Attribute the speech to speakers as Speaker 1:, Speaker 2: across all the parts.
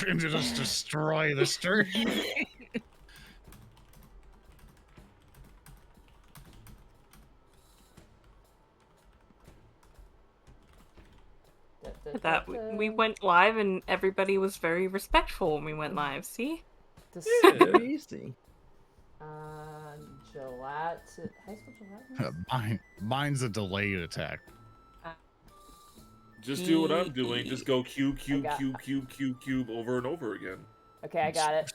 Speaker 1: and just destroy the stream.
Speaker 2: That we went live and everybody was very respectful when we went live. See?
Speaker 3: Very easy.
Speaker 4: High school gelatinous?
Speaker 1: Mine's a delayed attack.
Speaker 5: Just do what I'm doing. Just go cube over and over again.
Speaker 4: Okay, I got it.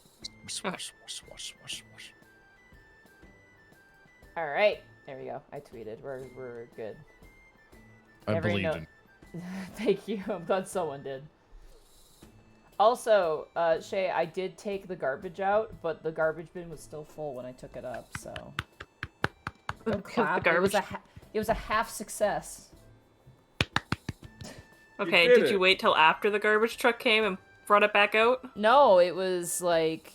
Speaker 4: All right, there we go. I tweeted. We're good.
Speaker 1: I believe in.
Speaker 4: Thank you. I'm glad someone did. Also, Shay, I did take the garbage out, but the garbage bin was still full when I took it up. So, don't clap. It was a half success.
Speaker 2: Okay, did you wait till after the garbage truck came and brought it back out?
Speaker 4: No, it was like,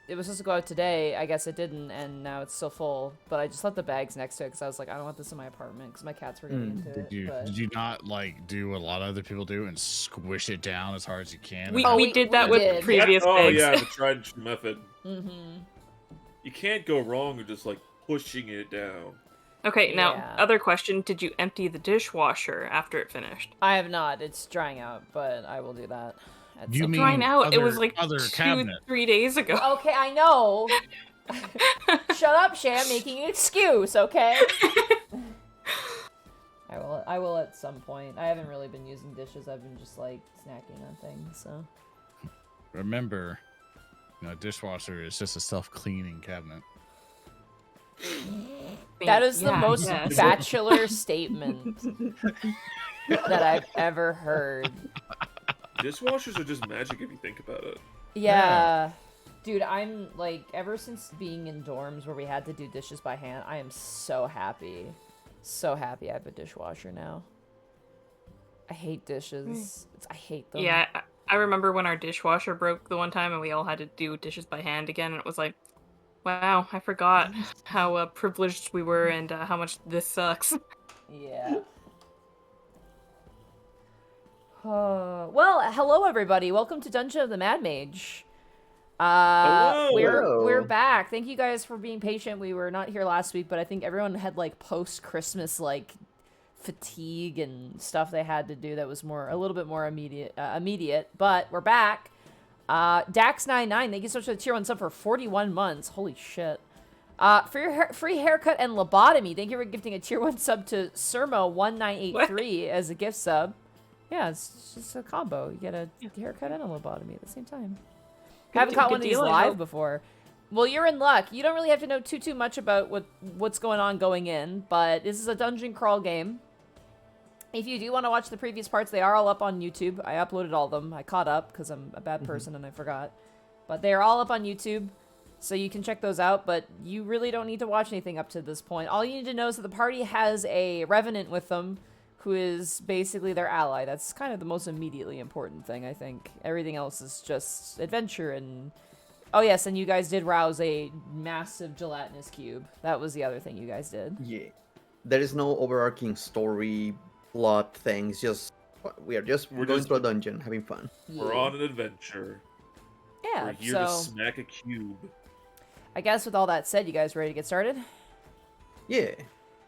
Speaker 4: it was supposed to go out today. I guess it didn't, and now it's still full. But I just left the bags next to it because I was like, I don't want this in my apartment because my cats were getting into it.
Speaker 1: Did you not like do what a lot of other people do and squish it down as hard as you can?
Speaker 2: We did that with previous bags.
Speaker 5: Oh yeah, the tried and true method.
Speaker 4: Mm-hmm.
Speaker 5: You can't go wrong with just like pushing it down.
Speaker 2: Okay, now, other question. Did you empty the dishwasher after it finished?
Speaker 4: I have not. It's drying out, but I will do that.
Speaker 1: You mean
Speaker 2: drying out?
Speaker 1: Other,
Speaker 2: it was like
Speaker 1: other
Speaker 2: 2-3 days ago.
Speaker 4: Okay, I know. Shut up, Shay. I'm making an excuse, okay? I will at some point. I haven't really been using dishes. I've been just, like, snacking on things, so.
Speaker 1: Remember, a dishwasher is just a self-cleaning cabinet.
Speaker 4: That is the most bachelor statement that I've ever heard.
Speaker 5: Dishwashers are just magic if you think about it.
Speaker 4: Yeah. Dude, I'm like, ever since being in dorms where we had to do dishes by hand, I am so happy. So happy I have a dishwasher now. I hate dishes. I hate them.
Speaker 2: Yeah, I remember when our dishwasher broke the one time and we all had to do dishes by hand again, and it was like, wow, I forgot how privileged we were and how much this sucks.
Speaker 4: Yeah. Well, hello everybody. Welcome to Dungeon of the Mad Mage.
Speaker 5: Hello.
Speaker 4: We're back. Thank you guys for being patient. We were not here last week, but I think everyone had like post-Christmas like fatigue and stuff they had to do that was a little bit more immediate. But we're back. Dax99, thank you so much for the tier 1 sub for 41 months. Holy shit. For your free haircut and lobotomy, thank you for gifting a tier 1 sub to Surmo1983 as a gift sub. Yeah, it's just a combo. You get a haircut and a lobotomy at the same time. Haven't caught one of these live before. Well, you're in luck. You don't really have to know too much about what's going on going in, but this is a dungeon crawl game. If you do want to watch the previous parts, they are all up on YouTube. I uploaded all of them. I caught up because I'm a bad person and I forgot. But they are all up on YouTube, so you can check those out. But you really don't need to watch anything up to this point. All you need to know is that the party has a revenant with them who is basically their ally. That's kind of the most immediately important thing, I think. Everything else is just adventure and... Oh yes, and you guys did rouse a massive gelatinous cube. That was the other thing you guys did.
Speaker 3: Yeah. There is no overarching story, plot things. We're going through a dungeon, having fun.
Speaker 4: Yeah.
Speaker 5: We're on an adventure.
Speaker 4: Yeah,
Speaker 5: We're here to smack a cube.
Speaker 4: I guess with all that said, you guys ready to get started?
Speaker 3: Yeah.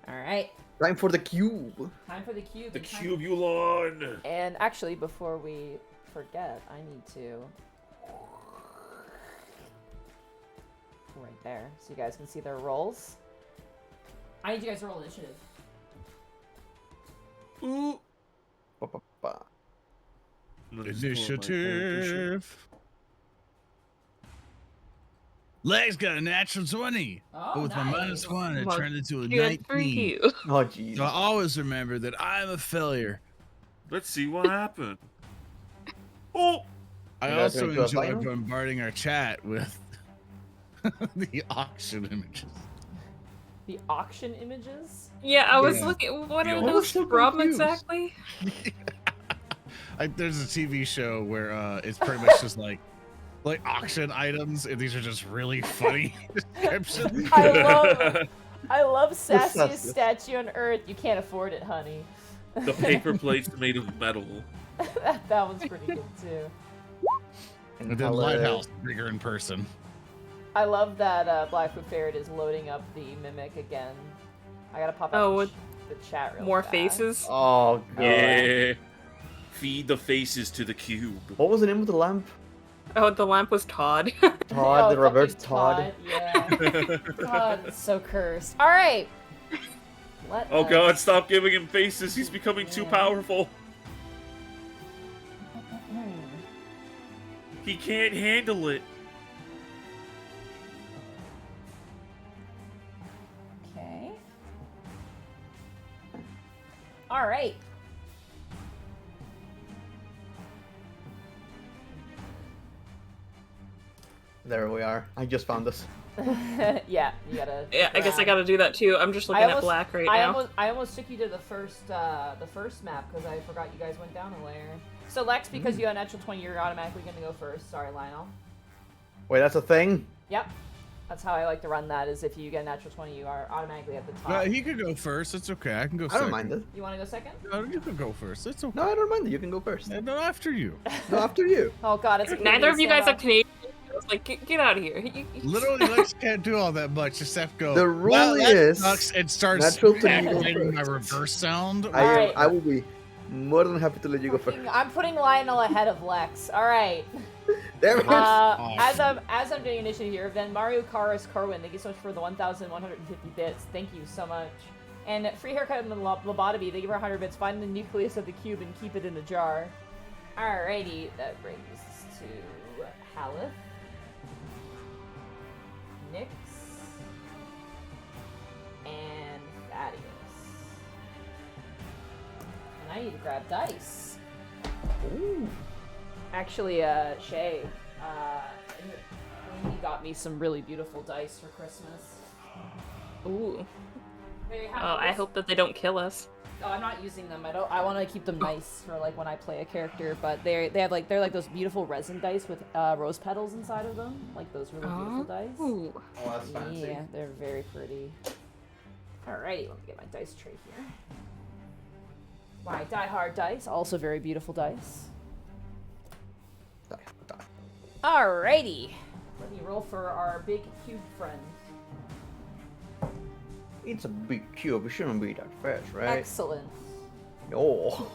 Speaker 4: Alright.
Speaker 3: Time for the cube.
Speaker 4: Time for the cube.
Speaker 5: The cubulon.
Speaker 4: And actually, before we forget, I need to... right there, so you guys can see their rolls. I need you guys to roll initiative.
Speaker 5: Ooh.
Speaker 1: Initiative. Legs got a natural 20.
Speaker 4: Oh,
Speaker 1: but with
Speaker 4: nice.
Speaker 1: my -1, it turned into a
Speaker 2: Good for
Speaker 1: 19.
Speaker 2: you.
Speaker 3: Oh, jeez.
Speaker 1: So I always remember that I'm a failure.
Speaker 5: Let's see what happened. Oh!
Speaker 1: I also enjoy bombarding our chat with the auction images.
Speaker 4: The auction images?
Speaker 2: Yeah, I was looking. What are those from exactly?
Speaker 1: There's a TV show where it's pretty much just like auction items, and these are just really funny descriptions.
Speaker 4: I love sassiest statue on earth. You can't afford it, honey.
Speaker 5: The paper plate's made of metal.
Speaker 4: that one's pretty good too.
Speaker 1: And then Lighthouse, bigger in person.
Speaker 4: I love that Blackfoot Ferret is loading up the mimic again. I gotta pop up the chat real
Speaker 2: More
Speaker 4: fast.
Speaker 2: faces.
Speaker 3: Oh god.
Speaker 5: Yeah. Feed the faces to the cube.
Speaker 3: What was the name of the lamp?
Speaker 2: Oh, the lamp was Todd.
Speaker 3: Todd, the
Speaker 4: fucking
Speaker 3: reverse Todd.
Speaker 4: Yeah. God, it's so cursed. All right.
Speaker 5: Oh god, stop giving him faces. He's becoming too powerful. He can't handle it.
Speaker 4: Okay. All right.
Speaker 3: There we are. I just found this.
Speaker 4: Yeah, you gotta.
Speaker 2: Yeah, I guess I gotta do that too. I'm just looking at black right now.
Speaker 4: I almost took you to the first map because I forgot you guys went down a layer. So Lex, because you got a natural 20, you're automatically gonna go first. Sorry, Lionel.
Speaker 3: Wait, that's a thing?
Speaker 4: Yep. That's how I like to run that. Is if you get a natural 20, you are automatically at the top.
Speaker 1: He could go first. It's okay. I can go
Speaker 3: I
Speaker 1: second.
Speaker 3: don't mind it.
Speaker 4: You want to go second?
Speaker 1: No, you can go first. It's okay.
Speaker 3: No, I don't mind it. You can go first.
Speaker 1: No, after you.
Speaker 3: No, after you.
Speaker 4: Oh god, it's a
Speaker 2: Neither of you guys are Canadian. I was like, get out of here.
Speaker 1: Literally, Lex can't do all that much except go.
Speaker 3: The rule
Speaker 1: "Well, that
Speaker 3: is
Speaker 1: sucks," and starts
Speaker 3: natural to me go
Speaker 1: activating my
Speaker 3: first.
Speaker 1: reverse sound.
Speaker 4: Alright.
Speaker 3: I will be more than happy to let you go first.
Speaker 4: I'm putting Lionel ahead of Lex. All right.
Speaker 3: There it is.
Speaker 4: As I'm doing initiative here, then Mario Karas Corwin, thank you so much for the 1,150 bits. Thank you so much. And free haircut and lobotomy, they give her 100 bits. Find the nucleus of the cube and keep it in a jar. Alrighty, that brings us to Haleth, Nyx, and Thaddeus. And I need to grab dice.
Speaker 3: Ooh.
Speaker 4: Actually, Shay, he got me some really beautiful dice for Christmas.
Speaker 2: Ooh.
Speaker 4: Very happy.
Speaker 2: Oh, I hope that they don't kill us.
Speaker 4: Oh, I'm not using them. I want to keep them nice for like when I play a character. But they're like those beautiful resin dice with rose petals inside of them, like those really beautiful dice.
Speaker 2: Ooh.
Speaker 3: Oh, that's fancy.
Speaker 4: Yeah, they're very pretty. Alrighty, let me get my dice tray here. My Die Hard dice, also very beautiful dice.
Speaker 3: Die.
Speaker 4: Alrighty, let me roll for our big cube friend.
Speaker 3: It's a big cube. It shouldn't be that fast, right?
Speaker 4: Excellent.
Speaker 3: Oh.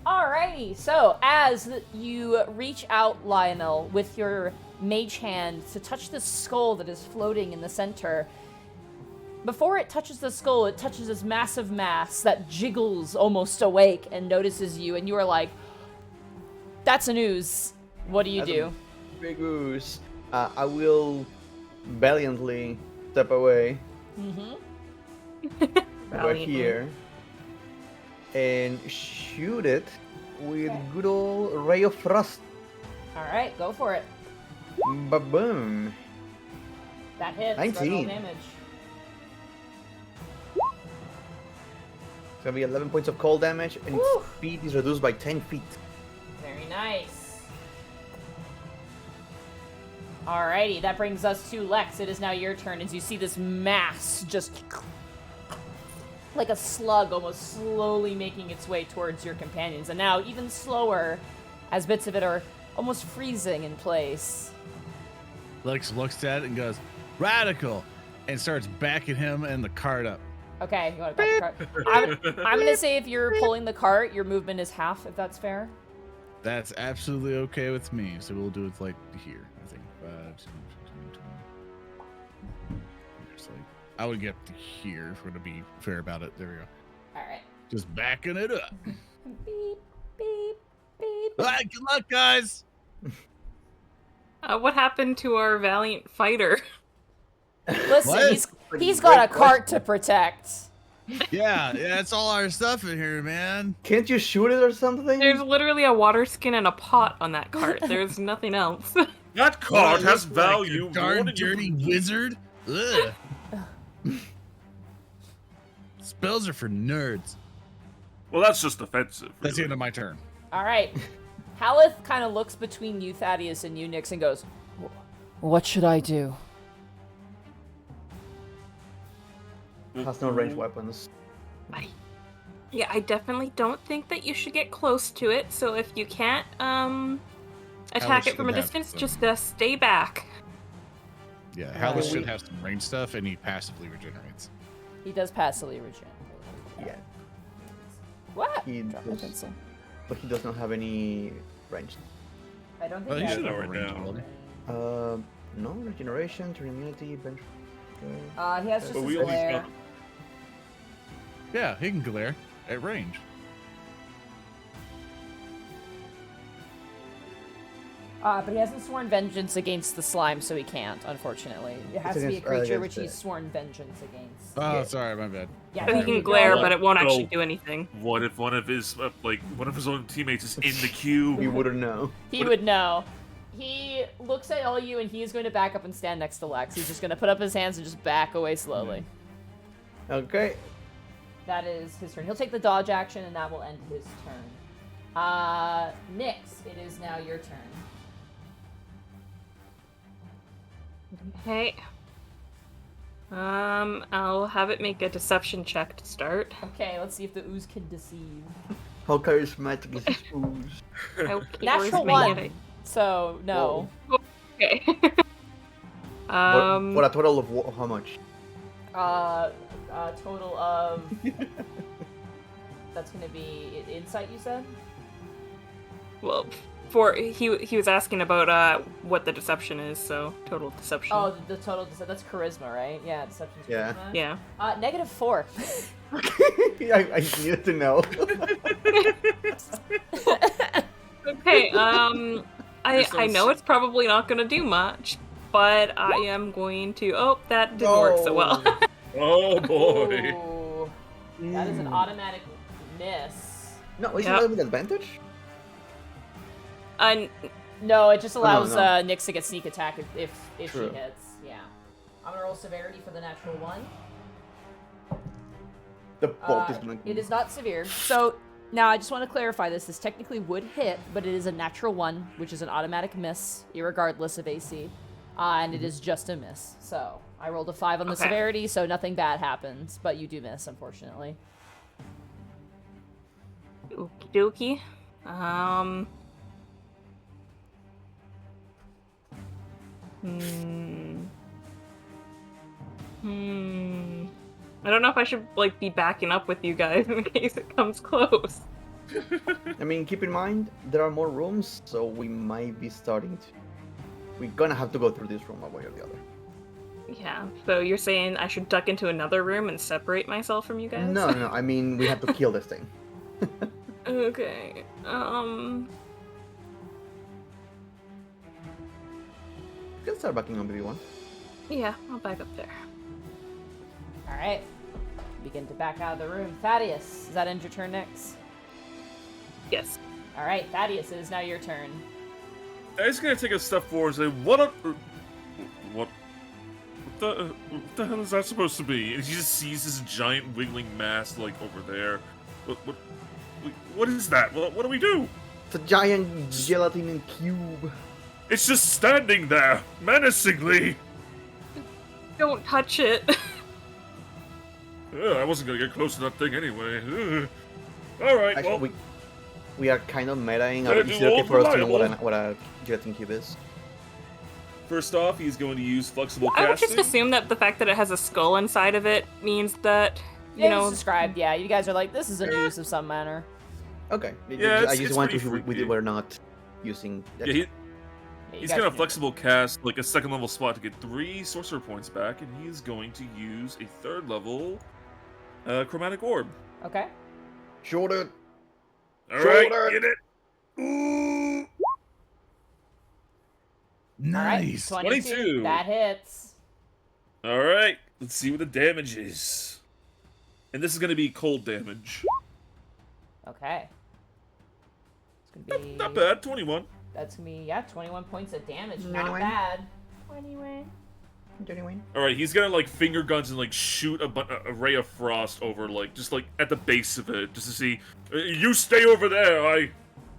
Speaker 4: Alrighty, so as you reach out, Lionel, with your mage hand to touch the skull that is floating in the center, before it touches the skull, it touches this massive mass that jiggles almost awake and notices you, and you are like, that's a news. What do you do?
Speaker 3: Big ooze. I will valiantly step away over here and shoot it with good old Ray of Frost.
Speaker 4: Alright, go for it.
Speaker 3: Ba-boom.
Speaker 4: That hits.
Speaker 3: 19.
Speaker 4: Roll damage.
Speaker 3: It's gonna be 11 points of cold damage, and
Speaker 4: Woo.
Speaker 3: its speed is reduced by 10 feet.
Speaker 4: Very nice. Alrighty, that brings us to Lex. It is now your turn as you see this mass just like a slug almost slowly making its way towards your companions. And now even slower as bits of it are almost freezing in place.
Speaker 1: Lex looks at it and goes, "Radical," and starts backing him and the cart up.
Speaker 4: Okay, you want to back the cart? I'm going to say if you're pulling the cart, your movement is half, if that's fair.
Speaker 1: That's absolutely okay with me. So we'll do it like here, I think. 5, 10, 15, 20. Just like, I would get to here if we're going to be fair about it. There we go.
Speaker 4: All right.
Speaker 1: Just backing it up.
Speaker 4: Beep, beep, beep.
Speaker 1: All right, good luck, guys.
Speaker 2: What happened to our valiant fighter?
Speaker 4: Listen,
Speaker 1: What?
Speaker 4: he's got a cart to protect.
Speaker 1: Yeah, that's all our stuff in here, man.
Speaker 3: Can't you shoot it or something?
Speaker 2: There's literally a water skin and a pot on that cart. There's nothing else.
Speaker 5: That card
Speaker 1: Well,
Speaker 5: has
Speaker 1: looks like
Speaker 5: value.
Speaker 1: a
Speaker 5: more
Speaker 1: darn
Speaker 5: than you
Speaker 1: dirty
Speaker 5: can-
Speaker 1: wizard. Ugh. Spells are for nerds.
Speaker 5: Well, that's just offensive.
Speaker 1: That's the
Speaker 5: really.
Speaker 1: end of my turn.
Speaker 4: All right. Haleth kind of looks between you, Thaddeus, and you, Nyx, and goes, "What should I do?"
Speaker 3: Has no ranged weapons.
Speaker 2: Yeah, I definitely don't think that you should get close to it. So if you can't attack it from a
Speaker 1: should have
Speaker 2: distance.
Speaker 1: some-
Speaker 2: Just stay back.
Speaker 1: Yeah, Hellish
Speaker 3: we-
Speaker 1: should have some range stuff, and he passively regenerates.
Speaker 4: He does passively regenerate.
Speaker 3: Yeah,
Speaker 4: What?
Speaker 3: He
Speaker 4: Drop my
Speaker 3: does.
Speaker 4: pencil.
Speaker 3: but he does not have any range.
Speaker 4: I don't
Speaker 1: Well,
Speaker 4: think
Speaker 1: he
Speaker 4: I
Speaker 1: should
Speaker 4: have
Speaker 1: have a
Speaker 5: right
Speaker 1: range
Speaker 5: now.
Speaker 1: ability.
Speaker 3: No regeneration, turn immunity, bench.
Speaker 4: He has just
Speaker 5: But
Speaker 4: his
Speaker 5: we always
Speaker 4: glare.
Speaker 5: got
Speaker 1: Yeah, he can glare at range.
Speaker 4: But he hasn't sworn vengeance against the slime, so he can't, unfortunately. It has to be a
Speaker 3: against-
Speaker 4: creature
Speaker 3: against
Speaker 4: which he's
Speaker 3: the-
Speaker 4: sworn vengeance against.
Speaker 1: Oh,
Speaker 3: Yeah.
Speaker 1: sorry, my bad.
Speaker 4: Yeah,
Speaker 2: So he
Speaker 4: there you
Speaker 2: can
Speaker 4: go.
Speaker 2: glare,
Speaker 5: What?
Speaker 2: but it won't actually
Speaker 5: Oh.
Speaker 2: do anything.
Speaker 5: What if one of his one of his own teammates is in the queue?
Speaker 3: We wouldn't know.
Speaker 4: He would know. He looks at all you, and he is going to back up and stand next to Lex. He's just going to put up his hands and just back away slowly.
Speaker 3: Okay.
Speaker 4: That is his turn. He'll take the dodge action, and that will end his turn. Nyx, it is now your turn.
Speaker 2: Okay. I'll have it make a deception check to start.
Speaker 4: Okay, let's see if the ooze can deceive.
Speaker 3: How charismatic is this ooze?
Speaker 2: Okay,
Speaker 4: Natural
Speaker 2: where's my
Speaker 4: one.
Speaker 2: edit?
Speaker 4: So, no.
Speaker 2: Okay.
Speaker 3: What a total of how much?
Speaker 4: Total of... That's going to be insight, you said?
Speaker 2: Well, he was asking about what the deception is, so total deception.
Speaker 4: Oh, the total, that's charisma, right? Yeah, deception's
Speaker 3: Yeah.
Speaker 4: charisma.
Speaker 2: Yeah.
Speaker 4: -4.
Speaker 3: I needed to know.
Speaker 2: Okay, I know it's probably not gonna do much, but I am going to... Oh, that didn't work so well.
Speaker 5: Oh boy!
Speaker 4: Ooh, that is an automatic miss.
Speaker 3: No, is
Speaker 2: Yep.
Speaker 3: it with advantage?
Speaker 4: No, it just allows
Speaker 3: no.
Speaker 4: Nyx to get sneak attack if she
Speaker 3: True.
Speaker 4: hits. Yeah. I'm gonna roll severity for the natural one.
Speaker 3: The bolt is gonna.
Speaker 4: It is not severe. So now I just want to clarify this. This technically would hit, but it is a natural one, which is an automatic miss, irregardless of AC. And it is just a miss. So I rolled a 5 on the
Speaker 2: Okay.
Speaker 4: severity, so nothing bad happens, but you do miss, unfortunately.
Speaker 2: Okie dokie. I don't know if I should like be backing up with you guys in case it comes close.
Speaker 3: I mean, keep in mind there are more rooms, so we might be starting to. We're gonna have to go through this room one way or the other.
Speaker 2: Yeah. So you're saying I should duck into another room and separate myself from you guys?
Speaker 3: No. I mean, we have to kill this thing.
Speaker 2: Okay.
Speaker 3: You can start backing up if you want.
Speaker 2: Yeah, I'll back up there.
Speaker 4: All right. Begin to back out of the room. Thaddeus, does that end your turn next?
Speaker 2: Yes.
Speaker 4: All right, Thaddeus, it is now your turn.
Speaker 5: I'm just gonna take a step forward and say, what the hell is that supposed to be? And he just sees this giant wiggling mass like over there. What is that? What do we do?
Speaker 3: It's a giant gelatinous cube.
Speaker 5: It's just standing there, menacingly.
Speaker 2: Don't touch it.
Speaker 5: Ugh, I wasn't gonna get close to that thing anyway. Ugh. All right, well,
Speaker 3: Actually, we are kind of metaing.
Speaker 5: Gotta
Speaker 3: Is
Speaker 5: do
Speaker 3: it okay
Speaker 5: old
Speaker 3: for us to know
Speaker 5: reliable.
Speaker 3: what a gelatin cube is?
Speaker 5: first off, he's going to use flexible
Speaker 2: I would
Speaker 5: casting.
Speaker 2: just assume that the fact that it has a skull inside of it means that, you
Speaker 4: It
Speaker 2: know,
Speaker 4: was described, yeah. You guys are like, this is a news of some manner.
Speaker 3: Okay.
Speaker 5: Yeah,
Speaker 3: I
Speaker 5: it's
Speaker 3: just want to
Speaker 5: pretty
Speaker 3: see we
Speaker 5: freaky.
Speaker 3: were not using. That.
Speaker 5: Yeah,
Speaker 4: Yeah, you
Speaker 5: he's
Speaker 4: guys
Speaker 5: gonna
Speaker 4: can-
Speaker 5: flexible cast like a second level spot to get 3 sorcerer points back, and he is going to use a 3rd level chromatic orb.
Speaker 4: Okay.
Speaker 3: Short it.
Speaker 5: All right,
Speaker 3: Shoulder.
Speaker 5: get it. Ooh.
Speaker 1: Nice.
Speaker 4: All right,
Speaker 5: 22.
Speaker 4: That hits.
Speaker 5: All right, let's see what the damage is. And this is gonna be cold damage.
Speaker 4: Okay. It's gonna be
Speaker 5: Not bad, 21.
Speaker 4: That's gonna be 21 points of damage. Not
Speaker 3: 21.
Speaker 4: bad.
Speaker 3: Anyway.
Speaker 5: All right, he's gonna like finger guns and like shoot a ray of frost over like just like at the base of it, just to see. You stay over there.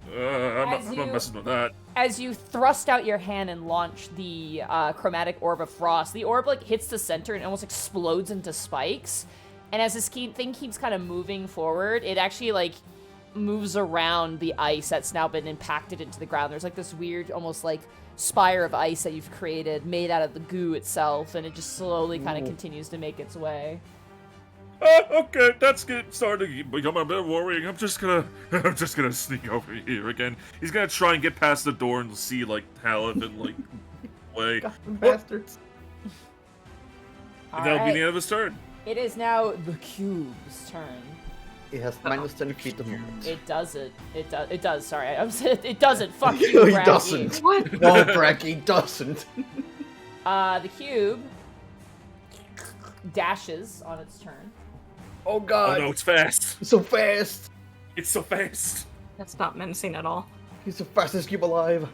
Speaker 5: I'm not messing with that.
Speaker 4: As you thrust out your hand and launch the chromatic orb of frost, the orb like hits the center and almost explodes into spikes. And as this thing keeps kind of moving forward, it actually like moves around the ice that's now been impacted into the ground. There's like this weird, almost like spire of ice that you've created, made out of the goo itself, and it just slowly kind of continues to make its way.
Speaker 5: Okay, that's starting to become a bit worrying. I'm just gonna sneak over here again. He's gonna try and get past the door and see like Halif and like way.
Speaker 3: Goddamn bastards.
Speaker 5: And that'll be the end of his turn.
Speaker 4: It is now the cube's turn.
Speaker 3: It has minus 10 feet of movement.
Speaker 4: It doesn't. It does. Sorry, I'm saying it doesn't. Fuck you,
Speaker 3: No, he
Speaker 4: Braggy.
Speaker 3: doesn't.
Speaker 2: What?
Speaker 3: No, Bracky doesn't.
Speaker 4: The cube dashes on its turn.
Speaker 3: Oh god.
Speaker 5: Oh no, it's fast.
Speaker 3: He's so fast.
Speaker 5: It's so fast.
Speaker 2: That's not menacing at all.
Speaker 3: He's the fastest cube alive.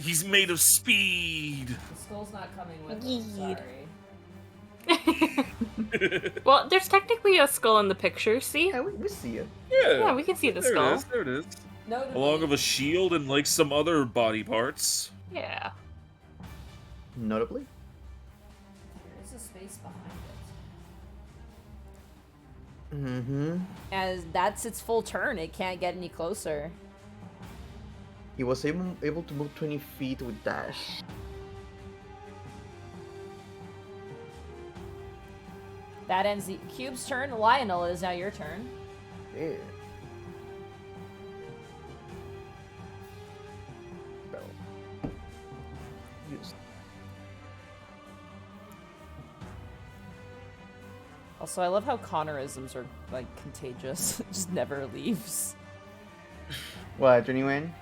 Speaker 5: He's made of speed.
Speaker 4: The skull's not coming with it.
Speaker 2: Yeet.
Speaker 4: Sorry.
Speaker 2: Well, there's technically a skull in the picture, see?
Speaker 3: Yeah, we see it.
Speaker 2: Yeah, we can see the
Speaker 5: There
Speaker 2: skull.
Speaker 5: it is. There it is.
Speaker 4: Notably,
Speaker 5: Along with a shield and like some other body parts.
Speaker 2: Yeah.
Speaker 3: Notably.
Speaker 4: there is a space behind it.
Speaker 3: Mm-hmm.
Speaker 4: As that's its full turn, it can't get any closer.
Speaker 3: He was able to move 20 feet with dash.
Speaker 4: That ends the cube's turn. Lionel, it is now your turn.
Speaker 3: Yeah. Spell. Use.
Speaker 4: Also, I love how Connorisms are like contagious. It just never leaves.
Speaker 3: What, 21?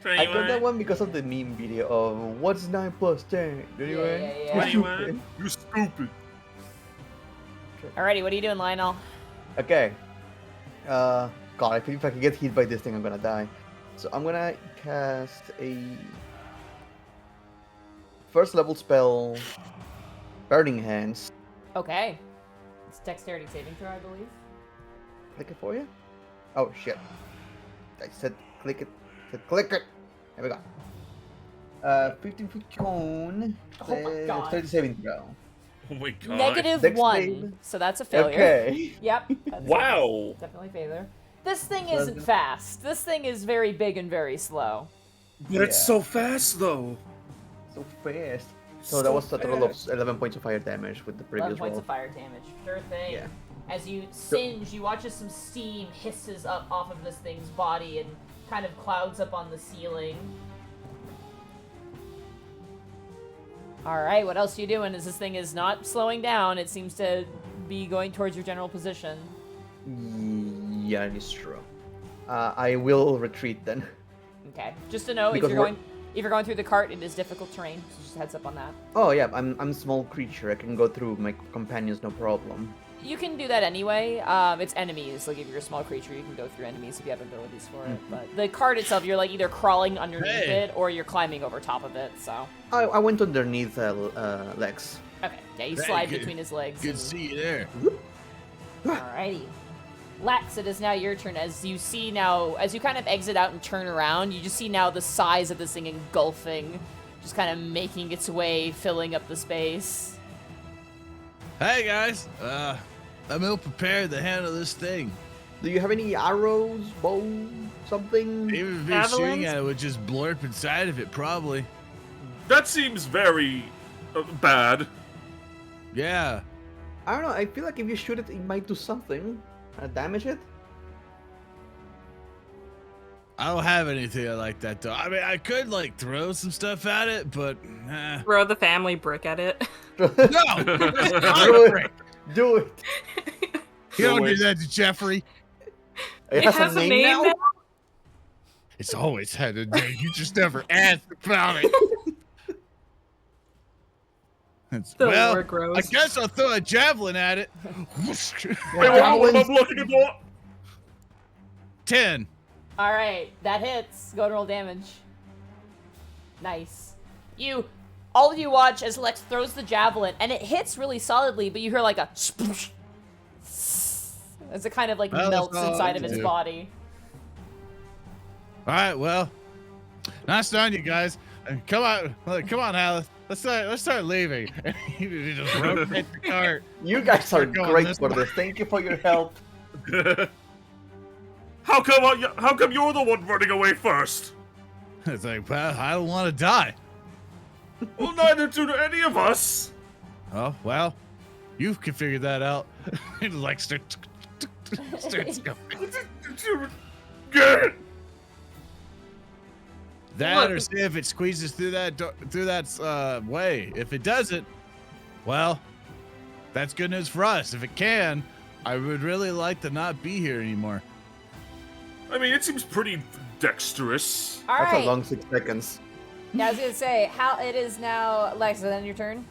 Speaker 3: I got that one because of the meme video of what's 9 plus 10? 21?
Speaker 4: yeah.
Speaker 5: 21? You stupid.
Speaker 4: Alrighty, what are you doing, Lionel?
Speaker 3: Okay. God, I think if I can get hit by this thing, I'm gonna die. So I'm gonna cast a first level spell, Burning Hands.
Speaker 4: Okay. It's dexterity saving throw, I believe.
Speaker 3: Click it for you? Oh shit. I said click it. Said click it. There we go. 15-foot cone.
Speaker 4: Oh my God.
Speaker 3: 30 saving throw.
Speaker 5: Oh my god.
Speaker 4: Negative
Speaker 3: Dex
Speaker 4: 1.
Speaker 3: save.
Speaker 4: So that's a failure.
Speaker 3: Okay.
Speaker 4: Yep. That's
Speaker 5: Wow.
Speaker 4: definitely failure. This thing isn't
Speaker 3: Doesn't-
Speaker 4: fast. This thing is very big and very slow.
Speaker 5: But it's
Speaker 3: Yeah.
Speaker 5: so fast though.
Speaker 3: So fast. So that was a total of 11 points of fire damage with the
Speaker 4: 11
Speaker 3: previous
Speaker 4: points
Speaker 3: roll.
Speaker 4: of fire damage. Sure thing.
Speaker 3: Yeah.
Speaker 4: As you singe, you watch as some steam hisses up off of this thing's body and kind of clouds up on the ceiling. Alright, what else are you doing? As this thing is not slowing down, it seems to be going towards your general position.
Speaker 3: Yeah, it's true. I will retreat then.
Speaker 4: Okay. Just to know,
Speaker 3: Because
Speaker 4: if you're going through the cart, it is difficult terrain. So just heads up on that.
Speaker 3: Oh yeah, I'm a small creature. I can go through my companions no problem.
Speaker 4: You can do that anyway. It's enemies. Like if you're a small creature, you can go through enemies if you have abilities for it. But the cart itself, you're like either crawling underneath
Speaker 1: Hey.
Speaker 4: it or you're climbing over top of it. So
Speaker 3: I went underneath legs.
Speaker 4: okay, yeah, you
Speaker 1: Hey,
Speaker 4: slide
Speaker 1: good-
Speaker 4: between his legs.
Speaker 1: Good
Speaker 4: and-
Speaker 1: to see you there.
Speaker 4: Alrighty. Lex, it is now your turn. As you see now, as you kind of exit out and turn around, you just see now the size of this thing engulfing, just kind of making its way, filling up the space.
Speaker 1: Hey guys, I'm ill prepared to handle this thing.
Speaker 3: Do you have any arrows, bow, something?
Speaker 1: Even if it's shooting at it would just blurp inside of it, probably.
Speaker 5: That seems very bad.
Speaker 1: Yeah.
Speaker 3: I don't know. I feel like if you shoot it, it might do something. Damage it?
Speaker 1: I don't have anything like that though. I mean, I could like throw some stuff at it, but
Speaker 2: Throw the family brick at it.
Speaker 1: no. That's not
Speaker 3: Do
Speaker 1: a
Speaker 3: it.
Speaker 1: brick.
Speaker 3: Do it.
Speaker 1: You don't
Speaker 5: Do
Speaker 1: do
Speaker 5: it.
Speaker 1: that to Jeffrey.
Speaker 3: It has a name now?
Speaker 1: It's always had a name. You just never asked about it.
Speaker 2: The
Speaker 1: Well,
Speaker 2: more gross.
Speaker 1: I guess I'll throw a javelin at it.
Speaker 5: Wait, what am I looking for?
Speaker 1: 10.
Speaker 4: Alright, that hits. Go to roll damage. Nice. All of you watch as Lex throws the javelin, and it hits really solidly, but you hear like a sploosh as it kind of like
Speaker 1: Well, that's
Speaker 4: melts
Speaker 1: all I
Speaker 4: inside of
Speaker 1: can
Speaker 4: its
Speaker 1: do.
Speaker 4: body.
Speaker 1: All right, well, nice on you guys. Come on, Alice. Let's start leaving. You just rotate the cart.
Speaker 3: You guys are
Speaker 1: We're going
Speaker 3: great
Speaker 1: this
Speaker 3: for
Speaker 1: way.
Speaker 3: this. Thank you for your help.
Speaker 5: How come you're the one running away first?
Speaker 1: It's like, well, I don't want to die.
Speaker 5: Well, neither do any of us.
Speaker 1: Oh, well, you can figure that out. And like starts going.
Speaker 5: Get it.
Speaker 1: That or see if it squeezes through that way. If it doesn't, well, that's good news for us. If it can, I would really like to not be here anymore.
Speaker 5: I mean, it seems pretty dexterous.
Speaker 4: All
Speaker 3: That's
Speaker 4: right.
Speaker 3: a long 6 seconds.
Speaker 4: Yeah, I was gonna say, it is now, Lex, is that your turn?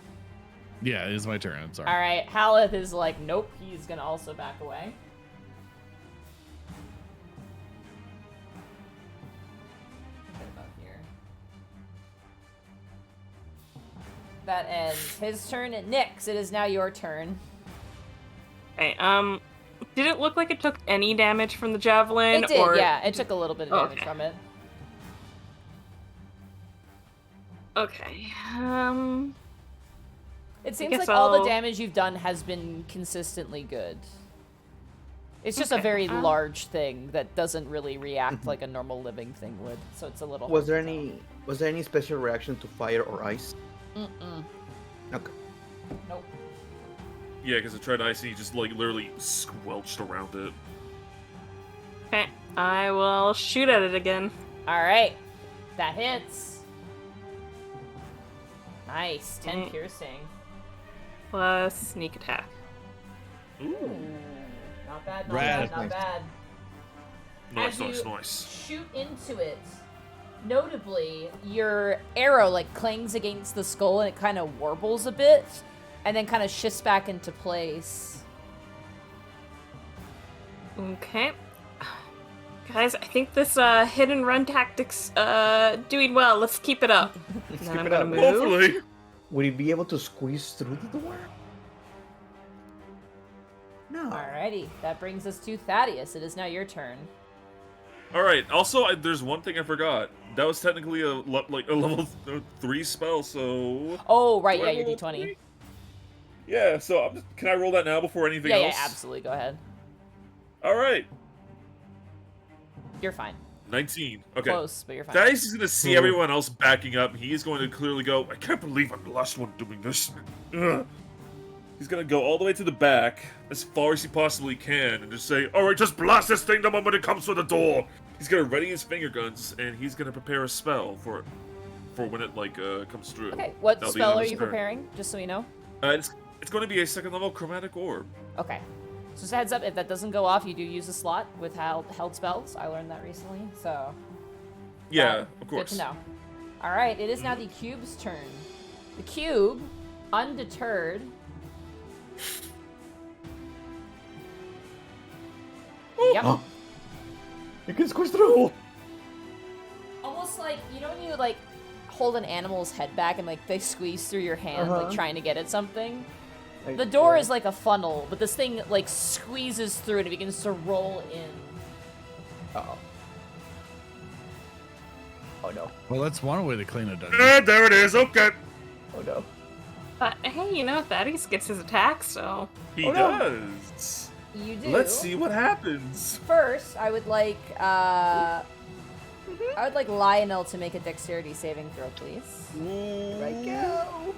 Speaker 1: Yeah, it is my turn. I'm sorry.
Speaker 4: All right, Haleth is like, nope, he's gonna also back away. Right about here. That ends his turn. Nyx, it is now your turn.
Speaker 2: Okay, did it look like it took any damage from the javelin?
Speaker 4: It did,
Speaker 2: or...
Speaker 4: yeah. It took a little bit of damage
Speaker 2: Okay.
Speaker 4: from it.
Speaker 2: Okay,
Speaker 4: It seems
Speaker 2: guess
Speaker 4: like all the
Speaker 2: I'll-
Speaker 4: damage you've done has been consistently good. It's just a
Speaker 2: Okay,
Speaker 4: very large thing that doesn't really react like a normal living thing would, so it's a little.
Speaker 3: Was there
Speaker 4: hard to tell.
Speaker 3: was there any special reaction to fire or ice?
Speaker 4: Mm-mm.
Speaker 3: Okay.
Speaker 4: Nope.
Speaker 5: Yeah, because it tried ice and he just like literally squelched around it.
Speaker 2: okay, I will shoot at it again.
Speaker 4: All right, that hits. Nice, 10
Speaker 2: Mm.
Speaker 4: piercing.
Speaker 2: Plus sneak attack.
Speaker 5: Ooh.
Speaker 4: Not bad, not
Speaker 1: Rad.
Speaker 4: bad, not bad.
Speaker 5: Nice,
Speaker 4: As
Speaker 5: nice,
Speaker 4: you
Speaker 5: nice.
Speaker 4: shoot into it, notably, your arrow like clangs against the skull and it kind of warbles a bit, and then kind of shifts back into place.
Speaker 2: Okay. Guys, I think this hit and run tactic's doing well. Let's keep it up. And then
Speaker 3: keep
Speaker 2: I'm
Speaker 3: it
Speaker 2: gonna
Speaker 3: up.
Speaker 2: move.
Speaker 5: Hopefully.
Speaker 3: Would he be able to squeeze through the door? No.
Speaker 4: Alrighty, that brings us to Thaddeus. It is now your turn.
Speaker 5: All right. Also, there's one thing I forgot. That was technically a level 3 spell. So.
Speaker 4: Oh, right,
Speaker 5: Do I
Speaker 4: yeah, your
Speaker 5: roll
Speaker 4: d20.
Speaker 5: 3? Yeah. So can I roll that now before anything
Speaker 4: Yeah,
Speaker 5: else?
Speaker 4: yeah, absolutely. Go ahead.
Speaker 5: All right.
Speaker 4: You're fine.
Speaker 5: 19. Okay.
Speaker 4: Close, but you're fine.
Speaker 5: Thaddeus is going to see everyone else backing up. He is going to clearly go, I can't believe I'm the last one doing this. Ugh. He's going to go all the way to the back, as far as he possibly can, and just say, alright, just blast this thing the moment it comes through the door. He's going to ready his finger guns, and he's going to prepare a spell for when it, comes through.
Speaker 4: Okay, what
Speaker 5: That'll be
Speaker 4: spell are
Speaker 5: another
Speaker 4: you
Speaker 5: turn.
Speaker 4: preparing? Just so we know.
Speaker 5: It's going to be a 2nd level chromatic orb.
Speaker 4: Okay. So just a heads up, if that doesn't go off, you do use a slot with held spells. I learned that recently, so...
Speaker 5: Yeah, of course.
Speaker 4: Good to know. Alright, it is now the cube's turn. The cube, undeterred... Yep.
Speaker 3: Oh. You can squeeze through.
Speaker 4: Almost like, you know when you, like, hold an animal's head back and, like, they squeeze through your hand, like, trying to get at something?
Speaker 3: Like,
Speaker 4: The door is like a funnel, but this thing, like, squeezes through and it begins to roll in.
Speaker 3: Uh-oh. Oh no.
Speaker 1: Well, that's one way to clean a dungeon.
Speaker 5: There it is. Okay.
Speaker 3: Oh no.
Speaker 2: But hey, you know, Thaddeus gets his attack, so...
Speaker 5: He
Speaker 3: Oh, no.
Speaker 5: does.
Speaker 4: You do.
Speaker 5: Let's see what happens.
Speaker 4: First, I would like Lionel to make a dexterity saving throw, please.
Speaker 3: Here I go.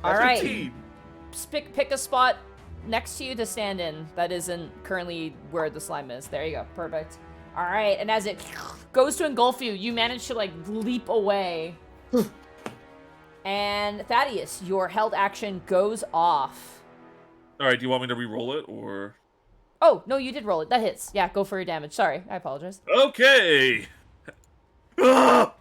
Speaker 4: All right.
Speaker 5: 15.
Speaker 4: Pick a spot next to you to stand in that isn't currently where the slime is. There you go. Perfect. All right, and as it goes to engulf you, you manage to, like, leap away. And Thaddeus, your held action goes off.
Speaker 5: All right, do you want me to re-roll it, or...?
Speaker 4: Oh, no, you did roll it. That hits. Yeah, go for your damage. Sorry, I apologize.
Speaker 5: Okay! Ah!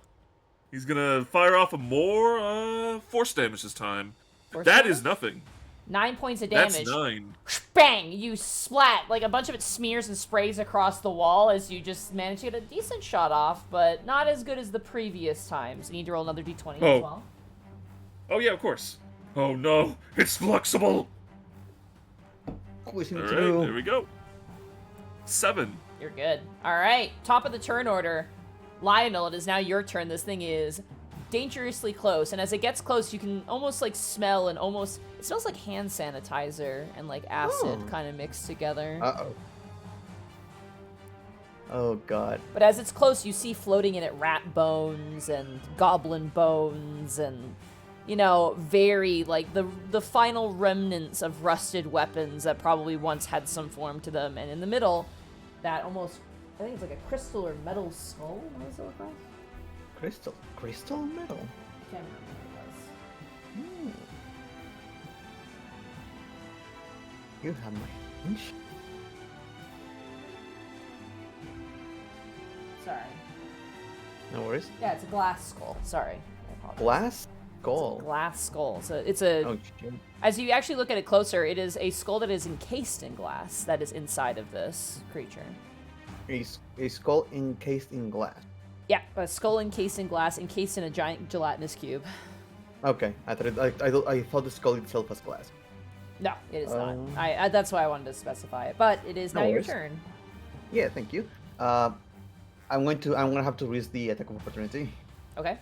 Speaker 5: He's gonna fire off a more, force damage this time.
Speaker 4: Force
Speaker 5: That
Speaker 4: damage?
Speaker 5: is nothing.
Speaker 4: 9 points of damage.
Speaker 5: That's 9.
Speaker 4: Bang! You splat. Like, a bunch of it smears and sprays across the wall as you just manage to get a decent shot off, but not as good as the previous times. You need to roll another d20
Speaker 5: Oh.
Speaker 4: as well.
Speaker 5: Oh yeah, of course. Oh no, it's flexible!
Speaker 3: Squeezing
Speaker 5: Alright,
Speaker 3: through.
Speaker 5: there we go. 7.
Speaker 4: You're good. All right, top of the turn order. Lionel, it is now your turn. This thing is dangerously close, and as it gets close, you can almost like smell and almost it smells like hand sanitizer and like acid kind of mixed together.
Speaker 3: Uh-oh. Oh god.
Speaker 4: But as it's close, you see floating in it rat bones and goblin bones and, you know, very, like, the final remnants of rusted weapons that probably once had some form to them. And in the middle, that almost, I think it's like a crystal or metal skull? What does it look like?
Speaker 3: Crystal? Crystal or metal?
Speaker 4: I can't remember what it was.
Speaker 3: You have my hunch.
Speaker 4: Sorry.
Speaker 3: No worries.
Speaker 4: Yeah, it's a glass skull. Sorry. I apologize.
Speaker 3: Glass skull.
Speaker 4: It's a glass skull. So it's a...
Speaker 3: Oh shit.
Speaker 4: As you actually look at it closer, it is a skull that is encased in glass that is inside of this creature.
Speaker 3: A skull encased in glass.
Speaker 4: Yeah, a skull encased in glass, encased in a giant gelatinous cube.
Speaker 3: Okay, I thought the skull itself was glass.
Speaker 4: No, it is not. I that's why I wanted to specify it. But it is now your
Speaker 3: worries.
Speaker 4: turn.
Speaker 3: Yeah, thank you. I'm gonna have to risk the attack of opportunity.
Speaker 4: Okay.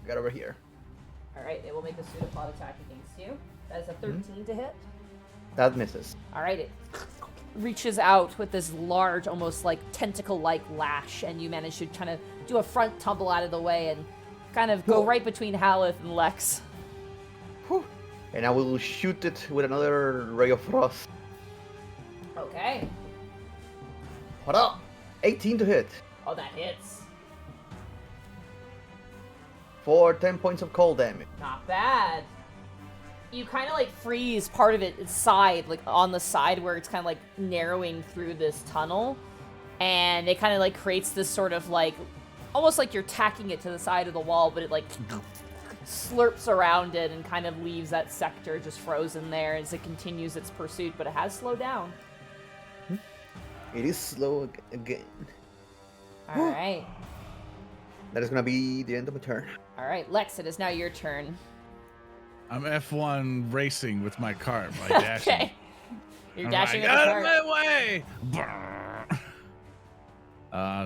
Speaker 3: Get over here.
Speaker 4: All right, it will make a pseudopod attack against you. That is a 13 to hit.
Speaker 3: That misses.
Speaker 4: All right, it reaches out with this large, almost like tentacle-like lash, and you manage to kind of do a front tumble out of the way and kind of go right between Haleth and Lex.
Speaker 3: Whew. And I will shoot it with another ray of frost.
Speaker 4: Okay.
Speaker 3: Hold up. 18 to hit.
Speaker 4: Oh, that hits.
Speaker 3: For 10 points of cold damage.
Speaker 4: Not bad. You kind of like freeze part of its side, like on the side where it's kind of like narrowing through this tunnel. And it kind of like creates this sort of like, almost like you're tacking it to the side of the wall, but it like slurps around it and kind of leaves that sector just frozen there as it continues its pursuit, but it has slowed down.
Speaker 3: It is slow again.
Speaker 4: All right.
Speaker 3: That is gonna be the end of the turn.
Speaker 4: All right, Lex, it is now your turn.
Speaker 1: I'm F1 racing with my cart by dashing.
Speaker 4: Okay. You're
Speaker 1: I'm
Speaker 4: dashing
Speaker 1: like,
Speaker 4: with the
Speaker 1: out
Speaker 4: cart.
Speaker 1: of my way!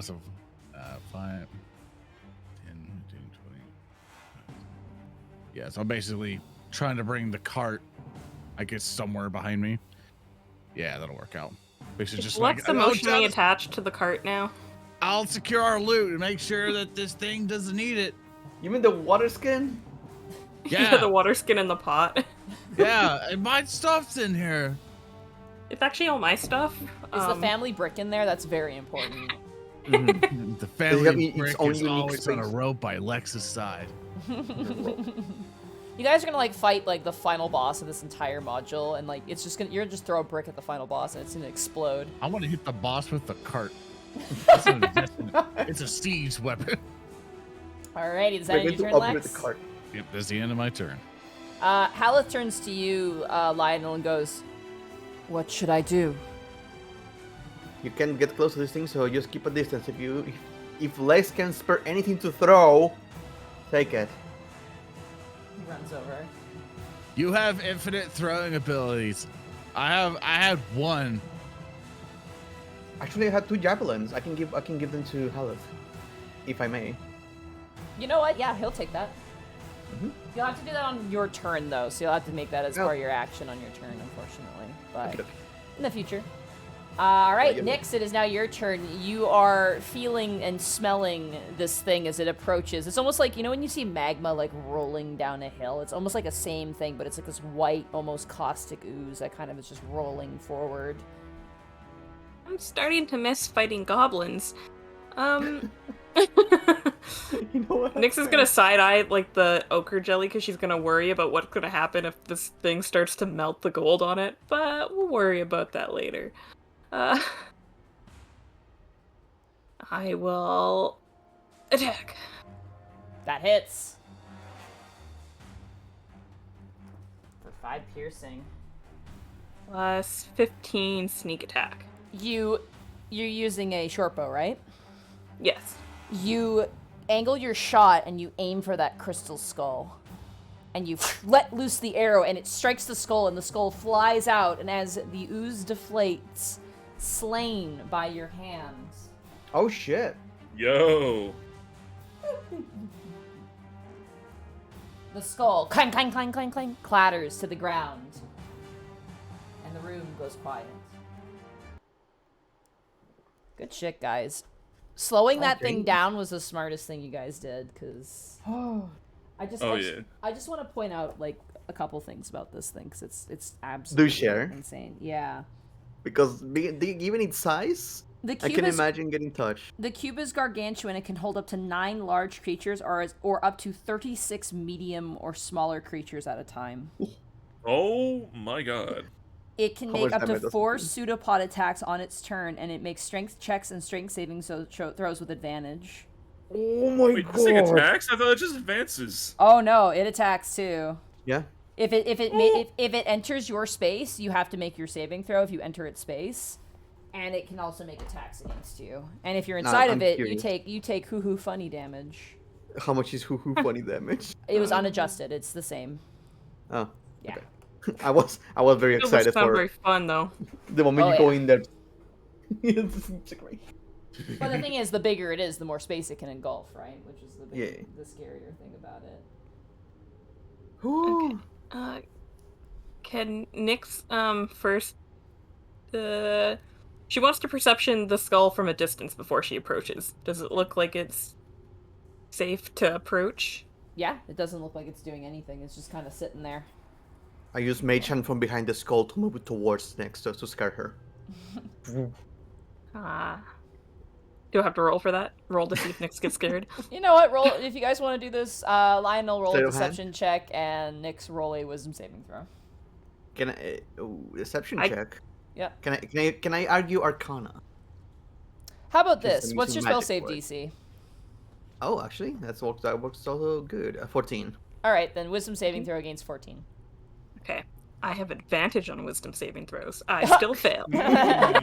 Speaker 1: So 5, 10, 15, 20. Yeah, so I'm basically trying to bring the cart, I guess, somewhere behind me. Yeah, that'll work out. Basically, just
Speaker 2: Lex
Speaker 1: like,
Speaker 2: emotionally attached to the cart now.
Speaker 1: I'll secure our loot and make sure that this thing doesn't eat it.
Speaker 3: You mean the water skin?
Speaker 1: Yeah.
Speaker 2: The water skin in the pot.
Speaker 1: Yeah, and my stuff's in here.
Speaker 2: It's actually all my stuff.
Speaker 4: Is the family brick in there? That's very important.
Speaker 3: Mm-hmm.
Speaker 1: The family
Speaker 3: its
Speaker 1: brick
Speaker 3: own
Speaker 1: is
Speaker 3: unique
Speaker 1: always on a
Speaker 3: space.
Speaker 1: rope by Lex's side.
Speaker 4: You guys are gonna like fight like the final boss of this entire module, and like it's just gonna you're gonna just throw a brick at the final boss and it's gonna explode.
Speaker 1: I want to hit the boss with the cart. It's a siege weapon.
Speaker 4: Alrighty, does that
Speaker 3: We're
Speaker 4: end
Speaker 3: going to
Speaker 4: your turn,
Speaker 3: upgrade
Speaker 4: Lex?
Speaker 3: the cart.
Speaker 1: Yep, that's the end of my turn.
Speaker 4: Haleth turns to you, Lionel, and goes, "What should I do?"
Speaker 3: You can't get close to this thing, so just keep a distance. If Lex can spare anything to throw, take it.
Speaker 4: He runs over.
Speaker 1: You have infinite throwing abilities. I had one.
Speaker 3: Actually, I had 2 javelins. I can give them to Haleth, if I may.
Speaker 4: You know what? Yeah, he'll take that.
Speaker 3: Mhm.
Speaker 4: You'll have to do that on your turn, though, so you'll have to make that as
Speaker 3: Oh.
Speaker 4: part of your action on your turn, unfortunately. But
Speaker 3: Okay.
Speaker 4: in the future. All right,
Speaker 3: Yeah.
Speaker 4: Nyx, it is now your turn. You are feeling and smelling this thing as it approaches. It's almost like, you know when you see magma like rolling down a hill? It's almost like the same thing, but it's like this white, almost caustic ooze that kind of is just rolling forward.
Speaker 2: I'm starting to miss fighting goblins.
Speaker 3: You know what?
Speaker 2: Nyx is gonna side-eye like the ochre jelly because she's gonna worry about what's gonna happen if this thing starts to melt the gold on it, but we'll worry about that later. I will attack.
Speaker 4: That hits. For 5 piercing.
Speaker 2: Plus 15 sneak attack.
Speaker 4: You're using a short bow, right?
Speaker 2: Yes.
Speaker 4: You angle your shot and you aim for that crystal skull. And you let loose the arrow and it strikes the skull and the skull flies out, and as the ooze deflates, slain by your hands.
Speaker 3: Oh shit!
Speaker 5: Yo.
Speaker 4: The skull clang, clang, clang, clang, clang, clatters to the ground. And the room goes quiet. Good shit, guys. Slowing that thing down was the smartest thing you guys did, because I just want to point out like a couple things about this thing, because it's absolutely
Speaker 3: share.
Speaker 4: insane. Yeah.
Speaker 3: Because given its size,
Speaker 4: The
Speaker 3: I
Speaker 4: cube
Speaker 3: can
Speaker 4: is
Speaker 3: imagine getting touched.
Speaker 4: the cube is gargantuan. It can hold up to 9 large creatures, or up to 36 medium or smaller creatures at a time.
Speaker 5: Oh my god.
Speaker 4: It can
Speaker 3: How
Speaker 4: make
Speaker 3: much
Speaker 4: up to
Speaker 3: damage does it
Speaker 4: 4
Speaker 3: do?
Speaker 4: pseudopod attacks on its turn, and it makes strength checks and strength saving throws with advantage.
Speaker 3: Oh my
Speaker 5: Wait, this thing attacks? I thought it just advances.
Speaker 4: Oh no, it attacks too.
Speaker 3: Yeah.
Speaker 4: If it enters your space, you have to make your saving throw if you enter its space, and it can also make attacks against you. And if you're inside
Speaker 3: I'm
Speaker 4: of it,
Speaker 3: curious.
Speaker 4: you take hoo-hoo funny damage.
Speaker 3: How much is hoo-hoo funny damage?
Speaker 4: It was unadjusted. It's the same.
Speaker 3: Oh.
Speaker 4: Yeah.
Speaker 3: Okay. I was very
Speaker 2: It
Speaker 3: excited
Speaker 2: looks not
Speaker 3: for
Speaker 2: very fun though.
Speaker 3: the moment
Speaker 4: Oh,
Speaker 3: you go
Speaker 4: yeah.
Speaker 3: in there. It's great.
Speaker 4: But the thing is, the bigger it is, the more space it can engulf, right? Which is the
Speaker 3: Yeah.
Speaker 4: the scarier thing about it.
Speaker 3: Ooh.
Speaker 2: Can Nyx first she wants to perception the skull from a distance before she approaches. Does it look like it's safe to approach?
Speaker 4: Yeah, it doesn't look like it's doing anything. It's just kind of sitting there.
Speaker 3: I use Mage Hand from behind the skull to move it towards next to scare her.
Speaker 2: Do I have to roll for that? Roll to see if Nyx gets scared.
Speaker 4: You know what? Roll if you guys want to do this. Lionel roll
Speaker 3: Sleight
Speaker 4: a
Speaker 3: of hand?
Speaker 4: deception check, and Nyx roll a wisdom saving throw.
Speaker 3: Can I deception
Speaker 2: I-
Speaker 3: check?
Speaker 4: Yeah.
Speaker 3: Can I argue Arcana?
Speaker 4: How about
Speaker 3: Just
Speaker 4: this?
Speaker 3: I'm
Speaker 4: What's your
Speaker 3: using
Speaker 4: spell
Speaker 3: magic
Speaker 4: save
Speaker 3: for it.
Speaker 4: DC?
Speaker 3: Oh, actually, that works so good. 14.
Speaker 4: All right, then wisdom saving throw against 14.
Speaker 2: Okay. I have advantage on wisdom saving throws. I still fail.
Speaker 5: Wow.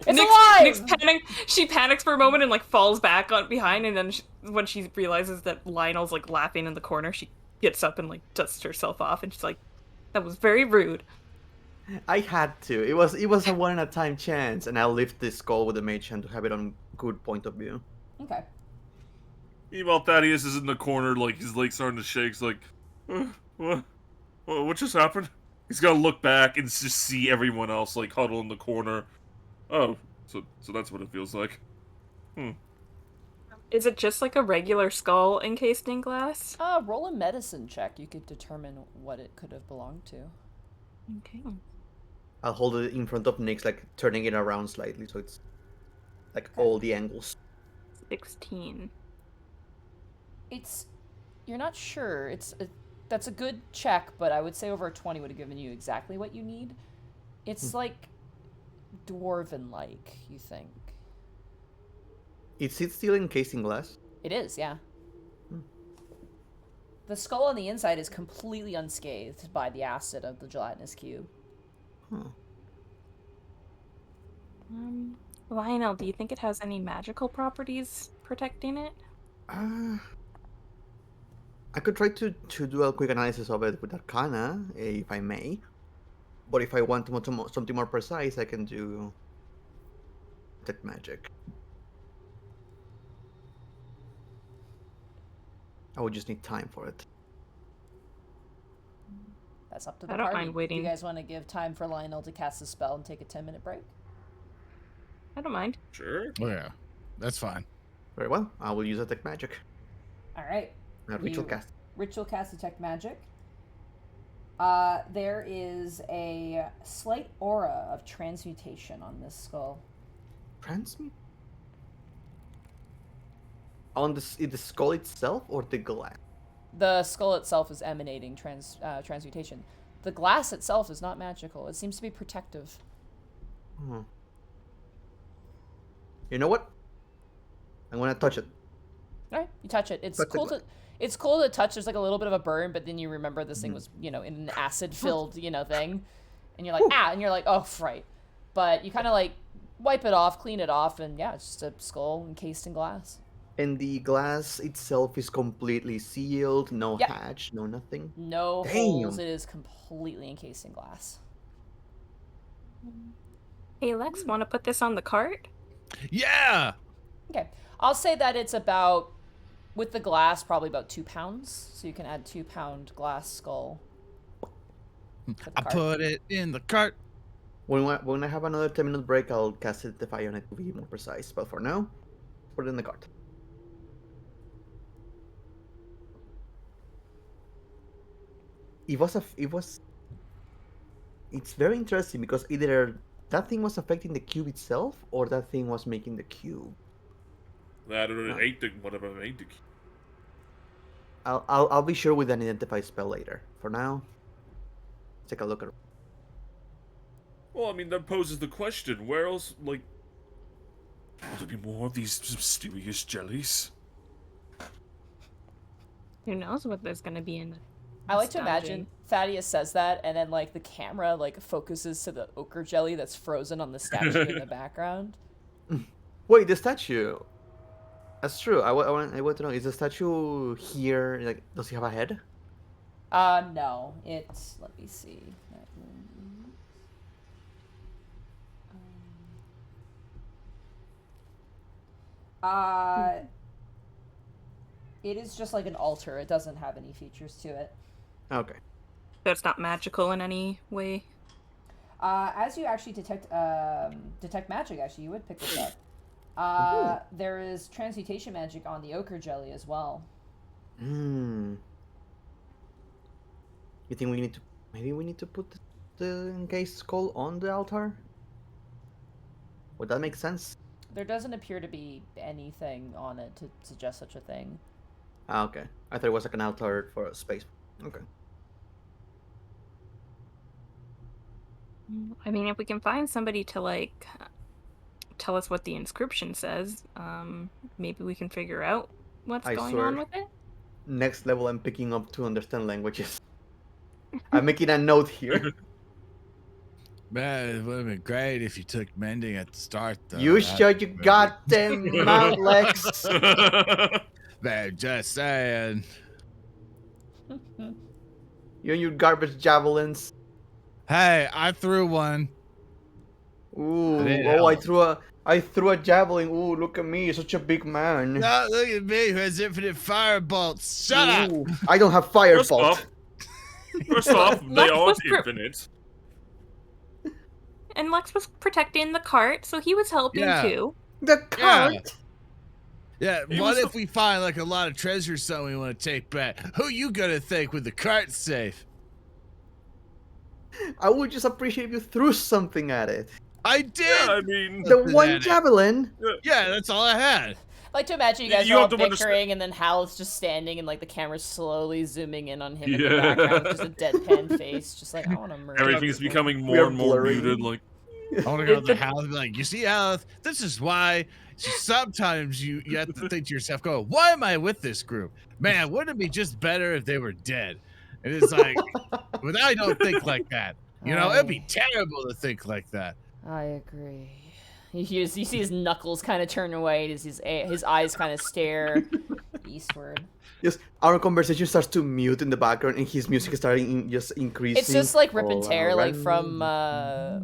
Speaker 4: It's alive!
Speaker 2: She panics for a moment and like falls back on behind, and then when she realizes that Lionel's like laughing in the corner, she gets up and like dusts herself off, and she's like, "That was very rude."
Speaker 3: I had to. It was a one in a time chance, and I'll lift the skull with the Mage Hand to have it on good point of view.
Speaker 4: Okay.
Speaker 5: Meanwhile, Thaddeus is in the corner, like his legs starting to shake. He's like, what just happened? He's gotta look back and just see everyone else like huddle in the corner. Oh, so that's what it feels like.
Speaker 2: Is it just like a regular skull encased in glass?
Speaker 4: Roll a medicine check. You could determine what it could have belonged to.
Speaker 2: Okay.
Speaker 3: I'll hold it in front of Nyx, like turning it around slightly, so it's like all the angles.
Speaker 2: 16.
Speaker 4: You're not sure. That's a good check, but I would say over a 20 would have given you exactly what you need. It's like dwarven-like, you think.
Speaker 3: Is it still encased in glass?
Speaker 4: It is, yeah. The skull on the inside is completely unscathed by the acid of the gelatinous cube.
Speaker 3: Huh.
Speaker 2: Lionel, do you think it has any magical properties protecting it?
Speaker 3: I could try to do a quick analysis of it with Arcana, if I may. But if I want something more precise, I can do Detect Magic. I would just need time for it.
Speaker 4: That's up to the
Speaker 2: I don't
Speaker 4: party.
Speaker 2: mind waiting.
Speaker 4: Do you guys want to give time for Lionel to cast a spell and take a 10-minute break?
Speaker 2: I don't mind.
Speaker 5: Sure.
Speaker 1: Oh yeah, that's fine.
Speaker 3: Very well. I will use Detect Magic.
Speaker 4: All right.
Speaker 3: Ritual
Speaker 4: You-
Speaker 3: cast.
Speaker 4: Ritual cast detect magic. There is a slight aura of transmutation on this skull.
Speaker 3: Transmute? On the skull itself or the glass?
Speaker 4: The skull itself is emanating transmutation. The glass itself is not magical. It seems to be protective.
Speaker 3: Hmm. You know what? I'm gonna touch it.
Speaker 4: All right, you touch it. It's
Speaker 3: Touch the
Speaker 4: cool
Speaker 3: glass.
Speaker 4: it's cool to touch. There's like a little bit of a burn, but then you remember this thing was, in an acid-filled, thing. And you're like, and you're like, oh, right. But you kind of like wipe it off, clean it off, and yeah, it's just a skull encased in glass.
Speaker 3: And the glass itself is completely sealed, no
Speaker 4: Yep.
Speaker 3: hatch, no nothing.
Speaker 4: No
Speaker 3: Damn.
Speaker 4: holes. It is completely encased in glass.
Speaker 2: Hey, Lex, want to put this on the cart?
Speaker 1: Yeah.
Speaker 4: Okay. I'll say that it's about, with the glass, probably about 2 pounds. So you can add 2-pound glass skull. to the
Speaker 1: I
Speaker 4: cart.
Speaker 1: put it in the cart.
Speaker 3: When I have another 10-minute break, I'll cast Identify on it to be more precise. But for now, put it in the cart. It's very interesting because either that thing was affecting the cube itself or that thing was making the cube.
Speaker 5: That or it ate the whatever made the.
Speaker 3: I'll be sure with an Identify spell later. For now, let's take a look at.
Speaker 5: Well, I mean, that poses the question: where else, like, will there be more of these mysterious jellies?
Speaker 2: Who knows what there's gonna be in it.
Speaker 4: I like to imagine Thaddeus says that, and then like the camera like focuses to the ochre jelly that's frozen on the statue in the background.
Speaker 3: Wait, the statue. That's true. I want to know, is the statue here? Like, does he have a head?
Speaker 4: No. It's, let me see. It is just like an altar. It doesn't have any features to it.
Speaker 3: Okay.
Speaker 2: So it's not magical in any way.
Speaker 4: As you actually detect magic, actually, you would pick this up. There is transmutation magic on the ochre jelly as well.
Speaker 3: You think maybe we need to put the encased skull on the altar? Would that make sense?
Speaker 4: There doesn't appear to be anything on it to suggest such a thing.
Speaker 3: Okay. I thought it was like an altar for a space. Okay.
Speaker 2: I mean, if we can find somebody to like tell us what the inscription says, maybe we can figure out what's going on with it.
Speaker 3: Next level, I'm picking up to understand languages. I'm making a note here.
Speaker 1: Man, it would have been great if you took mending at the start, though.
Speaker 3: You shut your goddamn mouth, Lex.
Speaker 1: Man, just saying.
Speaker 3: You and your garbage javelins.
Speaker 1: Hey, I threw one.
Speaker 3: Ooh,
Speaker 1: It
Speaker 3: I threw a javelin. Ooh, look at me, such a big man.
Speaker 1: No, look at me who has infinite fire bolts. Shut up.
Speaker 3: Ooh, I don't have firebolt.
Speaker 5: First off, they
Speaker 2: Lex
Speaker 5: aren't
Speaker 2: was
Speaker 5: infinite.
Speaker 2: And Lex was protecting the cart, so he was helping too.
Speaker 3: The cart.
Speaker 1: Yeah,
Speaker 5: It
Speaker 1: what
Speaker 5: was
Speaker 1: if we find like a lot of treasure something we want to take back? Who you gonna think with the cart safe?
Speaker 3: I would just appreciate if you threw something at it.
Speaker 1: I did.
Speaker 5: Yeah, I mean,
Speaker 3: The one javelin.
Speaker 1: Yeah, that's all I had.
Speaker 4: I like to imagine you guys
Speaker 5: You
Speaker 4: are all
Speaker 5: have to understand-
Speaker 4: bickering, and then Hal's just standing, and like the camera's slowly zooming in on him in the background with just a deadpan face, just like, I want to murder.
Speaker 5: everything's
Speaker 4: people.
Speaker 5: becoming
Speaker 3: We
Speaker 5: more
Speaker 3: are
Speaker 5: and more
Speaker 3: blurring.
Speaker 5: muted. Like,
Speaker 1: I want to go to the house and be like, you see, Alice, this is why sometimes you have to think to yourself, go, why am I with this group? Man, wouldn't it be just better if they were dead? And it's like, but I don't think like that. You know, it'd be terrible to think like that.
Speaker 4: I agree. You see his knuckles kind of turn away as his eyes kind of stare eastward.
Speaker 3: Just our conversation starts to mute in the background, and his music is starting just increasing.
Speaker 4: It's just like rip and
Speaker 3: all
Speaker 4: tear, like
Speaker 3: around.
Speaker 4: from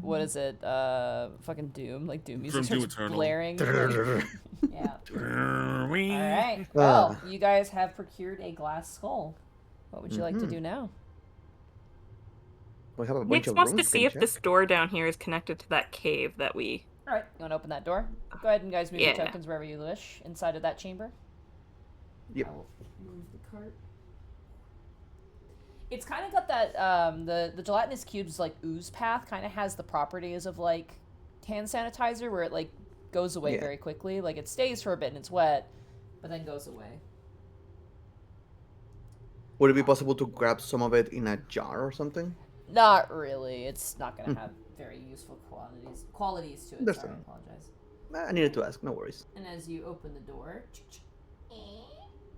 Speaker 4: what is it? Fucking Doom, like Doom music
Speaker 5: From Doom
Speaker 4: starts
Speaker 5: Eternal.
Speaker 4: blaring. Yeah. All right.
Speaker 3: Ah.
Speaker 4: Well, you guys have procured a glass skull. What would you like to do now?
Speaker 3: We have a bunch
Speaker 2: Nix
Speaker 3: of
Speaker 2: wants to
Speaker 3: rooms
Speaker 2: see
Speaker 3: can
Speaker 2: if
Speaker 3: check.
Speaker 2: this door down here is connected to that cave that we.
Speaker 4: All right. You want to open that door? Go ahead and guys move your
Speaker 2: Yeah.
Speaker 4: tokens wherever you wish inside of that chamber.
Speaker 3: Yep.
Speaker 4: I will move the cart. It's kind of got that the gelatinous cube's like ooze path kind of has the properties of like hand sanitizer where it like goes away
Speaker 3: Yeah.
Speaker 4: very quickly. Like it stays for a bit and it's wet, but then goes away.
Speaker 3: Would it be possible to grab some of it in a jar or something?
Speaker 4: Not really. It's not going to have very useful qualities to it.
Speaker 3: That's
Speaker 4: Sorry, I
Speaker 3: fine.
Speaker 4: apologize.
Speaker 3: I needed to ask. No worries.
Speaker 4: And as you open the door,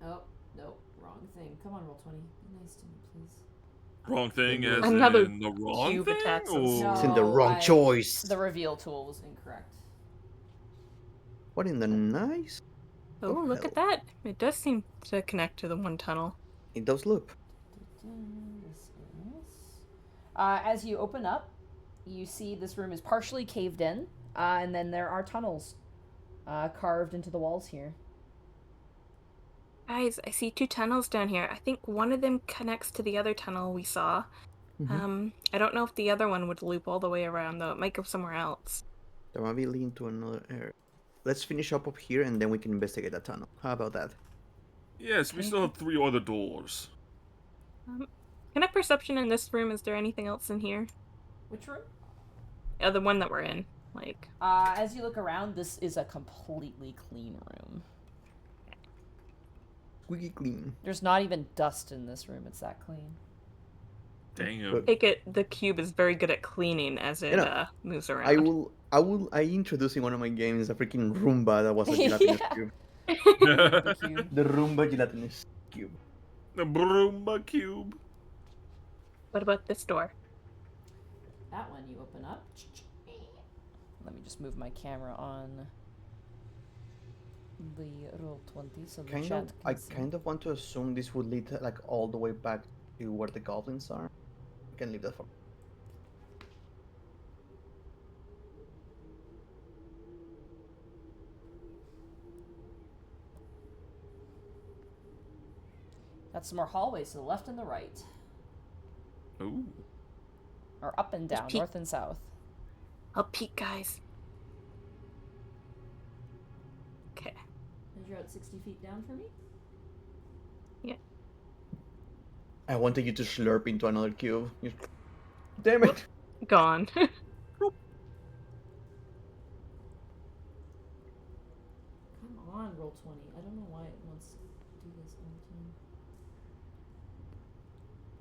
Speaker 4: oh no, wrong thing. Come on, roll 20. Be nice to me, please.
Speaker 5: wrong thing as
Speaker 2: Another
Speaker 5: in the wrong
Speaker 2: cube
Speaker 5: thing?
Speaker 2: attacks us.
Speaker 5: Or...
Speaker 3: It's in the wrong choice.
Speaker 4: The reveal tool was incorrect.
Speaker 3: What in the nice?
Speaker 2: Oh,
Speaker 3: Oh,
Speaker 2: look
Speaker 3: hell.
Speaker 2: at that! It does seem to connect to the one tunnel.
Speaker 3: It does loop.
Speaker 4: As you open up, you see this room is partially caved in, and then there are tunnels carved into the walls here.
Speaker 2: Guys, I see 2 tunnels down here. I think one of them connects to the other tunnel we saw. I don't know if the other one would loop all the way around, though. It might go somewhere else.
Speaker 3: There might be leading to another area. Let's finish up here and then we can investigate that tunnel. How about that?
Speaker 5: Yes, we still have 3 other doors.
Speaker 2: Can I perception in this room? Is there anything else in here?
Speaker 4: Which room?
Speaker 2: The one that we're in. Like,
Speaker 4: As you look around, this is a completely clean room.
Speaker 3: Squeaky clean.
Speaker 4: There's not even dust in this room. It's that clean.
Speaker 5: Dang
Speaker 2: I
Speaker 5: it.
Speaker 2: take it the cube is very good at cleaning as it
Speaker 3: You know,
Speaker 2: moves around.
Speaker 3: I introduced in one of my games a freaking Roomba that was a gelatinous
Speaker 4: Yeah.
Speaker 3: cube.
Speaker 4: The cube.
Speaker 3: The Roomba gelatinous cube.
Speaker 5: The Broomba Cube.
Speaker 2: What about this door?
Speaker 4: That one you open up. Let me just move my camera on the Roll20 so the
Speaker 3: Kind
Speaker 4: chat
Speaker 3: of,
Speaker 4: can
Speaker 3: I
Speaker 4: see.
Speaker 3: kind of want to assume this would lead like all the way back to where the goblins are. I can leave that for.
Speaker 4: Got some more hallways to the left and the right.
Speaker 5: Ooh.
Speaker 4: Or up and down,
Speaker 2: peek.
Speaker 4: north and south.
Speaker 2: I'll peek, guys. Okay.
Speaker 4: And you're at 60 feet down for me?
Speaker 3: I wanted you to slurp into another cube. Damn it!
Speaker 2: Gone.
Speaker 4: Come on, Roll20. I don't know why it wants to do this all the time.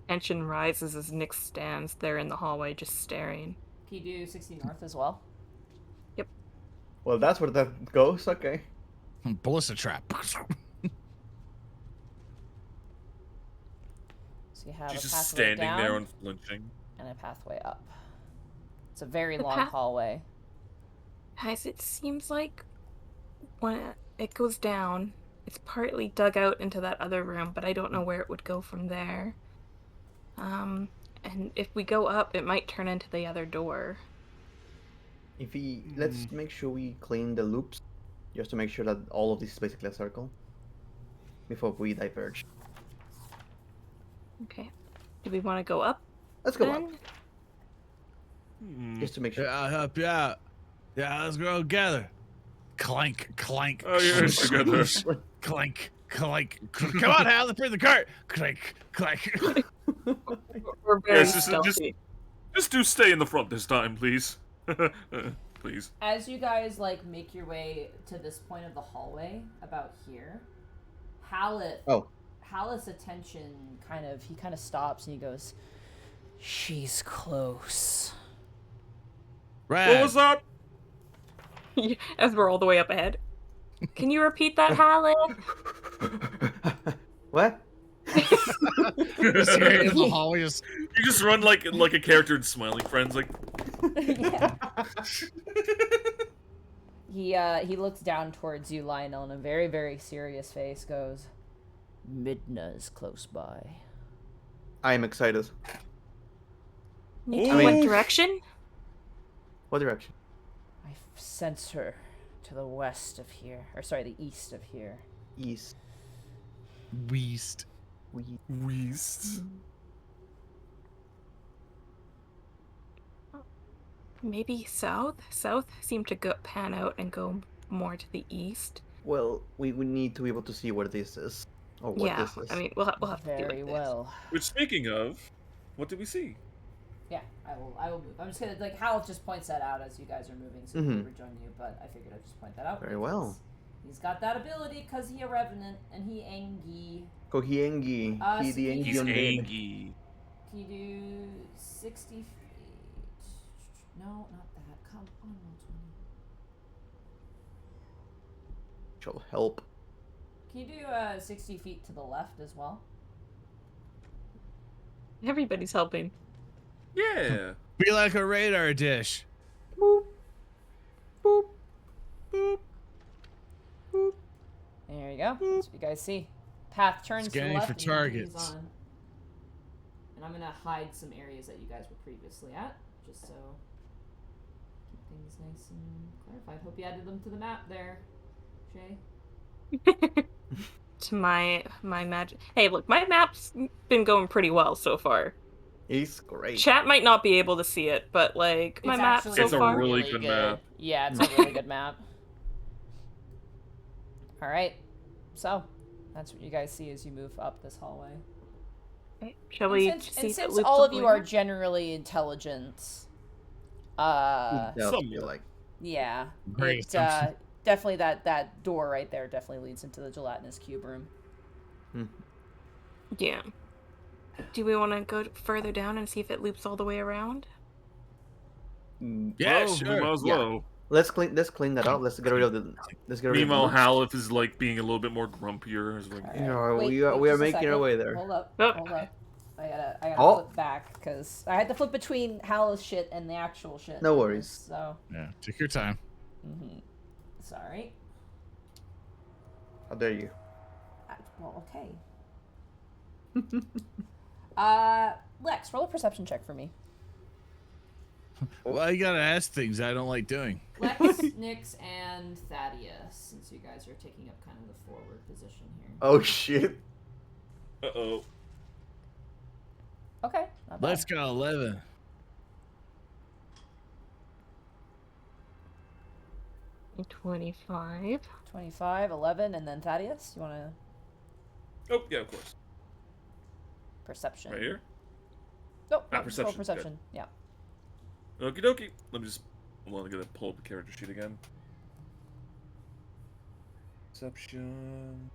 Speaker 2: Tension rises as Nick stands there in the hallway just staring.
Speaker 4: Can you do 60 north as well?
Speaker 3: Well, that's where that goes. Okay.
Speaker 1: Ballista trap.
Speaker 4: So you have
Speaker 5: She's
Speaker 4: a
Speaker 5: just
Speaker 4: pathway
Speaker 5: standing
Speaker 4: down
Speaker 5: there unflinching.
Speaker 4: and a pathway up. It's a very
Speaker 2: The
Speaker 4: long
Speaker 2: path-
Speaker 4: hallway.
Speaker 2: Guys, it seems like when it goes down, it's partly dug out into that other room, but I don't know where it would go from there. And if we go up, it might turn into the other door.
Speaker 3: If we let's make sure we clean the loops, just to make sure that all of this is basically a circle before we diverge.
Speaker 2: Okay. Do we want to go up
Speaker 3: Let's go
Speaker 2: then?
Speaker 3: up,
Speaker 5: Hmm.
Speaker 3: just to make sure.
Speaker 1: Yeah, I'll help you out. Yeah, let's go together. Clank, clank.
Speaker 5: Oh, yeah, together.
Speaker 1: Clank, clank. Come on, Hal, let's bring the cart. Clank, clank.
Speaker 2: We're very
Speaker 5: Yes, just-
Speaker 2: stealthy.
Speaker 5: Just do stay in the front this time, please. Please.
Speaker 4: As you guys like make your way to this point of the hallway, about here, Hallett's attention kind of stops and he goes, "She's close."
Speaker 1: Rad.
Speaker 5: What was that?
Speaker 2: As we're all the way up ahead. Can you repeat that, Hallie?
Speaker 3: What?
Speaker 1: Just hearing in the hallway, just
Speaker 5: You just run like a character in Smiling Friends, like.
Speaker 4: Yeah. He looks down towards you, Lionel, and a very, very serious face goes, "Midna is close by."
Speaker 3: I'm excited.
Speaker 2: In
Speaker 3: I mean-
Speaker 2: what direction?
Speaker 3: What direction?
Speaker 4: I sense her to the west of here. Or sorry, the east of here.
Speaker 3: East.
Speaker 1: weast.
Speaker 5: Weast.
Speaker 2: Maybe south? South seemed to pan out and go more to the east.
Speaker 3: Well, we would need to be able to see where this is, or what
Speaker 2: Yeah,
Speaker 3: this is.
Speaker 2: I mean, we'll have to do
Speaker 4: Very
Speaker 2: like this.
Speaker 4: well.
Speaker 5: Which, speaking of, what did we see?
Speaker 4: Yeah, I will move. I'm just gonna, like, Hal just points that out as you guys are moving, so
Speaker 3: Mhm.
Speaker 4: he rejoin you, but I figured I'd just point that out.
Speaker 3: Very well.
Speaker 4: because He's got that ability because he a revenant, and he Engi.
Speaker 3: Kohiengi. He
Speaker 4: so
Speaker 3: the Engi
Speaker 5: He's
Speaker 3: undead.
Speaker 5: Angie.
Speaker 4: Can you do 60 feet? No, not that. Come on, Roll20.
Speaker 3: Shall help.
Speaker 4: Can you do 60 feet to the left as well?
Speaker 2: Everybody's helping.
Speaker 5: Yeah.
Speaker 1: Be like a radar dish.
Speaker 3: Boop. Boop. Boop. Boop.
Speaker 4: There you go. That's what you guys see. Path turns
Speaker 1: Scanning
Speaker 4: to the
Speaker 1: for
Speaker 4: left and continues
Speaker 1: targets.
Speaker 4: on. And I'm gonna hide some areas that you guys were previously at, just so keep things things nice and clarified. Hope you added them to the map there, Shay.
Speaker 2: To my magic. Hey, look, my map's been going pretty well so far.
Speaker 3: It's great.
Speaker 2: Chat might not be able to see it, but like my map so
Speaker 5: It's a
Speaker 2: far.
Speaker 5: really good map.
Speaker 4: Yeah, it's a really good map. All right, so that's what you guys see as you move up this hallway.
Speaker 2: Okay. Shall we
Speaker 4: And
Speaker 2: see if it
Speaker 4: since
Speaker 2: loops
Speaker 4: all
Speaker 2: all
Speaker 4: of
Speaker 2: the
Speaker 4: you
Speaker 2: way
Speaker 4: are
Speaker 2: around?
Speaker 4: generally intelligent,
Speaker 3: It does
Speaker 5: somewhat.
Speaker 3: feel like.
Speaker 4: yeah,
Speaker 1: Great
Speaker 4: it
Speaker 1: assumption.
Speaker 4: definitely that door right there definitely leads into the gelatinous cube room.
Speaker 2: Yeah. Do we want to go further down and see if it loops all the way around?
Speaker 1: Yeah,
Speaker 5: Well, we
Speaker 1: sure.
Speaker 5: might as
Speaker 3: Yeah.
Speaker 5: well.
Speaker 3: Let's clean that up. Let's get rid of the. Let's get rid of the
Speaker 5: Meanwhile,
Speaker 3: loops.
Speaker 5: Halif is like being a little bit more grumpier. As like,
Speaker 4: All
Speaker 3: Yeah,
Speaker 4: right.
Speaker 3: we are
Speaker 4: just a
Speaker 3: making our
Speaker 4: second.
Speaker 3: way there.
Speaker 4: Hold up,
Speaker 2: Oh.
Speaker 4: hold up. I gotta
Speaker 3: Oh.
Speaker 4: flip back because I had to flip between Hal's shit and the actual shit.
Speaker 3: No worries.
Speaker 4: So,
Speaker 1: Yeah, take your time.
Speaker 4: sorry.
Speaker 3: How dare you?
Speaker 4: Well, okay. Lex, roll a perception check for me.
Speaker 1: Well, you gotta ask things I don't like doing.
Speaker 4: Lex, Nyx, and Thaddeus, since you guys are taking up kind of the forward position here.
Speaker 3: Oh shit!
Speaker 5: uh-oh.
Speaker 4: Okay, not bad.
Speaker 1: Let's go 11.
Speaker 2: 25.
Speaker 4: 25, 11, and then Thaddeus, you want to
Speaker 5: Oh, yeah, of course.
Speaker 4: perception?
Speaker 5: Right here?
Speaker 4: Nope,
Speaker 5: Ah,
Speaker 4: nope, just roll
Speaker 5: perception,
Speaker 4: perception. Yeah.
Speaker 5: Okie dokie. Let me just... I'm gonna pull up the character sheet again. Perception...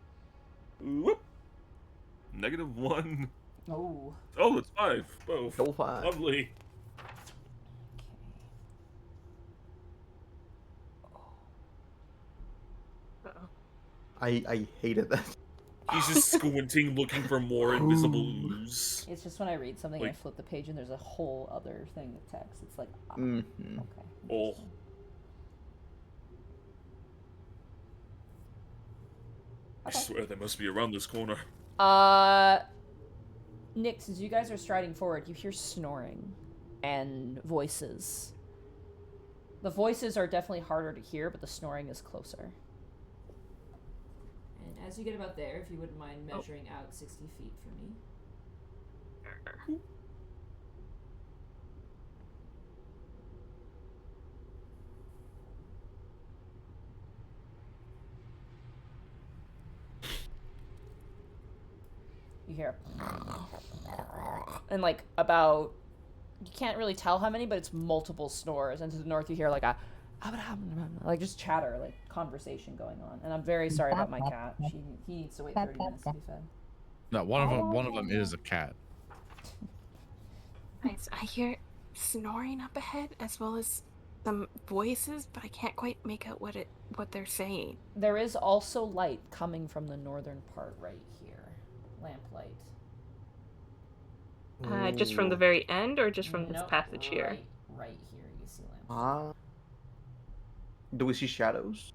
Speaker 5: Whoop! -1.
Speaker 4: Oh.
Speaker 5: Oh, it's 5. Both.
Speaker 3: Double 5.
Speaker 5: Lovely.
Speaker 2: Uh-oh.
Speaker 3: I hated that.
Speaker 5: He's just squinting, looking for more invisible ooze.
Speaker 4: It's just when I read something, I
Speaker 5: Like-
Speaker 4: flip the page and there's a whole other thing of text. It's like, ah,
Speaker 3: Mhm.
Speaker 4: okay.
Speaker 5: Oh. I
Speaker 4: Okay.
Speaker 5: swear they must be around this corner.
Speaker 4: Nyx, as you guys are striding forward, you hear snoring and voices. The voices are definitely harder to hear, but the snoring is closer. And as you get about there, if you wouldn't mind measuring out 60 feet for me. You hear and like about, you can't really tell how many, but it's multiple snores. And to the north you hear like a like just chatter, like conversation going on. And I'm very sorry about my cat. He needs to wait 30 minutes to be fed.
Speaker 1: No, one of them is a cat.
Speaker 2: Nice. I hear snoring up ahead as well as some voices, but I can't quite make out what they're saying.
Speaker 4: There is also light coming from the northern part right here. Lamplight.
Speaker 2: Just from the very end or just from this
Speaker 4: Nope,
Speaker 2: passage here?
Speaker 4: Right here you see lamplight.
Speaker 3: Do we see shadows?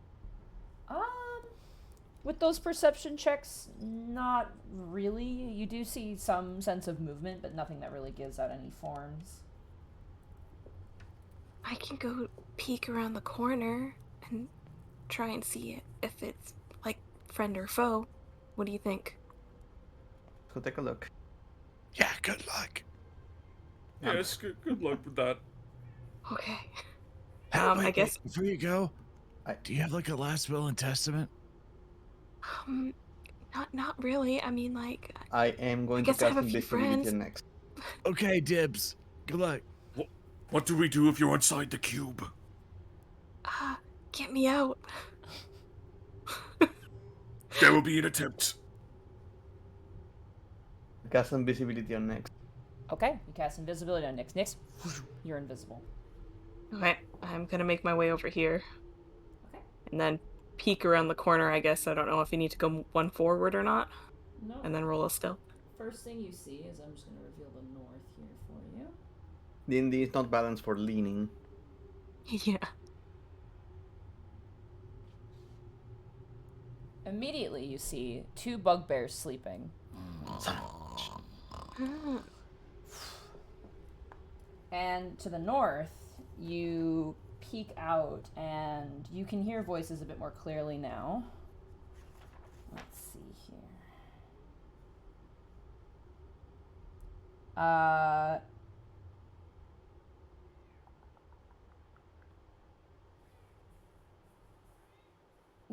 Speaker 4: With those perception checks, not really. You do see some sense of movement, but nothing that really gives out any forms.
Speaker 2: I can go peek around the corner and try and see if it's like friend or foe. What do you think?
Speaker 3: Let's go take a look.
Speaker 1: Yeah, good luck.
Speaker 5: Yes, good luck with that.
Speaker 2: Okay.
Speaker 1: Hey,
Speaker 2: I
Speaker 1: wait,
Speaker 2: guess-
Speaker 1: before you go, do you have like a last will and testament?
Speaker 2: Not really. I mean, like,
Speaker 3: I am going to
Speaker 2: guess I
Speaker 3: cast
Speaker 2: have a few
Speaker 3: invisibility
Speaker 2: friends.
Speaker 3: next.
Speaker 1: Okay, dibs. Good luck.
Speaker 5: What do we do if you're inside the cube?
Speaker 2: get me out.
Speaker 5: There will be an attempt.
Speaker 3: Cast invisibility on next.
Speaker 4: Okay, you cast invisibility on Nyx. Nyx, you're invisible.
Speaker 2: Okay, I'm gonna make my way over here.
Speaker 4: Okay.
Speaker 2: And then peek around the corner, I guess. I don't know if you need to go one forward or not.
Speaker 4: No.
Speaker 2: And then roll a stealth.
Speaker 4: First thing you see is, I'm just going to reveal the north here for you.
Speaker 3: D&D is not balanced for leaning.
Speaker 2: Yeah.
Speaker 4: Immediately you see 2 bugbears sleeping. And to the north, you peek out, and you can hear voices a bit more clearly now. Let's see here.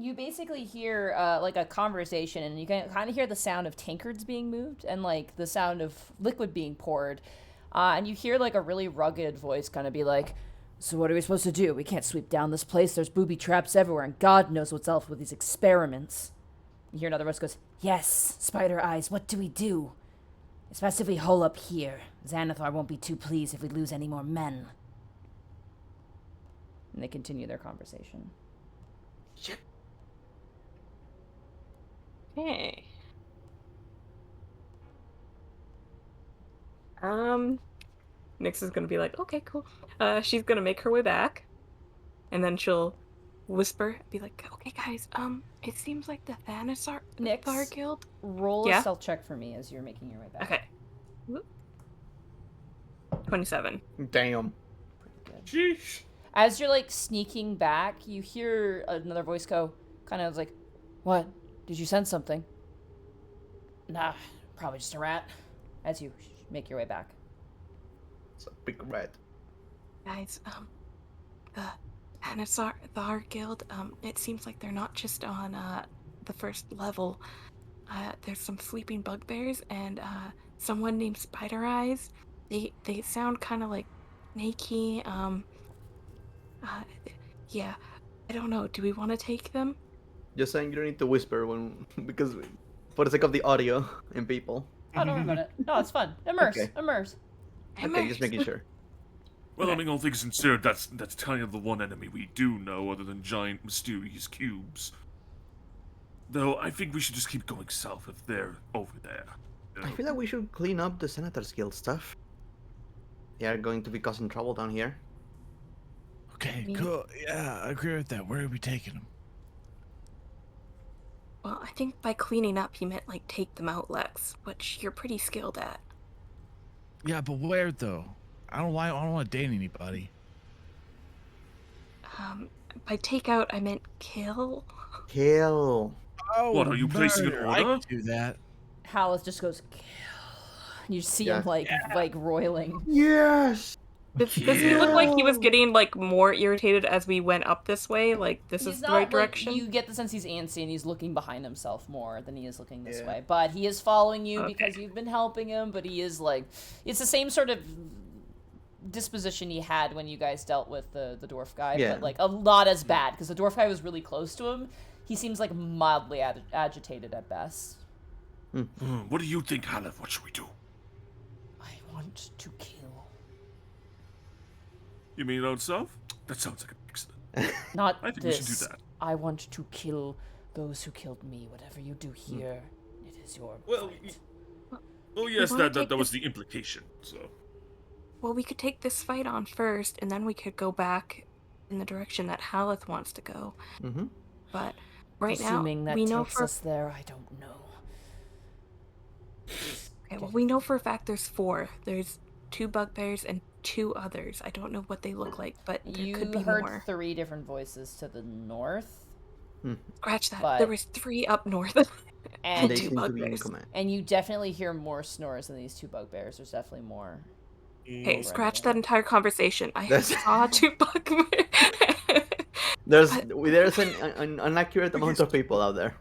Speaker 4: You basically hear like a conversation, and you can kind of hear the sound of tankards being moved and like the sound of liquid being poured. And you hear like a really rugged voice kind of be like, "So what are we supposed to do? We can't sweep down this place. There's booby traps everywhere, and God knows what's else with these experiments." You hear another voice goes, "Yes, Spider Eyes, what do we do? It's best if we hole up here. Xanathar won't be too pleased if we lose any more men." And they continue their conversation.
Speaker 3: Shit.
Speaker 2: Okay. Nyx is gonna be like, okay, cool. She's gonna make her way back, and then she'll whisper, be like, okay, guys, it seems like the Thanosar
Speaker 4: Nyx,
Speaker 2: Guild.
Speaker 4: roll
Speaker 2: Yeah?
Speaker 4: a stealth check for me as you're making your way back.
Speaker 2: Okay. 27.
Speaker 3: Damn.
Speaker 5: Sheesh.
Speaker 4: As you're like sneaking back, you hear another voice go, kind of like, "What? Did you sense something?" "Nah, probably just a rat." As you make your way back.
Speaker 3: It's a big red.
Speaker 2: Guys, the Thanosar Guild, it seems like they're not just on, the first level. There's some sleeping bugbears and, someone named Spider Eyes. They sound kind of like snaky, yeah, I don't know. Do we want to take them?
Speaker 3: Just saying you don't need to whisper when because for the sake of the audio and people.
Speaker 4: Oh, don't worry about it. No, it's fun. Immerse.
Speaker 3: Okay.
Speaker 4: Immerse.
Speaker 3: Okay, just making sure.
Speaker 5: Well, I mean, all things considered, that's kind of the one enemy we do know, other than giant mysterious cubes. Though I think we should just keep going south if they're over there. You
Speaker 3: I
Speaker 5: know?
Speaker 3: feel like we should clean up the Senator's Guild stuff. They are going to be causing trouble down here.
Speaker 1: Okay,
Speaker 2: Me-
Speaker 1: cool. Yeah, I agree with that. Where are we taking them?
Speaker 2: Well, I think by cleaning up, he meant, like, take them out, Lex, which you're pretty skilled at.
Speaker 1: Yeah, but where though? I don't want to date anybody.
Speaker 2: By take out, I meant kill.
Speaker 3: Kill.
Speaker 1: Oh,
Speaker 5: What, are you placing an
Speaker 1: murder.
Speaker 5: order?
Speaker 1: I can do that.
Speaker 4: Halleth just goes, "Kill." You see
Speaker 3: Yeah.
Speaker 4: him like roiling.
Speaker 3: Yes.
Speaker 2: Does he look like he was getting, like, more irritated as we went up this way? Like, this
Speaker 4: He's
Speaker 2: is the
Speaker 4: not,
Speaker 2: right
Speaker 4: like,
Speaker 2: direction?
Speaker 4: you get the sense he's antsy and he's looking behind himself more than he is looking this
Speaker 3: Yeah.
Speaker 4: way. But he is following you
Speaker 2: Okay.
Speaker 4: because you've been helping him, but he is like, it's the same sort of disposition he had when you guys dealt with the dwarf guy,
Speaker 3: Yeah.
Speaker 4: but like a lot as bad because the dwarf guy was really close to him. He seems like mildly agitated at best.
Speaker 5: What do you think, Halef? What should we do?
Speaker 4: I want to kill.
Speaker 5: You mean down south? That sounds like an accident.
Speaker 4: Not
Speaker 5: I think
Speaker 4: this.
Speaker 5: we should do that.
Speaker 4: I want to kill those who killed me. Whatever you do here, it is your
Speaker 5: Well,
Speaker 4: fight.
Speaker 5: Oh yes,
Speaker 2: wanna
Speaker 5: that
Speaker 2: take
Speaker 5: was
Speaker 2: this-
Speaker 5: the implication. So
Speaker 2: Well, we could take this fight on first, and then we could go back in the direction that Haleth wants to go.
Speaker 3: Mm-hmm.
Speaker 2: But right
Speaker 4: Assuming
Speaker 2: now,
Speaker 4: that
Speaker 2: we know
Speaker 4: takes
Speaker 2: for
Speaker 4: us there, I don't know.
Speaker 2: okay, well, we know for a fact there's 4. There's 2 bugbears and 2 others. I don't know what they look like, but there
Speaker 4: You
Speaker 2: could be
Speaker 4: heard
Speaker 2: more.
Speaker 4: 3 different voices to the north,
Speaker 2: Scratch that.
Speaker 4: but-
Speaker 2: There was 3 up north.
Speaker 4: and
Speaker 3: They
Speaker 2: two
Speaker 3: seem to be in
Speaker 2: bugbears.
Speaker 3: command.
Speaker 4: and you definitely hear more snores than these 2 bugbears. There's definitely more.
Speaker 2: Hey,
Speaker 4: Right.
Speaker 2: scratch that entire conversation. I
Speaker 3: That's-
Speaker 2: saw 2 bugbears.
Speaker 3: There's an inaccurate amount of people out there.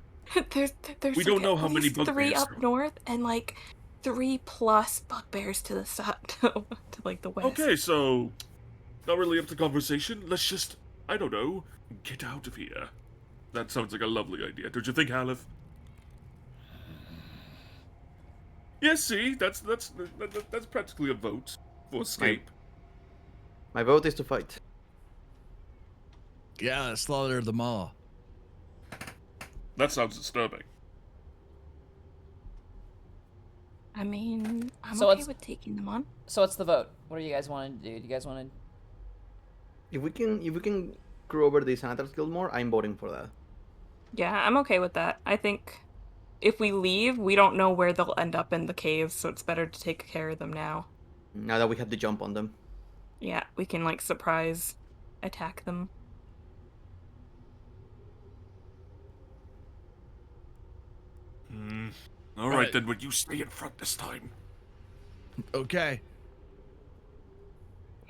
Speaker 2: there's
Speaker 5: We
Speaker 2: like
Speaker 5: don't know
Speaker 2: at
Speaker 5: how many
Speaker 2: least 3
Speaker 5: bugbears
Speaker 2: up
Speaker 5: there are.
Speaker 2: north and like 3 plus bugbears to the side, to like the west.
Speaker 5: okay, so not really up to conversation. Let's just, I don't know, get out of here. That sounds like a lovely idea, don't you think, Halef? Yes, see, that's practically a vote for escape.
Speaker 3: My vote is to fight.
Speaker 1: Yeah, slaughter them all.
Speaker 5: That sounds disturbing.
Speaker 2: I mean, I'm
Speaker 4: So
Speaker 2: okay
Speaker 4: it's-
Speaker 2: with taking them on.
Speaker 4: So what's the vote? What do you guys want to do? Do you guys want
Speaker 3: If we can crew over the Senator's Guild more, I'm voting for that.
Speaker 2: Yeah, I'm okay with that. I think if we leave, we don't know where they'll end up in the caves, so it's better to take care of them now.
Speaker 3: Now that we have the jump on them.
Speaker 2: Yeah, we can like surprise attack them.
Speaker 5: All right, then, would you stay in front this time?
Speaker 1: Okay.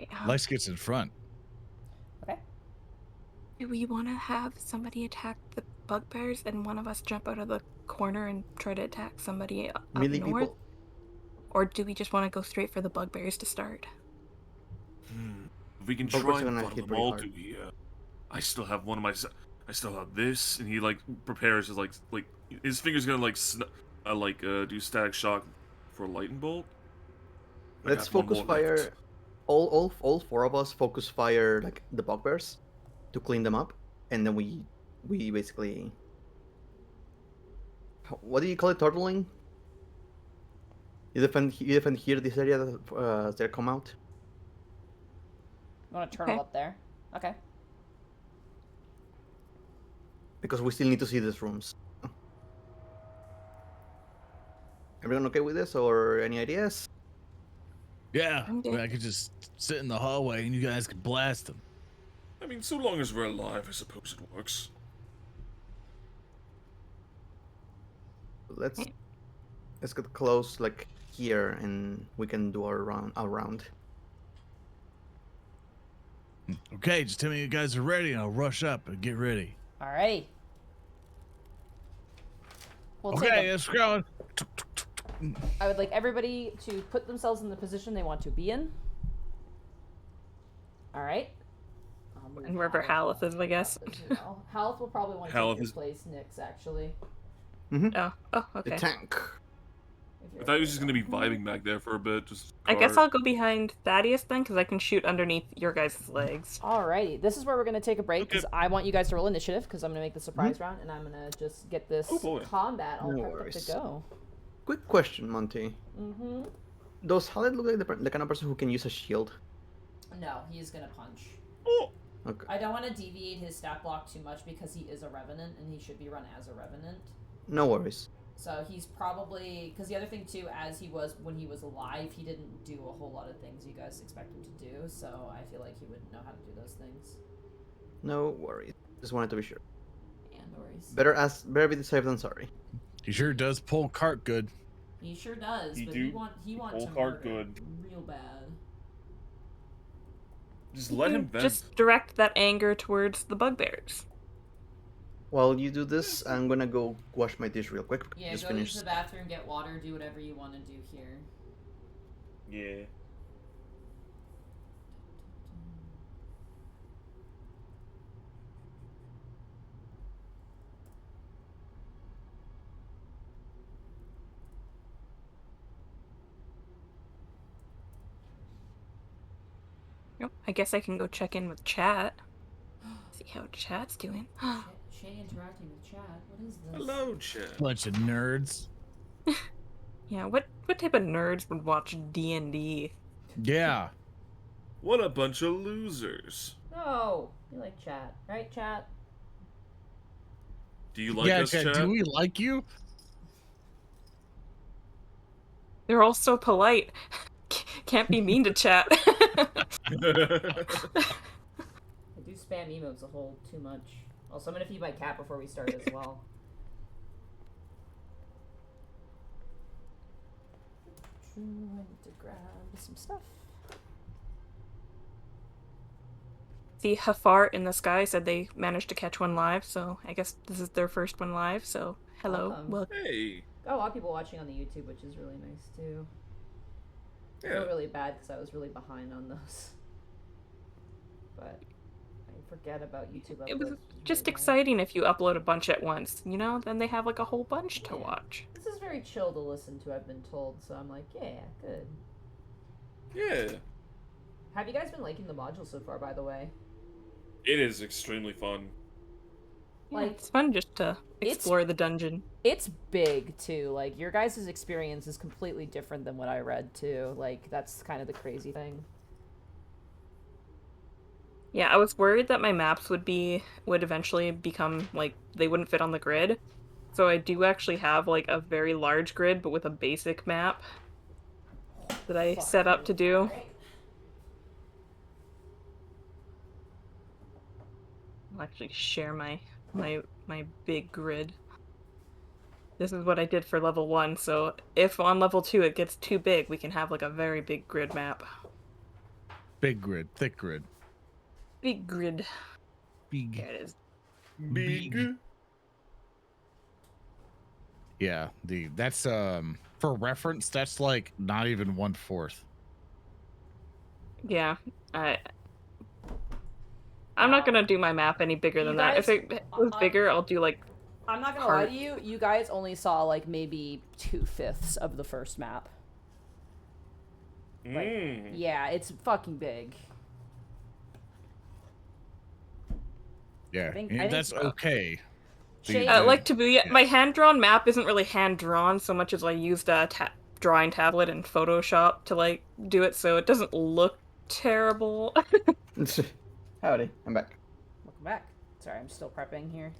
Speaker 2: Okay,
Speaker 1: Lex gets in front.
Speaker 4: Okay.
Speaker 2: do we want to have somebody attack the bugbears and one of us jump out of the corner and try to attack somebody up
Speaker 3: Melee
Speaker 2: north?
Speaker 3: people.
Speaker 2: Or do we just want to go straight for the bugbears to start?
Speaker 5: We can
Speaker 3: Bugbears
Speaker 5: try
Speaker 3: are
Speaker 5: and
Speaker 3: gonna
Speaker 5: bottle
Speaker 3: hit
Speaker 5: them
Speaker 3: pretty
Speaker 5: all,
Speaker 3: hard.
Speaker 5: do we? I still have one of my... I still have this, and he, like, prepares his, like... His finger's gonna, like, do static shock for a lightning bolt. I
Speaker 3: Let's
Speaker 5: got one
Speaker 3: focus
Speaker 5: more left.
Speaker 3: fire. All four of us focus fire like the bugbears to clean them up, and then we basically. What do you call it? Turtling. You defend here this area as they come out.
Speaker 4: You want to turtle
Speaker 2: Okay.
Speaker 4: up there? Okay.
Speaker 3: Because we still need to see these rooms. Everyone okay with this, or any ideas?
Speaker 1: Yeah.
Speaker 2: I'm good.
Speaker 1: I could just sit in the hallway and you guys could blast them.
Speaker 5: I mean, so long as we're alive, I suppose it works.
Speaker 3: Let's get close, like here, and we can do our round.
Speaker 1: Okay, just tell me you guys are ready and I'll rush up and get ready.
Speaker 4: Alrighty. We'll take
Speaker 1: Okay,
Speaker 4: a-
Speaker 1: let's go.
Speaker 4: I would like everybody to put themselves in the position they want to be in. Alright.
Speaker 2: And wherever Haleth is, I guess.
Speaker 4: Haleth will probably want to
Speaker 5: Haleth
Speaker 4: take your
Speaker 5: is-
Speaker 4: place, Nyx, actually.
Speaker 2: Oh,
Speaker 3: The
Speaker 2: okay.
Speaker 3: tank.
Speaker 4: If
Speaker 5: I
Speaker 4: you're
Speaker 5: thought he
Speaker 4: okay
Speaker 5: was just
Speaker 4: with
Speaker 5: gonna be
Speaker 4: that.
Speaker 5: vibing back there for a bit. Just
Speaker 2: I guess
Speaker 5: cart.
Speaker 2: I'll go behind Thaddeus then, because I can shoot underneath your guys' legs.
Speaker 4: Alrighty, this is where we're gonna take a break
Speaker 5: Okay.
Speaker 4: because I want you guys to roll initiative because I'm gonna make the surprise round and I'm gonna just get this
Speaker 5: Oh, boy.
Speaker 4: combat all
Speaker 3: No
Speaker 4: prepped up
Speaker 3: worries.
Speaker 4: to go.
Speaker 3: Quick question, Monty.
Speaker 4: Mm-hmm.
Speaker 3: Does Haled look like the kind of person who can use a shield?
Speaker 4: No, he's gonna punch.
Speaker 5: Oh,
Speaker 3: Okay.
Speaker 4: I don't want to deviate his stat block too much because he is a revenant and he should be run as a revenant.
Speaker 3: No worries.
Speaker 4: So he's probably because the other thing too, as he was when he was alive, he didn't do a whole lot of things you guys expect him to do. So I feel like he would know how to do those things.
Speaker 3: No worries. Just wanted to be sure.
Speaker 4: Yeah, no worries.
Speaker 3: Better be safe than sorry.
Speaker 1: He sure does pull cart good.
Speaker 4: He sure does,
Speaker 5: He
Speaker 4: but
Speaker 5: do
Speaker 4: he wants
Speaker 5: pull
Speaker 4: to
Speaker 5: cart
Speaker 4: murder
Speaker 5: good.
Speaker 4: real bad.
Speaker 5: just let him vent.
Speaker 2: Just direct that anger towards the bugbears.
Speaker 3: While you do this, I'm gonna go wash my dish real quick.
Speaker 4: Yeah,
Speaker 3: Just
Speaker 4: go
Speaker 3: finished.
Speaker 4: use the bathroom, get water, do whatever you want to do here.
Speaker 5: Yeah.
Speaker 2: Yep. I guess I can go check in with chat. See how chat's doing.
Speaker 4: Shay interacting with chat. What is this?
Speaker 5: Hello, Chad.
Speaker 1: Bunch of nerds.
Speaker 2: Yeah, what type of nerds would watch D&D?
Speaker 1: Yeah.
Speaker 5: What a bunch of losers.
Speaker 4: No, you like chat, right? Chat.
Speaker 5: Do you like
Speaker 1: yeah,
Speaker 5: us,
Speaker 1: Chad,
Speaker 5: Chad?
Speaker 1: do we like you?
Speaker 2: They're all so polite. Can't be mean to chat.
Speaker 4: I do spam emotes a whole too much. Also, I'm gonna feed my cat before we start as well. I need to grab some stuff.
Speaker 2: See, Hafar in the sky said they managed to catch one live, so I guess this is their first one live, so hello.
Speaker 4: Welcome.
Speaker 2: Well,
Speaker 5: Hey.
Speaker 4: Got a lot of people watching on the YouTube, which is really nice too. I
Speaker 5: Yeah.
Speaker 4: feel really bad because I was really behind on those. But I forget about YouTube uploads.
Speaker 2: it was
Speaker 4: which is
Speaker 2: just
Speaker 4: really bad.
Speaker 2: exciting if you upload a bunch at once, you know? Then they have like a whole bunch to
Speaker 4: Yeah.
Speaker 2: watch.
Speaker 4: This is very chill to listen to, I've been told, so I'm like, yeah, good.
Speaker 5: Yeah.
Speaker 4: Have you guys been liking the module so far, by the way?
Speaker 5: It is extremely fun.
Speaker 2: Yeah,
Speaker 4: Like,
Speaker 2: it's fun just to
Speaker 4: it's-
Speaker 2: explore the dungeon.
Speaker 4: It's big, too. Like, your guys' experience is completely different than what I read, too. Like, that's kind of the crazy thing.
Speaker 2: Yeah, I was worried that my maps would eventually become like they wouldn't fit on the grid. So I do actually have like a very large grid, but with a basic map that I
Speaker 4: Fuck
Speaker 2: set up
Speaker 4: you.
Speaker 2: to do.
Speaker 4: Alright.
Speaker 2: I'll actually share my big grid. This is what I did for level 1, so if on level 2 it gets too big, we can have like a very big grid map.
Speaker 1: Big grid, thick grid.
Speaker 2: Big grid.
Speaker 1: Big.
Speaker 2: There it is.
Speaker 5: Big.
Speaker 1: Yeah, that's for reference, that's like not even 1/4.
Speaker 2: Yeah, I'm not gonna do my map any bigger than that. If it was bigger, I'll do like.
Speaker 4: I'm not gonna lie to you. You guys only saw like maybe 2/5 of the first map. Like, yeah, it's fucking big.
Speaker 1: Yeah,
Speaker 4: I think
Speaker 1: that's okay.
Speaker 2: Like Tabuya, my hand-drawn map isn't really hand-drawn so much as I used a drawing tablet and Photoshop to like do it, so it doesn't look terrible.
Speaker 3: Howdy, I'm back.
Speaker 4: Welcome back. Sorry, I'm still prepping here.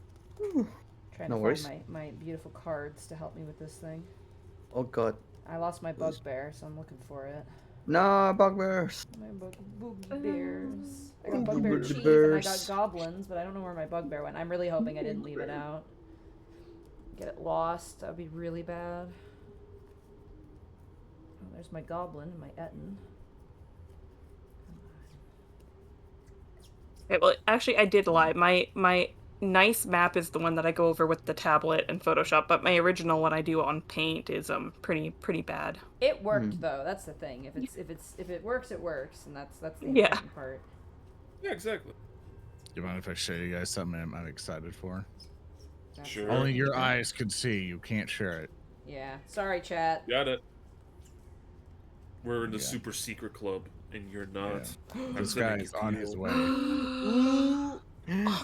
Speaker 4: Trying
Speaker 3: No
Speaker 4: to
Speaker 3: worries.
Speaker 4: find my beautiful cards to help me with this thing.
Speaker 3: Oh god.
Speaker 4: I lost my bugbear, so I'm looking for it.
Speaker 3: No, bugbears.
Speaker 4: My bugbears. I got
Speaker 3: Bugbears.
Speaker 4: bugbear chief and I got goblins, but I don't know where my bugbear went. I'm really hoping I didn't leave it out. Get it lost. That would be really bad. Oh, there's my goblin and my Etten.
Speaker 2: Okay, well, actually, I did lie. My nice map is the one that I go over with the tablet and Photoshop, but my original one I do on Paint is pretty bad.
Speaker 4: It worked though. That's the thing. If it works, it works, and that's the
Speaker 2: Yeah.
Speaker 4: important part.
Speaker 5: Yeah, exactly.
Speaker 1: Do you mind if I show you guys something I'm excited for?
Speaker 4: That's
Speaker 5: Sure.
Speaker 1: Only your eyes could see. You can't share it.
Speaker 4: Yeah. Sorry, chat.
Speaker 5: Got it. We're in the
Speaker 1: Yeah.
Speaker 5: super secret club, and you're not.
Speaker 1: This guy is on his way.
Speaker 2: Oh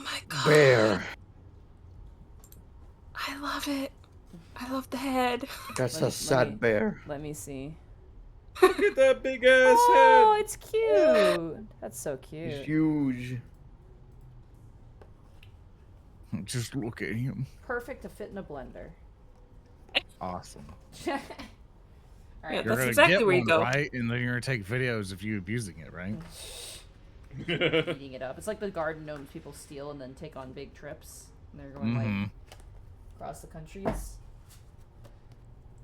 Speaker 2: my god.
Speaker 3: Bear.
Speaker 2: I love it. I love the head.
Speaker 3: That's
Speaker 4: Let
Speaker 3: a
Speaker 4: me-
Speaker 3: sad bear.
Speaker 4: Let me see.
Speaker 5: Look at that big ass
Speaker 4: Oh,
Speaker 5: head.
Speaker 4: it's cute. That's so cute.
Speaker 3: It's huge.
Speaker 1: Just look at him.
Speaker 4: Perfect to fit in a blender.
Speaker 1: Awesome.
Speaker 4: All
Speaker 2: Yeah,
Speaker 4: right.
Speaker 1: You're
Speaker 2: that's
Speaker 1: gonna
Speaker 2: exactly
Speaker 1: get
Speaker 2: where you
Speaker 1: one,
Speaker 2: go.
Speaker 1: right? And then you're gonna take videos of you abusing it, right?
Speaker 4: Eating it up. It's like the garden gnomes people steal and then take on big trips. And they're going like across the countries.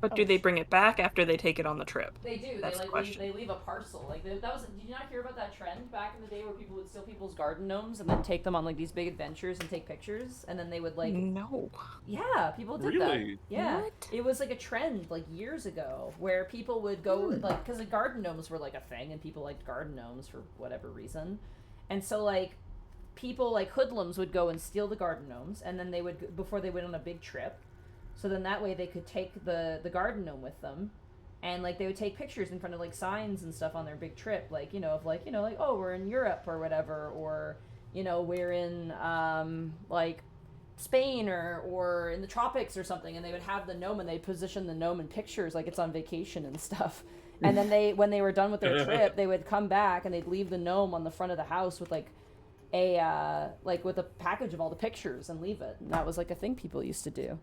Speaker 2: But do they bring it back after they take it on the trip?
Speaker 4: They do.
Speaker 2: That's the
Speaker 4: They
Speaker 2: question.
Speaker 4: leave a parcel. Like that was. Did you not hear about that trend back in the day where people would steal people's garden gnomes and then take them on like these big adventures and take pictures, and then they would like.
Speaker 2: No.
Speaker 4: Yeah, people did
Speaker 5: Really?
Speaker 4: that. Yeah,
Speaker 2: What?
Speaker 4: it was like a trend like years ago where people would go like because the garden gnomes were like a thing and people liked garden gnomes for whatever reason, and so like people like hoodlums would go and steal the garden gnomes and then they would before they went on a big trip. So then that way they could take the garden gnome with them, and like they would take pictures in front of like signs and stuff on their big trip, like like oh we're in Europe or whatever, or we're in like Spain or in the tropics or something, and they would have the gnome and they'd position the gnome in pictures like it's on vacation and stuff. And then when they were done with their trip, they would come back and they'd leave the gnome on the front of the house with like with a package of all the pictures and leave it. And that was like a thing people used to do.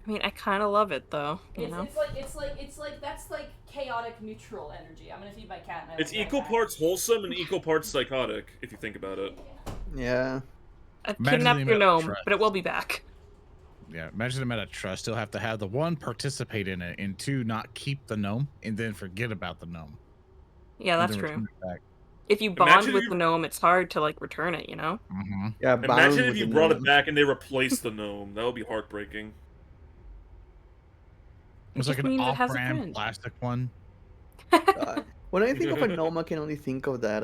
Speaker 2: I mean, I kind of love it though. You know.
Speaker 4: It's like that's like chaotic neutral energy. I'm gonna feed my cat. And
Speaker 5: It's equal parts wholesome and equal parts psychotic, if you think about it.
Speaker 3: Yeah.
Speaker 2: I've
Speaker 1: Imagine
Speaker 2: kidnapped
Speaker 1: the
Speaker 2: your
Speaker 1: amount of
Speaker 2: gnome,
Speaker 1: trust.
Speaker 2: but it will be back.
Speaker 1: Yeah, imagine the amount of trust. You'll have to have the one participate in it, and two not keep the gnome, and then forget about the gnome.
Speaker 2: Yeah,
Speaker 1: and
Speaker 2: that's
Speaker 1: then
Speaker 2: true.
Speaker 1: return it back.
Speaker 2: If you bond
Speaker 5: Imagine
Speaker 2: with
Speaker 5: if
Speaker 2: the gnome, it's hard to like return it. You know.
Speaker 3: Yeah.
Speaker 5: Imagine
Speaker 3: bound
Speaker 5: if
Speaker 3: with
Speaker 5: you
Speaker 3: the
Speaker 5: brought it
Speaker 3: gnome.
Speaker 5: back and they replaced the gnome. That would be heartbreaking.
Speaker 1: It was
Speaker 2: just
Speaker 1: like an
Speaker 2: means it has a
Speaker 1: off-brand
Speaker 2: friend.
Speaker 1: plastic one.
Speaker 3: When I think of a gnome, I can only think of that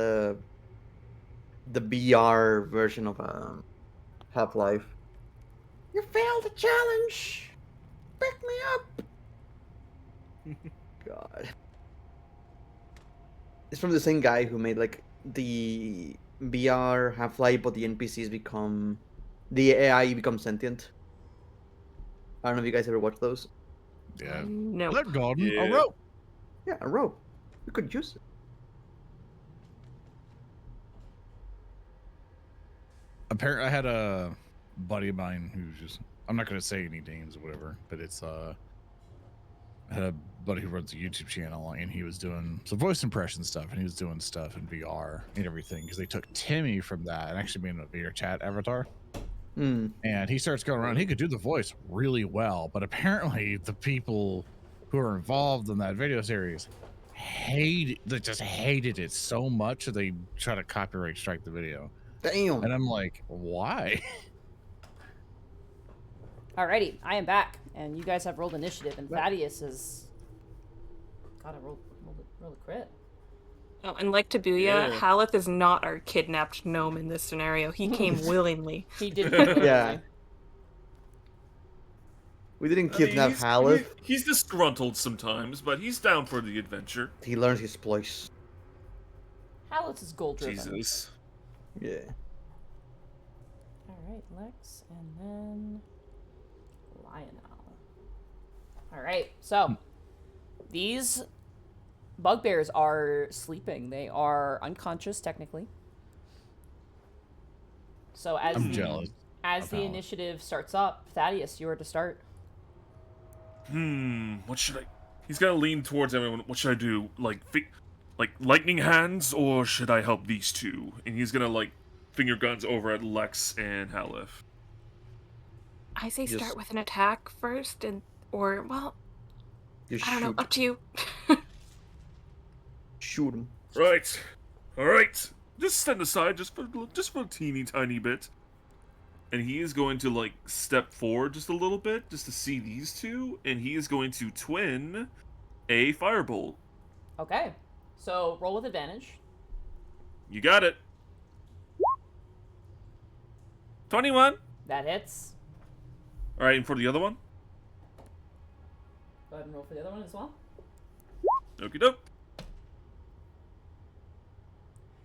Speaker 3: the VR version of Half-Life. You failed the challenge. Pick me up. God. It's from the same guy who made like the VR Half-Life, but the NPCs become the AI becomes sentient. I don't know if you guys ever watched those.
Speaker 1: Yeah.
Speaker 2: No.
Speaker 1: Blood garden,
Speaker 5: Yeah.
Speaker 1: a rope.
Speaker 3: Yeah, a rope. You could use it.
Speaker 1: Apparently, I had a buddy of mine who's just, I'm not going to say any names or whatever, but it's, I had a buddy who runs a YouTube channel, and he was doing some voice impression stuff, and he was doing stuff in VR and everything because they took Timmy from that and actually made him a VR chat avatar.
Speaker 3: Hmm.
Speaker 1: And he starts going around. He could do the voice really well, but apparently the people who are involved in that video series just hated it so much that they try to copyright strike the video.
Speaker 3: Damn.
Speaker 1: And I'm like, why?
Speaker 4: Alrighty, I am back, and you guys have rolled initiative, and Thaddeus is. God, I rolled a crit.
Speaker 2: Oh, and like Tabuya,
Speaker 5: Yeah.
Speaker 2: Haleth is not our kidnapped gnome in this scenario. He came willingly.
Speaker 4: He did.
Speaker 3: Yeah. We didn't
Speaker 5: I mean,
Speaker 3: kidnap
Speaker 5: he's-
Speaker 3: Haleth.
Speaker 5: He's disgruntled sometimes, but he's down for the adventure.
Speaker 3: He learns his place.
Speaker 4: Hallett's is gold driven.
Speaker 5: Jesus.
Speaker 3: Yeah.
Speaker 4: Alright, Lex, and then Lionel. Alright, so these bugbears are sleeping. They are unconscious, technically. So as
Speaker 1: I'm jealous.
Speaker 4: as
Speaker 1: of
Speaker 4: the
Speaker 1: Haleth.
Speaker 4: initiative starts up, Thaddeus, you are to start.
Speaker 5: What should I... He's gonna lean towards everyone. What should I do? Like lightning hands, or should I help these two? And he's gonna, like, finger guns over at Lex and Halef.
Speaker 2: I say
Speaker 3: Just-
Speaker 2: start with an attack first, or well,
Speaker 3: Just
Speaker 2: I don't know,
Speaker 3: shoot.
Speaker 2: up to you.
Speaker 3: Shoot him.
Speaker 5: Right. Alright. Just stand aside, just for a teeny tiny bit. And he is going to, like, step forward just a little bit, just to see these two, and he is going to twin a firebolt.
Speaker 4: Okay. So roll with advantage.
Speaker 5: You got it. 21.
Speaker 4: That hits.
Speaker 5: Alright, and for the other one?
Speaker 4: Go ahead and roll for the other one as well.
Speaker 5: Okie doke.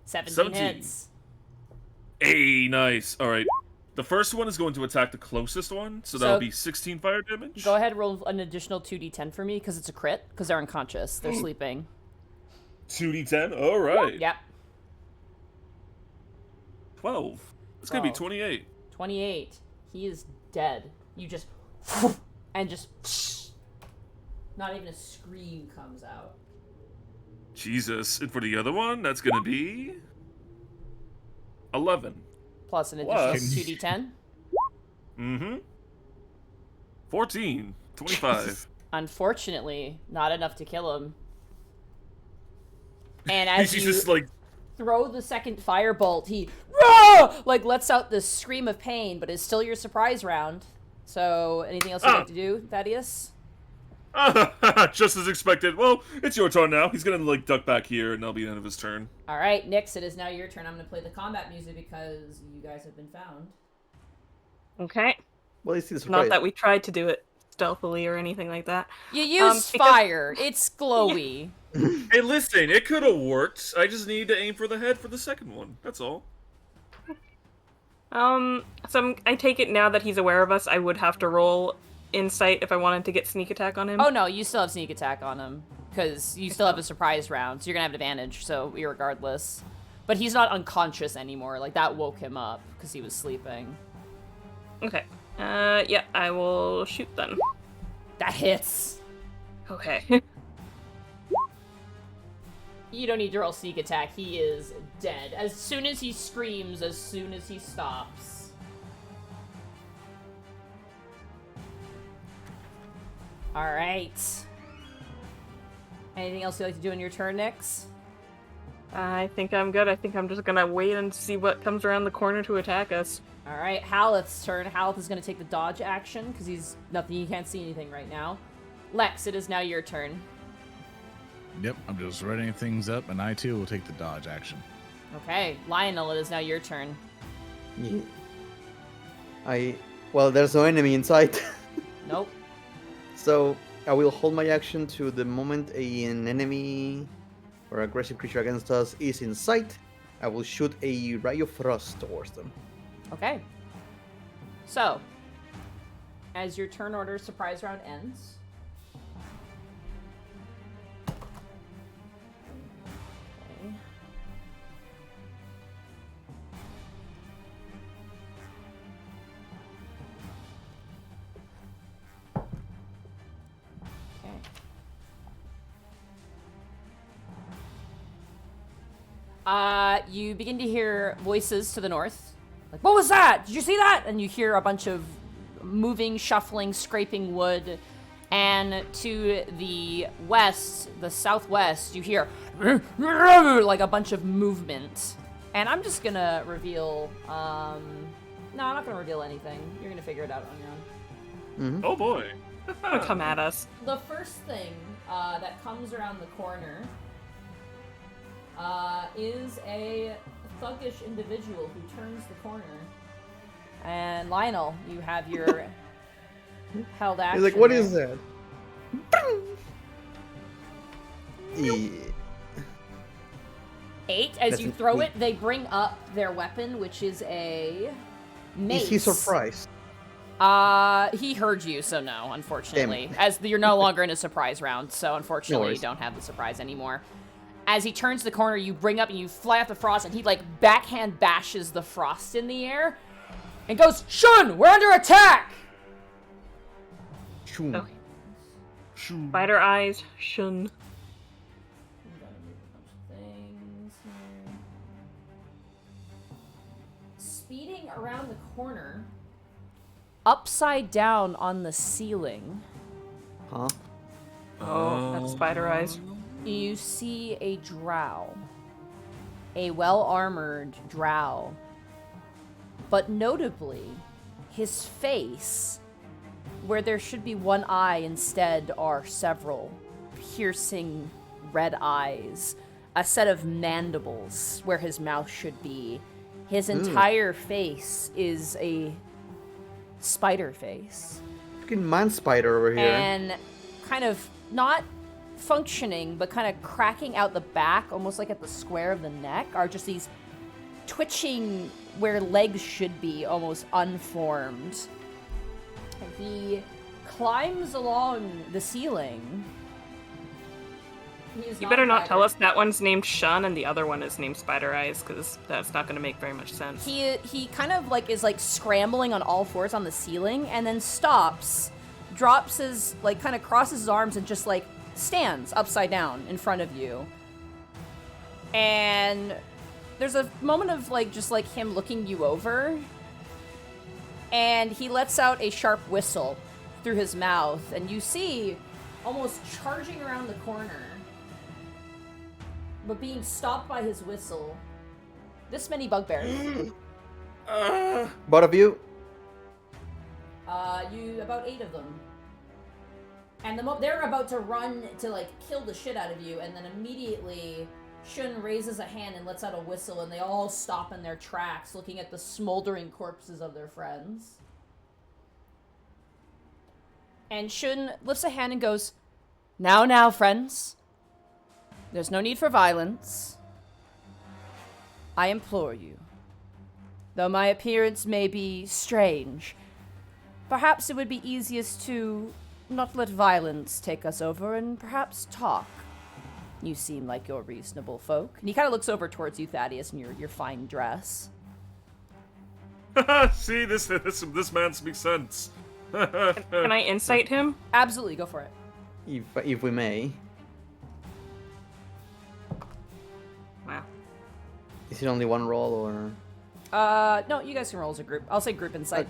Speaker 4: 17
Speaker 5: 17.
Speaker 4: hits.
Speaker 5: Hey, nice. Alright. The first one is going to attack the closest one, so that'll
Speaker 4: So-
Speaker 5: be 16 fire damage.
Speaker 4: Go ahead and roll an additional 2d10 for me, because it's a crit, because they're unconscious. They're sleeping.
Speaker 5: 2d10. Alright.
Speaker 4: Yep.
Speaker 5: 12. It's gonna be
Speaker 4: 12.
Speaker 5: 28.
Speaker 4: 28. He is dead. You just... And just... Not even a scream comes out.
Speaker 5: Jesus. And for the other one, that's gonna be 11.
Speaker 4: Plus an additional
Speaker 5: Plus-
Speaker 4: 2d10.
Speaker 5: Mm-hmm. 14. 25.
Speaker 4: Unfortunately, not enough to kill him. And as
Speaker 5: He's
Speaker 4: you
Speaker 5: just like,
Speaker 4: throw the second firebolt, he "Rah!" like lets out this scream of pain, but it's still your surprise round. So, anything else you'd like to do, Thaddeus?
Speaker 5: just as expected. Well, it's your turn now. He's gonna, like, duck back here, and that'll be the end of his turn.
Speaker 4: All right, Nyx, it is now your turn. I'm going to play the combat music because you guys have been found.
Speaker 2: Okay.
Speaker 3: Well, it's still
Speaker 2: Not
Speaker 3: surprise.
Speaker 2: that we tried to do it stealthily or anything like that.
Speaker 4: You use
Speaker 2: because-
Speaker 4: fire. It's glowy.
Speaker 5: Hey, listen, it could have worked. I just need to aim for the head for the second one. That's all.
Speaker 2: I take it now that he's aware of us, I would have to roll insight if I wanted to get sneak attack on him.
Speaker 4: Oh, no, you still have sneak attack on him because you still have a surprise round, so you're going to have advantage, so irregardless. But he's not unconscious anymore. Like, that woke him up because he was sleeping.
Speaker 2: Okay. Yeah, I will shoot then.
Speaker 4: That hits.
Speaker 2: Okay.
Speaker 4: You don't need to roll sneak attack. He is dead. As soon as he screams, as soon as he stops. Alright. Anything else you'd like to do in your turn, Nyx?
Speaker 2: I think I'm good. I think I'm just gonna wait and see what comes around the corner to attack us.
Speaker 4: Alright, Haleth's turn. Haleth is going to take the dodge action because he's nothing. He can't see anything right now. Lex, it is now your turn.
Speaker 1: Yep, I'm just writing things up, and I too will take the dodge action.
Speaker 4: Okay, Lionel, it is now your turn.
Speaker 3: Yeah. Well, there's no enemy inside.
Speaker 4: Nope.
Speaker 3: So I will hold my action to the moment an enemy or aggressive creature against us is in sight. I will shoot a ray of frost towards them.
Speaker 4: Okay. So, as your turn order surprise round ends. Okay. Okay. You begin to hear voices to the north. Like, what was that? Did you see that? And you hear a bunch of moving, shuffling, scraping wood. And to the west, the southwest, you hear like a bunch of movement. And I'm just gonna reveal, no, I'm not gonna reveal anything. You're gonna figure it out on your own.
Speaker 3: Mm-hmm.
Speaker 5: Oh boy.
Speaker 2: Come at us.
Speaker 4: The first thing that comes around the corner is a thuggish individual who turns the corner. And Lionel, you have your held action.
Speaker 3: He's like, what
Speaker 4: there.
Speaker 3: is that? Yeah.
Speaker 4: 8. As
Speaker 3: That's
Speaker 4: you
Speaker 3: an
Speaker 4: throw
Speaker 3: 8.
Speaker 4: it, they bring up their weapon, which is a mace.
Speaker 3: Is he surprised?
Speaker 4: He heard you, so no, unfortunately. As you're no longer in a surprise round, so unfortunately you don't have the surprise anymore. As he turns the corner, you bring up and you fly off the frost, and he like backhand bashes the frost in the air and goes, Shun, we're under attack!
Speaker 3: Shoom.
Speaker 2: Oh. Spider eyes, shun.
Speaker 4: Speeding around the corner, upside down on the ceiling,
Speaker 3: Huh?
Speaker 2: Oh, that's spider eyes.
Speaker 4: you see a drow. A well-armored drow. But notably, his face, where there should be one eye, instead are several piercing red eyes. A set of mandibles where his mouth should be. His entire face is a spider face.
Speaker 3: Fucking man spider over here.
Speaker 4: And kind of not functioning, but kind of cracking out the back, almost like at the square of the neck, are just these twitching where legs should be, almost unformed. And he climbs along the ceiling. He is
Speaker 2: You better not
Speaker 4: fighting.
Speaker 2: tell us that one's named Shun and the other one is named Spider Eyes, because that's not going to make very much sense.
Speaker 4: He kind of like is like scrambling on all fours on the ceiling and then stops, drops his like kind of crosses his arms and just like stands upside down in front of you. And there's a moment of like just like him looking you over, and he lets out a sharp whistle through his mouth, and you see almost charging around the corner, but being stopped by his whistle, this many bugbears.
Speaker 3: Both of you?
Speaker 4: You about 8 of them. And they're about to run to like kill the shit out of you, and then immediately Shun raises a hand and lets out a whistle, and they all stop in their tracks, looking at the smoldering corpses of their friends. And Shun lifts a hand and goes, Now, friends. There's no need for violence. I implore you. Though my appearance may be strange, perhaps it would be easiest to not let violence take us over and perhaps talk. You seem like you're reasonable folk. And he kind of looks over towards you, Thaddeus, in your fine dress.
Speaker 5: See, this man speaks sense.
Speaker 2: Can I insight him?
Speaker 4: Absolutely, go for it.
Speaker 3: If we may.
Speaker 2: Wow.
Speaker 3: Is it only one roll or?
Speaker 4: No, you guys can roll as a group. I'll say group insight.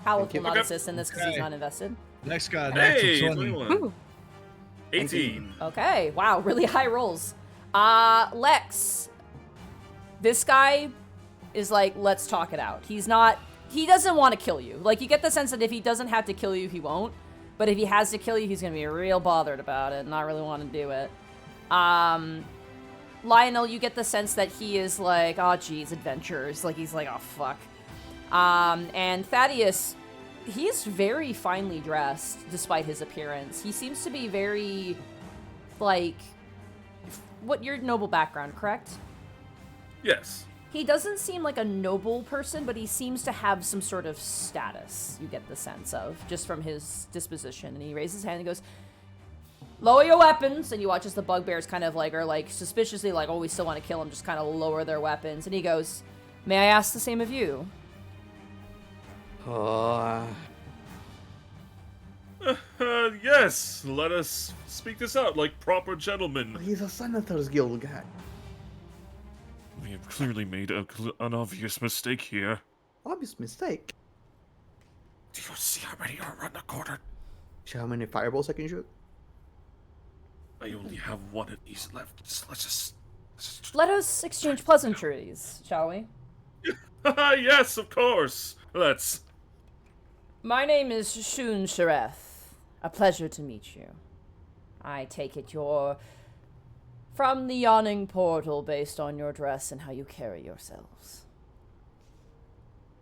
Speaker 4: Howard will not
Speaker 5: Okay.
Speaker 4: assist in this because he's
Speaker 1: Okay.
Speaker 4: not invested.
Speaker 1: Next guy,
Speaker 5: Hey,
Speaker 1: 20.
Speaker 5: 21.
Speaker 2: Ooh.
Speaker 5: 18.
Speaker 4: Okay, wow, really high rolls. Lex, this guy is like, let's talk it out. He doesn't want to kill you. Like, you get the sense that if he doesn't have to kill you, he won't. But if he has to kill you, he's going to be real bothered about it and not really want to do it. Lionel, you get the sense that he is like, oh, geez, adventures. Like, he's like, oh, fuck. And Thaddeus, he's very finely dressed, despite his appearance. He seems to be very, like, what your noble background, correct?
Speaker 5: Yes.
Speaker 4: He doesn't seem like a noble person, but he seems to have some sort of status, you get the sense of, just from his disposition. And he raises his hand and goes, lower your weapons. And you watch as the bugbears kind of like are like suspiciously like, oh, we still want to kill him, just kind of lower their weapons. And he goes, may I ask the same of you?
Speaker 5: Yes, let us speak this out like proper gentlemen.
Speaker 3: He's a Senators Guild guy.
Speaker 5: We have clearly made an obvious mistake here.
Speaker 3: Obvious mistake.
Speaker 5: Do you see how many are around the corner?
Speaker 3: See how many fireballs I can shoot?
Speaker 5: I only have one of these left. Let's just...
Speaker 4: Let us exchange pleasantries, shall we?
Speaker 5: Yes, of course. Let's...
Speaker 4: My name is Shun Shareth. A pleasure to meet you. I take it you're from the Yawning Portal based on your dress and how you carry yourselves.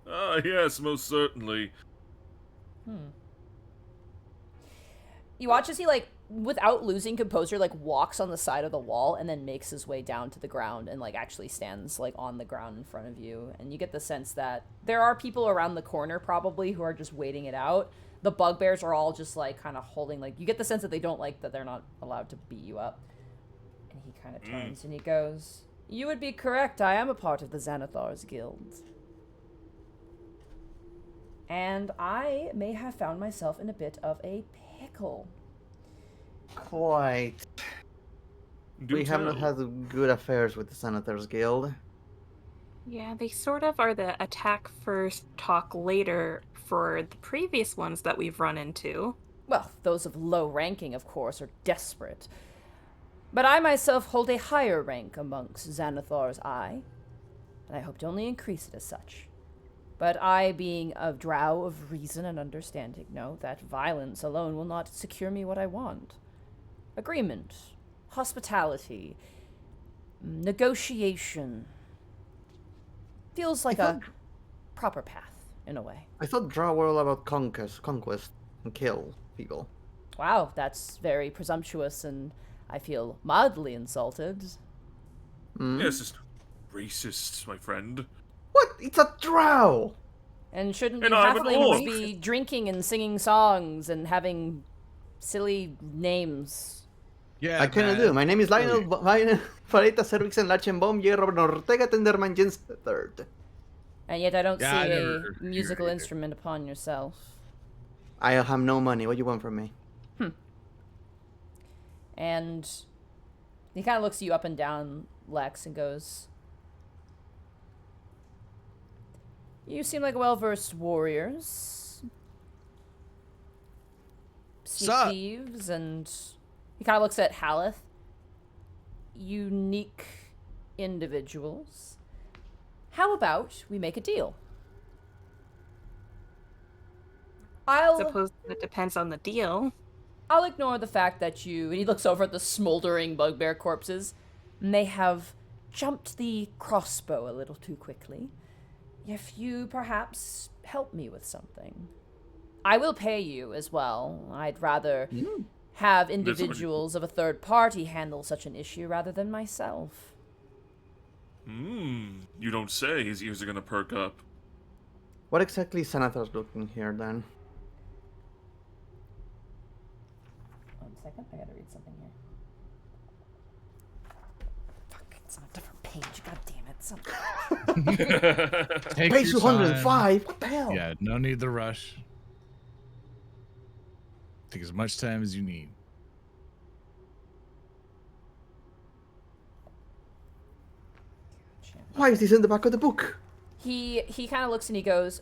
Speaker 5: Yes, most certainly.
Speaker 4: You watch as he, like, without losing composure, like, walks on the side of the wall and then makes his way down to the ground and, like, actually stands, like, on the ground in front of you. And you get the sense that there are people around the corner, probably, who are just waiting it out. The bugbears are all just, like, kind of holding, like, you get the sense that they don't like that they're not allowed to beat you up. And he kind of turns and he goes, "You would be correct, I am a part of the Xanathar's Guild. And I may have found myself in a bit of a pickle."
Speaker 3: Quite.
Speaker 5: Do
Speaker 3: We have
Speaker 5: tell.
Speaker 3: not had good affairs with the Senators Guild.
Speaker 2: Yeah, they sort of are the attack first, talk later for the previous ones that we've run into.
Speaker 4: Well, those of low ranking, of course, are desperate. But I myself hold a higher rank amongst Xanathar's Eye, and I hope to only increase it as such. But I, being a drow of reason and understanding, know that violence alone will not secure me what I want. Agreement, hospitality, negotiation. Feels like a proper path, in a way.
Speaker 3: I thought Drow were all about conquest, and kill people.
Speaker 4: Wow, that's very presumptuous, and I feel mildly insulted.
Speaker 5: Yes, just racist, my friend.
Speaker 3: What? It's a Drow!
Speaker 4: And shouldn't
Speaker 5: And
Speaker 4: you
Speaker 5: I'm an
Speaker 4: halflings
Speaker 5: orc.
Speaker 4: be drinking and singing songs and having silly names?
Speaker 1: Yeah,
Speaker 3: I cannot
Speaker 1: man.
Speaker 3: do. My name is Lionel Fareta Servixen Lachenbaum, J. Robert Ortega Tenderman Jens III.
Speaker 4: And yet I don't
Speaker 1: Yeah, I
Speaker 4: see
Speaker 1: never
Speaker 4: a
Speaker 1: heard
Speaker 4: musical
Speaker 1: either.
Speaker 4: instrument upon yourself.
Speaker 3: I have no money. What do you want from me?
Speaker 4: And he kind of looks you up and down, Lex, and goes, "You seem like well-versed warriors. Sneak
Speaker 1: Sup?
Speaker 4: thieves," and he kind of looks at Haleth. "Unique individuals. How about we make a deal? I'll
Speaker 2: Suppose it depends on the deal.
Speaker 4: ignore the fact that you," and he looks over at the smoldering bugbear corpses, "may have jumped the crossbow a little too quickly. If you perhaps help me with something. I will pay you as well. I'd rather have individuals of a third party handle such an issue rather than myself."
Speaker 5: You don't say. His ears are gonna perk up.
Speaker 3: What exactly is Senator's looking here then?
Speaker 4: 1 second, I gotta read something here. Fuck, it's on a different page. God damn it.
Speaker 1: Take
Speaker 3: Page
Speaker 1: your
Speaker 3: 205? What the hell?
Speaker 1: time. Yeah, no need to rush. Take as much time as you need.
Speaker 3: Why is this in the back of the book?
Speaker 4: He kind of looks and he goes,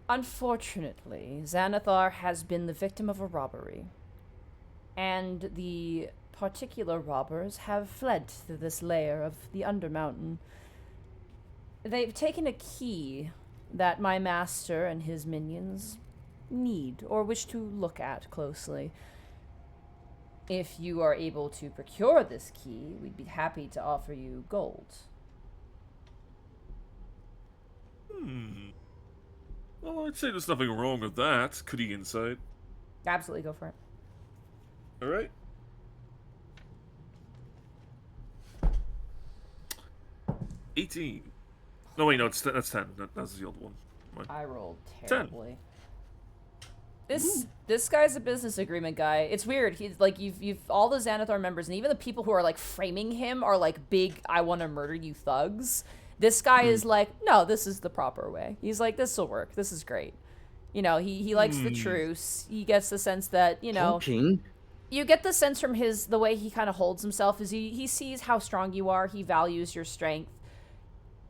Speaker 4: "Unfortunately, Xanathar has been the victim of a robbery. And the particular robbers have fled to this lair of the Undermountain. They've taken a key that my master and his minions need or wish to look at closely. If you are able to procure this key, we'd be happy to offer you gold."
Speaker 5: Well, I'd say there's nothing wrong with that. Could he insight?
Speaker 4: Absolutely, go for it.
Speaker 5: All right. 18. No, wait, no, that's 10. That's the old one.
Speaker 4: I rolled
Speaker 5: 10.
Speaker 4: terribly. This guy's a business agreement guy. It's weird. He's like you've all the Xanathar members and even the people who are like framing him are like big "I want to murder you" thugs. This guy is like, "No, this is the proper way." He's like, "This will work. This is great." You know, he likes the truce. He gets the sense that, you know,
Speaker 3: Talking?
Speaker 4: you get the sense from the way he kind of holds himself is he sees how strong you are. He values your strength.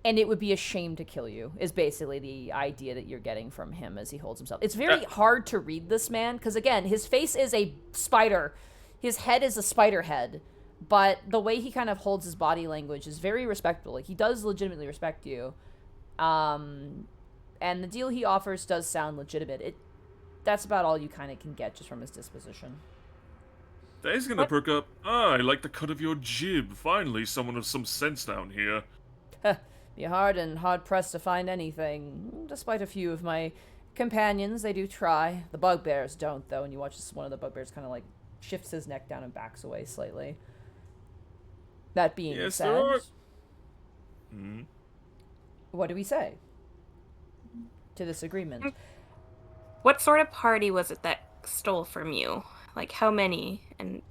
Speaker 4: And it would be a shame to kill you, is basically the idea that you're getting from him as he holds himself. It's very hard to read this man, because again, his face is a spider. His head is a spider head. But the way he kind of holds his body language is very respectful. Like, he does legitimately respect you. And the deal he offers does sound legitimate. That's about all you kind of can get just from his disposition.
Speaker 5: Dave's gonna perk up. Ah, I like the cut of your jib. Finally, someone of some sense down here.
Speaker 4: Be hard-pressed to find anything. Despite a few of my companions, they do try. The bugbears don't, though, and you watch one of the bugbears kind of, like, shifts his neck down and backs away slightly. That being said...
Speaker 5: There are...
Speaker 4: What do we say to this agreement?
Speaker 2: What sort of party was it that stole from you? Like, how many? And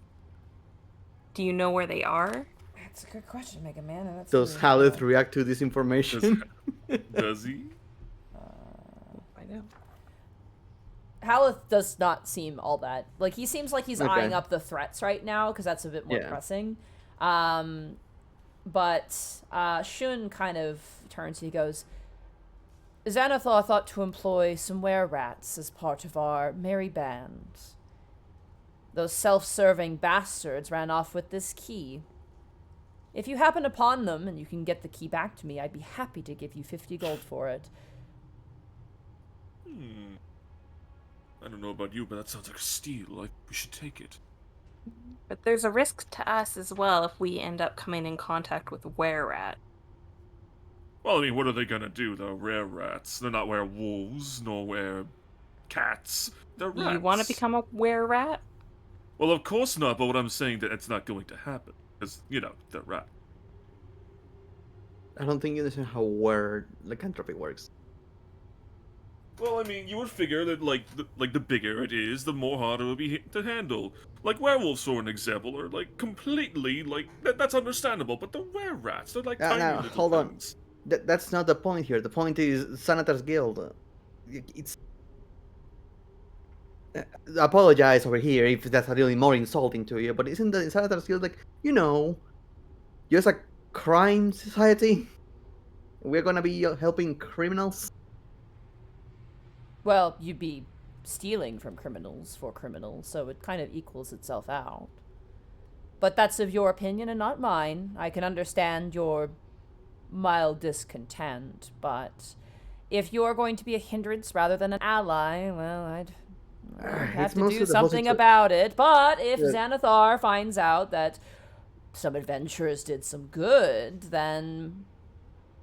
Speaker 2: do you know where they are?
Speaker 4: That's a good question, Mega Man. And that's
Speaker 3: Does Haleth react to this information?
Speaker 5: Does he?
Speaker 2: I know.
Speaker 4: Haleth does not seem all that. Like, he seems like he's
Speaker 3: Okay.
Speaker 4: eyeing up the threats right now, because that's a bit more pressing. But Shun kind of turns and he goes, Xanathar thought to employ some were-rats as part of our merry band. Those self-serving bastards ran off with this key. If you happen upon them and you can get the key back to me, I'd be happy to give you 50 gold for it.
Speaker 5: I don't know about you, but that sounds like a steal. Like, we should take it.
Speaker 2: But there's a risk to us as well if we end up coming in contact with were-rat.
Speaker 5: Well, I mean, what are they gonna do? They're rare rats. They're not werewolves, nor cats. They're rats.
Speaker 2: You want to become a were-rat?
Speaker 5: Well, of course not, but what I'm saying that it's not going to happen. Because, they're rats.
Speaker 3: I don't think you understand how word lycanthropy works.
Speaker 5: Well, I mean, you would figure that, the bigger it is, the more harder it would be to handle. Like, werewolves, for an example, are, completely, that's understandable, but the were-rats, they're, tiny
Speaker 3: now,
Speaker 5: little
Speaker 3: hold on.
Speaker 5: things.
Speaker 3: That's not the point here. The point is Senator's Guild. It's... apologize over here if that's really more insulting to you, but isn't the Senator's Guild just a crime society? We're gonna be helping criminals?
Speaker 4: Well, you'd be stealing from criminals for criminals, so it kind of equals itself out. But that's of your opinion and not mine. I can understand your mild discontent, but if you're going to be a hindrance rather than an ally, well, I'd have to do something about it. But if Xanathar finds out that some adventurers did some good, then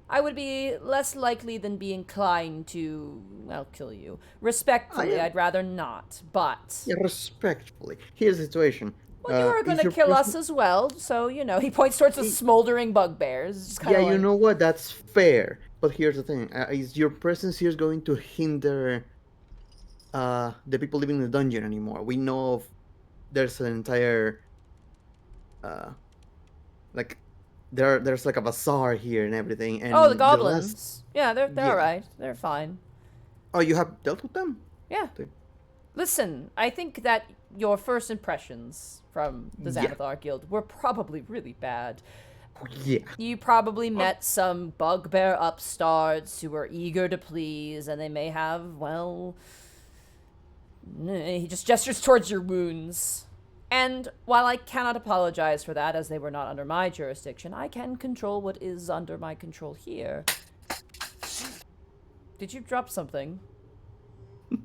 Speaker 4: I would be less likely than be inclined to, well, kill you. Respectfully, I'd rather not, but...
Speaker 3: Yeah, respectfully. Here's the situation.
Speaker 4: Well, you are going to kill us as well, so, he points towards the smoldering bugbears. Just
Speaker 3: Yeah, you know what? That's fair. But here's the thing. Is your presence here is going to hinder the people living in the dungeon anymore? We know there's an entire... there's a bazaar here and everything. And
Speaker 4: the goblins. Yeah, they're alright. They're fine.
Speaker 3: Oh, you have dealt with them?
Speaker 4: Yeah. Listen, I think that your first impressions from the Xanathar Guild were probably really bad.
Speaker 3: Yeah.
Speaker 4: You probably met some bugbear upstarts who were eager to please, and they may have, well... He just gestures towards your wounds. And while I cannot apologize for that, as they were not under my jurisdiction, I can control what is under my control here. Did you drop something?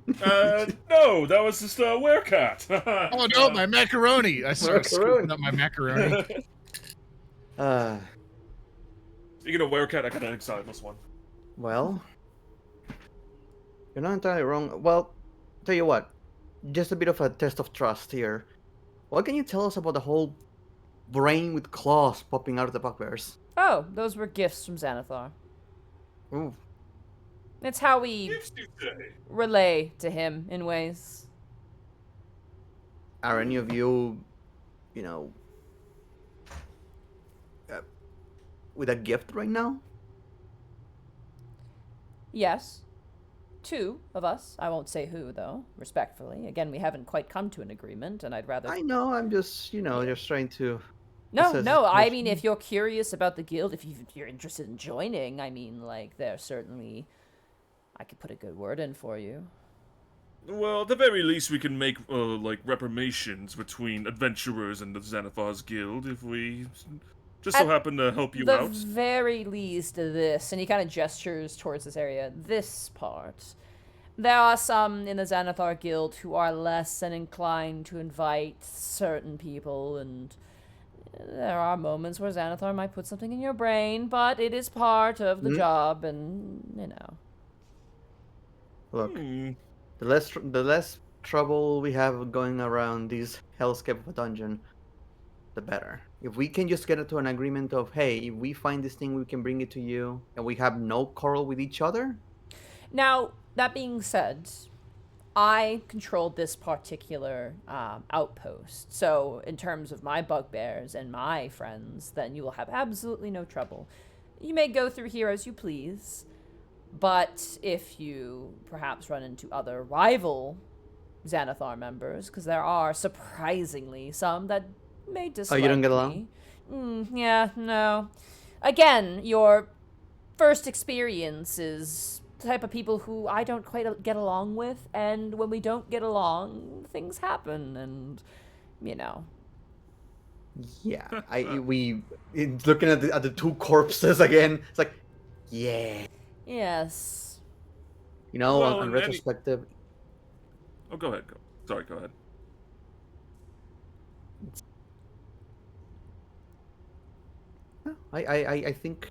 Speaker 5: No, that was just a werecat.
Speaker 1: Oh no, my macaroni! I started scooping up my macaroni.
Speaker 5: Speaking of werecat, I got an excitement one.
Speaker 3: Well, you're not entirely wrong. Well, tell you what, just a bit of a test of trust here. What can you tell us about the whole brain with claws popping out of the bugbears?
Speaker 4: Oh, those were gifts from Xanathar.
Speaker 3: Ooh.
Speaker 4: It's how we relay to him in ways.
Speaker 3: Are any of you, with a gift right now?
Speaker 4: Yes. 2 of us. I won't say who, though, respectfully. Again, we haven't quite come to an agreement, and I'd rather...
Speaker 3: I know, I'm just, just trying to
Speaker 4: No,
Speaker 3: says
Speaker 4: no. I
Speaker 3: most-
Speaker 4: mean, if you're curious about the guild, if you're interested in joining, I mean, like, there's certainly, I could put a good word in for you.
Speaker 5: Well, at the very least, we can make, like, reparations between adventurers and the Xanathar's guild if we just so
Speaker 4: At
Speaker 5: happen to help you
Speaker 4: the
Speaker 5: out.
Speaker 4: very least, this, and he kind of gestures towards this area, this part. There are some in the Xanathar Guild who are less than inclined to invite certain people, and there are moments where Xanathar might put something in your brain, but it is part of the job, and, you know.
Speaker 3: Look,
Speaker 5: Hmm.
Speaker 3: the less trouble we have going around this hellscape of a dungeon, the better. If we can just get to an agreement of, hey, if we find this thing, we can bring it to you, and we have no quarrel with each other.
Speaker 4: Now, that being said, I controlled this particular outpost. So, in terms of my bugbears and my friends, then you will have absolutely no trouble. You may go through here as you please, but if you perhaps run into other rival Xanathar members, because there are surprisingly some that may dislike
Speaker 3: you don't get
Speaker 4: me.
Speaker 3: along?
Speaker 4: Yeah, no. Again, your first experience is the type of people who I don't quite get along with, and when we don't get along, things happen, and, you know.
Speaker 3: Yeah, looking at the two corpses again. It's like, yeah,
Speaker 4: Yes.
Speaker 3: you know,
Speaker 5: Well,
Speaker 3: on
Speaker 5: in
Speaker 3: retrospective,
Speaker 5: Oh, go ahead. Sorry, go ahead.
Speaker 3: I think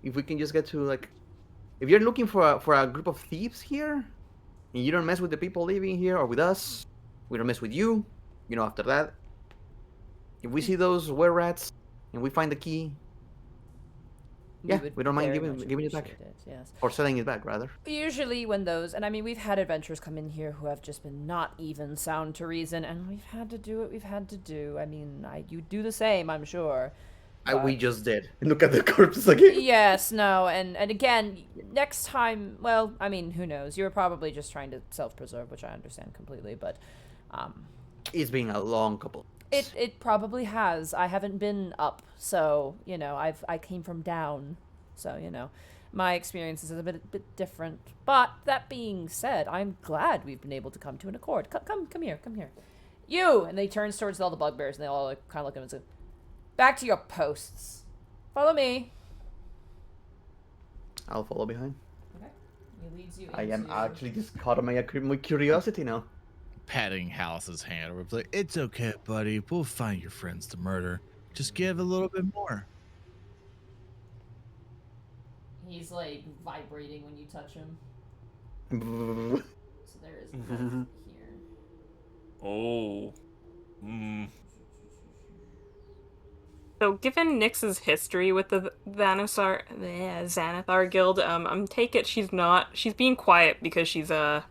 Speaker 3: if we can just get to, like, if you're looking for a group of thieves here, and you don't mess with the people living here or with us, we don't mess with you. You know, after that, if we see those were rats and we find the key, yeah,
Speaker 4: would
Speaker 3: we don't mind
Speaker 4: very much
Speaker 3: giving it back.
Speaker 4: appreciate it, yes.
Speaker 3: Or selling it back, rather.
Speaker 4: Usually when those, and I mean, we've had adventurers come in here who have just been not even sound to reason, and we've had to do what we've had to do. I mean, you do the same, I'm sure.
Speaker 3: We
Speaker 4: but-
Speaker 3: just did. Look at the corpses again.
Speaker 4: Yes, no, and again, next time, well, I mean, who knows? You were probably just trying to self-preserve, which I understand completely, but
Speaker 3: It's been a long couple.
Speaker 4: it probably has. I haven't been up, so, you know, I came from down, so, you know, my experience is a bit different. But that being said, I'm glad we've been able to come to an accord. Come here. You! And they turn towards all the bugbears, and they all like, kind of look at him and say, back to your posts. Follow me.
Speaker 3: I'll follow behind.
Speaker 4: Okay. He leads you
Speaker 3: I am
Speaker 4: into-
Speaker 3: actually just caught on my curiosity now.
Speaker 1: Patting House's hand. We're like, it's okay, buddy. We'll find your friends to murder. Just give a little bit more.
Speaker 4: He's like vibrating when you touch him.
Speaker 3: Well,
Speaker 4: So there is here.
Speaker 5: Oh. Hmm.
Speaker 2: So, given Nyx's history with the Xanathar Guild, I'm take it she's being quiet because she's not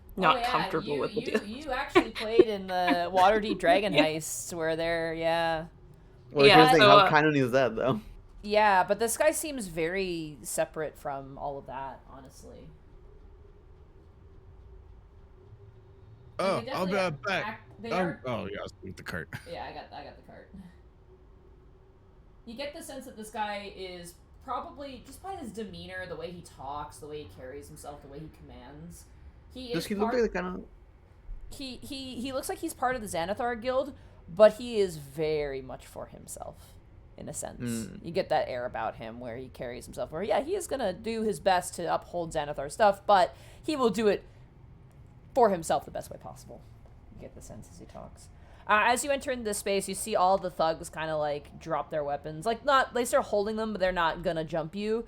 Speaker 2: comfortable with the deal.
Speaker 4: You actually played in the Waterdeep Dragon heists where they're
Speaker 2: Yeah,
Speaker 3: here's the thing,
Speaker 2: so,
Speaker 3: how canon is that, though?
Speaker 4: Yeah, but this guy seems very separate from all of that, honestly.
Speaker 1: Oh,
Speaker 4: They
Speaker 1: I'll be
Speaker 4: definitely
Speaker 1: back.
Speaker 4: they
Speaker 1: Oh,
Speaker 4: are-
Speaker 1: oh, yeah, I'll speak the cart.
Speaker 4: Yeah, I got the cart. You get the sense that this guy is probably, just by his demeanor, the way he talks, the way he carries himself, the way he commands,
Speaker 3: Does he look like the kind of...
Speaker 4: he looks like he's part of the Xanathar Guild, but he is very much for himself, in a sense. You get that air about him where he carries himself, where, yeah, he is gonna do his best to uphold Xanathar stuff, but he will do it for himself the best way possible. You get the sense as he talks. As you enter into this space, you see all the thugs kind of like drop their weapons. Like, they start holding them, but they're not gonna jump you.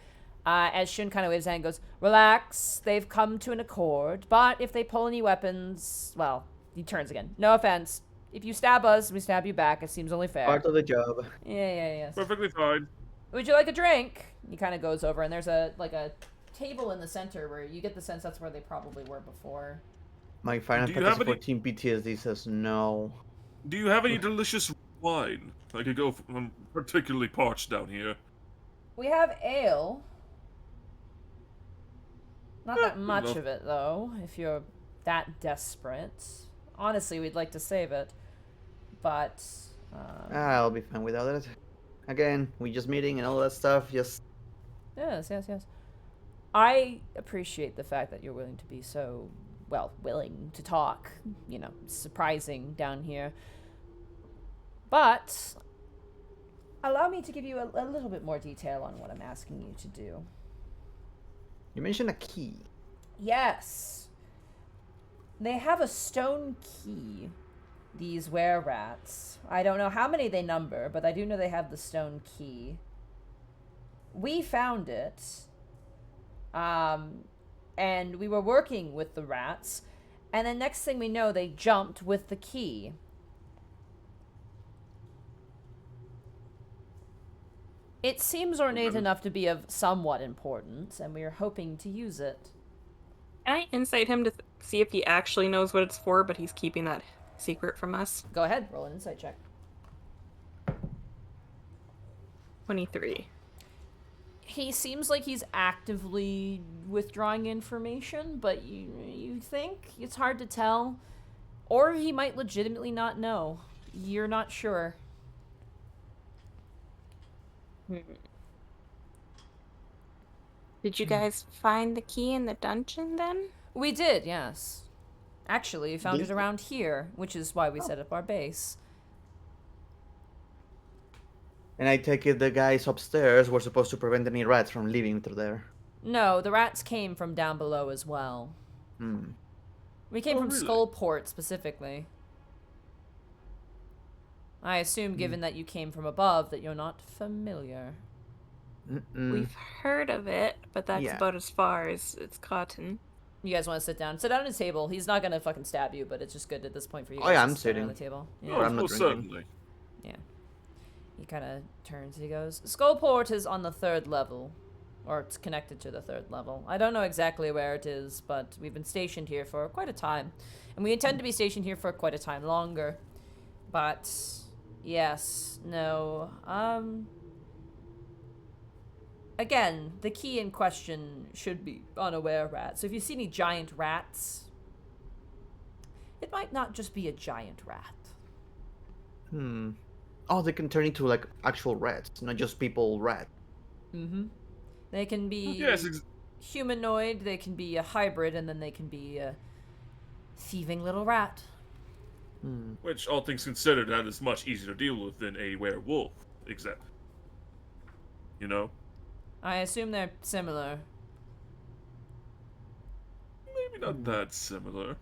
Speaker 4: As Shun kind of waves his hand and goes, relax, they've come to an accord, but if they pull any weapons, well, he turns again. No offense. If you stab us, we stab you back. It seems only fair.
Speaker 3: Part of the job.
Speaker 4: Yeah.
Speaker 5: Perfectly fine.
Speaker 4: Would you like a drink? He kind of goes over, and there's a table in the center where you get the sense that's where they probably were before.
Speaker 3: My Final
Speaker 5: Do you have
Speaker 3: Fantasy
Speaker 5: any-
Speaker 3: 14 PTSD says no.
Speaker 5: Do you have any delicious wine? I could go. I'm particularly parched down here.
Speaker 4: We have ale. Not that
Speaker 5: good
Speaker 4: much
Speaker 5: enough.
Speaker 4: of it, though, if you're that desperate. Honestly, we'd like to save it. But
Speaker 3: I'll be fine without it. Again, we just meeting and all that stuff. Just
Speaker 4: Yes. I appreciate the fact that you're willing to be so, willing to talk. You know, surprising down here. But allow me to give you a little bit more detail on what I'm asking you to do.
Speaker 3: you mentioned a key.
Speaker 4: Yes. They have a stone key, these were-rats. I don't know how many they number, but I do know they have the stone key. We found it. And we were working with the rats, and then next thing we know, they jumped with the key. It seems ornate enough to be of somewhat importance, and we are hoping to use it.
Speaker 2: Can I insight him to see if he actually knows what it's for, but he's keeping that secret from us?
Speaker 4: Go ahead, roll an insight check.
Speaker 2: 23.
Speaker 4: He seems like he's actively withdrawing information, but you think it's hard to tell. Or he might legitimately not know. You're not sure.
Speaker 2: Did you guys find the key in the dungeon then?
Speaker 4: We did, yes. Actually, we found it around here, which is why we set up our base.
Speaker 3: And I take it the guys upstairs were supposed to prevent any rats from leaving through there.
Speaker 4: No, the rats came from down below as well. We came from
Speaker 5: really?
Speaker 4: Skullport, specifically. I assume, given that you came from above, that you're not familiar.
Speaker 2: We've heard of it, but that's
Speaker 3: Yeah.
Speaker 2: about as far as it's gotten.
Speaker 4: You guys want to sit down? Sit down at a table. He's not gonna fucking stab you, but it's just good at this point for you
Speaker 3: Oh,
Speaker 4: guys
Speaker 3: yeah,
Speaker 4: to
Speaker 3: I'm
Speaker 4: sit down
Speaker 3: sitting.
Speaker 4: at the table.
Speaker 3: Or
Speaker 5: Oh,
Speaker 3: I'm not
Speaker 5: most
Speaker 3: drinking.
Speaker 5: certainly.
Speaker 4: Yeah. He kind of turns and he goes, Skullport is on the 3rd level. Or it's connected to the 3rd level. I don't know exactly where it is, but we've been stationed here for quite a time. And we intend to be stationed here for quite a time longer. But, yes, no, again, the key in question should be on a were-rat. So if you see any giant rats, it might not just be a giant rat.
Speaker 3: Oh, they can turn into like actual rats, not just people rat.
Speaker 4: They can be
Speaker 5: Yes,
Speaker 4: humanoid, they can be a hybrid, and then they can be a thieving little rat.
Speaker 5: which, all things considered, that is much easier to deal with than a werewolf, except, you know?
Speaker 4: I assume they're similar.
Speaker 5: Maybe not that similar.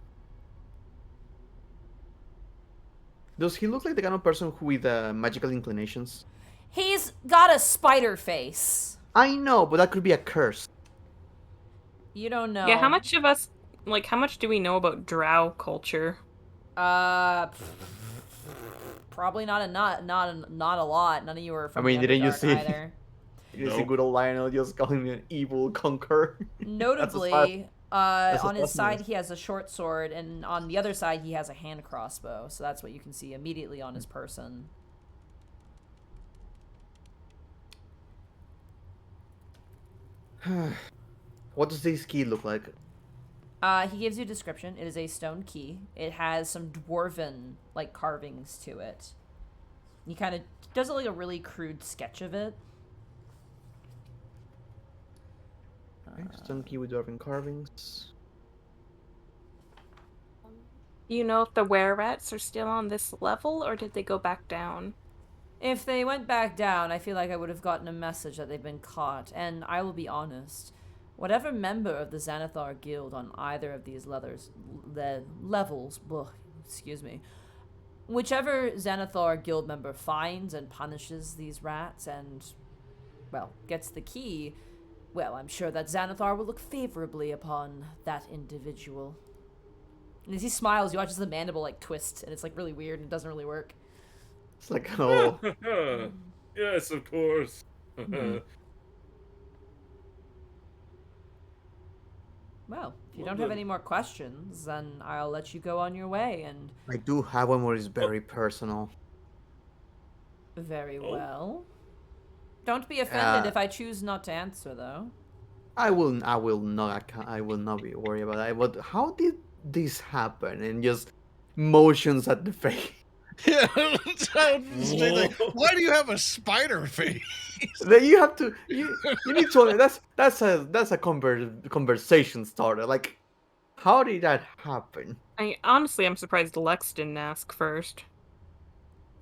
Speaker 3: Does he look like the kind of person who with magical inclinations?
Speaker 4: He's got a spider face.
Speaker 3: I know, but that could be a curse.
Speaker 4: You don't know.
Speaker 2: Yeah, how much of us, how much do we know about drow culture?
Speaker 4: Probably not a lot. None of you are from
Speaker 3: I mean,
Speaker 4: the
Speaker 3: didn't you
Speaker 4: Underdark
Speaker 3: see-
Speaker 4: either.
Speaker 3: You see
Speaker 5: Nope.
Speaker 3: good old Lionel just calling me an evil conqueror.
Speaker 4: Notably,
Speaker 3: That's
Speaker 4: on his
Speaker 3: awesome.
Speaker 4: side he has a short sword, and on the other side he has a hand crossbow. So that's what you can see immediately on his person.
Speaker 3: What does this key look like?
Speaker 4: He gives you a description. It is a stone key. It has some dwarven carvings to it. He kind of does a really crude sketch of it.
Speaker 3: Stone key with dwarven carvings.
Speaker 2: Do you know if the were-rats are still on this level, or did they go back down?
Speaker 4: If they went back down, I feel like I would have gotten a message that they've been caught. And I will be honest, whatever member of the Xanathar Guild on either of these levels, whichever Xanathar Guild member finds and punishes these rats and, gets the key, I'm sure that Xanathar will look favorably upon that individual. And as he smiles, you watch as the mandible twist, and it's really weird and it doesn't really work.
Speaker 3: It's like, oh,
Speaker 5: Yes, of course.
Speaker 4: Well, if you don't have any more questions, then I'll let you go on your way, and
Speaker 3: I do have one more. Is very personal.
Speaker 4: very
Speaker 5: Oh.
Speaker 4: well. Don't be offended
Speaker 3: Uh,
Speaker 4: if I choose not to answer, though.
Speaker 3: I will not. I will not be worried about that. But how did this happen? And just motions at the face,
Speaker 1: Yeah, like, why do you have a spider face?
Speaker 3: Then you have to you need to that's a conversation starter. Like, how did that happen?
Speaker 2: I'm surprised Lex didn't ask first.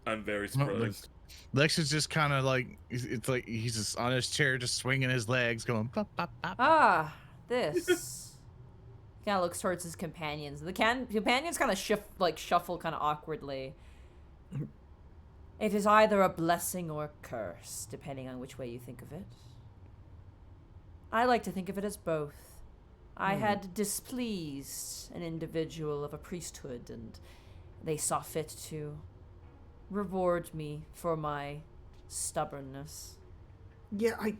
Speaker 5: I'm very
Speaker 1: Well, like,
Speaker 5: surprised.
Speaker 1: Lex is just kind of like it's like he's just on his chair, just swinging his legs, going pop pop pop.
Speaker 4: Ah, this. Kind of looks towards his companions. The companions kind of shuffle kind of awkwardly. It is either a blessing or a curse, depending on which way you think of it. I like to think of it as both. I had displeased an individual of a priesthood, and they saw fit to reward me for my stubbornness.
Speaker 3: Yeah, I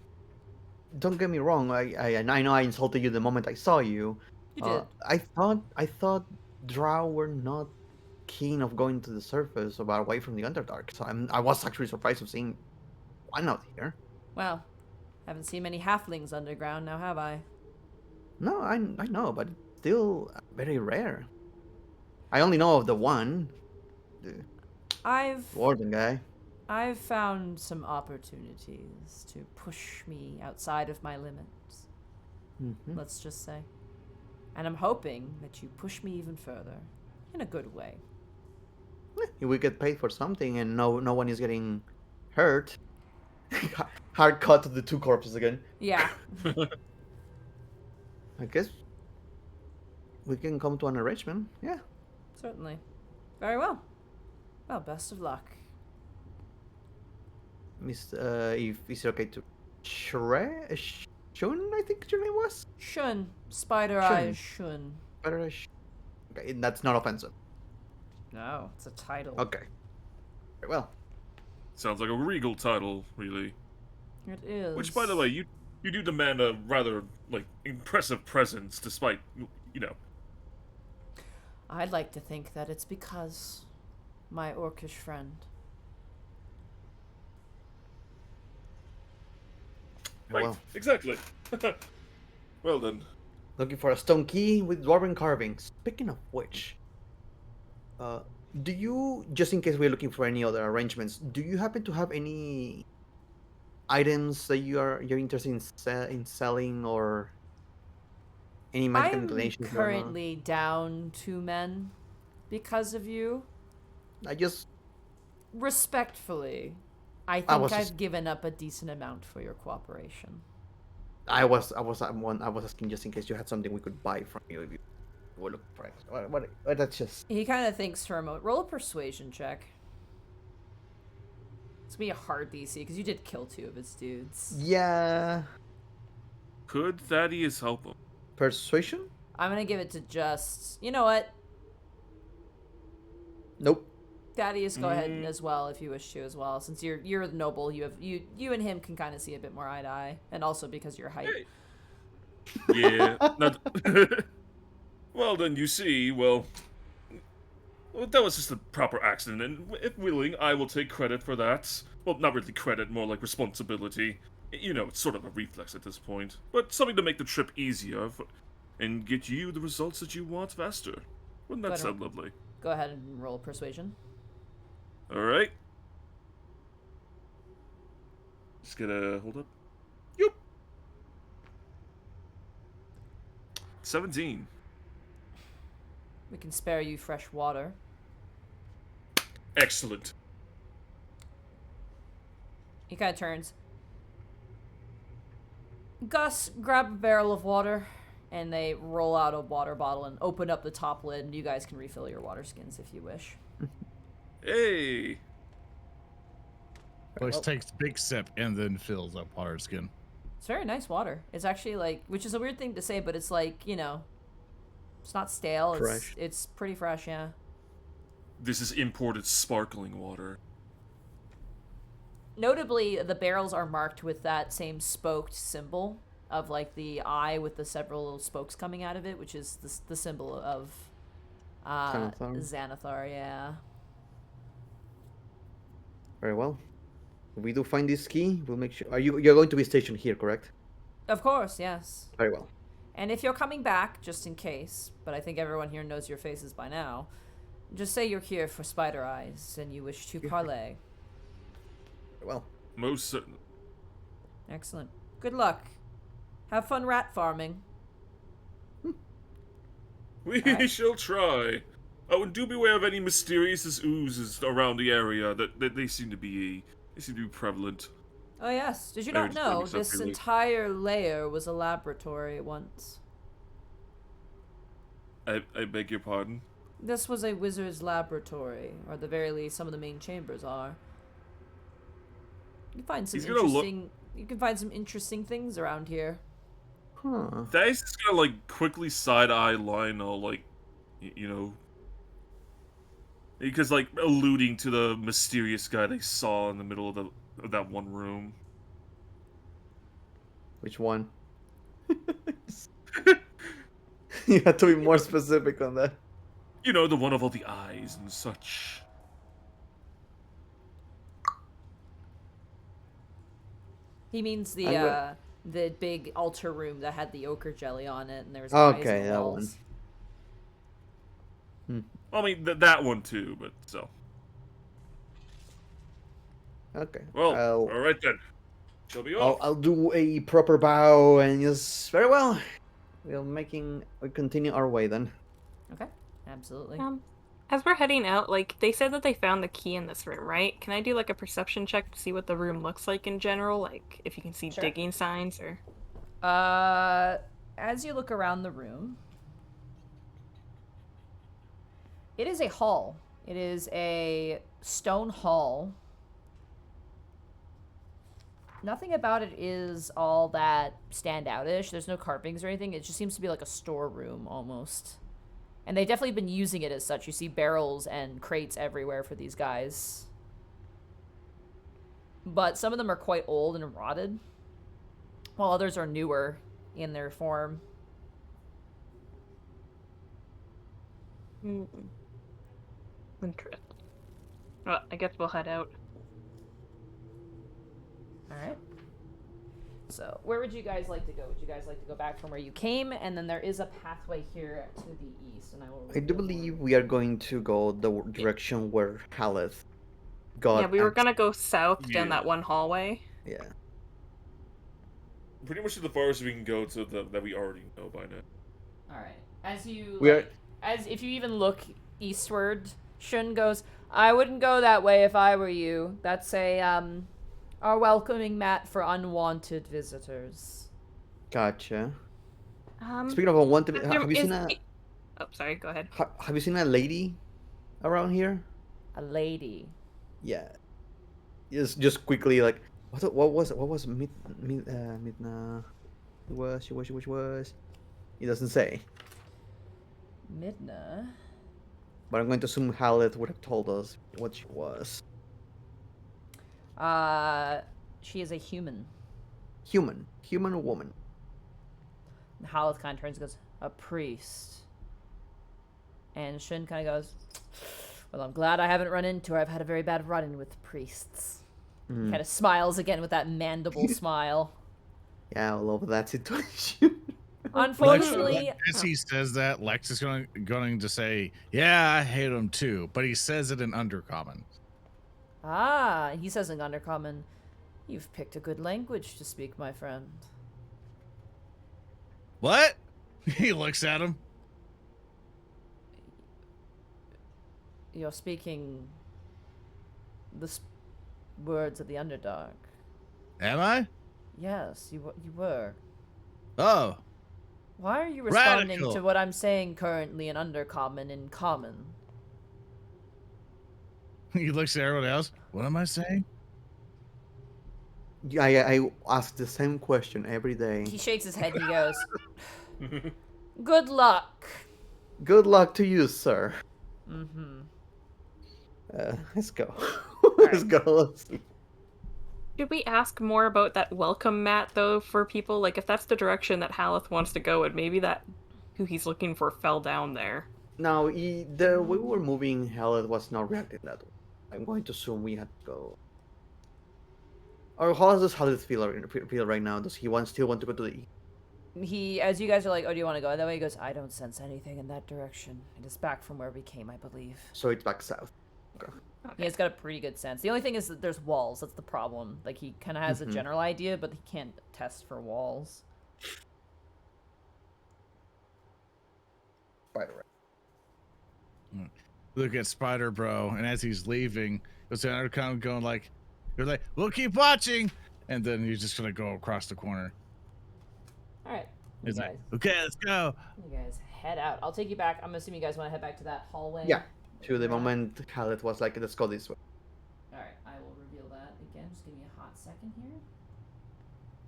Speaker 3: don't get me wrong. I know I insulted you the moment I saw you.
Speaker 4: You did.
Speaker 3: I thought Drow were not keen of going to the surface or away from the Underdark. So I was actually surprised of seeing one out here.
Speaker 4: Well, haven't seen many halflings underground now, have I?
Speaker 3: No, I know, but still very rare. I only know of the one, the warden guy.
Speaker 4: I've found some opportunities to push me outside of my limits.
Speaker 3: Mm-hmm.
Speaker 4: Let's just say. And I'm hoping that you push me even further. In a good way.
Speaker 3: If we get paid for something and no one is getting hurt. Hard cut to the two corpses again.
Speaker 4: Yeah.
Speaker 3: I guess we can come to an arrangement. Yeah.
Speaker 4: Certainly. Very well. Well, best of luck.
Speaker 3: Miss, if is it okay to Shun, I think your name was?
Speaker 4: Shun. Spider
Speaker 3: Shun.
Speaker 4: Eyes Shun.
Speaker 3: Okay, that's not offensive.
Speaker 4: No, it's a title.
Speaker 3: Okay. Very well.
Speaker 5: Sounds like a regal title, really.
Speaker 4: It is.
Speaker 5: Which, by the way, you do demand a rather, like, impressive presence, despite, you know.
Speaker 4: I'd like to think that it's because my orcish friend.
Speaker 5: Right,
Speaker 3: Well,
Speaker 5: exactly. Well then.
Speaker 3: looking for a stone key with dwarven carvings. Speaking of which, do you, just in case we're looking for any other arrangements, do you happen to have any items that you're interested in selling, or any magical
Speaker 4: I'm
Speaker 3: inclinations?
Speaker 4: currently down 2 men because of you.
Speaker 3: I just
Speaker 4: Respectfully, I think I've given up a decent amount for your cooperation.
Speaker 3: I was asking just in case you had something we could buy from you if you were looking for it. What that's just.
Speaker 4: He kind of thinks for a moment. Roll a persuasion check. It's gonna be a hard DC because you did kill 2 of his dudes.
Speaker 3: Yeah.
Speaker 5: Could Thaddeus help him?
Speaker 3: Persuasion?
Speaker 4: I'm gonna give it to just. You know what?
Speaker 3: Nope.
Speaker 4: Thaddeus, go ahead as well if you wish to as well. Since you're the noble, you and him can kind of see a bit more eye to eye, and also because your height.
Speaker 5: Yeah. Well then, you see, well, that was just a proper accident, and if willing, I will take credit for that. Well, not really credit, more like responsibility. You know, it's sort of a reflex at this point, but something to make the trip easier and get you the results that you want faster. Wouldn't that sound lovely?
Speaker 4: Go ahead and roll persuasion.
Speaker 5: Alright. Just gotta hold up. Yup. 17.
Speaker 4: We can spare you fresh water.
Speaker 5: Excellent.
Speaker 4: He kind of turns. Gus, grab a barrel of water, and they roll out a water bottle and open up the top lid, and you guys can refill your water skins if you wish.
Speaker 5: Hey.
Speaker 1: Boys takes a big sip and then fills up water skin.
Speaker 4: It's very nice water. It's actually like, which is a weird thing to say, but it's like, you know, it's not stale.
Speaker 3: Fresh.
Speaker 4: It's pretty fresh, yeah.
Speaker 5: This is imported sparkling water.
Speaker 4: Notably, the barrels are marked with that same spoked symbol of like the eye with the several little spokes coming out of it, which is the symbol of Xanathar, yeah.
Speaker 3: Very well. If we do find this key, we'll make sure. You're going to be stationed here, correct?
Speaker 4: Of course, yes.
Speaker 3: Very well.
Speaker 4: And if you're coming back, just in case, but I think everyone here knows your faces by now, Just say you're here for spider eyes and you wish to parley.
Speaker 3: Well,
Speaker 5: Most certain.
Speaker 4: Excellent. Good luck. Have fun rat farming.
Speaker 5: We
Speaker 4: Alright.
Speaker 5: shall try. Oh, and do beware of any mysterious oozes around the area that they seem to be prevalent.
Speaker 4: Oh yes. Did you
Speaker 5: There,
Speaker 4: not
Speaker 5: just bring
Speaker 4: know
Speaker 5: this up
Speaker 4: this
Speaker 5: really-
Speaker 4: entire layer was a laboratory once?
Speaker 5: I beg your pardon?
Speaker 4: This was a wizard's laboratory, or at the very least, some of the main chambers are. You can find some
Speaker 5: He's gonna look-
Speaker 4: interesting. You can find some interesting things around here.
Speaker 3: huh.
Speaker 5: Dice is gonna, like, quickly side-eye Lionel, like, you know... Because, like, alluding to the mysterious guy they saw in the middle of that one room.
Speaker 3: Which one? You have to be more specific on that.
Speaker 5: You know, the one of all the eyes and such.
Speaker 4: He means the
Speaker 3: I'm
Speaker 4: the big altar room that had the ochre jelly on it, and there was eyes
Speaker 3: Okay,
Speaker 4: on the
Speaker 3: that
Speaker 4: walls.
Speaker 3: one.
Speaker 5: I mean, that one too, but so.
Speaker 3: Okay.
Speaker 5: Well, alright then. Shall be off.
Speaker 3: I'll do a proper bow and just very well. We continue our way then.
Speaker 4: Okay, absolutely.
Speaker 2: As we're heading out, like, they said that they found the key in this room, right? Can I do, like, a perception check to see what the room looks like in general? Like, if you can see
Speaker 4: Sure.
Speaker 2: digging signs or...
Speaker 4: As you look around the room, it is a hall. It is a stone hall. Nothing about it is all that standout-ish. There's no carvings or anything. It just seems to be like a storeroom almost. And they've definitely been using it as such. You see barrels and crates everywhere for these guys. But some of them are quite old and rotted, while others are newer in their form.
Speaker 2: Interesting. Well, I guess we'll head out.
Speaker 4: Alright. So, where would you guys like to go? Would you guys like to go back from where you came? And then there is a pathway here to the east, and I will...
Speaker 3: I do believe we are going to go the direction where Haleth got.
Speaker 2: Yeah, we were gonna go south down
Speaker 5: Yeah.
Speaker 2: that one hallway.
Speaker 3: Yeah.
Speaker 5: Pretty much the farthest we can go to that we already know by now.
Speaker 4: Alright. As you...
Speaker 3: We are-
Speaker 4: like, as if you even look eastward, Shun goes, I wouldn't go that way if I were you. That's our welcoming mat for unwanted visitors.
Speaker 3: Gotcha. Speaking of unwanted, have you seen a
Speaker 2: Oh, sorry. Go ahead.
Speaker 3: have you seen a lady around here?
Speaker 4: A lady.
Speaker 3: Yeah. Just quickly, like, what was Midna? She was. He doesn't say,
Speaker 4: Midna.
Speaker 3: but I'm going to assume Haleth would have told us what she was.
Speaker 4: She is a human.
Speaker 3: Human or woman?
Speaker 4: And Haleth kind of turns and goes, a priest. And Shun kind of goes, well, I'm glad I haven't run into her. I've had a very bad run-in with priests.
Speaker 3: Mm.
Speaker 4: Kind of smiles again with that mandible smile.
Speaker 3: Yeah, all over that situation.
Speaker 4: Unfortunately,
Speaker 1: As he says that, Lex is going to say, yeah, I hate him too, but he says it in undercommon.
Speaker 4: he says in Undercommon, you've picked a good language to speak, my friend.
Speaker 1: What? He looks at him.
Speaker 4: You're speaking the words of the Underdark.
Speaker 1: Am I?
Speaker 4: Yes, you were.
Speaker 1: Oh,
Speaker 4: Why are you responding
Speaker 1: Radical.
Speaker 4: to what I'm saying currently in Undercommon in Common?
Speaker 3: Mm.
Speaker 1: he looks at everyone else. What am I saying?
Speaker 3: Yeah, I ask the same question every day.
Speaker 4: He shakes his head and he goes, good luck.
Speaker 3: Good luck to you, sir.
Speaker 4: Mm-hmm.
Speaker 3: Let's go. Let's go.
Speaker 2: Should we ask more about that welcome mat, though, for people? Like, if that's the direction that Haleth wants to go, and maybe that who he's looking for fell down there.
Speaker 3: Now, the way we were moving, Haleth was not reacting that way. I'm going to assume we had to go. Or how does Haleth feel right now? Does he still want to go to the east?
Speaker 4: as you guys are like, oh, do you want to go that way? He goes, I don't sense anything in that direction. It is back from where we came, I believe.
Speaker 3: So it's back south. Okay.
Speaker 4: He has got a pretty good sense. The only thing is that there's walls. That's the problem. Like, he kind of has a general idea, but he can't test for walls.
Speaker 3: Spider.
Speaker 1: Look at Spider Bro, and as he's leaving, it's kind of going like, you're like, we'll keep watching, and then you're just gonna go across the corner.
Speaker 4: All right.
Speaker 1: He's like, okay, let's go.
Speaker 4: You guys head out. I'll take you back. I'm assuming you guys want to head back to that hallway.
Speaker 3: Yeah. To the moment Khaled was like, let's go this way.
Speaker 4: All right. I will reveal that again. Just give me a hot second here.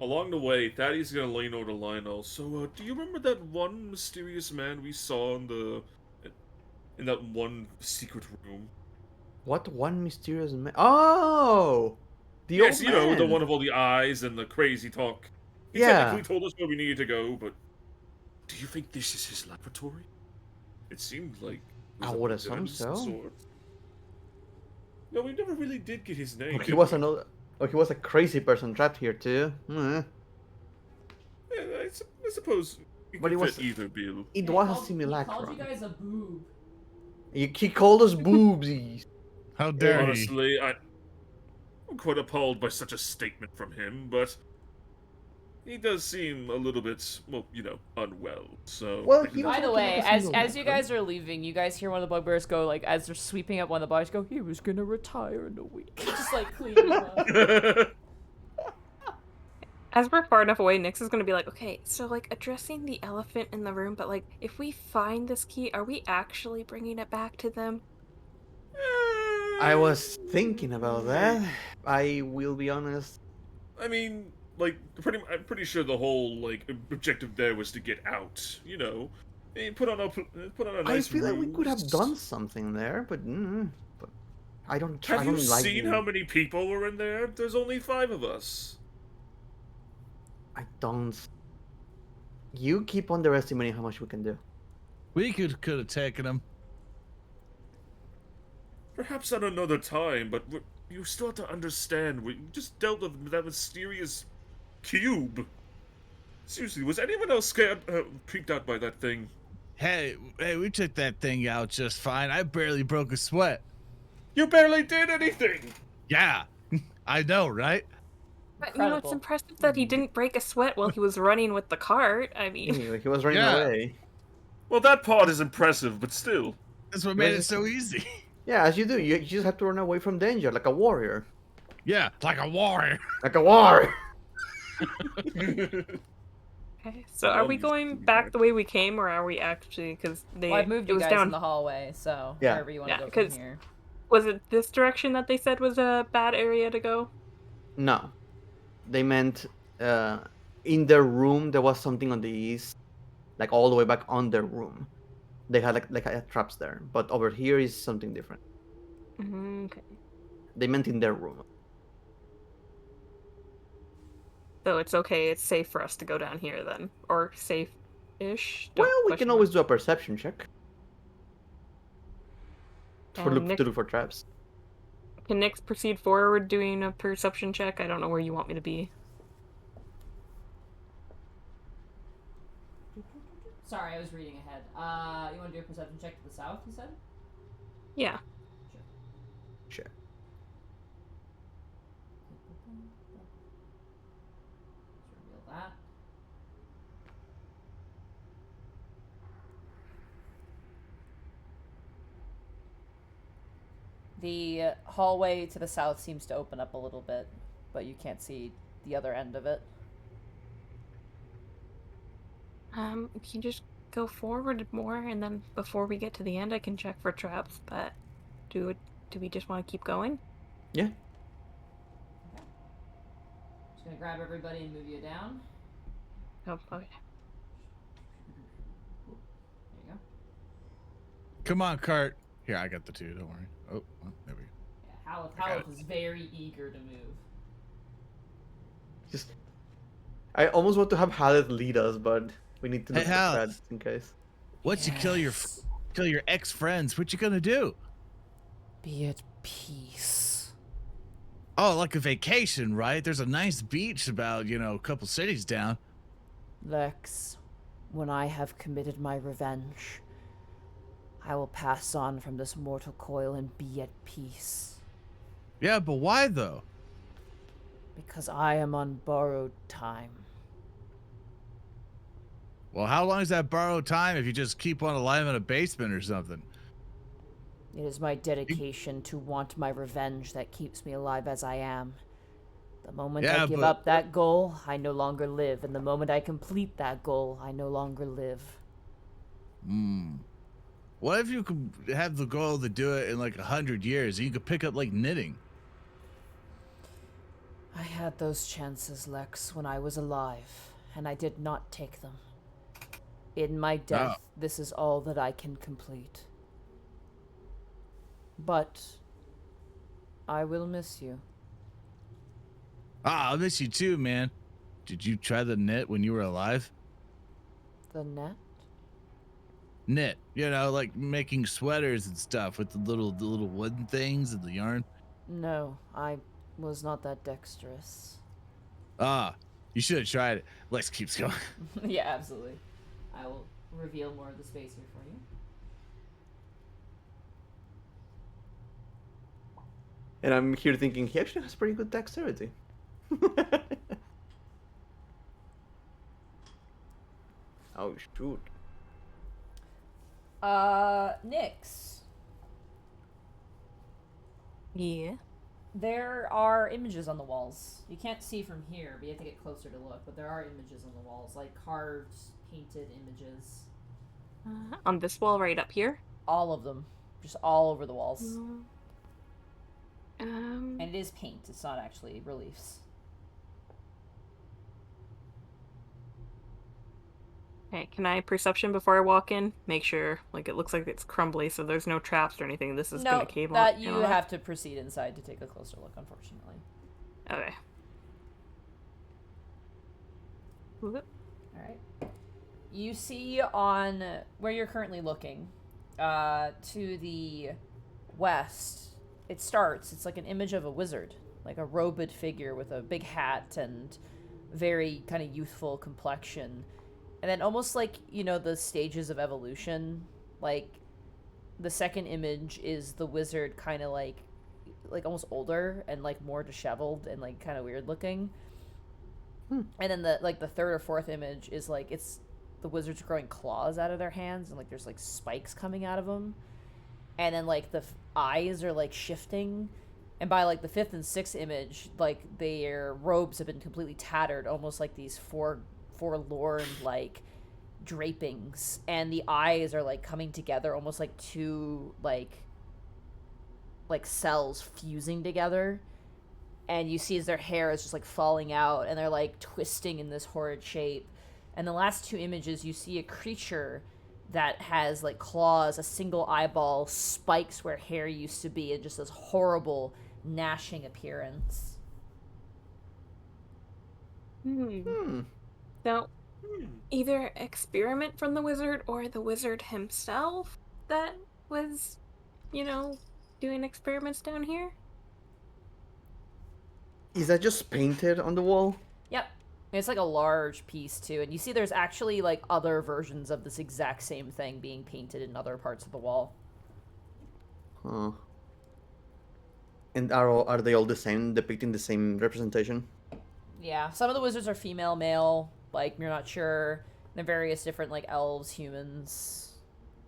Speaker 5: Along the way, Thaddeus is gonna lean over to Lionel. So, do you remember that one mysterious man we saw in that one secret room?
Speaker 3: What one mysterious man? Oh, the
Speaker 5: Yes,
Speaker 3: old
Speaker 5: you know,
Speaker 3: man.
Speaker 5: the one of all the eyes and the crazy talk. He
Speaker 3: Yeah.
Speaker 5: technically told us where we needed to go, but do you think this is his laboratory? It seemed like it was
Speaker 3: I
Speaker 5: a
Speaker 3: would
Speaker 5: museum
Speaker 3: assume
Speaker 5: of some
Speaker 3: so.
Speaker 5: sort. No, we never really did get his name.
Speaker 3: Oh, he
Speaker 5: did
Speaker 3: was
Speaker 5: we?
Speaker 3: another. Oh, he was a crazy person trapped here too.
Speaker 5: Yeah, I suppose you
Speaker 3: But
Speaker 5: could
Speaker 3: it was-
Speaker 5: fit either bill.
Speaker 3: It
Speaker 4: He
Speaker 3: was
Speaker 4: called-
Speaker 3: a simulacrum.
Speaker 4: He called you guys a boob.
Speaker 3: He called us boobsies.
Speaker 1: How dare he?
Speaker 5: Honestly, I'm quite appalled by such a statement from him, but he does seem a little bit, well, you know, unwell, so...
Speaker 3: Well,
Speaker 5: maybe
Speaker 3: he
Speaker 5: that's-
Speaker 4: By the
Speaker 3: was
Speaker 4: way,
Speaker 3: like a
Speaker 4: as
Speaker 3: simulacrum.
Speaker 4: you guys are leaving, you guys hear one of the bugbears go, like, as they're sweeping up one of the bodies, go, he was gonna retire in a week. Just, like, cleaning them up.
Speaker 2: As we're far enough away, Nyx is gonna be like, okay, so like addressing the elephant in the room, but like if we find this key, are we actually bringing it back to them?
Speaker 3: I was thinking about that. I will be honest.
Speaker 5: I mean, like, I'm pretty sure the whole, like, objective there was to get out, you know? Put on a nice
Speaker 3: I feel like we could have
Speaker 5: ruse.
Speaker 3: done something there, but I don't. I
Speaker 5: Have you
Speaker 3: don't like
Speaker 5: seen
Speaker 3: the-
Speaker 5: how many people were in there? There's only 5 of us.
Speaker 3: I don't. You keep underestimating how much we can do.
Speaker 1: We could have taken him.
Speaker 5: Perhaps at another time, but you still have to understand, we just dealt with that mysterious cube. Seriously, was anyone else scared, creeped out by that thing?
Speaker 1: Hey, we took that thing out just fine. I barely broke a sweat.
Speaker 5: You barely did anything!
Speaker 1: Yeah, I know, right?
Speaker 2: But you know, it's
Speaker 4: Incredible.
Speaker 2: impressive that he didn't break a sweat while he was running with the cart. I mean,
Speaker 3: Anyway, he was running
Speaker 1: Yeah.
Speaker 3: away.
Speaker 5: Well, that part is impressive, but still.
Speaker 1: That's what made it so easy.
Speaker 3: Yeah, as you do. You just have to run away from danger, like a warrior.
Speaker 1: Yeah, like a warrior.
Speaker 3: Like a warrior.
Speaker 2: okay, so are we going back the way we came, or are we actually? Because
Speaker 4: Well, I've moved
Speaker 2: it
Speaker 4: you
Speaker 2: was
Speaker 4: guys
Speaker 2: down.
Speaker 4: in the hallway, so
Speaker 3: Yeah.
Speaker 4: wherever you want to
Speaker 2: Yeah,
Speaker 4: go from
Speaker 2: 'cause-
Speaker 4: here.
Speaker 2: Was it this direction that they said was a bad area to go?
Speaker 3: No, they meant in their room there was something on the east, like all the way back on their room. They had like traps there, but over here is something different.
Speaker 2: Okay.
Speaker 3: They meant in their room.
Speaker 2: So it's okay. It's safe for us to go down here then, or safe-ish.
Speaker 3: Well, we
Speaker 2: Question
Speaker 3: can
Speaker 2: mark.
Speaker 3: always do a perception check to
Speaker 2: And
Speaker 3: look for traps.
Speaker 2: Can Nyx proceed forward doing a perception check? I don't know where you want me to be.
Speaker 4: Sorry, I was reading ahead. You want to do a perception check to the south, you said?
Speaker 2: Yeah.
Speaker 3: Sure.
Speaker 4: Let's reveal that. The hallway to the south seems to open up a little bit, but you can't see the other end of it.
Speaker 2: We can just go forward more, and then before we get to the end, I can check for traps. But do we just want to keep going?
Speaker 3: Yeah.
Speaker 4: Just gonna grab everybody and move you down.
Speaker 2: Oh, okay.
Speaker 4: There you go.
Speaker 1: Come on, cart. Here, I got the 2. Don't worry. Oh, well, there we go.
Speaker 4: Yeah,
Speaker 1: I got
Speaker 4: Haleth is very eager to move.
Speaker 3: Just, I almost want to have Haleth lead us, but we need to
Speaker 1: Hey,
Speaker 3: look for
Speaker 1: Haleth.
Speaker 3: traps in case.
Speaker 1: Once you kill your ex-friends, what you gonna do?
Speaker 4: Be at peace.
Speaker 1: Oh, like a vacation, right? There's a nice beach about, a couple cities down.
Speaker 4: Lex, when I have committed my revenge, I will pass on from this mortal coil and be at peace.
Speaker 1: Yeah, but why though?
Speaker 4: Because I am on borrowed time.
Speaker 1: Well, how long is that borrowed time if you just keep one alive in a basement or something?
Speaker 4: It is my dedication to want my revenge that keeps me alive as I am. The moment I
Speaker 1: Yeah,
Speaker 4: give
Speaker 1: but
Speaker 4: up that goal, I no longer live. And the moment I complete that goal, I no longer live.
Speaker 1: what if you could have the goal to do it in like 100 years and you could pick up like knitting?
Speaker 4: I had those chances, Lex, when I was alive, and I did not take them. In my death, this is all that I can complete. But I will miss you.
Speaker 1: I'll miss you too, man. Did you try the knit when you were alive?
Speaker 4: The net?
Speaker 1: Knit, you know, like making sweaters and stuff with the little wooden things and the yarn.
Speaker 4: No, I was not that dexterous.
Speaker 1: You should have tried it. Lex keeps going.
Speaker 4: Yeah, absolutely. I will reveal more of the space here for you.
Speaker 3: And I'm here thinking he actually has pretty good dexterity. Oh shoot.
Speaker 4: Nyx.
Speaker 2: Yeah.
Speaker 4: There are images on the walls. You can't see from here, but you have to get closer to look. But there are images on the walls, like carved, painted images.
Speaker 2: On this wall right up here?
Speaker 4: All of them. Just all over the walls.
Speaker 2: Um,
Speaker 4: And it is paint, it's not actually reliefs.
Speaker 2: Okay, can I perception before I walk in? Make sure, like, it looks like it's crumbly, so there's no traps or anything. This is
Speaker 4: No,
Speaker 2: gonna cave
Speaker 4: that
Speaker 2: on.
Speaker 4: you have to proceed inside to take a closer look, unfortunately.
Speaker 2: Okay. Whoop.
Speaker 4: Alright. You see on where you're currently looking, to the west, it's like an image of a wizard. Like a robed figure with a big hat and very kind of youthful complexion. And then almost like, you know, the stages of evolution, like the second image is the wizard kind of like almost older and like more disheveled and like kind of weird looking. And then the third or fourth image is like it's the wizards growing claws out of their hands and like there's like spikes coming out of them. And then like the eyes are like shifting. And by like the fifth and sixth image, like their robes have been completely tattered, almost like these forlorn like drapings, and the eyes are like coming together almost like two like cells fusing together, and you see as their hair is just like falling out and they're like twisting in this horrid shape. And the last two images, you see a creature that has like claws, a single eyeball, spikes where hair used to be, and just this horrible gnashing appearance.
Speaker 2: So, either experiment from the wizard or the wizard himself that was, you know, doing experiments down here?
Speaker 3: Is that just painted on the wall?
Speaker 4: Yep. It's like a large piece too, and you see there's actually like other versions of this exact same thing being painted in other parts of the wall.
Speaker 3: Huh. And are they all the same, depicting the same representation?
Speaker 4: Yeah, some of the wizards are female, male, like you're not sure. They're various different like elves, humans,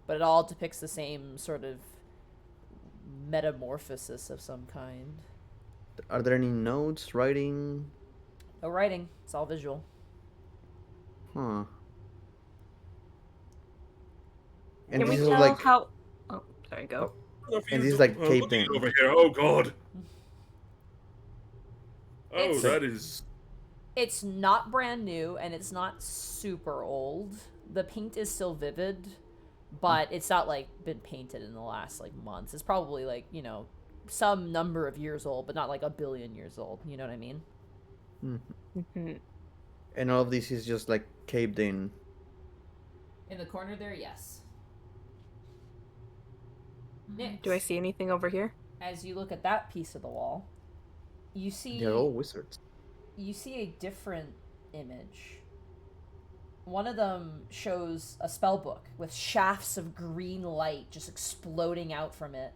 Speaker 4: but it all depicts the same sort of metamorphosis of some kind.
Speaker 3: Are there any notes, writing?
Speaker 4: No writing, it's all visual.
Speaker 3: Huh.
Speaker 2: Can
Speaker 3: And
Speaker 2: we
Speaker 3: this is
Speaker 2: tell
Speaker 3: like
Speaker 2: how... Oh, sorry, go.
Speaker 3: And this is like caved in.
Speaker 5: Over here. Oh god. Oh,
Speaker 4: It's-
Speaker 5: that is.
Speaker 4: It's not brand new and it's not super old. The paint is still vivid, but it's not like been painted in the last like months. It's probably like, you know, some number of years old, but not like a billion years old. You know what I mean?
Speaker 2: Mm-hmm.
Speaker 3: And all of this is just like caved in.
Speaker 4: In the corner there, yes. Nyx,
Speaker 2: Do I see anything over here?
Speaker 4: as you look at that piece of the wall, you see
Speaker 3: They're all wizards.
Speaker 4: you see a different image. one of them shows a spell book with shafts of green light just exploding out from it.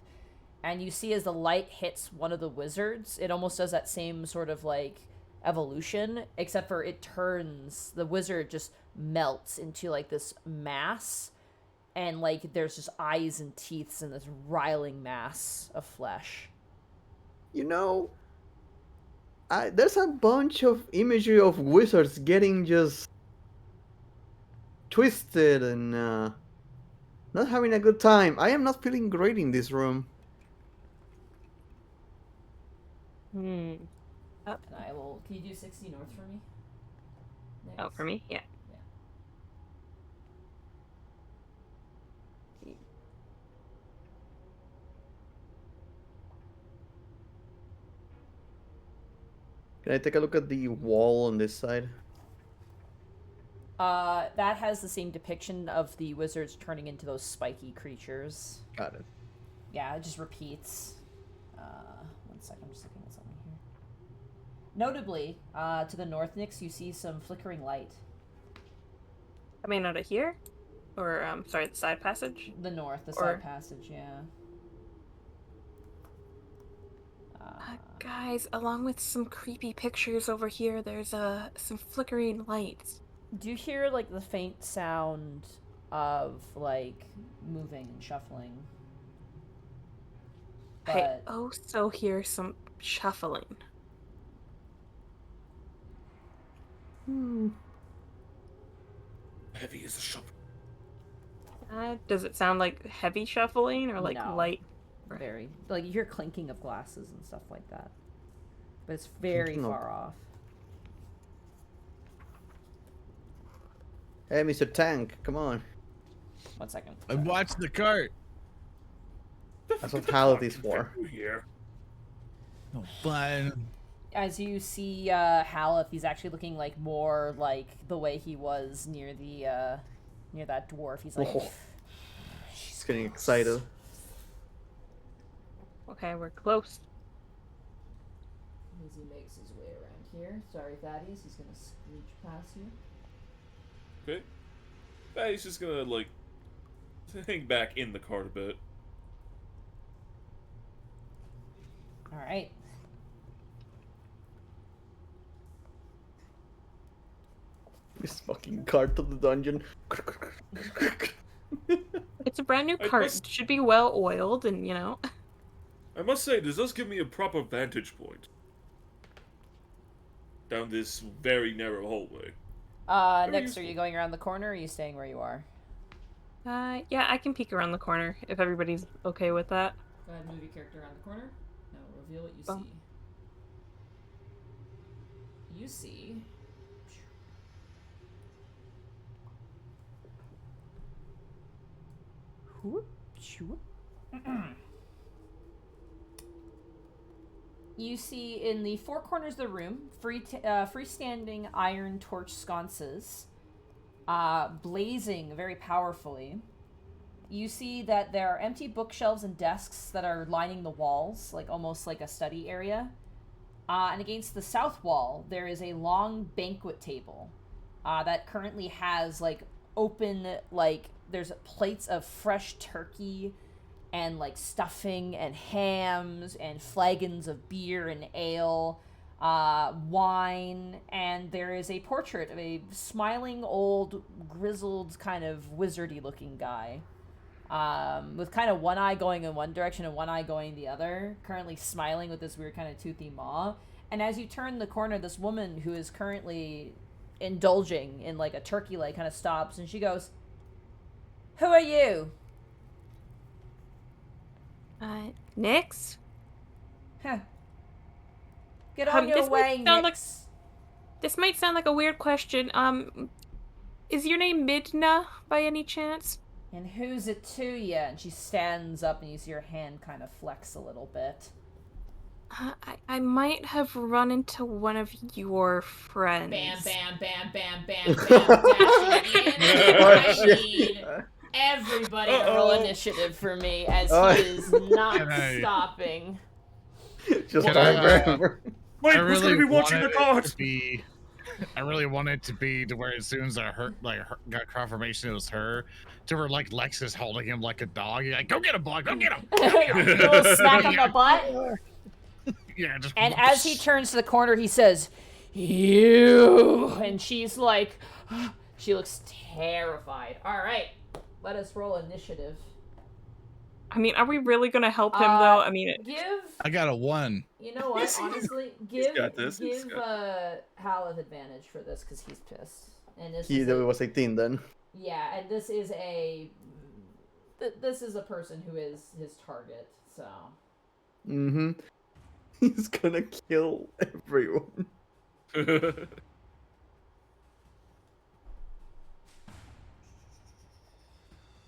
Speaker 4: And you see as the light hits one of the wizards, it almost does that same sort of like evolution, except for it turns, the wizard just melts into like this mass, and like there's just eyes and teeth in this riling mass of flesh.
Speaker 3: You know, there's a bunch of imagery of wizards getting just twisted and not having a good time. I am not feeling great in this room.
Speaker 2: Hmm.
Speaker 4: And I will. Can you do 60 north for me?
Speaker 2: Oh, for me? Yeah.
Speaker 3: Can I take a look at the wall on this side?
Speaker 4: That has the same depiction of the wizards turning into those spiky creatures.
Speaker 3: Got it.
Speaker 4: Yeah, it just repeats. 1 second, I'm just looking at something here. Notably, to the north, Nyx, you see some flickering light.
Speaker 2: Coming out of here? Or, sorry, the side passage?
Speaker 4: The north, the side passage, yeah.
Speaker 2: Guys, along with some creepy pictures over here, there's some flickering lights.
Speaker 4: Do you hear, like, the faint sound of, like, moving and shuffling?
Speaker 2: I
Speaker 4: But
Speaker 2: also hear some shuffling.
Speaker 5: Heavy as a shovel.
Speaker 2: Does it sound like heavy shuffling or like
Speaker 4: No.
Speaker 2: light?
Speaker 4: very, like, you hear clinking of glasses and stuff like that. But it's very
Speaker 3: Clinking of-
Speaker 4: far off.
Speaker 3: Hey, Mr. Tank, come on.
Speaker 4: 1 second.
Speaker 1: I'm watching the cart.
Speaker 3: That's what pallet is for.
Speaker 5: Here.
Speaker 1: Oh, fine.
Speaker 4: As you see Haleth, he's actually looking like more like the way he was near the near that dwarf. He's like,
Speaker 3: Oh. She's getting excited.
Speaker 2: Okay, we're close.
Speaker 4: as he makes his way around here. Sorry, Thaddeus, he's gonna screech past you.
Speaker 5: Okay. He's just gonna, like, hang back in the cart a bit.
Speaker 4: Alright.
Speaker 3: This fucking cart of the dungeon.
Speaker 2: It's a brand new
Speaker 5: I
Speaker 2: cart.
Speaker 5: must-
Speaker 2: It should be well oiled and, you know.
Speaker 5: I must say, this does give me a proper vantage point. Down this very narrow hallway.
Speaker 4: Next, are you going around the corner or are you staying where you are?
Speaker 2: Yeah, I can peek around the corner if everybody's okay with that.
Speaker 4: Go ahead and move your character around the corner. Now reveal what you
Speaker 2: Oh.
Speaker 4: see. You see... You see in the four corners of the room, freestanding iron torch sconces, blazing very powerfully. You see that there are empty bookshelves and desks that are lining the walls, like almost like a study area. And against the south wall, there is a long banquet table that currently has like open, like there's plates of fresh turkey and like stuffing and hams and flagons of beer and ale, wine, and there is a portrait of a smiling old grizzled kind of wizardy looking guy. With kind of one eye going in one direction and one eye going the other, currently smiling with this weird kind of toothy maw. And as you turn the corner, this woman who is currently indulging in like a turkey leg kind of stops and she goes, "Who are you?"
Speaker 2: Nyx?
Speaker 4: Huh. Get on your
Speaker 2: This
Speaker 4: way,
Speaker 2: might sound like-
Speaker 4: Nyx.
Speaker 2: This might sound like a weird question. Is your name Midna by any chance?
Speaker 4: And who's it to you? And she stands up and you see her hand kind of flex a little bit.
Speaker 2: I might have run into one of your friends.
Speaker 4: Bam, bam, bam, bam, bam, bam, dashing in. I need everybody to roll initiative for me as he is not
Speaker 1: Can I-
Speaker 4: stopping.
Speaker 3: Just
Speaker 1: Can I,
Speaker 3: forever.
Speaker 5: Wait,
Speaker 1: I
Speaker 5: who's
Speaker 1: really
Speaker 5: gonna be watching the
Speaker 1: wanted it
Speaker 5: cart?
Speaker 1: to be I really want it to be to where as soon as got confirmation it was her, to where like Lex is holding him like a dog. You're like, go get him, boy, go get him.
Speaker 4: A little smack on the butt.
Speaker 1: Yeah, just.
Speaker 4: And as he turns to the corner, he says, "You," and she's like, she looks terrified. All right, let us roll initiative.
Speaker 2: I mean, are we really gonna help him though? I mean,
Speaker 1: I got a 1.
Speaker 4: You know what? Honestly, give
Speaker 5: got this.
Speaker 4: Haleth advantage for this because he's pissed. And this
Speaker 3: He was 18 then.
Speaker 4: yeah, and this is a person who is his target. So.
Speaker 3: Mm-hmm. He's gonna kill everyone.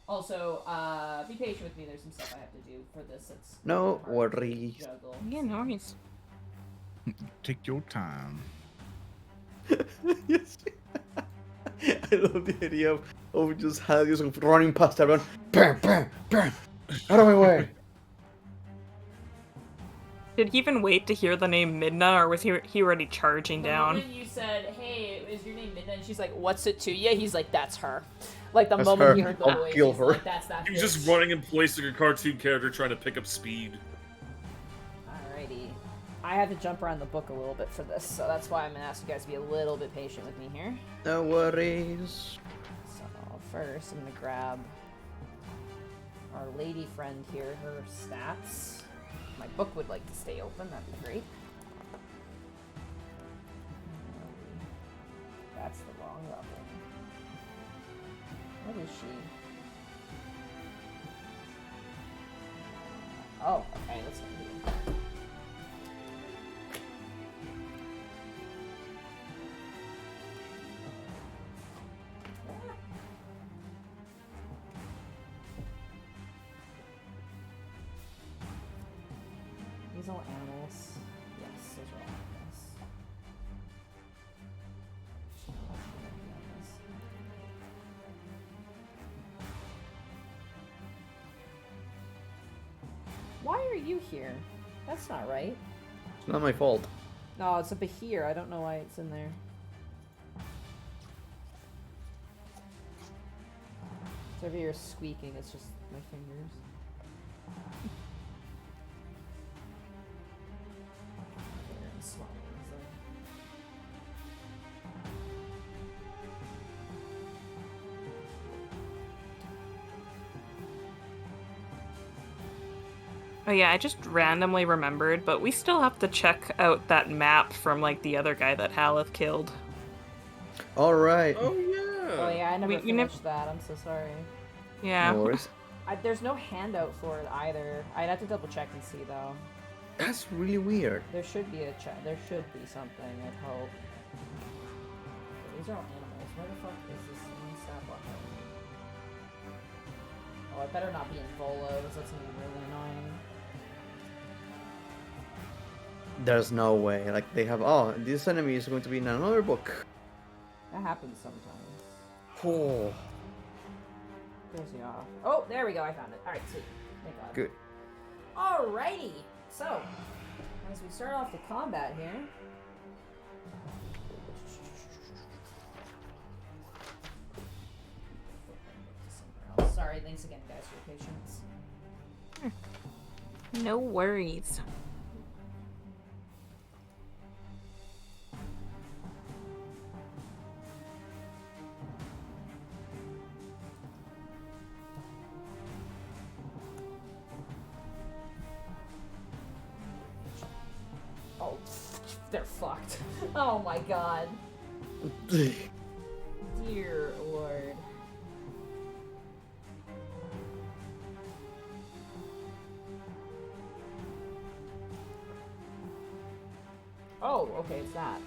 Speaker 4: Also, be patient with me. There's some stuff I have to do for this. It's
Speaker 3: No
Speaker 4: hard to
Speaker 3: worries.
Speaker 4: juggle.
Speaker 2: yeah, noise.
Speaker 1: Take your time.
Speaker 3: Yes. I love the idea of just having some running past everyone. Bam, bam, bam. Out of my way.
Speaker 2: Did he even wait to hear the name Midna, or was he already charging down?
Speaker 4: The moment you said, "Hey, is your name Midna?" and she's like, "What's it to you?" He's like, "That's her." Like the
Speaker 3: That's
Speaker 4: moment
Speaker 3: her.
Speaker 4: he heard the
Speaker 3: I'll
Speaker 4: voice,
Speaker 3: kill
Speaker 4: he's
Speaker 3: her.
Speaker 4: like, "That's that."
Speaker 5: He was just
Speaker 4: bitch."
Speaker 5: running in place like a cartoon character trying to pick up speed.
Speaker 4: Alrighty. I had to jump around the book a little bit for this, so that's why I'm gonna ask you guys to be a little bit patient with me here.
Speaker 3: No worries.
Speaker 4: So first, I'm gonna grab our lady friend here, her stats. My book would like to stay open, that'd be great. That's the wrong level. What is she? Oh, okay, let's go here. These are all animals. Yes, those are all animals. Why are you here? That's not right.
Speaker 3: It's not my fault.
Speaker 4: No, it's a Bahir. I don't know why it's in there. So over here squeaking, it's just my fingers.
Speaker 2: Oh yeah, I just randomly remembered, but we still have to check out that map from like the other guy that Haleth killed.
Speaker 3: All right.
Speaker 5: Oh yeah.
Speaker 4: Oh yeah, I never
Speaker 2: We never-
Speaker 4: finished that. I'm so sorry.
Speaker 2: Yeah.
Speaker 3: No worries.
Speaker 4: There's no handout for it either. I'd have to double check and see though.
Speaker 3: That's really weird.
Speaker 4: There should be a check. There should be something. I hope. These are all animals. Where the fuck is this one stat block? Oh, I better not be in Volos. That's gonna be really annoying.
Speaker 3: There's no way. Like they have. Oh, this enemy is going to be in another book.
Speaker 4: That happens sometimes.
Speaker 3: Oh.
Speaker 4: There's the off. Oh, there we go. I found it. All right, sweet. Thank God.
Speaker 3: Good.
Speaker 4: Alrighty. So, as we start off the combat here. Sorry, thanks again, guys, for your patience.
Speaker 2: No worries.
Speaker 4: Oh, they're fucked. Oh my god. Dear Lord. Oh, okay, it's that.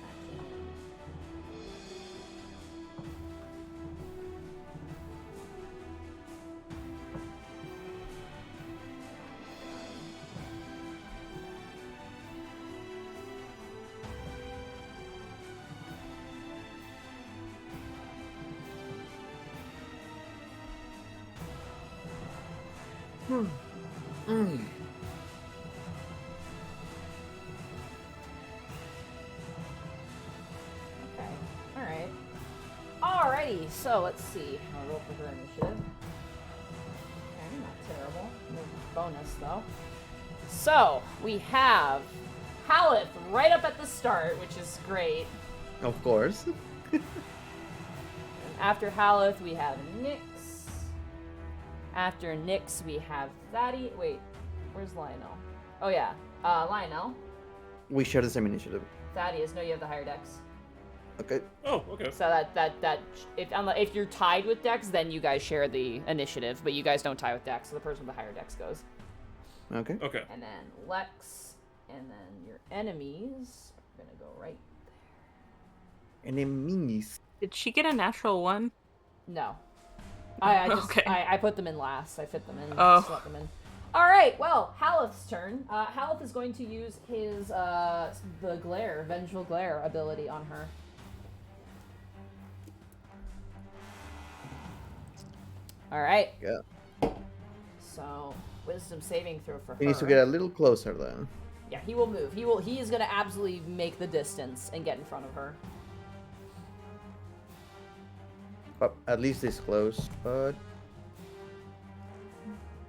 Speaker 4: Okay. So let's see. I'll roll for her initiative. Okay, not terrible. No bonus though. So we have Haleth right up at the start, which is great.
Speaker 3: Of course.
Speaker 4: And after Haleth, we have Nyx. After Nyx, we have Thaddeus. Wait, where's Lionel? Oh yeah, Lionel.
Speaker 3: We share the same initiative.
Speaker 4: Thaddeus, no, you have the higher dex.
Speaker 3: Okay.
Speaker 5: Oh, okay.
Speaker 4: So that if you're tied with dex, then you guys share the initiative, but you guys don't tie with dex, so the person with the higher dex goes.
Speaker 3: Okay.
Speaker 5: Okay.
Speaker 4: And then Lex, and then your enemies are gonna go right there.
Speaker 3: Enemies.
Speaker 2: Did she get a natural one?
Speaker 4: No. I just
Speaker 2: Okay.
Speaker 4: I put them in last. I fit them in.
Speaker 2: Oh.
Speaker 4: Slot them in. All right. Well, Haleth's turn. Haleth is going to use his the glare, vengeful glare ability on her. All right.
Speaker 3: Yeah.
Speaker 4: So, wisdom saving throw for her.
Speaker 3: He needs to get a little closer though.
Speaker 4: Yeah, he will move. He is going to absolutely make the distance and get in front of her.
Speaker 3: But at least this close. But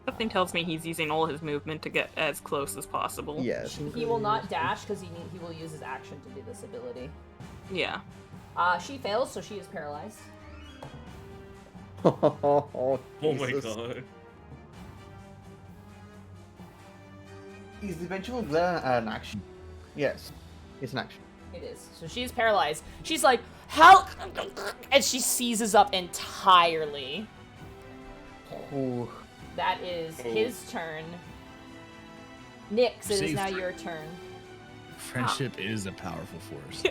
Speaker 2: Something tells me he's using all his movement to get as close as possible.
Speaker 3: yes.
Speaker 4: He will not dash because he will use his action to do this ability.
Speaker 2: Yeah.
Speaker 4: She fails, so she is paralyzed.
Speaker 3: Oh
Speaker 5: Oh my
Speaker 3: Jesus.
Speaker 5: god.
Speaker 3: Is the vengeful glare an action? Yes. It's an action.
Speaker 4: It is. So she's paralyzed. She's like, help! And she seizes up entirely.
Speaker 3: Ooh.
Speaker 4: That is his turn. Nyx, it is
Speaker 1: Saved.
Speaker 4: now your turn.
Speaker 1: Friendship is a powerful force.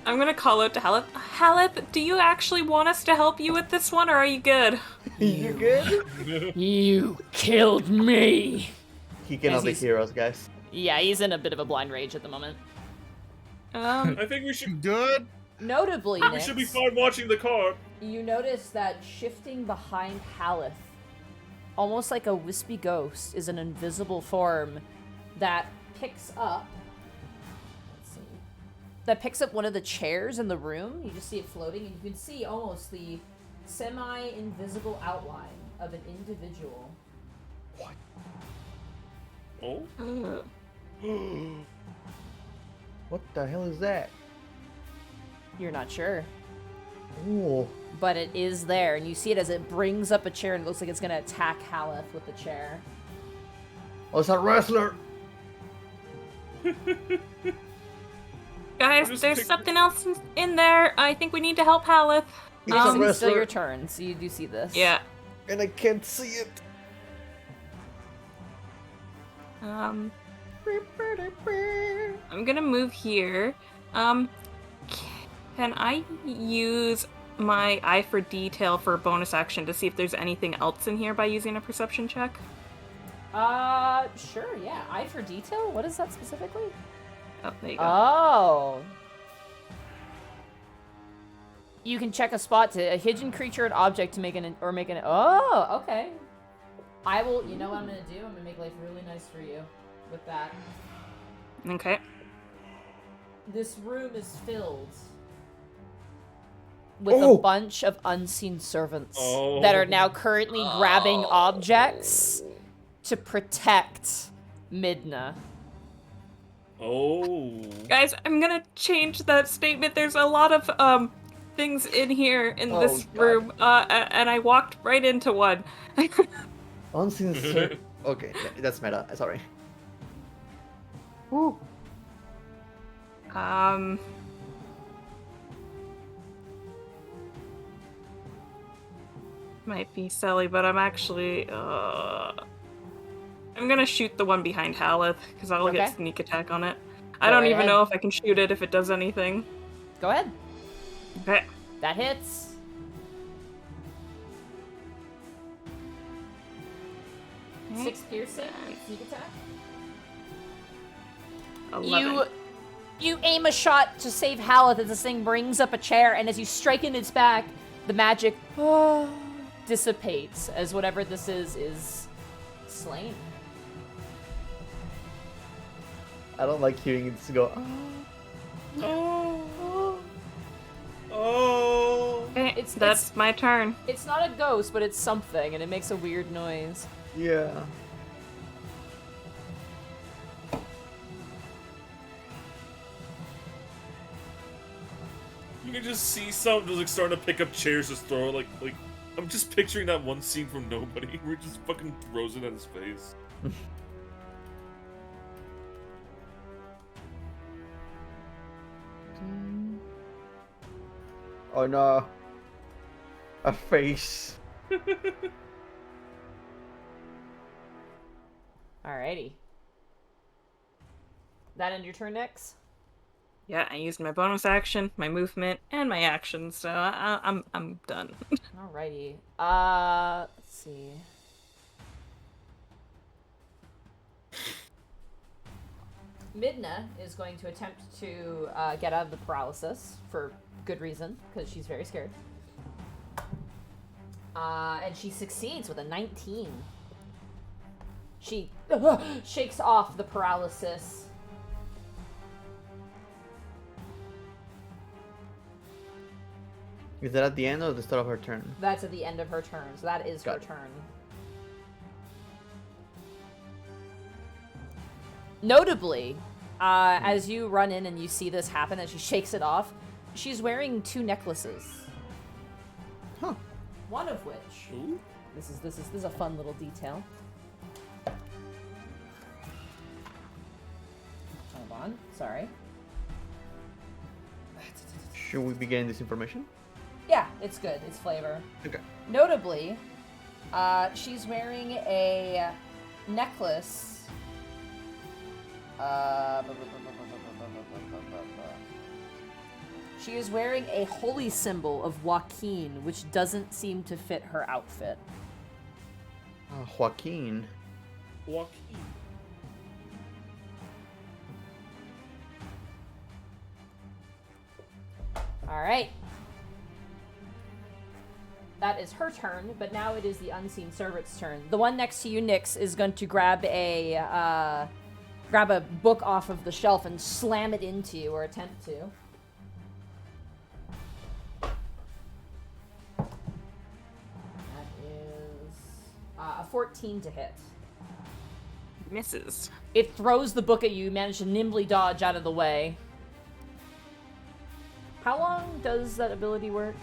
Speaker 2: I'm gonna call out to Haleth. Haleth, do you actually want us to help you with this one, or are you good?
Speaker 3: You good?
Speaker 4: You killed me!
Speaker 3: He cannot be
Speaker 4: he's-
Speaker 3: heroes, guys.
Speaker 4: Yeah, he's in a bit of a blind rage at the moment.
Speaker 5: I think we should.
Speaker 1: Good.
Speaker 4: Notably,
Speaker 5: We should be
Speaker 4: Nyx,
Speaker 5: fine watching the card.
Speaker 4: you notice that shifting behind Haleth, almost like a wispy ghost, is an invisible form that picks up. Let's see. That picks up one of the chairs in the room. You just see it floating, and you can see almost the semi-invisible outline of an individual.
Speaker 5: Oh.
Speaker 3: What the hell is that?
Speaker 4: You're not sure,
Speaker 3: Oh.
Speaker 4: but it is there, and you see it as it brings up a chair, and it looks like it's gonna attack Haleth with the chair.
Speaker 3: Oh, it's a wrestler.
Speaker 2: Guys,
Speaker 5: Just
Speaker 2: there's
Speaker 5: take-
Speaker 2: something else in there. I think we need to help Haleth.
Speaker 3: It's a
Speaker 4: It's still
Speaker 3: wrestler.
Speaker 4: your turn, so you do see this.
Speaker 2: Yeah.
Speaker 3: And I can't see it.
Speaker 2: I'm gonna move here. Can I use my eye for detail for a bonus action to see if there's anything else in here by using a perception check?
Speaker 4: Sure, yeah. Eye for detail? What is that specifically?
Speaker 2: Oh, there you go.
Speaker 4: Oh. You can check a spot to a hidden creature and object to make oh, okay. I will, you know what I'm gonna do? I'm gonna make life really nice for you with that.
Speaker 2: Okay.
Speaker 4: This room is filled with a bunch of unseen servants that are now currently grabbing objects to protect Midna.
Speaker 5: Oh.
Speaker 2: Guys, I'm gonna change that statement. There's a lot of things in here in
Speaker 3: Oh,
Speaker 2: this
Speaker 3: God.
Speaker 2: room, and I walked right into one.
Speaker 3: Unseen ser- Okay, that's meta. Sorry. Woo.
Speaker 2: Might be silly, but I'm actually I'm gonna shoot the one behind Haleth because I'll
Speaker 4: Okay.
Speaker 2: get sneak attack on it. I
Speaker 4: Go
Speaker 2: don't
Speaker 4: right
Speaker 2: even
Speaker 4: ahead.
Speaker 2: know if I can shoot it if it does anything.
Speaker 4: Go ahead.
Speaker 2: Okay.
Speaker 4: That hits.
Speaker 2: Okay.
Speaker 4: 6 piercing, sneak attack.
Speaker 2: 11.
Speaker 4: You aim a shot to save Haleth as this thing brings up a chair, and as you strike in its back, the magic dissipates as whatever this is slain.
Speaker 3: I don't like hearing it go.
Speaker 5: Oh.
Speaker 2: Okay,
Speaker 4: It's-
Speaker 2: that's my turn.
Speaker 4: It's not a ghost, but it's something, and it makes a weird noise.
Speaker 3: Yeah.
Speaker 5: You can just see some just like starting to pick up chairs to throw. Like I'm just picturing that one scene from Nobody where he just fucking throws it at his face.
Speaker 3: Oh no. A face.
Speaker 4: Alrighty. That end your turn, Nyx?
Speaker 2: Yeah, I used my bonus action, my movement, and my action, so I'm done.
Speaker 4: Alrighty. Let's see. Midna is going to attempt to get out of the paralysis for good reason, because she's very scared. And she succeeds with a 19. She shakes off the paralysis.
Speaker 3: Is that at the end or the start of her turn?
Speaker 4: That's at the end of her turn, so that is her
Speaker 3: Got it.
Speaker 4: turn. Notably, as you run in and you see this happen, as she shakes it off, she's wearing 2 necklaces.
Speaker 3: Huh.
Speaker 4: One of which,
Speaker 5: Ooh.
Speaker 4: this is a fun little detail. Hold on, sorry.
Speaker 3: Should we be getting this information?
Speaker 4: Yeah, it's good. It's flavor.
Speaker 3: Okay.
Speaker 4: Notably, she's wearing a necklace. She is wearing a holy symbol of Joaquin, which doesn't seem to fit her outfit.
Speaker 3: Joaquin.
Speaker 5: Joaquin.
Speaker 4: All right. That is her turn, but now it is the unseen servant's turn. The one next to you, Nyx, is going to grab a book off of the shelf and slam it into you, or attempt to. That is a 14 to hit.
Speaker 2: Misses.
Speaker 4: It throws the book at you. You manage to nimbly dodge out of the way. How long does that ability work?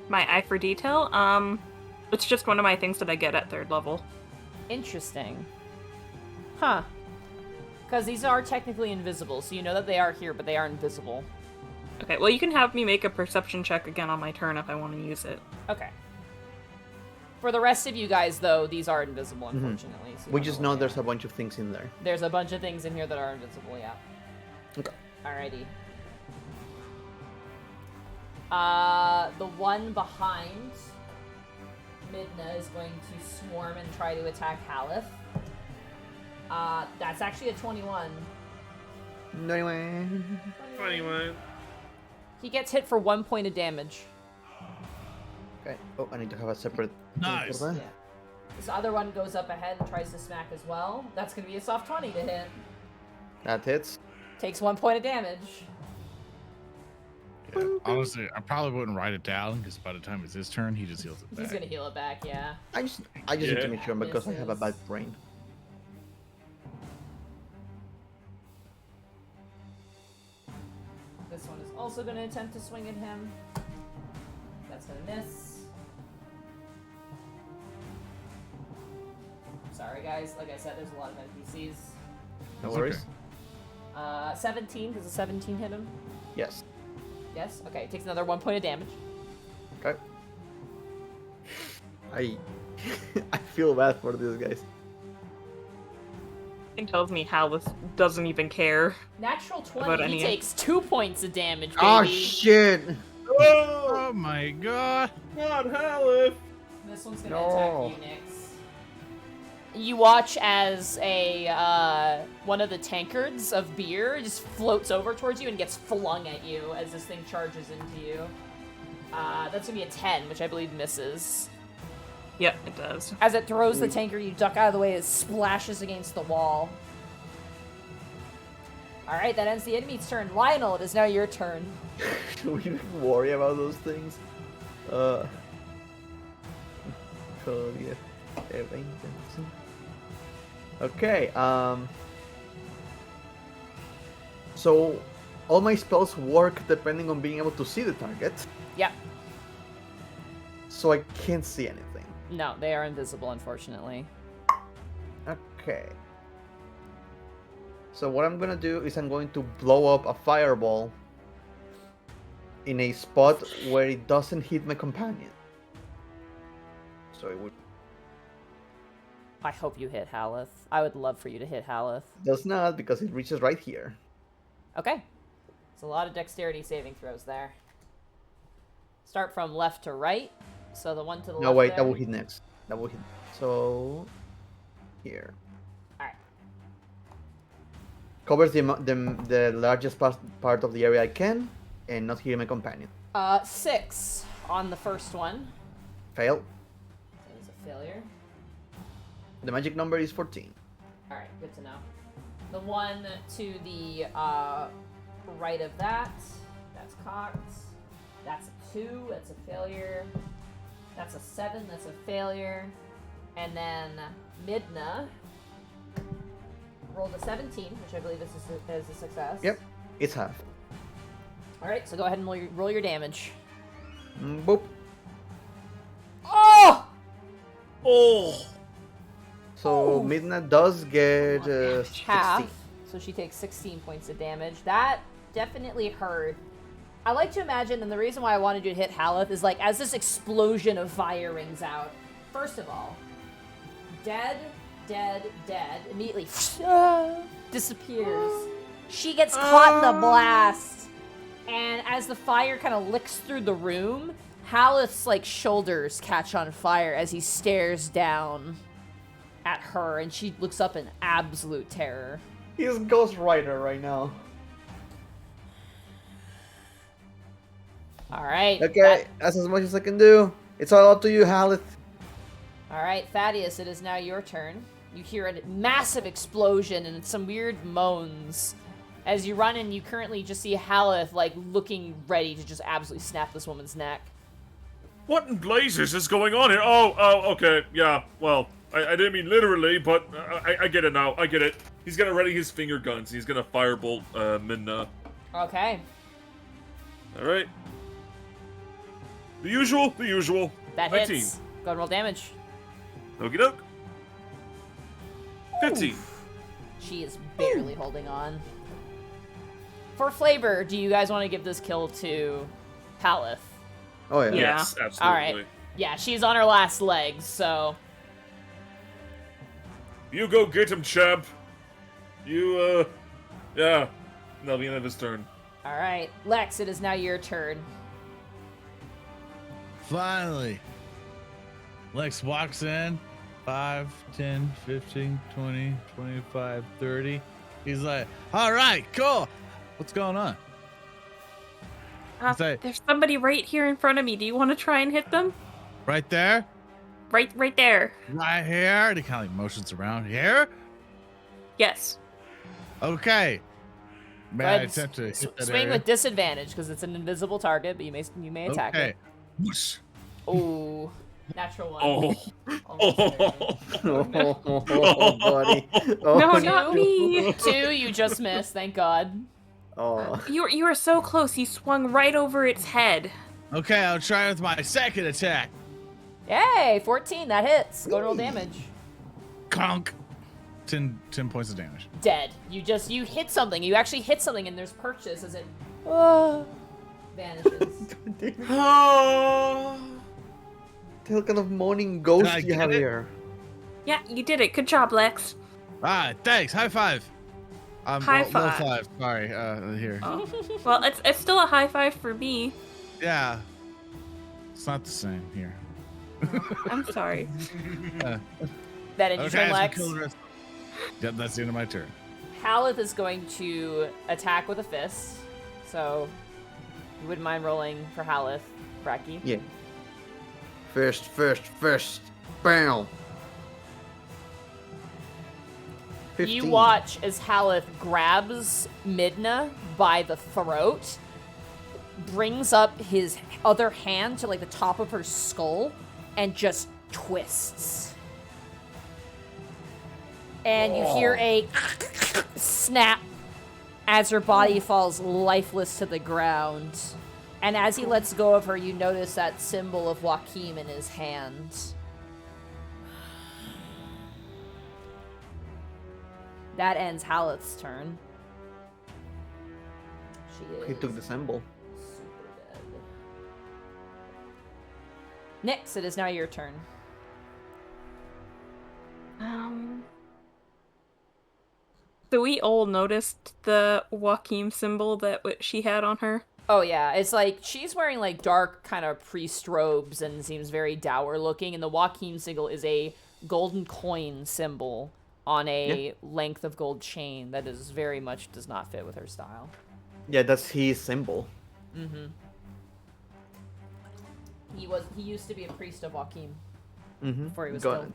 Speaker 2: My eye for detail, it's just one of my things that I get at 3rd level.
Speaker 4: Interesting. Huh. Because these are technically invisible, so you know that they are here, but they are invisible.
Speaker 2: Okay, well you can have me make a perception check again on my turn if I want to use it.
Speaker 4: Okay. For the rest of you guys, though, these are invisible, unfortunately. So you
Speaker 3: We
Speaker 4: don't
Speaker 3: just
Speaker 4: know
Speaker 3: know
Speaker 4: what
Speaker 3: there's
Speaker 4: they
Speaker 3: a bunch of things in there.
Speaker 4: are. There's a bunch of things in here that are invisible, yeah.
Speaker 3: Okay.
Speaker 4: Alrighty. The one behind Midna is going to swarm and try to attack Haleth. That's actually a 21.
Speaker 3: No, anyway.
Speaker 5: Anyway.
Speaker 4: He gets hit for 1 point of damage.
Speaker 3: Okay. Oh, I need to have a separate. thing
Speaker 1: Nice.
Speaker 3: for that.
Speaker 4: Yeah. This other one goes up ahead and tries to smack as well. That's going to be a soft 20 to hit.
Speaker 3: That hits.
Speaker 4: Takes 1 point of damage.
Speaker 1: Yeah, honestly, I probably wouldn't write it down because by the time it's his turn, he just heals it back.
Speaker 4: He's going to heal it back, yeah.
Speaker 3: I just need
Speaker 5: Yeah.
Speaker 3: to make sure because I have a
Speaker 4: Misses.
Speaker 3: bad brain.
Speaker 4: This one is also going to attempt to swing at him. That's going to miss. Sorry, guys. Like I said, there's a lot of NPCs.
Speaker 3: No
Speaker 1: It's
Speaker 3: worries.
Speaker 1: okay.
Speaker 4: 17. Does a 17 hit him?
Speaker 3: Yes.
Speaker 4: Yes? Okay, takes another 1 point of damage.
Speaker 3: Okay. I I feel bad for these guys.
Speaker 2: It tells me Haleth doesn't even care.
Speaker 4: Natural
Speaker 2: About
Speaker 4: 20,
Speaker 2: any-
Speaker 4: he takes 2 points of damage, baby.
Speaker 3: Oh shit!
Speaker 1: Oh my god!
Speaker 5: God, Haleth!
Speaker 4: This one's gonna
Speaker 3: No.
Speaker 4: attack you, Nyx. You watch as a one of the tankards of beer just floats over towards you and gets flung at you as this thing charges into you. That's gonna be a 10, which I believe misses.
Speaker 2: Yep, it does.
Speaker 4: As it throws the tankard, you duck out of the way. It splashes against the wall. All right, that ends the enemy's turn. Lionel, it is now your turn.
Speaker 3: Should we even worry about those things? Okay, so all my spells work depending on being able to see the target,
Speaker 4: Yep.
Speaker 3: so I can't see anything.
Speaker 4: No, they are invisible, unfortunately.
Speaker 3: Okay. So what I'm gonna do is I'm going to blow up a fireball in a spot where it doesn't hit my companion. So it would
Speaker 4: I hope you hit Haleth. I would love for you to hit Haleth.
Speaker 3: does not because it reaches right here.
Speaker 4: Okay. It's a lot of dexterity saving throws there. Start from left to right. So the one to the left.
Speaker 3: No, wait,
Speaker 4: there.
Speaker 3: that will hit next. That will hit. So here
Speaker 4: Alright.
Speaker 3: covers the largest part of the area I can, and not hitting my companion.
Speaker 4: 6 on the first one.
Speaker 3: Fail.
Speaker 4: That is a failure.
Speaker 3: The magic number is 14.
Speaker 4: Alright, good to know. The one to the right of that, that's cocked. That's a 2, that's a failure. That's a 7, that's a failure. And then Midna rolled a 17, which I believe is a success.
Speaker 3: Yep, it's half.
Speaker 4: Alright, so go ahead and roll your damage.
Speaker 3: Boop.
Speaker 4: Oh!
Speaker 5: Oh!
Speaker 3: So Midna does get 16.
Speaker 4: Half. So she takes 16 points of damage. That definitely hurt. I like to imagine, and the reason why I wanted you to hit Haleth is like as this explosion of fire rings out. First of all, dead, immediately disappears. She gets caught in the blast. And as the fire kind of licks through the room, Haleth's like shoulders catch on fire as he stares down at her, and she looks up in absolute terror.
Speaker 3: He's Ghost Rider right now.
Speaker 4: All right.
Speaker 3: Okay, that's as much as I can do. It's all up to you, Haleth.
Speaker 4: All right, Thaddeus, it is now your turn. You hear a massive explosion and some weird moans. As you run in, you currently just see Haleth, like, looking ready to just absolutely snap this woman's neck.
Speaker 5: What in blazes is going on here? Oh, okay, yeah, well, I didn't mean literally, but I get it now, I get it. He's gonna ready his finger guns, he's gonna firebolt Midna.
Speaker 4: Okay.
Speaker 5: Alright. The usual.
Speaker 4: That
Speaker 5: 19.
Speaker 4: hits. Go ahead and roll damage.
Speaker 5: Okie doke. 15.
Speaker 4: She is barely holding on. For flavor, do you guys want to give this kill to Haleth?
Speaker 3: Oh yeah.
Speaker 5: Yes, absolutely.
Speaker 4: All right. Yeah, she's on her last legs, so...
Speaker 5: You go get him, champ. You, yeah. That'll be the end of his turn.
Speaker 4: All right. Lex, it is now your turn.
Speaker 1: Finally. Lex walks in. 5, 10, 15, 20, 25, 30. He's like, all right, cool. What's going on? Say-
Speaker 2: There's somebody right here in front of me. Do you want to try and hit them?
Speaker 1: Right there?
Speaker 2: Right there.
Speaker 1: Right here? And he kind of like motions around here.
Speaker 2: Yes.
Speaker 1: Okay. May
Speaker 4: Go
Speaker 1: I
Speaker 4: ahead and
Speaker 1: attempt to hit that
Speaker 4: swing
Speaker 1: area?
Speaker 4: with disadvantage because it's an invisible target, but you may attack
Speaker 1: Okay.
Speaker 4: it.
Speaker 1: Whoosh.
Speaker 4: Oh, natural one.
Speaker 5: Oh.
Speaker 3: Oh, buddy. Oh,
Speaker 2: No, not me.
Speaker 4: 2, you just missed. Thank God.
Speaker 3: Oh.
Speaker 2: You were so close. You swung right over its head.
Speaker 1: Okay, I'll try with my second attack.
Speaker 4: Yay, 14. That hits. Go to roll damage.
Speaker 1: Conk. 10 points of damage.
Speaker 4: Dead. You hit something. You actually hit something, and there's purchase as it vanishes.
Speaker 3: What kind of moaning ghost
Speaker 1: Did I
Speaker 3: do you have
Speaker 1: get it?
Speaker 3: here?
Speaker 2: Yeah, you did it. Good job, Lex.
Speaker 1: All right, thanks. High five.
Speaker 2: High
Speaker 1: Low
Speaker 2: five.
Speaker 1: five. Sorry. Here.
Speaker 2: Oh. Well, it's still a high five for me.
Speaker 1: Yeah. It's not the same here.
Speaker 2: I'm sorry.
Speaker 4: That end your turn,
Speaker 1: so
Speaker 4: Lex.
Speaker 1: kill the rest. Yep, that's the end of my turn.
Speaker 4: Haleth is going to attack with a fist. So, you wouldn't mind rolling for Haleth, Bracky.
Speaker 3: Yeah. First. Bam.
Speaker 4: You watch as Haleth grabs Midna by the throat, brings up his other hand to like the top of her skull, and just twists. And you hear a snap as her body falls lifeless to the ground. And as he lets go of her, you notice that symbol of Joachim in his hand. That ends Haleth's turn.
Speaker 3: He took the symbol.
Speaker 4: Super dead. Nyx, it is now your turn.
Speaker 2: So we all noticed the Joachim symbol that she had on her.
Speaker 4: Oh yeah, it's like she's wearing like dark kind of priest robes and seems very dour looking, and the Joachim symbol is a golden coin symbol on a length of gold chain that is very much does not fit with her style.
Speaker 3: Yeah, that's his symbol.
Speaker 4: Mm-hmm. He used to be a priest of Joachim before he was killed.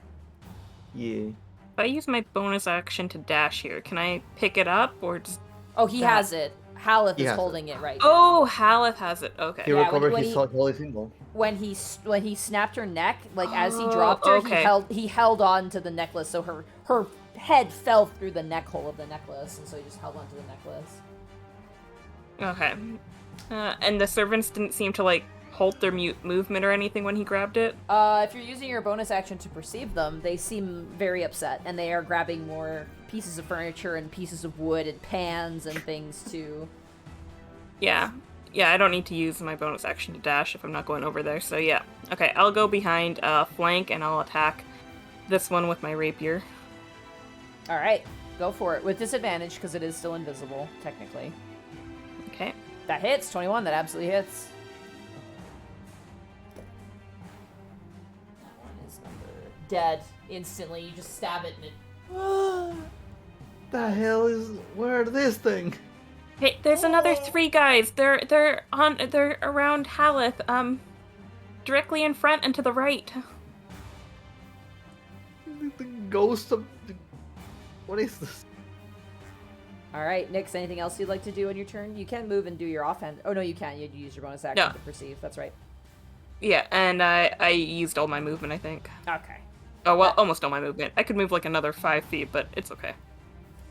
Speaker 3: Yeah.
Speaker 2: If I use my bonus action to dash here, can I pick it up or just...
Speaker 4: Oh, he has it. Haleth is holding it right now.
Speaker 2: Oh, Haleth has it. Okay.
Speaker 3: He recovered his holy symbol.
Speaker 4: When he snapped her neck, like as he dropped her, he held on to the necklace, so her head fell through the neck hole of the necklace, and so he just held on to the necklace.
Speaker 2: Okay. And the servants didn't seem to like halt their movement or anything when he grabbed it?
Speaker 4: If you're using your bonus action to perceive them, they seem very upset, and they are grabbing more pieces of furniture and pieces of wood and pans and things too.
Speaker 2: Yeah, I don't need to use my bonus action to dash if I'm not going over there, so yeah. Okay, I'll go behind flank and I'll attack this one with my rapier.
Speaker 4: Alright, go for it. With disadvantage, because it is still invisible, technically.
Speaker 2: Okay.
Speaker 4: That hits, 21, that absolutely hits. That one is dead instantly. You just stab it and it...
Speaker 3: The hell is... Where this thing?
Speaker 2: Hey, there's another 3 guys. They're around Haleth. Directly in front and to the right.
Speaker 3: The ghost of... What is this?
Speaker 4: Alright, Nyx, anything else you'd like to do on your turn? You can move and do your offhand. Oh, no, you can't. You use your bonus action to perceive. That's right.
Speaker 2: Yeah, and I used all my movement, I think.
Speaker 4: Okay.
Speaker 2: Oh, well, almost all my movement. I could move like another 5 feet, but it's okay.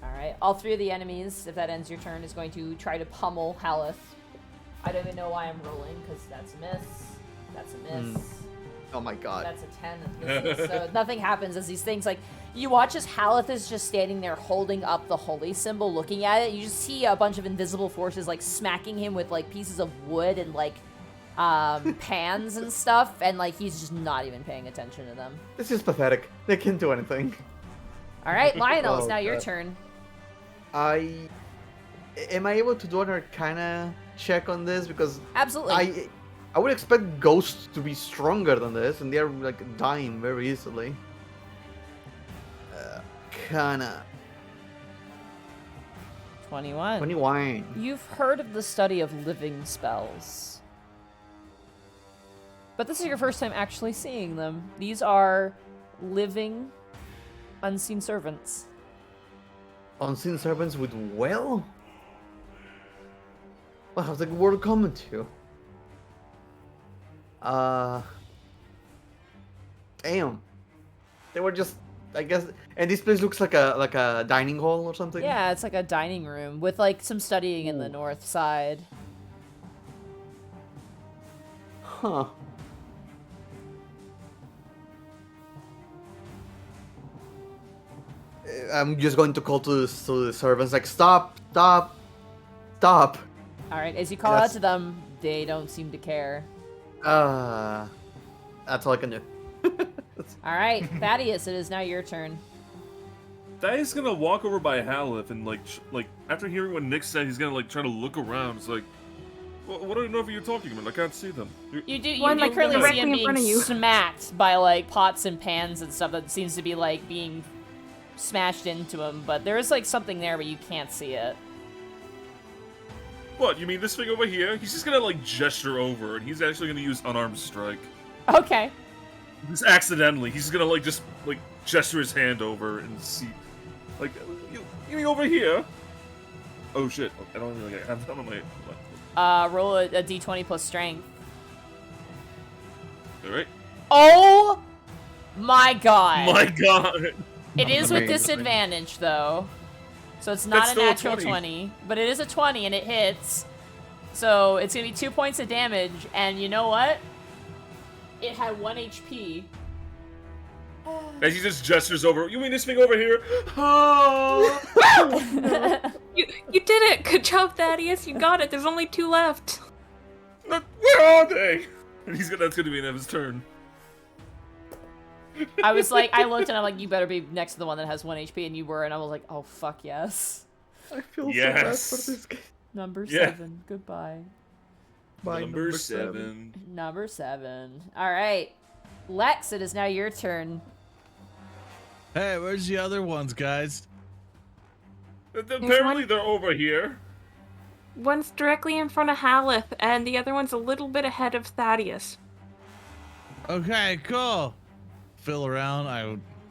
Speaker 4: Alright, all 3 of the enemies, if that ends your turn, is going to try to pummel Haleth. I don't even know why I'm rolling, because that's a miss. That's a miss.
Speaker 3: Oh my god.
Speaker 4: That's a 10 that misses. So nothing happens as these things, like, you watch as Haleth is just standing there holding up the holy symbol, looking at it. You just see a bunch of invisible forces, like, smacking him with, like, pieces of wood and, like, pans and stuff, and, like, he's just not even paying attention to them.
Speaker 3: This is pathetic. They can't do anything.
Speaker 4: Alright, Lionel, it's
Speaker 3: Oh,
Speaker 4: now your
Speaker 3: God.
Speaker 4: turn.
Speaker 3: Am I able to do an Arcana check on this? Because
Speaker 4: Absolutely.
Speaker 3: I would expect ghosts to be stronger than this, and they're like dying very easily. Arcana
Speaker 4: 21.
Speaker 3: 21.
Speaker 4: You've heard of the study of living spells. But this is your first time actually seeing them. These are living, unseen servants.
Speaker 3: Unseen servants with well? Well, how's the world coming to? Damn. They were just, I guess, and this place looks like a dining hall or something.
Speaker 4: Yeah, it's like a dining room with like some studying in the north side.
Speaker 3: Huh. I'm just going to call to the servants, like, stop.
Speaker 4: Alright, as you call out to them, they don't seem to care.
Speaker 3: That's all I can do.
Speaker 4: Alright, Thaddeus, it is now your turn.
Speaker 5: Thaddeus gonna walk over by Haleth and like after hearing what Nick said, he's gonna like try to look around. It's like, what do you know if you're talking about? I can't see them.
Speaker 4: You do
Speaker 2: One, like,
Speaker 4: currently see
Speaker 2: directly
Speaker 4: him
Speaker 2: in
Speaker 4: being
Speaker 2: front of you.
Speaker 4: smacked by like pots and pans and stuff that seems to be like being smashed into him, but there is like something there, but you can't see it.
Speaker 5: What, you mean this thing over here? He's just gonna like gesture over, and he's actually gonna use unarmed strike.
Speaker 4: Okay.
Speaker 5: Just accidentally, he's gonna like just like gesture his hand over and see. Like You mean over here? Oh shit! I don't really have that on my.
Speaker 4: Roll a d20 plus strength.
Speaker 5: All right.
Speaker 4: Oh my god.
Speaker 5: My god.
Speaker 4: It is with
Speaker 3: Amazing.
Speaker 4: disadvantage though. So it's not
Speaker 5: That's
Speaker 4: a
Speaker 5: still a
Speaker 4: natural
Speaker 5: 20.
Speaker 4: 20, but it is a 20 and it hits. So it's gonna be 2 points of damage, and you know what? It had 1 HP.
Speaker 5: As he just gestures over. You mean this thing over here? Oh.
Speaker 2: You did it! Good job, Thaddeus. You got it. There's only 2 left.
Speaker 5: Where are they? And that's gonna be Nev's turn.
Speaker 4: I was like, I looked and I'm like, you better be next to the one that has 1 HP, and you were, and I was like, oh fuck yes.
Speaker 3: I feel
Speaker 5: Yes.
Speaker 3: so bad for this guy.
Speaker 4: Number
Speaker 5: Yeah.
Speaker 4: 7. Goodbye.
Speaker 3: Bye,
Speaker 5: Number 7.
Speaker 4: Number 7. All right, Lex, it is now your turn.
Speaker 1: Hey, where's the other ones, guys?
Speaker 5: Apparently they're over here.
Speaker 2: One's directly in front of Haleth, and the other one's a little bit ahead of Thaddeus.
Speaker 1: Okay, cool. Feel around.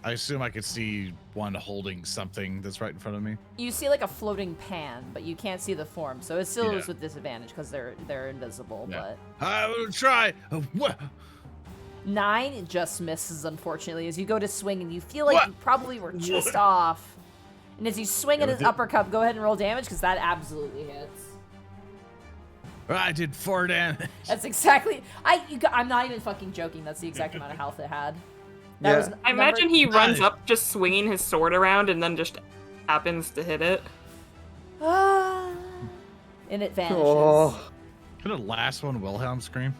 Speaker 1: I assume I could see one holding something that's right in front of me.
Speaker 4: You see like a floating pan, but you can't see the form, so it still
Speaker 1: Yeah.
Speaker 4: is with disadvantage because they're invisible.
Speaker 1: Yeah.
Speaker 4: But
Speaker 1: I will try. What?
Speaker 4: 9 it just misses, unfortunately, as you go to swing and you feel like
Speaker 1: What?
Speaker 4: you probably were just
Speaker 5: What?
Speaker 4: off. And as you swing at
Speaker 1: Yeah,
Speaker 4: his
Speaker 1: but
Speaker 4: uppercut, go ahead and roll damage because that absolutely hits.
Speaker 1: I did 4 damage.
Speaker 4: That's exactly. I'm not even fucking joking. That's the exact amount of health it had. That
Speaker 3: Yeah.
Speaker 4: was
Speaker 2: I
Speaker 4: number-
Speaker 2: imagine he runs
Speaker 1: Nice.
Speaker 2: up just swinging his sword around and then just happens to hit it.
Speaker 4: And it vanishes.
Speaker 3: Oh.
Speaker 1: Could the last one Wilhelm scream?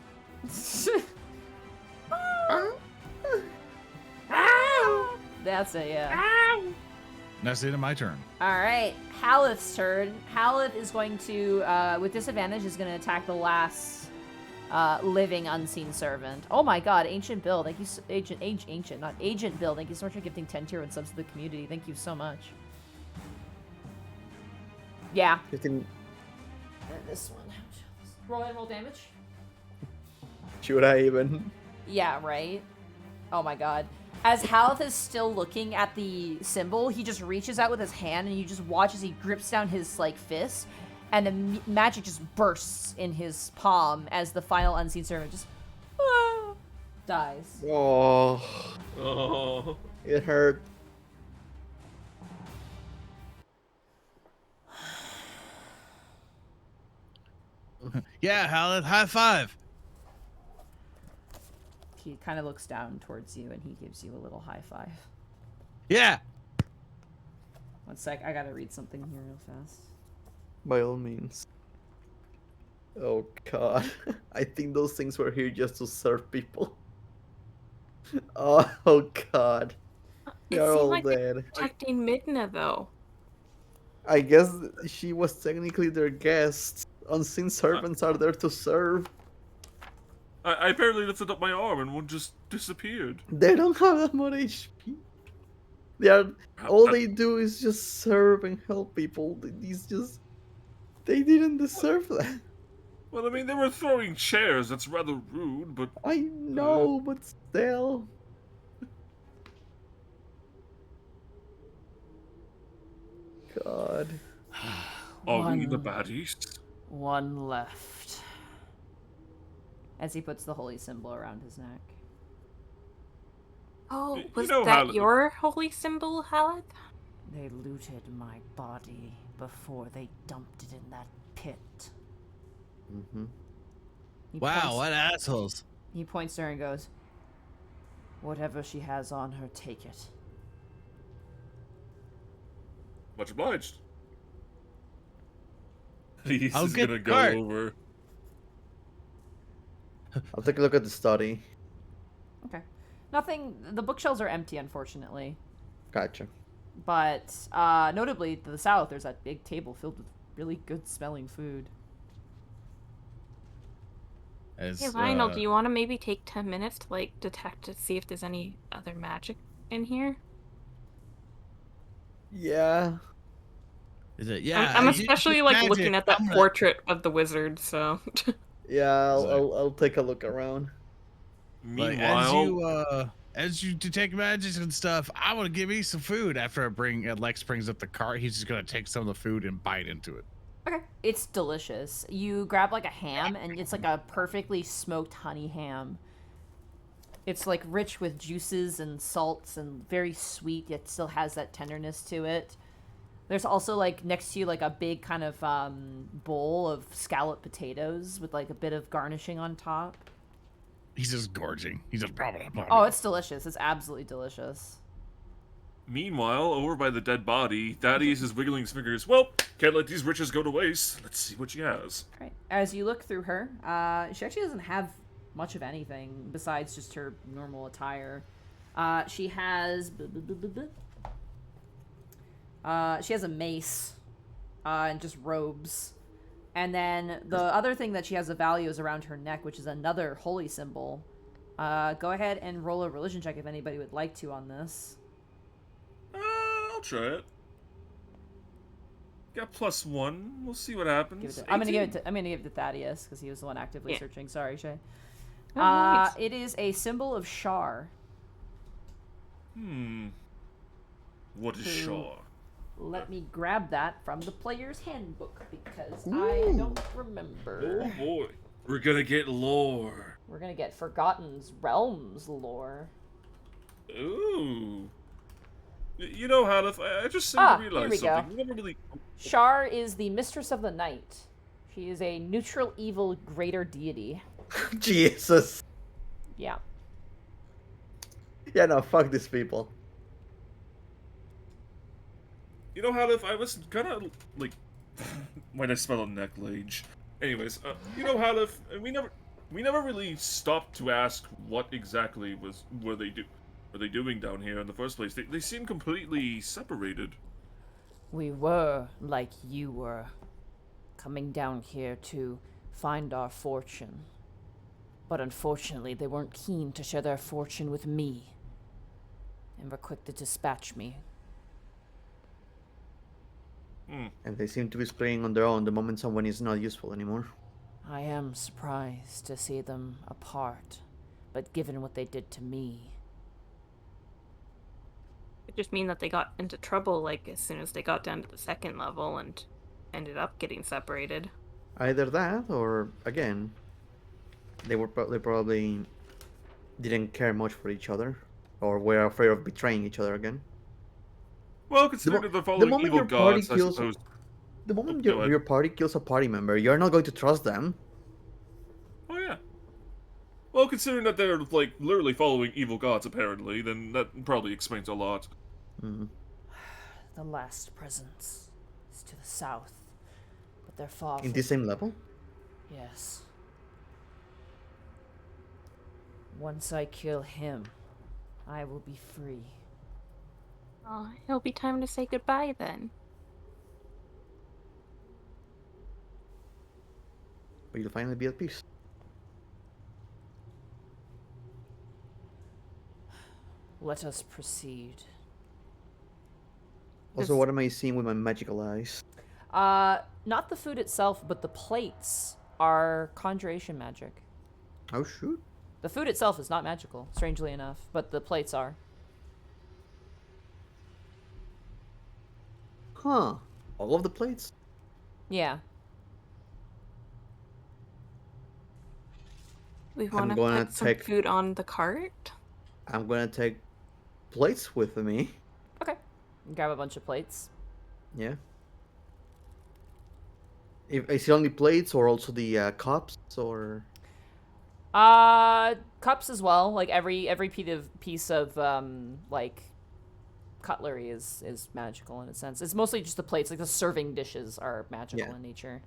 Speaker 4: That's it, yeah.
Speaker 1: That's the end of my turn.
Speaker 4: All right, Haleth's turn. Haleth is going to, with disadvantage, is going to attack the last living unseen servant. Oh my god, Ancient Bill. Thank you, Agent Bill. Thank you so much for gifting 10 tier 1 subs to the community. Thank you so much. Yeah.
Speaker 3: 15.
Speaker 4: This one. Roll and roll damage.
Speaker 3: Should I even?
Speaker 4: Yeah, right? Oh my god. As Haleth is still looking at the symbol, he just reaches out with his hand and you just watch as he grips down his, like, fist, and the magic just bursts in his palm as the final unseen servant just dies.
Speaker 3: Oh,
Speaker 5: Oh.
Speaker 3: it hurt.
Speaker 1: Yeah, Haleth, high five.
Speaker 4: He kind of looks down towards you and he gives you a little high five.
Speaker 1: Yeah.
Speaker 4: 1 sec, I gotta read something here real fast.
Speaker 3: By all means. Oh god. I think those things were here just to serve people. Oh god.
Speaker 2: It
Speaker 3: They're
Speaker 2: seemed
Speaker 3: all
Speaker 2: like they're
Speaker 3: dead.
Speaker 2: protecting Midna, though.
Speaker 3: I guess she was technically their guest. Unseen servants are there to serve.
Speaker 5: I apparently lifted up my arm and one just disappeared.
Speaker 3: They don't have that much HP. All they do is just serve and help people. They didn't deserve that.
Speaker 5: Well, I mean, they were throwing chairs. That's rather rude, but
Speaker 3: I know, but still. God.
Speaker 5: are we the
Speaker 4: One.
Speaker 5: baddies?
Speaker 4: 1 left. As he puts the holy symbol around his neck.
Speaker 2: Oh,
Speaker 5: You
Speaker 2: was
Speaker 5: know
Speaker 2: that
Speaker 5: Haleth-
Speaker 2: your holy symbol, Haleth?
Speaker 4: They looted my body before they dumped it in that pit.
Speaker 3: Mm-hmm.
Speaker 4: He
Speaker 1: Wow,
Speaker 4: points-
Speaker 1: what assholes.
Speaker 4: He points to her and goes, "Whatever she has on her, take it."
Speaker 5: Much obliged. He's
Speaker 1: I'll
Speaker 5: just
Speaker 1: get
Speaker 5: gonna
Speaker 1: the
Speaker 5: go
Speaker 1: cart.
Speaker 5: over.
Speaker 3: I'll take a look at the study.
Speaker 4: Okay. Nothing. The bookshelves are empty, unfortunately.
Speaker 3: Gotcha.
Speaker 4: But notably, to the south, there's that big table filled with really good smelling food.
Speaker 1: As,
Speaker 2: Hey, Lionel, do you want to maybe take 10 minutes to, like, detect to see if there's any other magic in here?
Speaker 3: Yeah.
Speaker 1: Is it? Yeah.
Speaker 2: I'm
Speaker 1: you
Speaker 2: especially,
Speaker 1: use
Speaker 2: like,
Speaker 1: magic.
Speaker 2: looking at that
Speaker 1: I'm gonna-
Speaker 2: portrait of the wizard, so...
Speaker 3: Yeah,
Speaker 1: So-
Speaker 3: I'll take a look around.
Speaker 1: Like,
Speaker 5: Meanwhile,
Speaker 1: as you detect magic and stuff, I want to give me some food after Lex brings up the cart. He's just gonna take some of the food and bite into it.
Speaker 4: Okay. It's delicious. You grab like a ham, and it's like a perfectly smoked honey ham. It's like rich with juices and salts and very sweet, yet still has that tenderness to it. There's also like next to you like a big kind of bowl of scalloped potatoes with like a bit of garnishing on top.
Speaker 1: He's just gorging. He's just
Speaker 4: Oh, it's delicious. It's absolutely delicious.
Speaker 5: Meanwhile, over by the dead body, Thaddeus is wiggling his fingers. Well, can't let these riches go to waste. Let's see what she has.
Speaker 4: All right. As you look through her, she actually doesn't have much of anything besides just her normal attire. She has she has a mace and just robes. And then the other thing that she has of value is around her neck, which is another holy symbol. Go ahead and roll a religion check if anybody would like to on this.
Speaker 5: I'll try it. Got +1. We'll see what happens.
Speaker 4: I'm gonna give it to Thaddeus because he was the one actively searching. Sorry, Shay.
Speaker 2: Oh, nice.
Speaker 4: It is a symbol of Shar.
Speaker 5: What is Shaw?
Speaker 4: Let me grab that from the player's handbook because I don't remember.
Speaker 5: Oh boy. We're gonna get lore.
Speaker 4: We're gonna get Forgotten's Realms lore.
Speaker 5: Ooh. You know, Halif, I just seem to realize
Speaker 4: here we
Speaker 5: something.
Speaker 4: go.
Speaker 5: We never really...
Speaker 4: Shar is the mistress of the night. She is a neutral evil greater deity.
Speaker 3: Jesus.
Speaker 4: Yeah.
Speaker 3: Yeah, no, fuck these people.
Speaker 5: You know, Halif, I was gonna, like... when I spell a necklage. Anyways, you know, Halif, we never really stopped to ask what exactly were they doing down here in the first place. They seem completely separated.
Speaker 4: We were like you were, coming down here to find our fortune. But unfortunately, they weren't keen to share their fortune with me, and were quick to dispatch me.
Speaker 3: And they seem to be spraying on their own the moment someone is not useful anymore.
Speaker 4: I am surprised to see them apart, but given what they did to me...
Speaker 2: It just mean that they got into trouble, like, as soon as they got down to the second level and ended up getting separated.
Speaker 3: Either that, or, again, they probably didn't care much for each other, or were afraid of betraying each other again.
Speaker 5: Well, considering that they're following evil gods, I suppose...
Speaker 3: The moment your party kills a party member, you're not going to trust them.
Speaker 5: Oh, yeah. Well, considering that they're, like, literally following evil gods, apparently, then that probably explains a lot.
Speaker 4: The last presence is to the south, but they're far
Speaker 3: In the same level?
Speaker 4: Yes. Once I kill him, I will be free.
Speaker 2: Oh, it'll be time to say goodbye then.
Speaker 3: But you'll finally be at peace.
Speaker 4: Let us proceed.
Speaker 3: Also, what am I seeing with my magical eyes?
Speaker 4: Not the food itself, but the plates are conjuration magic.
Speaker 3: Oh, shoot.
Speaker 4: The food itself is not magical, strangely enough, but the plates are.
Speaker 3: Huh. All of the plates?
Speaker 4: Yeah.
Speaker 2: We want to
Speaker 3: gonna
Speaker 2: put some
Speaker 3: take-
Speaker 2: food on the cart?
Speaker 3: I'm gonna take plates with me.
Speaker 4: Okay. Grab a bunch of plates.
Speaker 3: Yeah. Is it only plates or also the cups or?
Speaker 4: Cups as well. Like every piece of like cutlery is magical in a sense. It's mostly just the plates. Like the serving dishes are magical in nature.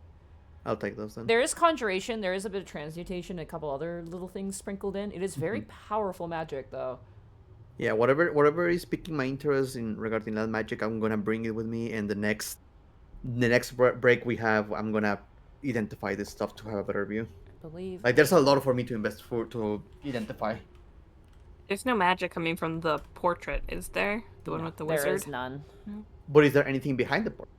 Speaker 3: I'll take those then.
Speaker 4: There is conjuration. There is a bit of transmutation. A couple other little things sprinkled in. It is very powerful magic, though.
Speaker 3: Yeah, whatever is piquing my interest in regarding that magic, I'm gonna bring it with me. And the next break we have, I'm gonna identify this stuff to have a better view.
Speaker 4: I believe.
Speaker 3: Like, there's a lot for me to invest to identify.
Speaker 2: There's no magic coming from the portrait, is there? The one with the wizard?
Speaker 4: There is none.
Speaker 3: But is there anything behind the portrait?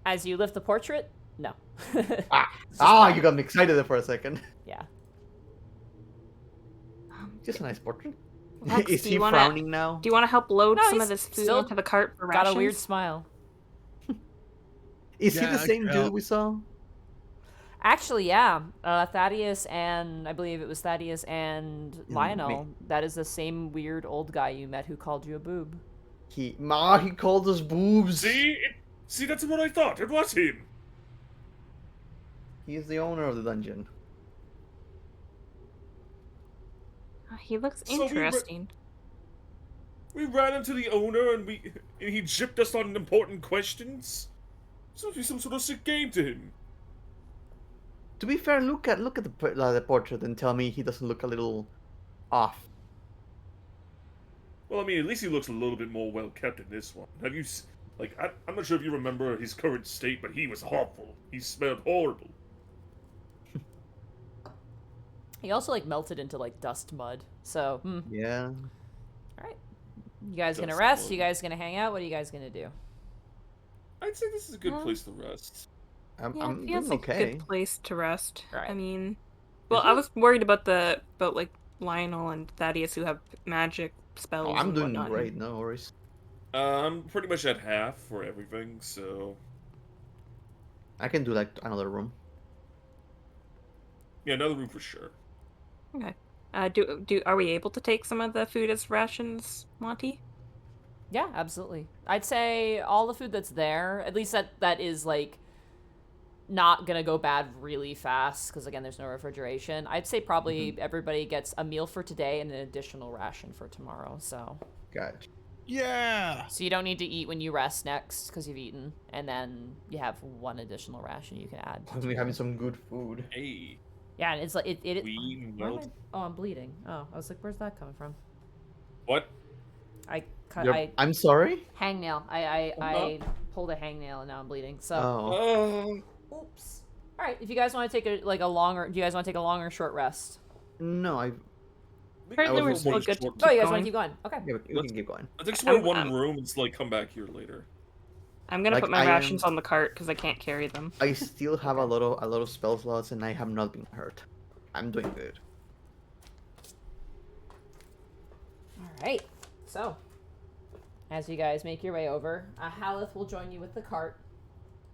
Speaker 4: As you lift the portrait, no.
Speaker 3: You got me excited there for a second.
Speaker 4: Yeah.
Speaker 3: Just a nice portrait.
Speaker 2: Hex,
Speaker 3: Is
Speaker 2: do
Speaker 3: he
Speaker 2: you wanna
Speaker 3: frowning now?
Speaker 2: do you want to help load
Speaker 4: No,
Speaker 2: some
Speaker 4: he's
Speaker 2: of this food
Speaker 4: still
Speaker 2: into the cart for
Speaker 4: got
Speaker 2: rations?
Speaker 4: a weird smile.
Speaker 3: Is he
Speaker 1: Yeah,
Speaker 3: the
Speaker 1: I
Speaker 3: same
Speaker 1: can
Speaker 3: dude
Speaker 1: help.
Speaker 3: we saw?
Speaker 4: Actually, yeah. Thaddeus and I believe it was Thaddeus and Lionel. That is the same weird old guy you met who called you a boob.
Speaker 3: He called us boobs.
Speaker 5: See, that's what I thought. It was him.
Speaker 3: He is the owner of the dungeon.
Speaker 2: He looks
Speaker 5: So
Speaker 2: interesting.
Speaker 5: We ran into the owner and he gypped us on important questions. This must be some sort of sick game to him.
Speaker 3: To be fair, look at the portrait and tell me he doesn't look a little off.
Speaker 5: Well, I mean, at least he looks a little bit more well kept in this one. Have you, I'm not sure if you remember his current state, but he was awful. He smelled horrible.
Speaker 4: He also like melted into like dust mud. So,
Speaker 3: Yeah.
Speaker 4: All right. You guys gonna
Speaker 5: Dust
Speaker 4: rest?
Speaker 5: mud.
Speaker 4: You guys gonna hang out? What are you guys gonna do?
Speaker 5: I'd say this is a good place to rest.
Speaker 3: I'm
Speaker 2: Yeah, it
Speaker 3: doing
Speaker 2: feels like a
Speaker 3: okay.
Speaker 2: good place to rest.
Speaker 4: Right.
Speaker 2: I mean, well, I was worried about like Lionel and Thaddeus who have magic spells.
Speaker 3: Oh, I'm
Speaker 2: and
Speaker 3: doing
Speaker 2: whatnot.
Speaker 3: great. No worries.
Speaker 5: I'm pretty much at half for everything, so
Speaker 3: I can do like another room.
Speaker 5: yeah, another room for sure.
Speaker 2: Okay. Are we able to take some of the food as rations, Monty?
Speaker 4: Yeah, absolutely. I'd say all the food that's there, at least that is like not gonna go bad really fast because again, there's no refrigeration. I'd say probably everybody gets a meal for today and an additional ration for tomorrow. So
Speaker 3: Gotcha.
Speaker 1: Yeah.
Speaker 4: you don't need to eat when you rest next because you've eaten, and then you have one additional ration you can add.
Speaker 3: We're having some good food.
Speaker 5: Hey,
Speaker 4: Yeah, and it's like it.
Speaker 5: we eating
Speaker 4: where am
Speaker 5: well.
Speaker 4: I- Oh, I'm bleeding. Oh, I was like, where's that coming from?
Speaker 5: What?
Speaker 4: I cut.
Speaker 3: I'm sorry.
Speaker 4: Hangnail. I pulled a hangnail and now I'm bleeding. So.
Speaker 3: Oh.
Speaker 4: Oops. All right. If you guys want to take a longer, do you guys want to take a long or short rest?
Speaker 3: No,
Speaker 2: Apparently we're
Speaker 3: was
Speaker 2: still
Speaker 3: more
Speaker 2: good to
Speaker 4: Oh,
Speaker 2: keep
Speaker 4: you guys want
Speaker 2: going.
Speaker 4: to keep going? Okay.
Speaker 3: yeah, we can keep going.
Speaker 5: Let's explore
Speaker 2: I'm-
Speaker 5: one
Speaker 2: I'm-
Speaker 5: room and like come back here later.
Speaker 2: I'm gonna
Speaker 3: Like,
Speaker 2: put my
Speaker 3: I am-
Speaker 2: rations on the cart because I can't carry them.
Speaker 3: I still have a lot of spell slots, and I have not been hurt. I'm doing good.
Speaker 4: All right. So, as you guys make your way over, Haleth will join you with the cart.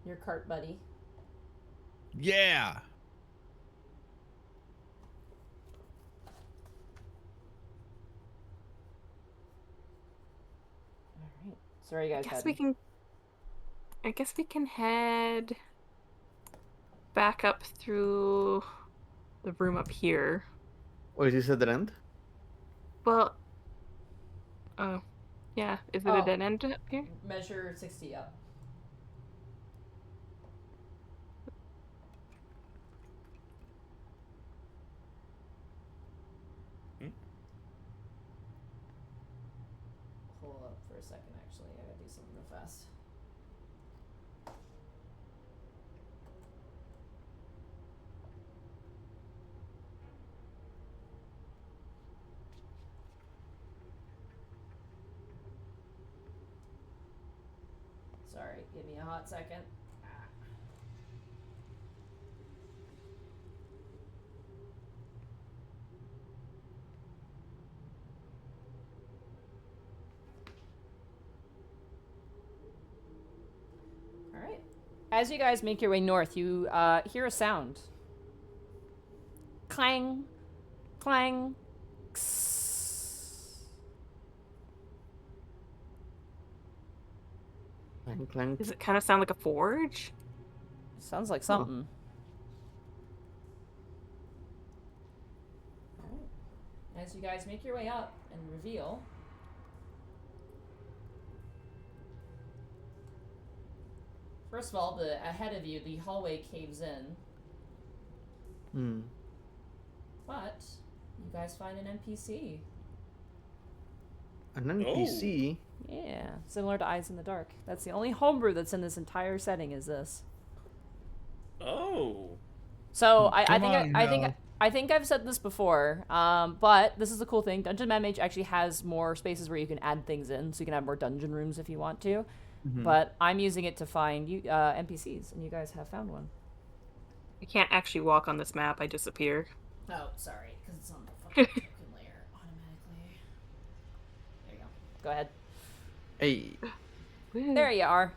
Speaker 4: Your cart buddy.
Speaker 1: Yeah.
Speaker 4: All right. So, where are you guys heading?
Speaker 2: I guess we can head back up through the room up here.
Speaker 3: Oh, is this at the end?
Speaker 2: Well, oh, yeah. Is it
Speaker 4: Oh.
Speaker 2: a dead end up here?
Speaker 4: Measure 60 up. Hold up for a second, actually. I gotta do something real fast. Sorry, give me a hot second. Alright. As you guys make your way north, you hear a sound. Clang. Clang.
Speaker 3: Clank, clank.
Speaker 2: Does it kind of sound like a forge?
Speaker 4: Sounds like something. As you guys make your way up and reveal, first of all, ahead of you, the hallway caves in, but you guys find an NPC.
Speaker 3: An NPC.
Speaker 4: Yeah, similar to Eyes in the Dark. That's the only homebrew that's in this entire setting. Is this?
Speaker 5: Oh.
Speaker 4: So I
Speaker 1: Come
Speaker 4: think
Speaker 1: on,
Speaker 4: I think I've said this before, but this is the cool thing. Dungeon Mage actually has more spaces where you can add things in, so you can have more dungeon rooms if you want to. But I'm using it to find NPCs, and you guys have found one.
Speaker 2: I can't actually walk on this map. I disappear.
Speaker 4: Oh, sorry, because it's on the fucking token layer automatically. Go ahead.
Speaker 3: Hey.
Speaker 4: There you are.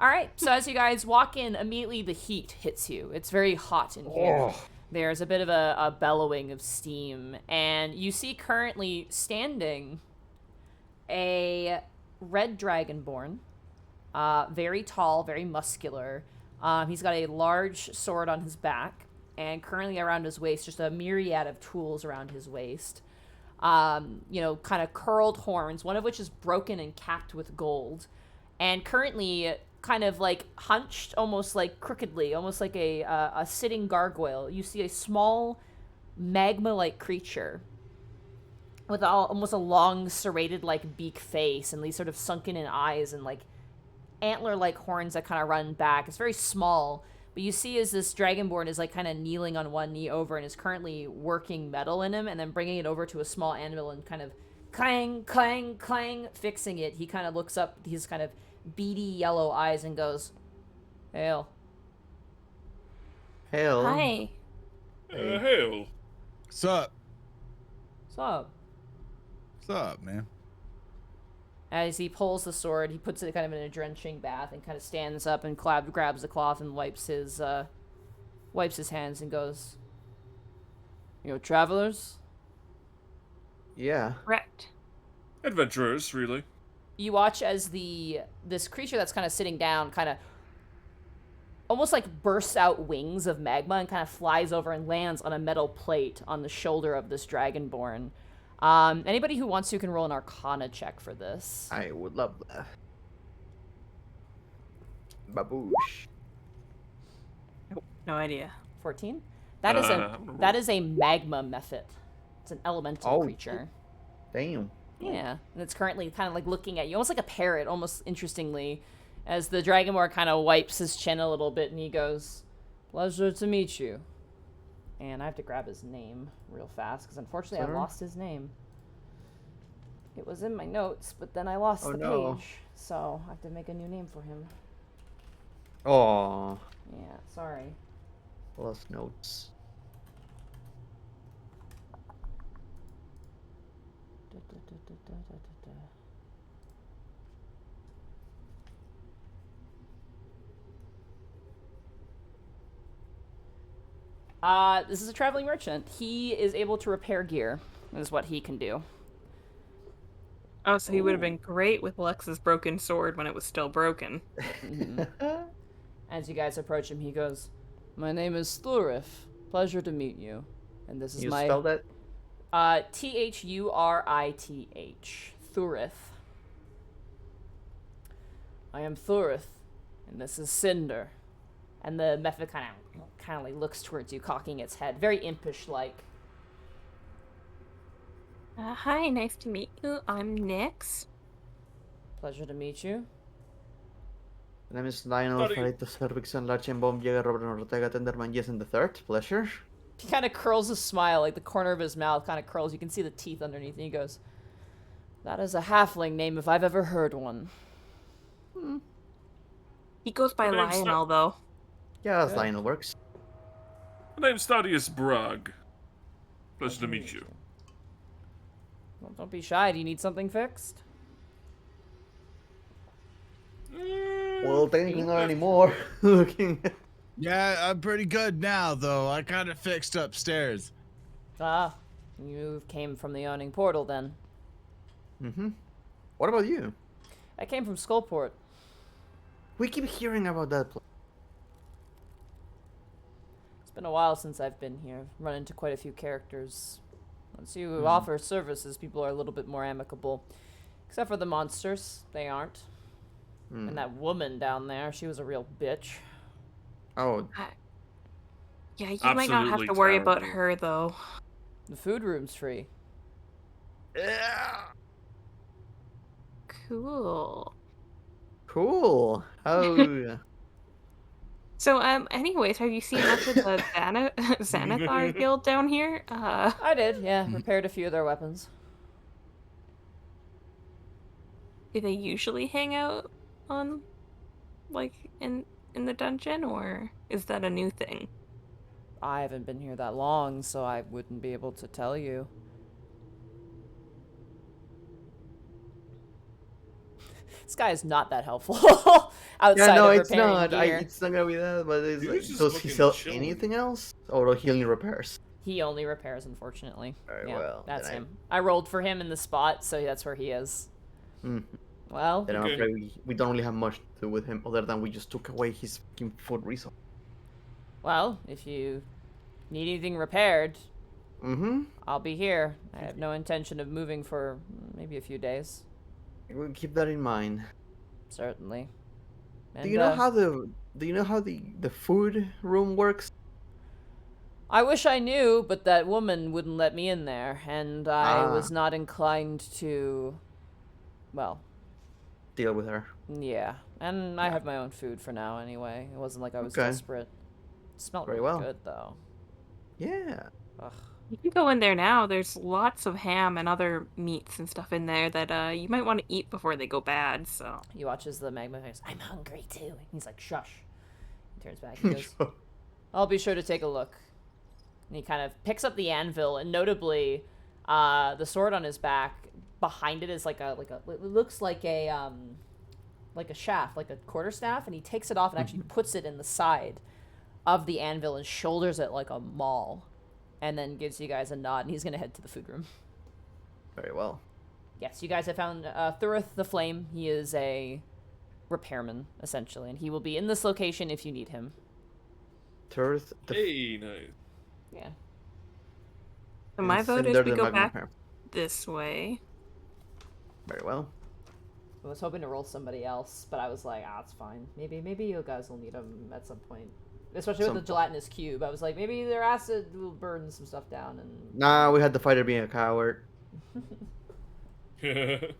Speaker 4: All right. So as you guys walk in, immediately the heat hits you. It's very hot in here.
Speaker 3: Oh.
Speaker 4: There's a bit of a bellowing of steam, and you see currently standing a red dragonborn, very tall, very muscular. He's got a large sword on his back, and currently around his waist, just a myriad of tools around his waist. You know, kind of curled horns, one of which is broken and capped with gold, and currently kind of like hunched, almost like crookedly, almost like a sitting gargoyle. You see a small magma-like creature with almost a long serrated like beak face and these sort of sunken in eyes and like antler-like horns that kind of run back. It's very small, but you see as this dragonborn is like kind of kneeling on one knee over and is currently working metal in him and then bringing it over to a small anvil and kind of clang, clang, clang, fixing it. He kind of looks up, his kind of beady yellow eyes, and goes, "Hail."
Speaker 3: Hell.
Speaker 2: Hi.
Speaker 5: Hail.
Speaker 1: What's up?
Speaker 4: What's up?
Speaker 1: What's up, man?
Speaker 4: As he pulls the sword, he puts it kind of in a drenching bath and kind of stands up and grabs the cloth and wipes his hands and goes, "You know, travelers?"
Speaker 3: Yeah.
Speaker 2: Correct.
Speaker 5: Adventurers, really.
Speaker 4: You watch as this creature that's kind of sitting down kind of almost like bursts out wings of magma and kind of flies over and lands on a metal plate on the shoulder of this dragonborn. Anybody who wants to can roll an Arcana check for this.
Speaker 3: I would love that. Baboosh.
Speaker 2: No idea.
Speaker 4: 14. That is a magma mephit. It's an elemental creature.
Speaker 3: Damn.
Speaker 4: Yeah, and it's currently kind of like looking at you, almost like a parrot, almost interestingly, as the dragonborn kind of wipes his chin a little bit and he goes, "Pleasure to meet you." And I have to grab his name real fast because unfortunately I lost his name. It was in my notes, but then I lost the page, so I have to make a new name for him.
Speaker 3: Oh.
Speaker 4: Yeah, sorry.
Speaker 3: Lost notes.
Speaker 4: This is a traveling merchant. He is able to repair gear, is what he can do.
Speaker 2: Oh, so he would have been great with Lex's broken sword when it was still broken.
Speaker 4: As you guys approach him, he goes, "My name is Thurith. Pleasure to meet you. And this is
Speaker 3: You
Speaker 4: my..."
Speaker 3: spell that?
Speaker 4: Thurith. Thurith. "I am Thurith, and this is Cinder." And the mephit kind of like looks towards you, cocking its head, very impish-like.
Speaker 2: Hi, nice to meet you. I'm Nyx.
Speaker 4: Pleasure to meet you.
Speaker 3: My name is Lionel
Speaker 5: Buddy.
Speaker 3: Farito Servixon Lachenbaum Jäger Robert Ortega Tenderman Jason the Third. Pleasure.
Speaker 4: He kind of curls a smile, like the corner of his mouth kind of curls. You can see the teeth underneath, and he goes, "That is a halfling name if I've ever heard one."
Speaker 2: He goes by
Speaker 5: My name's
Speaker 2: Lionel, though.
Speaker 3: Yeah, that's
Speaker 4: Good.
Speaker 3: Lionel works.
Speaker 5: My name's Thaddeus Brugg. Pleasure to meet you.
Speaker 4: Well, don't be shy. Do you need something fixed?
Speaker 3: Well, technically not anymore. Looking.
Speaker 1: Yeah, I'm pretty good now, though. I kind of fixed upstairs.
Speaker 4: Ah, you came from the yawning portal then.
Speaker 3: What about you?
Speaker 4: I came from Skullport.
Speaker 3: We keep hearing about that place.
Speaker 4: It's been a while since I've been here. I've run into quite a few characters. Once you offer services, people are a little bit more amicable. Except for the monsters. They aren't. And that woman down there, she was a real bitch.
Speaker 3: Oh,
Speaker 2: Yeah, you might not have to
Speaker 5: Absolutely
Speaker 2: worry about
Speaker 5: terrible.
Speaker 2: her, though.
Speaker 4: The food room's free.
Speaker 2: Cool.
Speaker 3: cool. Oh,
Speaker 2: So, anyways, have you seen much of the Xanathar guild down here?
Speaker 4: I did, yeah. Repaired a few of their weapons.
Speaker 2: Do they usually hang out on, like, in the dungeon, or is that a new thing?
Speaker 4: I haven't been here that long, so I wouldn't be able to tell you. This guy is not that helpful outside
Speaker 3: Yeah, no,
Speaker 4: of
Speaker 3: it's
Speaker 4: repairing
Speaker 3: not.
Speaker 4: gear.
Speaker 3: It's not gonna be that. But it's
Speaker 5: He
Speaker 3: like,
Speaker 5: was just
Speaker 3: does he
Speaker 5: fucking
Speaker 3: sell
Speaker 5: chilling.
Speaker 3: anything else, or he only repairs?
Speaker 4: He only repairs, unfortunately.
Speaker 3: Very
Speaker 4: Yeah,
Speaker 3: well,
Speaker 4: that's
Speaker 3: then
Speaker 4: him. I rolled for him in the spot, so that's where he is.
Speaker 3: Mhm.
Speaker 4: Well,
Speaker 3: Then I'm
Speaker 5: Okay.
Speaker 3: afraid we don't really have much to do with him, other than we just took away his fucking food resource.
Speaker 4: if you need anything repaired,
Speaker 3: Mm-hmm.
Speaker 4: I'll be here. I have no intention of moving for maybe a few days.
Speaker 3: We'll keep that in mind.
Speaker 4: Certainly. And,
Speaker 3: Do you know how the food room works?
Speaker 4: I wish I knew, but that woman wouldn't let me in there, and I was
Speaker 3: Ah.
Speaker 4: not inclined to. Well,
Speaker 3: Deal with her.
Speaker 4: yeah. And I have my own food for now, anyway. It wasn't like I was
Speaker 3: Okay.
Speaker 4: desperate. It smelled
Speaker 3: Very
Speaker 4: really
Speaker 3: well.
Speaker 4: good, though.
Speaker 3: Yeah.
Speaker 4: Ugh.
Speaker 2: You can go in there now. There's lots of ham and other meats and stuff in there that you might want to eat before they go bad. So
Speaker 4: He watches the magma face. I'm hungry too. He's like, shush. He turns back. He goes, I'll be sure to take a look. And he kind of picks up the anvil, and notably, the sword on his back, behind it is it looks like a shaft, like a quarterstaff, and he takes it off and actually puts it in the side of the anvil and shoulders it like a maul, and then gives you guys a nod, and he's gonna head to the food room.
Speaker 3: Very well.
Speaker 4: Yes, you guys have found Thurith the Flame. He is a repairman, essentially, and he will be in this location if you need him.
Speaker 3: Turth.
Speaker 5: Hey, nice.
Speaker 4: Yeah.
Speaker 2: So my vote is
Speaker 3: Cinder
Speaker 2: we
Speaker 3: the
Speaker 2: go
Speaker 3: magma
Speaker 2: back
Speaker 3: repair.
Speaker 2: this way.
Speaker 3: Very well.
Speaker 4: I was hoping to roll somebody else, but I was like, it's fine. Maybe you guys will need them at some point. Especially with the gelatinous cube. I was like, maybe their acid will burn some stuff down. And
Speaker 3: Nah, we had the fighter being a coward.
Speaker 4: I'm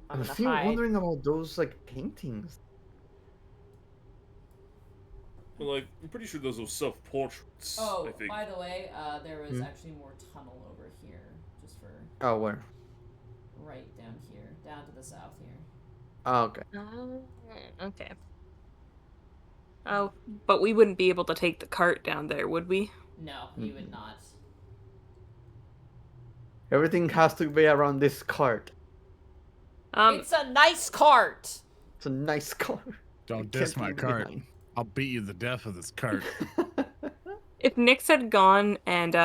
Speaker 3: I'm
Speaker 4: gonna
Speaker 3: still
Speaker 4: hide.
Speaker 3: wondering about those like paintings.
Speaker 5: Well, like, I'm pretty sure those are self-portraits.
Speaker 4: Oh,
Speaker 5: I think.
Speaker 4: by the way, there was
Speaker 3: Hmm?
Speaker 4: actually more tunnel over here, just for
Speaker 3: Oh, where?
Speaker 4: right down here, down to the south here.
Speaker 3: Oh, okay.
Speaker 2: Okay. Oh, but we wouldn't be able to take the cart down there, would we?
Speaker 4: No, you would not.
Speaker 3: Everything has to be around this cart.
Speaker 4: It's a nice cart.
Speaker 3: It's a nice cart.
Speaker 1: Don't
Speaker 3: It
Speaker 1: diss
Speaker 3: can't
Speaker 1: my
Speaker 3: leave
Speaker 1: cart.
Speaker 3: behind.
Speaker 1: I'll beat you to death with this cart.
Speaker 2: If Nyx had gone and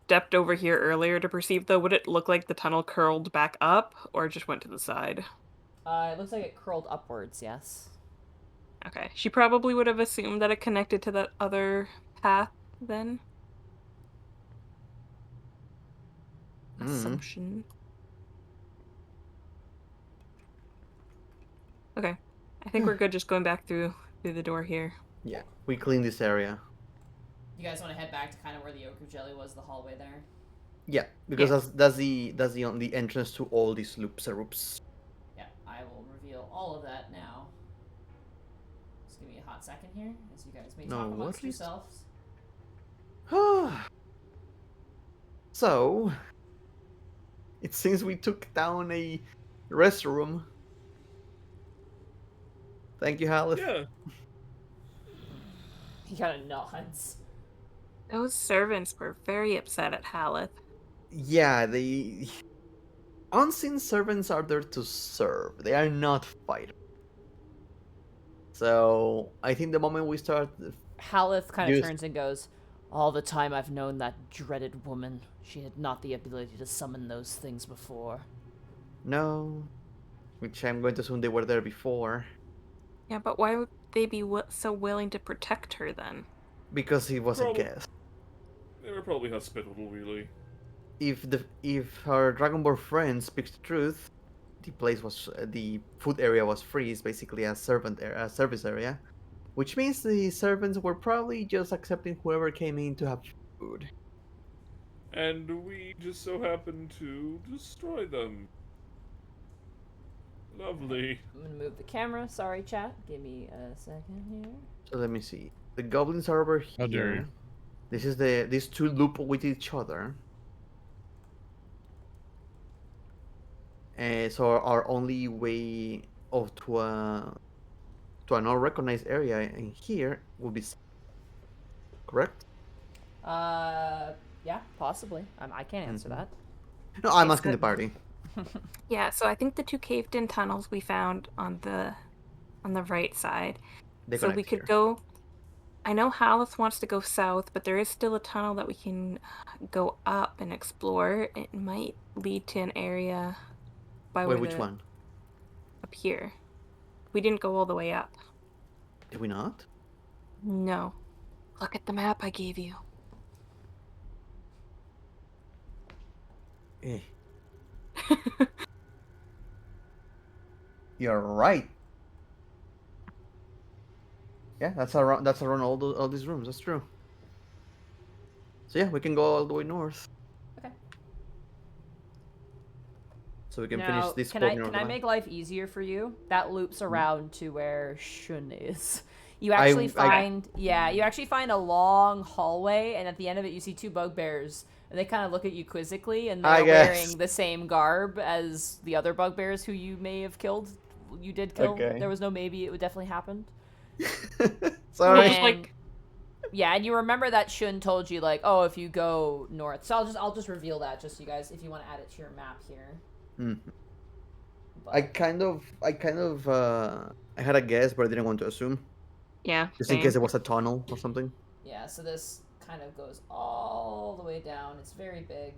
Speaker 2: stepped over here earlier to perceive, though, would it look like the tunnel curled back up or just went to the side?
Speaker 4: It looks like it curled upwards. Yes.
Speaker 2: Okay. She probably would have assumed that it connected to that other path then. Assumption. Okay. I think we're good just going back through the door here.
Speaker 3: Yeah, we clean this area.
Speaker 4: You guys want to head back to kind of where the ochre jelly was, the hallway there?
Speaker 3: Yeah, because
Speaker 2: Yes.
Speaker 3: that's the only entrance to all these loops and loops.
Speaker 4: Yeah, I will reveal all of that now. Just give me a hot second here, as you guys may
Speaker 3: No,
Speaker 4: talk
Speaker 3: what
Speaker 4: amongst
Speaker 3: is-
Speaker 4: yourselves.
Speaker 3: So, it seems we took down a restroom. Thank you, Halith.
Speaker 5: Yeah.
Speaker 4: He kind of nods.
Speaker 2: Those servants were very upset at Haleth.
Speaker 3: Yeah, the unseen servants are there to serve. They are not fighters. So I think the moment we start,
Speaker 4: Halith kind of
Speaker 3: Yes.
Speaker 4: turns and goes, all the time I've known that dreaded woman, she had not the ability to summon those things before.
Speaker 3: no, which I'm going to assume they were there before,
Speaker 2: Yeah, but why would they be so willing to protect her then?
Speaker 3: because he was a
Speaker 5: Probably-
Speaker 3: guest.
Speaker 5: They were probably hospitable, really.
Speaker 3: If our Dragonborn friend speaks the truth, the food area was free. It's basically a service area, which means the servants were probably just accepting whoever came in to have food.
Speaker 5: And we just so happened to destroy them. Lovely.
Speaker 4: I'm gonna move the camera. Sorry, chat. Give me a second here.
Speaker 3: So let me see. The goblins are over
Speaker 1: How dare
Speaker 3: here.
Speaker 1: you.
Speaker 3: This is these two loop with each other. So our only way to an unrecognized area in here will be correct.
Speaker 4: Yeah, possibly. I can't answer that.
Speaker 3: No, I'm
Speaker 2: It's
Speaker 3: asking the party.
Speaker 2: Yeah, so I think the two caved-in tunnels we found on the right side.
Speaker 3: They
Speaker 2: So we
Speaker 3: connect
Speaker 2: could
Speaker 3: here.
Speaker 2: go. I know Hallis wants to go south, but there is still a tunnel that we can go up and explore. It might lead to an area by
Speaker 3: Wait,
Speaker 2: where
Speaker 3: which one?
Speaker 2: up here. We didn't go all the way up.
Speaker 3: Did we not?
Speaker 2: No. Look at the map I gave you.
Speaker 3: Eh. You're right. Yeah, that's around all these rooms. That's true. So yeah, we can go all the way north.
Speaker 4: Okay.
Speaker 3: So we can finish
Speaker 4: Now,
Speaker 3: this
Speaker 4: can
Speaker 3: portion of
Speaker 4: I
Speaker 3: the map.
Speaker 4: make life easier for you? That loops around to where Shun is. You
Speaker 3: I-
Speaker 4: actually
Speaker 3: I-
Speaker 4: you actually find a long hallway, and at the end of it, you see two bugbears, and they kind of look at you quizzically, and
Speaker 3: I
Speaker 4: they're
Speaker 3: guess.
Speaker 4: wearing the same garb as the other bugbears who you may have killed. You did kill.
Speaker 3: Okay.
Speaker 4: There was no maybe. It would definitely happen.
Speaker 3: Sorry.
Speaker 2: Just like-
Speaker 4: Yeah, and you remember that Shun told you like, oh, if you go north. So I'll just reveal that just so you guys, if you want to add it to your map here.
Speaker 3: Mhm.
Speaker 4: But,
Speaker 3: I had a guess, but I didn't want to assume,
Speaker 2: Yeah.
Speaker 3: just in
Speaker 2: same.
Speaker 3: case it was a tunnel or something.
Speaker 4: yeah, so this kind of goes all the way down. It's very big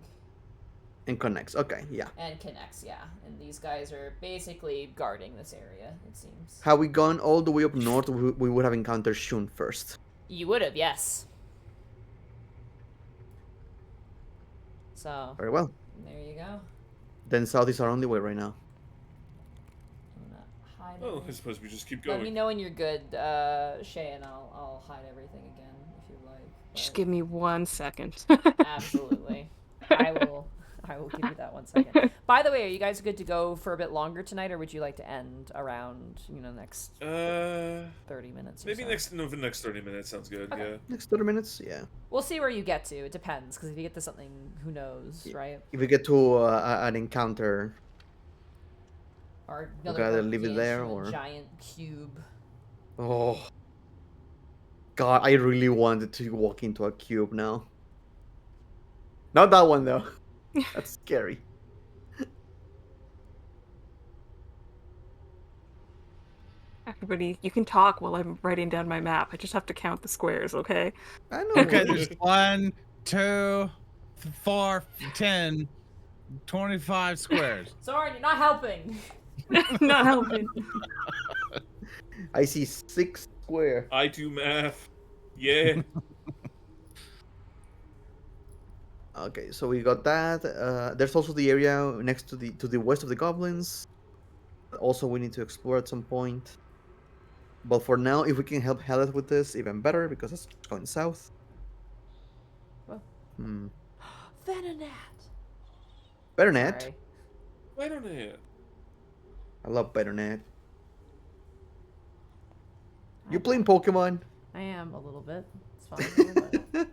Speaker 3: And connects. Okay, yeah.
Speaker 4: and connects, yeah. And these guys are basically guarding this area, it seems.
Speaker 3: Had we gone all the way up north, we would have encountered Shun first.
Speaker 4: You would have, yes. So,
Speaker 3: Very well.
Speaker 4: there you go.
Speaker 3: Then south is our only way right now.
Speaker 4: I'm gonna hide
Speaker 5: Oh, I
Speaker 4: everything.
Speaker 5: suppose we just keep
Speaker 4: Let me
Speaker 5: going.
Speaker 4: know when you're good, Shay, and I'll hide everything again if you like.
Speaker 2: Just
Speaker 4: but-
Speaker 2: give me 1 second.
Speaker 4: Absolutely. I will give you that 1 second. By the way, are you guys good to go for a bit longer tonight, or would you like to end around, next 30 minutes or
Speaker 5: Maybe
Speaker 4: so?
Speaker 5: the next 30 minutes sounds good.
Speaker 4: Okay.
Speaker 5: Yeah.
Speaker 3: Next 30 minutes, yeah.
Speaker 4: We'll see where you get to. It depends, because if you get to something, who knows,
Speaker 3: Yeah.
Speaker 4: right?
Speaker 3: If we get to an encounter,
Speaker 4: Or
Speaker 3: We
Speaker 4: another
Speaker 3: gotta
Speaker 4: bug
Speaker 3: leave it
Speaker 4: dance
Speaker 3: there,
Speaker 4: from a
Speaker 3: or-
Speaker 4: giant cube.
Speaker 3: oh, God, I really wanted to walk into a cube now. Not that one though. That's scary.
Speaker 2: Everybody, you can talk while I'm writing down my map. I just have to count the squares, okay?
Speaker 3: I know.
Speaker 1: Okay, there's 1, 2, 4, 10, 25 squares.
Speaker 4: Soren, you're not helping.
Speaker 2: Not helping.
Speaker 3: I see 6 square.
Speaker 5: I do math. Yeah.
Speaker 3: Okay, so we got that. There's also the area next to the west of the goblins. Also, we need to explore at some point. But for now, if we can help Heleth with this, even better, because it's going south.
Speaker 4: What?
Speaker 3: Hmm.
Speaker 4: Venonat.
Speaker 3: Better net.
Speaker 4: Sorry.
Speaker 5: Wait on it.
Speaker 3: I love better net. You playing Pokemon?
Speaker 4: I am a little bit. It's fine. a little bit.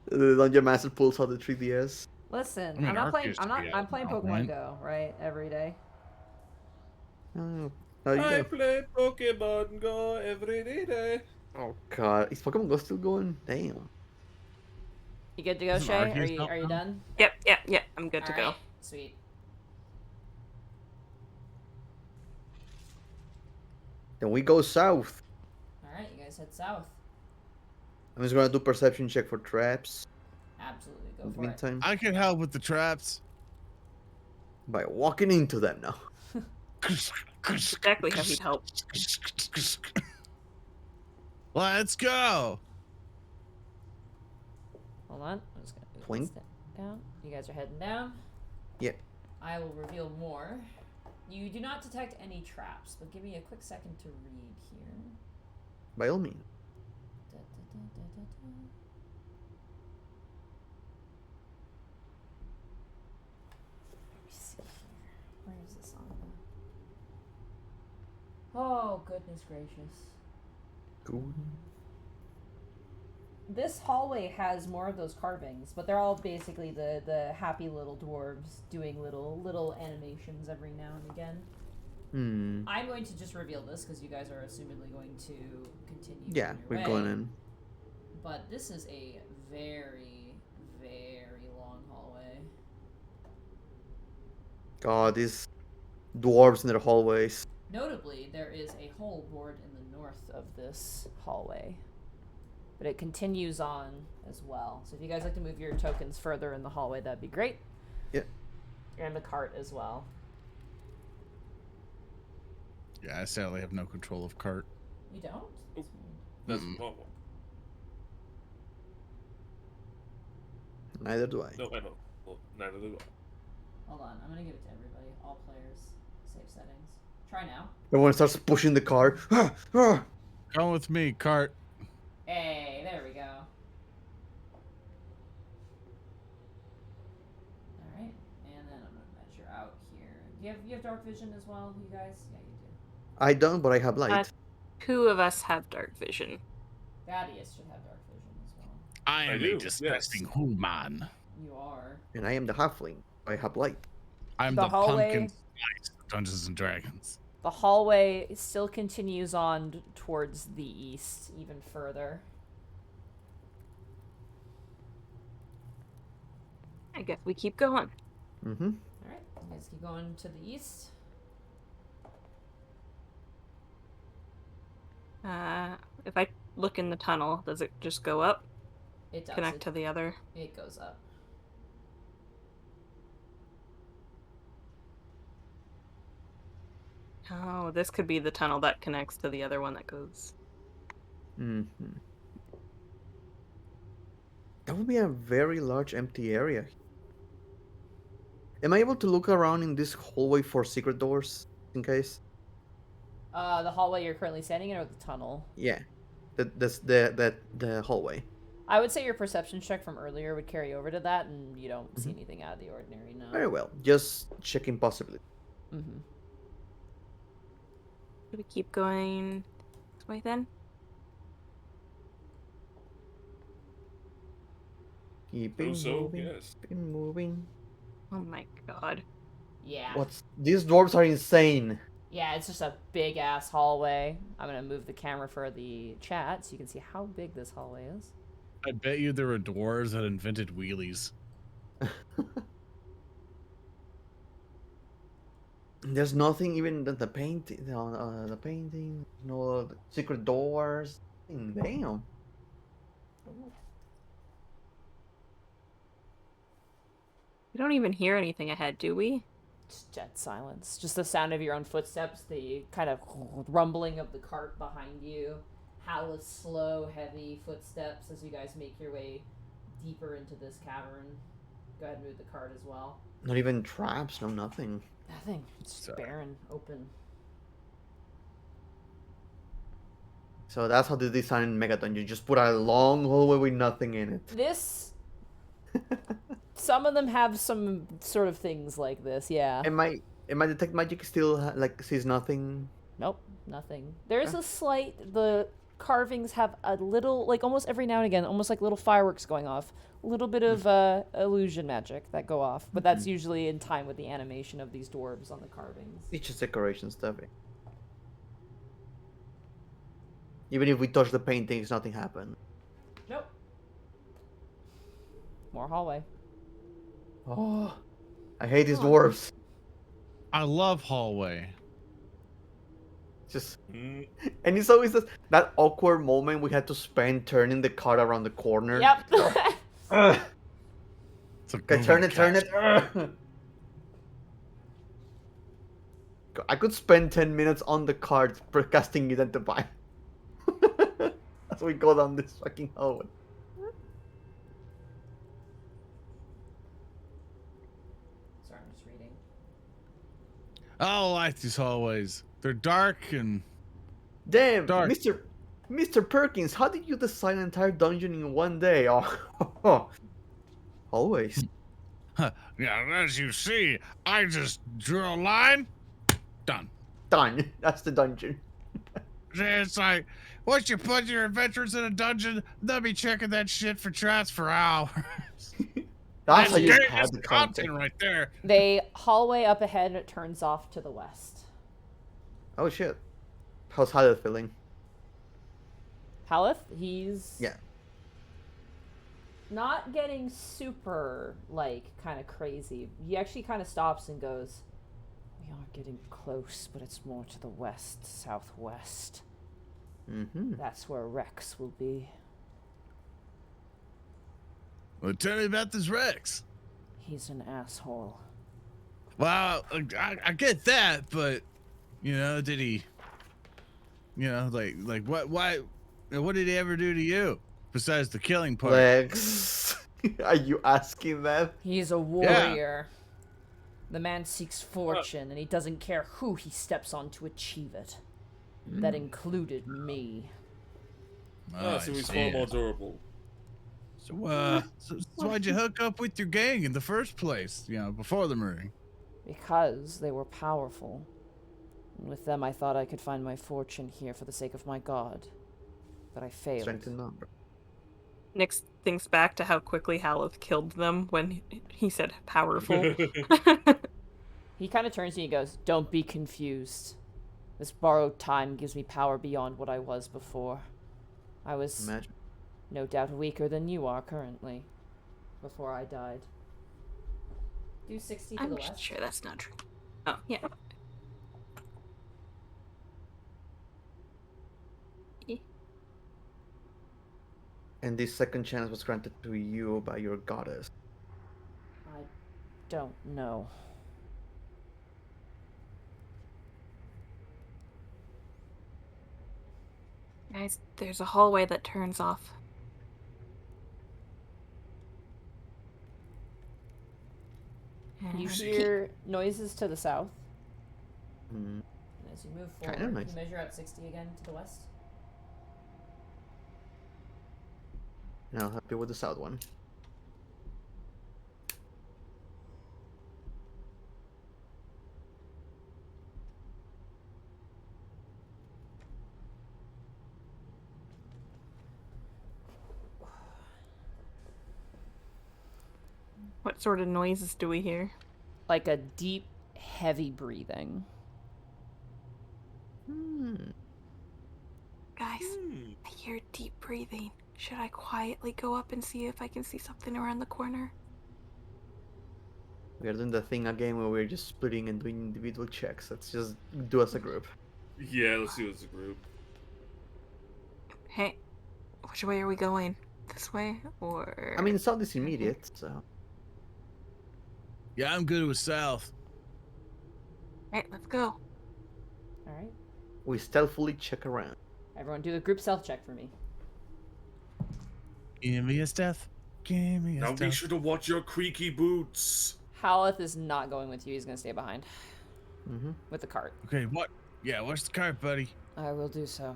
Speaker 3: The Dungeon Master pulls out the 3DS.
Speaker 4: Listen,
Speaker 1: I mean,
Speaker 4: I'm not
Speaker 1: Arc
Speaker 4: playing.
Speaker 1: used
Speaker 4: I'm
Speaker 1: to
Speaker 4: not.
Speaker 1: be
Speaker 4: I'm
Speaker 1: out
Speaker 4: playing
Speaker 1: now,
Speaker 4: Pokemon
Speaker 1: right?
Speaker 4: Go right every day.
Speaker 3: Oh, there you
Speaker 5: I
Speaker 3: go.
Speaker 5: play Pokemon Go every day.
Speaker 3: Oh God, is Pokemon Go still going? Damn.
Speaker 4: You good to go,
Speaker 1: Isn't
Speaker 4: Shay?
Speaker 1: Arceus out
Speaker 4: Are you
Speaker 1: now?
Speaker 4: done?
Speaker 2: Yep. I'm good to go.
Speaker 4: Alright, sweet.
Speaker 3: Then we go south.
Speaker 4: All right, you guys head south.
Speaker 3: I'm just gonna do perception check for traps.
Speaker 4: Absolutely, go
Speaker 3: In the
Speaker 4: for it.
Speaker 3: meantime,
Speaker 1: I can help with the traps.
Speaker 3: by walking into them now.
Speaker 2: Exactly how he'd help.
Speaker 1: Let's go.
Speaker 4: Hold on, I'm just gonna move
Speaker 3: Twink.
Speaker 4: this down. You guys are heading down.
Speaker 3: Yep.
Speaker 4: I will reveal more. You do not detect any traps, but give me a quick second to read here.
Speaker 3: By all means.
Speaker 4: Da, da, da, da, da, da. Let me see here. Where is this on the... Oh, goodness gracious.
Speaker 3: Cool.
Speaker 4: This hallway has more of those carvings, but they're all basically the happy little dwarves doing little animations every now and again.
Speaker 3: Hmm.
Speaker 4: I'm going to just reveal this because you guys are assumedly going to continue.
Speaker 3: Yeah,
Speaker 4: on your
Speaker 3: we're
Speaker 4: way.
Speaker 3: going in.
Speaker 4: but this is a very, very long hallway.
Speaker 3: God, these dwarves in their hallways.
Speaker 4: Notably, there is a hole bored in the north of this hallway. But it continues on as well. So if you guys like to move your tokens further in the hallway, that'd be great.
Speaker 3: Yeah.
Speaker 4: And the cart as well.
Speaker 1: Yeah, I sadly have no control of cart.
Speaker 4: You don't?
Speaker 5: Oop. That's well,
Speaker 3: Neither do I.
Speaker 5: no, I know. Well, neither do I.
Speaker 4: Hold on, I'm gonna give it to everybody. All players, save settings. Try now.
Speaker 3: Everyone starts pushing the cart.
Speaker 1: Come with me, cart.
Speaker 4: Hey, there we go. Alright, and then I'm gonna measure out here. You have dark vision as well, you guys? Yeah, you do.
Speaker 3: I don't, but I have light.
Speaker 2: 2 of us have dark vision.
Speaker 4: Thaddeus should have dark vision as well.
Speaker 1: I am
Speaker 5: do,
Speaker 1: a disgusting
Speaker 5: yes.
Speaker 1: human.
Speaker 4: You are.
Speaker 3: And I am the halfling. I have light.
Speaker 1: I'm
Speaker 4: The
Speaker 1: the
Speaker 4: hallway-
Speaker 1: pumpkin spice of Dungeons and Dragons.
Speaker 4: The hallway still continues on towards the east, even further.
Speaker 2: I guess we keep going.
Speaker 3: Mm-hmm.
Speaker 4: Alright, you guys keep going to the east.
Speaker 2: If I look in the tunnel, does it just go up?
Speaker 4: It does.
Speaker 2: Connect to the other?
Speaker 4: It goes up.
Speaker 2: Oh, this could be the tunnel that connects to the other one that goes.
Speaker 3: Mm-hmm. That would be a very large empty area. Am I able to look around in this hallway for secret doors, in case?
Speaker 4: The hallway you're currently standing in, or the tunnel?
Speaker 3: Yeah. The hallway.
Speaker 4: I would say your perception check from earlier would carry over to that, and you don't see anything out of the ordinary, no.
Speaker 3: Very well. Just checking possibly.
Speaker 4: Mm-hmm.
Speaker 2: Do we keep going this way then?
Speaker 3: Keeping
Speaker 5: So,
Speaker 3: moving.
Speaker 5: yes.
Speaker 3: Keeping moving.
Speaker 2: Oh my god.
Speaker 4: Yeah.
Speaker 3: What's these dwarves are insane.
Speaker 4: Yeah, it's just a big ass hallway. I'm gonna move the camera for the chat so you can see how big this hallway is.
Speaker 1: I bet you there were dwarves that invented wheelies.
Speaker 3: There's nothing even the painting, the painting, no secret doors. Damn.
Speaker 2: We don't even hear anything ahead, do we?
Speaker 4: Just dead silence. Just the sound of your own footsteps, the kind of rumbling of the cart behind you. Hal's slow, heavy footsteps as you guys make your way deeper into this cavern. Go ahead and move the cart as well.
Speaker 3: Not even traps, no nothing.
Speaker 4: Nothing. It's just
Speaker 1: Sorry.
Speaker 4: barren, open.
Speaker 3: So that's how they design Megaton. You just put a long hallway with nothing in it.
Speaker 4: This... Some of them have some sort of things like this, yeah.
Speaker 3: And my detect magic still like sees nothing.
Speaker 4: Nope, nothing. There's a slight... The carvings have a little, like almost every now and again, almost like little fireworks going off. A little bit of illusion magic that go off, but that's usually in time with the animation of these dwarves on the carvings.
Speaker 3: It's just decoration stuff. Even if we touch the paintings, nothing happened.
Speaker 4: Nope. More hallway.
Speaker 3: Oh, I hate these dwarves.
Speaker 1: I love hallway.
Speaker 3: Just
Speaker 5: Mm,
Speaker 3: and it's always that awkward moment we had to spend turning the cart around the corner.
Speaker 4: Yep.
Speaker 3: Ugh.
Speaker 1: It's a
Speaker 3: Okay,
Speaker 1: groovy
Speaker 3: turn it.
Speaker 1: catch.
Speaker 3: Ugh. I could spend 10 minutes on the cart casting Identify. As we go down this fucking hallway.
Speaker 4: Sorry, I'm just reading.
Speaker 1: I like these hallways. They're dark and
Speaker 3: Damn,
Speaker 1: Dark.
Speaker 3: Mr. Perkins, how did you design an entire dungeon in one day? Oh, always.
Speaker 1: yeah, as you see, I just drew a line. Done.
Speaker 3: Done. That's the dungeon.
Speaker 1: It's like once you put your adventurers in a dungeon, they'll be checking that shit for traps for hours.
Speaker 3: That's how you
Speaker 1: That's
Speaker 3: have the
Speaker 1: content
Speaker 3: content.
Speaker 1: right there.
Speaker 4: The hallway up ahead, and it turns off to the west.
Speaker 3: Oh shit. How's Haleth feeling?
Speaker 4: Haleth, he's...
Speaker 3: Yeah.
Speaker 4: not getting super, like, kind of crazy. He actually kind of stops and goes, "We are getting close, but it's more to the west, southwest.
Speaker 3: Mm-hmm.
Speaker 4: That's where Rex will be.
Speaker 1: Well, tell me about this Rex.
Speaker 4: He's an asshole."
Speaker 1: Well, I get that, but did he? Like what did he ever do to you besides the killing part?
Speaker 3: Legs. Are you asking that?
Speaker 4: He's a warrior. The man seeks fortune, and he doesn't care who he steps on to achieve it. That included me.
Speaker 5: Oh, so
Speaker 1: I
Speaker 5: he's
Speaker 1: see
Speaker 5: far
Speaker 1: it.
Speaker 5: more durable.
Speaker 1: So why'd you hook up with your gang in the first place? Before the murdering.
Speaker 4: Because they were powerful. And with them, I thought I could find my fortune here for the sake of my god. But I failed.
Speaker 3: Strength in number.
Speaker 2: Nick thinks back to how quickly Haleth killed them when he said powerful.
Speaker 4: He kind of turns to you and goes, "Don't be confused. This borrowed time gives me power beyond what I was before. I was
Speaker 3: Imagine.
Speaker 4: no doubt weaker than you are currently. Before I died." Do 60 to the
Speaker 2: I'm
Speaker 4: west.
Speaker 2: sure that's not true. Oh, yeah.
Speaker 3: And this second chance was granted to you by your goddess.
Speaker 4: I don't know.
Speaker 2: Guys, there's a hallway that turns off.
Speaker 4: You
Speaker 2: And
Speaker 4: hear noises to the south.
Speaker 3: Mm.
Speaker 4: And as you move forward,
Speaker 3: Kinda nice.
Speaker 4: you measure out 60 again to the west.
Speaker 3: And I'll help you with the south one.
Speaker 2: what sort of noises do we hear?
Speaker 4: Like a deep, heavy breathing.
Speaker 3: Hmm.
Speaker 2: Guys, I hear deep breathing. Should I quietly go up and see if I can see something around the corner?
Speaker 3: We are doing the thing again where we're just splitting and doing individual checks. Let's just do as a group.
Speaker 5: Yeah, let's do it as a group.
Speaker 2: Hey, which way are we going? This way or?
Speaker 3: I mean, south is immediate, so.
Speaker 1: Yeah, I'm good with south.
Speaker 2: Alright, let's go.
Speaker 4: Alright.
Speaker 3: We stealthily check around.
Speaker 4: Everyone do a group self check for me.
Speaker 1: Give me a stealth. Give me a
Speaker 5: Now be
Speaker 1: stealth.
Speaker 5: sure to watch your creaky boots.
Speaker 4: Haleth is not going with you. He's going to stay behind
Speaker 3: Mm-hmm.
Speaker 4: with the cart.
Speaker 1: Okay, what? Yeah, watch the cart, buddy.
Speaker 4: I will do so.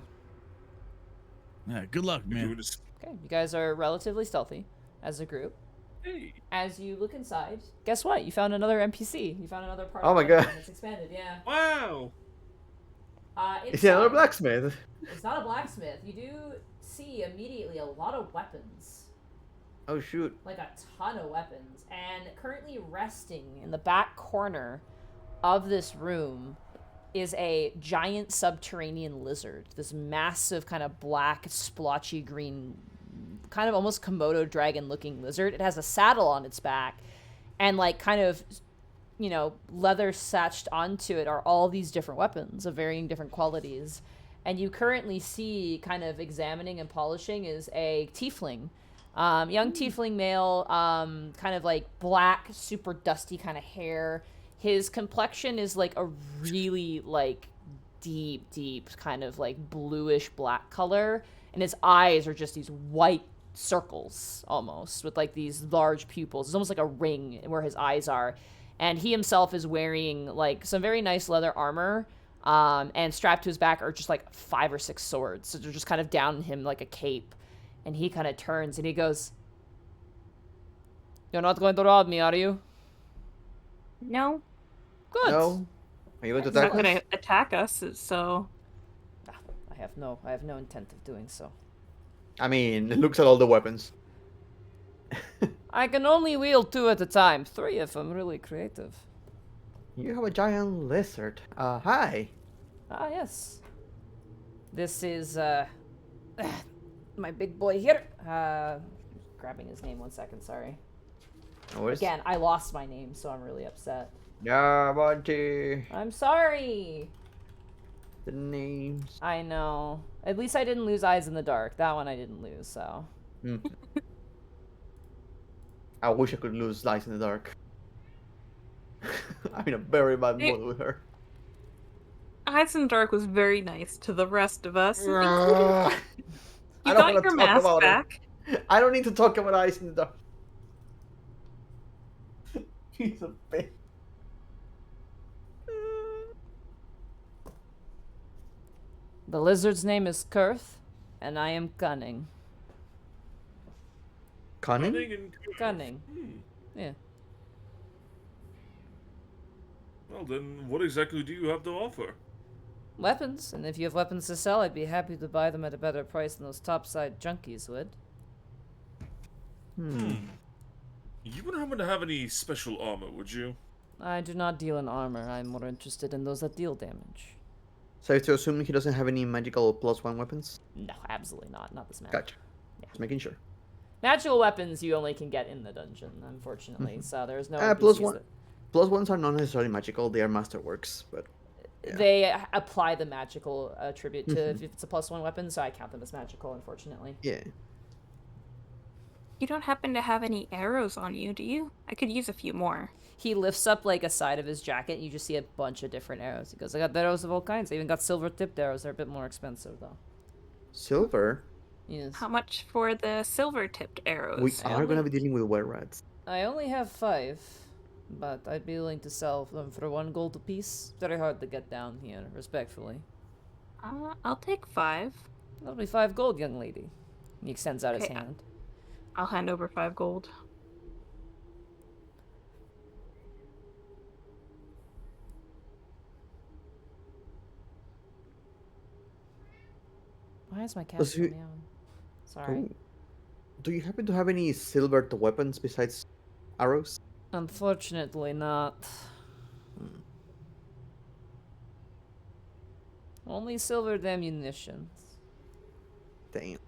Speaker 1: Yeah, good luck,
Speaker 5: You're
Speaker 1: man.
Speaker 5: doing this.
Speaker 4: Okay, you guys are relatively stealthy as a group.
Speaker 5: Hey.
Speaker 4: As you look inside, guess what? You found another NPC. You found another part
Speaker 3: Oh
Speaker 4: of
Speaker 3: my
Speaker 4: the
Speaker 3: God.
Speaker 4: weapon that's expanded, yeah.
Speaker 5: Wow.
Speaker 3: Is he another blacksmith?
Speaker 4: It's not a blacksmith. You do see immediately a lot of weapons.
Speaker 3: Oh shoot.
Speaker 4: Like a ton of weapons. And currently resting in the back corner of this room is a giant subterranean lizard. This massive kind of black, splotchy green, kind of almost Komodo dragon looking lizard. It has a saddle on its back and like kind of, leather satched onto it are all these different weapons of varying different qualities. And you currently see kind of examining and polishing is a tiefling. Young tiefling male, kind of like black, super dusty kind of hair. His complexion is like a really like deep kind of like bluish black color. And his eyes are just these white circles almost with like these large pupils. It's almost like a ring where his eyes are. And he himself is wearing like some very nice leather armor. And strapped to his back are just like 5 or 6 swords. So they're just kind of down him like a cape. And he kind of turns and he goes, "You're not going to rob me, are you?"
Speaker 2: No,
Speaker 4: Good.
Speaker 3: No. Are you going to
Speaker 2: he's not
Speaker 3: attack us?
Speaker 2: gonna attack us, so
Speaker 4: I have no intent of doing so.
Speaker 3: I mean, it looks at all the weapons.
Speaker 4: I can only wield 2 at a time. 3 if I'm really creative.
Speaker 3: You have a giant lizard. Hi.
Speaker 4: Ah, yes. This is, my big boy here. grabbing his name. 1 second, sorry.
Speaker 3: No worries.
Speaker 4: Again, I lost my name, so I'm really upset.
Speaker 3: Yeah, Monty.
Speaker 4: I'm sorry.
Speaker 3: The names.
Speaker 4: I know. At least I didn't lose Eyes in the Dark. That one I didn't lose, so.
Speaker 3: I wish I could lose Lights in the Dark. I'm in a very bad mood with her.
Speaker 2: Eyes in the Dark was very nice to the rest of us.
Speaker 3: I
Speaker 2: You
Speaker 3: don't
Speaker 2: got
Speaker 3: wanna
Speaker 2: your
Speaker 3: talk
Speaker 2: mask
Speaker 3: about it.
Speaker 2: back.
Speaker 3: I don't need to talk about Eyes in the Dark. He's a bitch.
Speaker 4: The lizard's name is Kurth, and I am cunning.
Speaker 3: Cunning?
Speaker 5: and
Speaker 4: Cunning.
Speaker 5: Hmm.
Speaker 4: Yeah.
Speaker 5: Well, then, what exactly do you have to offer?
Speaker 4: Weapons, and if you have weapons to sell, I'd be happy to buy them at a better price than those topside junkies would.
Speaker 5: You wouldn't happen to have any special armor, would you?
Speaker 4: I do not deal in armor. I'm more interested in those that deal damage.
Speaker 3: Safe to assume he doesn't have any magical +1 weapons?
Speaker 4: No, absolutely not. Not this map.
Speaker 3: Gotcha.
Speaker 4: Yeah.
Speaker 3: Just making sure.
Speaker 4: Magical weapons you only can get in the dungeon, unfortunately. So there's no
Speaker 3: +1.
Speaker 4: NPCs that...
Speaker 3: +1s are not necessarily magical, they are masterworks, but... Yeah.
Speaker 4: They apply the magical attribute to if it's a +1 weapon, so I count them as magical, unfortunately.
Speaker 3: Yeah.
Speaker 2: You don't happen to have any arrows on you, do you? I could use a few more.
Speaker 4: He lifts up like a side of his jacket, and you just see a bunch of different arrows. He goes, I got arrows of all kinds. I even got silver-tipped arrows. They're a bit more expensive, though.
Speaker 3: Silver?
Speaker 4: Yes.
Speaker 2: How much for the silver-tipped arrows?
Speaker 3: We
Speaker 4: I
Speaker 3: are
Speaker 4: only-
Speaker 3: gonna be dealing with were rats.
Speaker 4: I only have 5, but I'd be willing to sell them for 1 gold apiece. Very hard to get down here, respectfully.
Speaker 2: I'll take 5.
Speaker 4: That'll be 5 gold, young lady. He extends out his
Speaker 2: Okay.
Speaker 4: hand.
Speaker 2: I'll hand over 5 gold.
Speaker 4: Why is my cat
Speaker 3: Does
Speaker 4: still
Speaker 3: he-
Speaker 4: meowing? Sorry.
Speaker 3: Oh. Do you happen to have any silver weapons besides arrows?
Speaker 4: Unfortunately not. Only silvered ammunitions.
Speaker 3: Damn.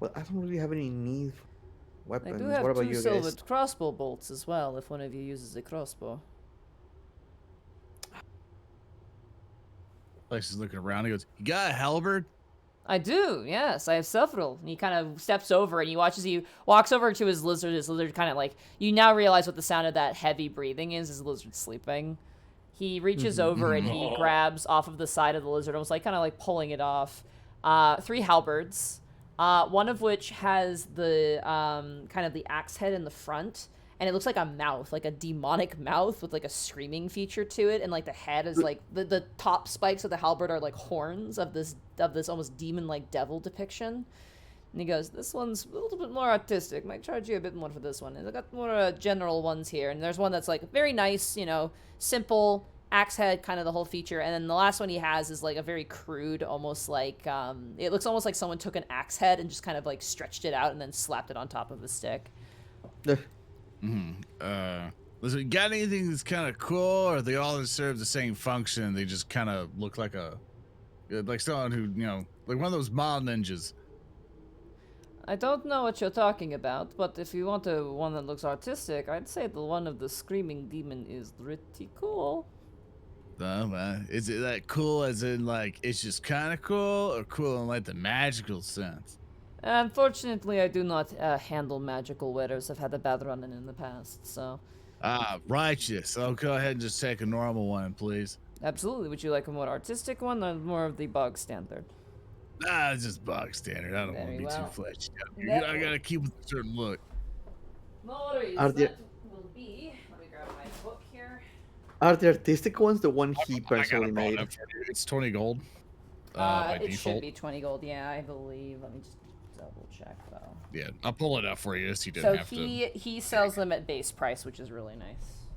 Speaker 3: Well, I don't really have any need for
Speaker 4: I
Speaker 3: weapons.
Speaker 4: do have
Speaker 3: What about
Speaker 4: 2
Speaker 3: you guys?
Speaker 4: silvered crossbow bolts as well, if one of you uses a crossbow.
Speaker 1: Lex is looking around. He goes, "You got a halberd?"
Speaker 4: I do, yes. I have several. And he kind of steps over and he walks over to his lizard. His lizard kind of like, you now realize what the sound of that heavy breathing is. His lizard sleeping. He reaches over and he grabs off of the side of the lizard, almost like kind of like pulling it off. 3 halberds, one of which has the kind of the axe head in the front. And it looks like a mouth, like a demonic mouth with like a screaming feature to it, and like the head is like the top spikes of the halberd are like horns of this almost demon-like devil depiction. And he goes, "This one's a little bit more artistic. Might charge you a bit more for this one. And I got more general ones here. And there's one that's like very nice, you know, simple axe head, kind of the whole feature. And then the last one he has is like a very crude, almost like it looks almost like someone took an axe head and just kind of like stretched it out and then slapped it on top of a stick."
Speaker 1: Listen, you got anything that's kind of cool, or they all serve the same function? They just kind of look like like someone who, you know, like one of those mall ninjas.
Speaker 4: I don't know what you're talking about, but if you want one that looks artistic, I'd say the one of the screaming demon is pretty cool.
Speaker 1: Is it that cool as in like it's just kind of cool, or cool in like the magical sense?
Speaker 4: Unfortunately, I do not handle magical wearers. I've had a bad run-in in the past, so...
Speaker 1: Righteous. I'll go ahead and just take a normal one, please.
Speaker 4: Absolutely. Would you like a more artistic one, or more of the bog standard?
Speaker 1: It's just bog standard. I don't want to
Speaker 4: Very
Speaker 1: be
Speaker 4: well.
Speaker 1: too fleshed out.
Speaker 4: That
Speaker 1: I gotta keep with a certain look.
Speaker 4: No worries.
Speaker 3: Are there-
Speaker 4: That will be... Let me grab my book here.
Speaker 3: Are the artistic ones the one he
Speaker 1: I got
Speaker 3: personally
Speaker 1: it brought
Speaker 3: made?
Speaker 1: up for you. It's 20 gold. By
Speaker 4: It
Speaker 1: default.
Speaker 4: should be 20 gold, yeah, I believe. Let me just double check, though.
Speaker 1: Yeah, I'll pull it up for you so you don't
Speaker 4: So
Speaker 1: have
Speaker 4: he sells them at base price, which is really nice.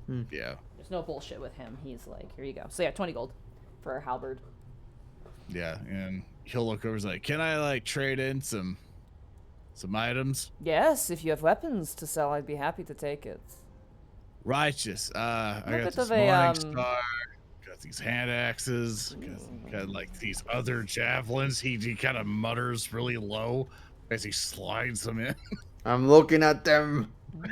Speaker 1: to. Yeah.
Speaker 4: There's no bullshit with him. He's like, here you go. So yeah, 20 gold for a halberd.
Speaker 1: Yeah, and he'll look over and like, can I like trade in some items?
Speaker 4: Yes, if you have weapons to sell, I'd be happy to take it.
Speaker 1: Righteous. I
Speaker 4: A
Speaker 1: got
Speaker 4: bit
Speaker 1: this
Speaker 4: of a,
Speaker 1: morning star, got these hand axes, got like these other javelins. He kind of mutters really low as he slides them in.
Speaker 3: I'm looking at them.
Speaker 4: Go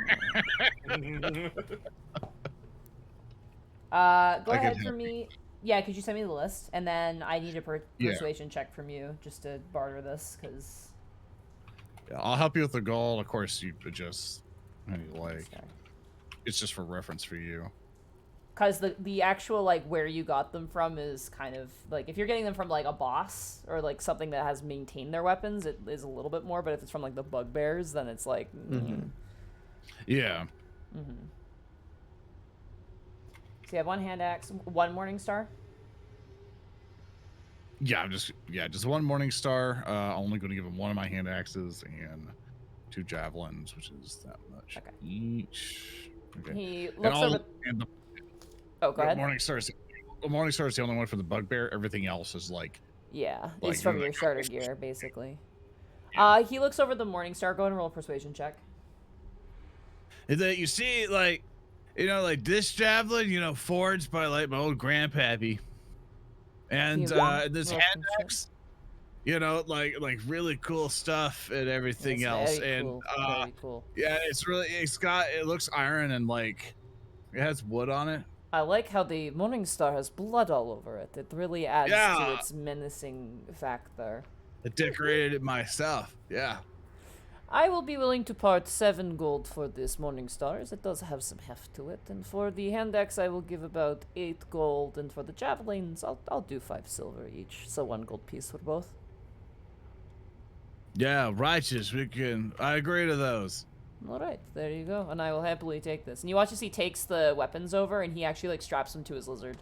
Speaker 4: ahead
Speaker 1: can
Speaker 4: for
Speaker 1: help
Speaker 4: me. Yeah, could you send me the list? And then I need a
Speaker 1: Yeah.
Speaker 4: persuasion check from you just to barter this, because...
Speaker 1: Yeah, I'll help you with the gold. Of course, you adjust how you like. It's just for reference for you.
Speaker 4: Because the actual, like, where you got them from is kind of, like, if you're getting them from, like, a boss or, like, something that has maintained their weapons, it is a little bit more. But if it's from, like, the bugbears, then it's, like...
Speaker 1: Yeah.
Speaker 4: So you have one hand axe, one morning star?
Speaker 1: Yeah, just one morning star. Only going to give him one of my hand axes and 2 javelins, which is that much each. Okay.
Speaker 4: He looks over... Oh, go ahead.
Speaker 1: Morning star is the only one for the bugbear. Everything else is like...
Speaker 4: Yeah,
Speaker 1: like,
Speaker 4: it's from your starter gear, basically. Yeah. He looks over the morning star. Go ahead and roll a persuasion check.
Speaker 1: And then you see, like, like this javelin, forged by like my old grandpappy, and this hand axe, like really cool stuff and everything else.
Speaker 4: Very
Speaker 1: And
Speaker 4: cool. Very cool.
Speaker 1: yeah, it looks iron and like it has wood on it.
Speaker 4: I like how the morning star has blood all over it. It really adds to its menacing factor.
Speaker 1: I decorated it myself. Yeah.
Speaker 4: I will be willing to part 7 gold for this morning star, as it does have some heft to it. And for the hand axe, I will give about 8 gold. And for the javelins, I'll do 5 silver each. So 1 gold piece for both.
Speaker 1: Yeah, righteous. I agree to those.
Speaker 4: All right, there you go. And I will happily take this. And you watch as he takes the weapons over, and he actually, like, straps them to his lizard.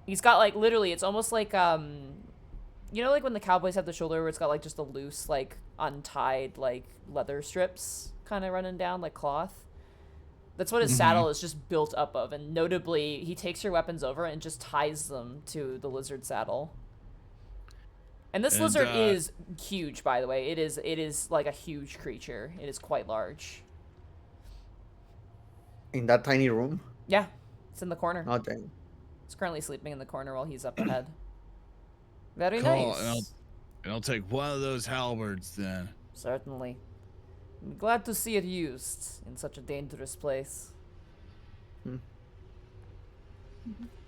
Speaker 4: He's got, like, literally, it's almost like, like when the cowboys have the shoulder where it's got, like, just a loose, like, untied, like, leather strips kind of running down, like cloth? That's what his saddle is just built up of. And notably, he takes your weapons over and just ties them to the lizard saddle. And this lizard is huge, by the way. It is like a huge creature. It is quite large.
Speaker 3: In that tiny room?
Speaker 4: Yeah, it's in the corner.
Speaker 3: Oh, dang.
Speaker 4: It's currently sleeping in the corner while he's up ahead. Very
Speaker 1: Cool.
Speaker 4: nice.
Speaker 1: And I'll take one of those halberds then.
Speaker 4: Certainly. I'm glad to see it used in such a dangerous place.
Speaker 2: Do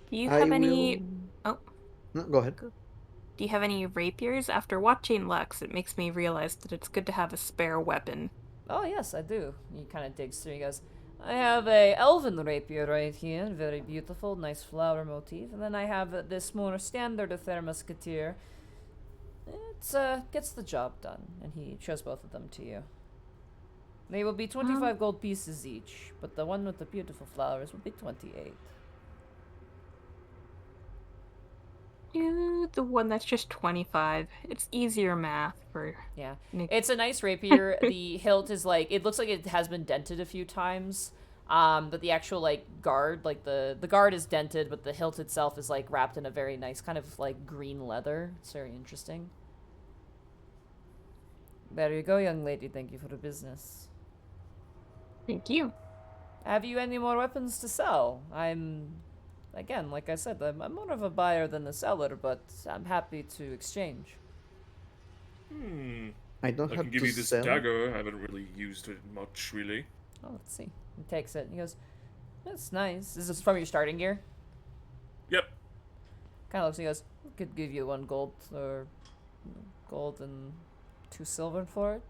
Speaker 2: you have any... Oh.
Speaker 3: No, go ahead.
Speaker 2: Do you have any rapiers? After watching Lux, it makes me realize that it's good to have a spare weapon.
Speaker 4: Oh, yes, I do. He kind of digs through. He goes, I have a elven rapier right here. Very beautiful, nice flower motif. And then I have this more standard affair musketeer. It gets the job done. And he shows both of them to you. They will be 25 gold pieces each, but the one with the beautiful flowers will be 28.
Speaker 2: Do the one that's just 25. It's easier math for...
Speaker 4: Yeah. It's a nice rapier. The hilt is like... It looks like it has been dented a few times. But the actual, like, guard, like, the guard is dented, but the hilt itself is, like, wrapped in a very nice kind of, like, green leather. It's very interesting. There you go, young lady. Thank you for the business.
Speaker 2: Thank you.
Speaker 4: Have you any more weapons to sell? Again, like I said, I'm more of a buyer than a seller, but I'm happy to exchange.
Speaker 3: I don't
Speaker 5: I
Speaker 3: have
Speaker 5: can give
Speaker 3: to
Speaker 5: you this
Speaker 3: sell.
Speaker 5: dagger. I haven't really used it much, really.
Speaker 4: Oh, let's see. He takes it. He goes, that's nice. Is this from your starting gear?
Speaker 5: Yep.
Speaker 4: Kind of looks. He goes, could give you 1 gold or gold and 2 silver for it.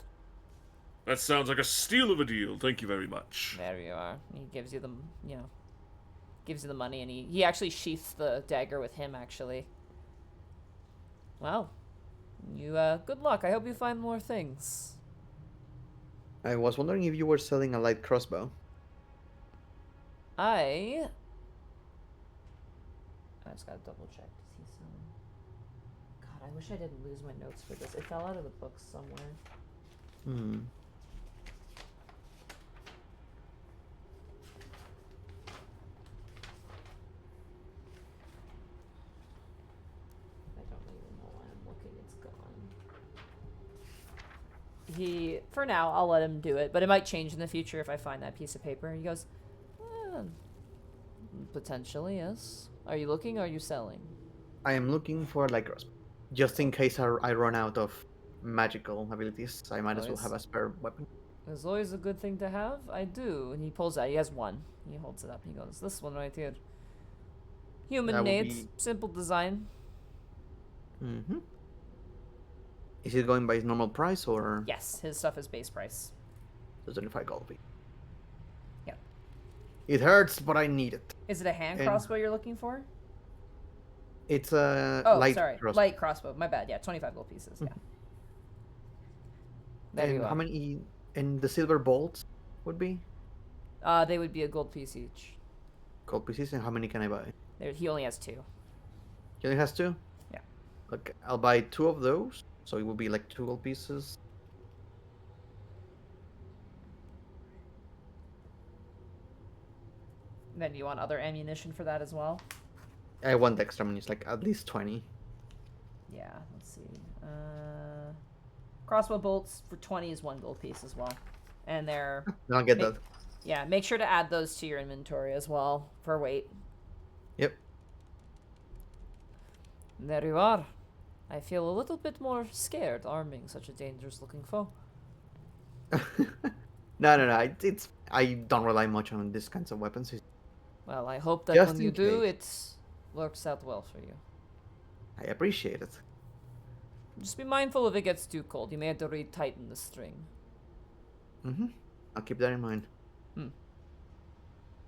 Speaker 5: That sounds like a steal of a deal. Thank you very much.
Speaker 4: There you are. He gives you the, gives you the money, and he actually sheaths the dagger with him, actually. Wow. You, good luck. I hope you find more things.
Speaker 3: I was wondering if you were selling a light crossbow.
Speaker 4: I just gotta double check. Does he sell? God, I wish I didn't lose my notes for this. It fell out of the book somewhere. For now, I'll let him do it, but it might change in the future if I find that piece of paper. He goes, Potentially, yes. Are you looking or are you selling?
Speaker 3: I am looking for like just in case I run out of magical abilities. I might as well have a spare weapon.
Speaker 4: It's always a good thing to have. I do. And he pulls out. He has one. He holds it up. He goes, this one right here. Human
Speaker 3: That would
Speaker 4: made.
Speaker 3: be-
Speaker 4: Simple design.
Speaker 3: Mm-hmm. Is it going by his normal price or
Speaker 4: Yes, his stuff is base price.
Speaker 3: 25 gold?
Speaker 4: Yeah.
Speaker 3: It hurts, but I need it.
Speaker 4: Is it a hand
Speaker 3: And-
Speaker 4: crossbow you're looking for?
Speaker 3: It's a
Speaker 4: Light crossbow. My bad. Yeah, 25 gold pieces. Yeah. There
Speaker 3: And
Speaker 4: you
Speaker 3: how
Speaker 4: go.
Speaker 3: many? And the silver bolts would be
Speaker 4: They would be a gold piece each.
Speaker 3: gold pieces. And how many can I buy?
Speaker 4: He only has 2.
Speaker 3: He only has 2.
Speaker 4: Yeah.
Speaker 3: Okay, I'll buy 2 of those. So it will be like 2 gold pieces.
Speaker 4: Then you want other ammunition for that as well?
Speaker 3: I want extra money. It's like at least 20.
Speaker 4: Yeah, let's see. Crossbow bolts for 20 is 1 gold piece as well. And they're...
Speaker 3: Then I'll get
Speaker 4: Make-
Speaker 3: that.
Speaker 4: Yeah, make sure to add those to your inventory as well for weight.
Speaker 3: Yep.
Speaker 4: There you are. I feel a little bit more scared arming such a dangerous looking foe.
Speaker 3: No. I don't rely much on these kinds of weapons.
Speaker 4: Well, I hope that
Speaker 3: Just
Speaker 4: when you
Speaker 3: in
Speaker 4: do,
Speaker 3: case.
Speaker 4: it works out well for you.
Speaker 3: I appreciate it.
Speaker 4: Just be mindful if it gets too cold. You may have to retighten the string.
Speaker 3: Mm-hmm. I'll keep that in mind.
Speaker 4: Hmm.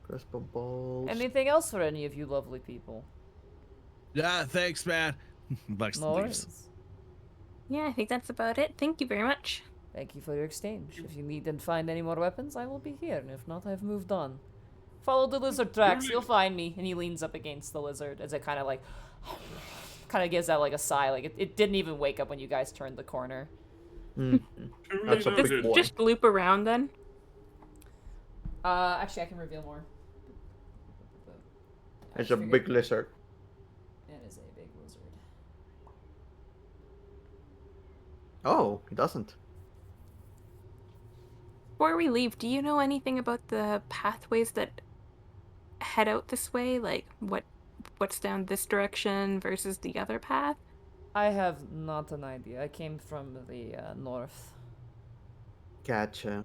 Speaker 3: Crossbow bolts.
Speaker 4: Anything else for any of you lovely people?
Speaker 1: Yeah, thanks, man. Lex
Speaker 4: No
Speaker 1: leaves.
Speaker 4: worries.
Speaker 2: Yeah, I think that's about it. Thank you very much.
Speaker 4: Thank you for your exchange. If you need and find any more weapons, I will be here. And if not, I've moved on. Follow the lizard tracks. You'll find me. And he leans up against the lizard as it kind of like... kind of gives out like a sigh. Like it didn't even wake up when you guys turned the corner.
Speaker 3: Mhm. That's a
Speaker 5: Really
Speaker 3: big boy.
Speaker 2: Just loop around then.
Speaker 4: Actually, I can reveal more.
Speaker 3: It's a big lizard.
Speaker 4: It is a big lizard.
Speaker 3: Oh, it doesn't.
Speaker 2: Before we leave, do you know anything about the pathways that head out this way? Like what's down this direction versus the other path?
Speaker 4: I have not an idea. I came from the north.
Speaker 3: Gotcha.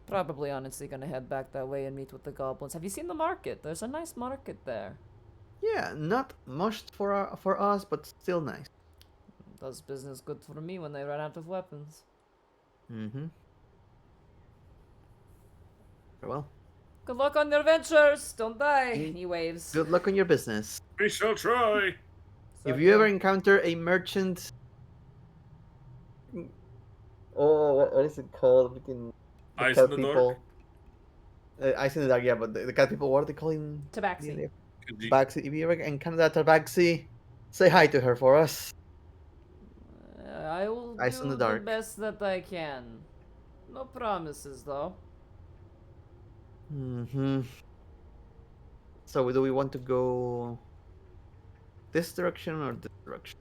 Speaker 4: Probably honestly gonna head back that way and meet with the goblins. Have you seen the market? There's a nice market there.
Speaker 3: Yeah, not much for us, but still nice.
Speaker 4: Does business good for me when they run out of weapons.
Speaker 3: Mm-hmm. Well,
Speaker 4: Good luck on your ventures! Don't die! He waves.
Speaker 3: good luck on your business.
Speaker 5: We shall try.
Speaker 3: If you ever encounter a merchant, what is it called? Freaking the
Speaker 5: Eyes
Speaker 3: cat
Speaker 5: in the dark?
Speaker 3: Eyes in the dark, yeah, but the cat people, what are they calling?
Speaker 4: Tabaxi.
Speaker 3: Tabaxi. If you ever encounter that Tabaxi, say hi to her for us.
Speaker 4: I will
Speaker 3: Eyes in
Speaker 4: do
Speaker 3: the dark.
Speaker 4: best that I can. No promises, though.
Speaker 3: Mm-hmm. So do we want to go this direction or this direction?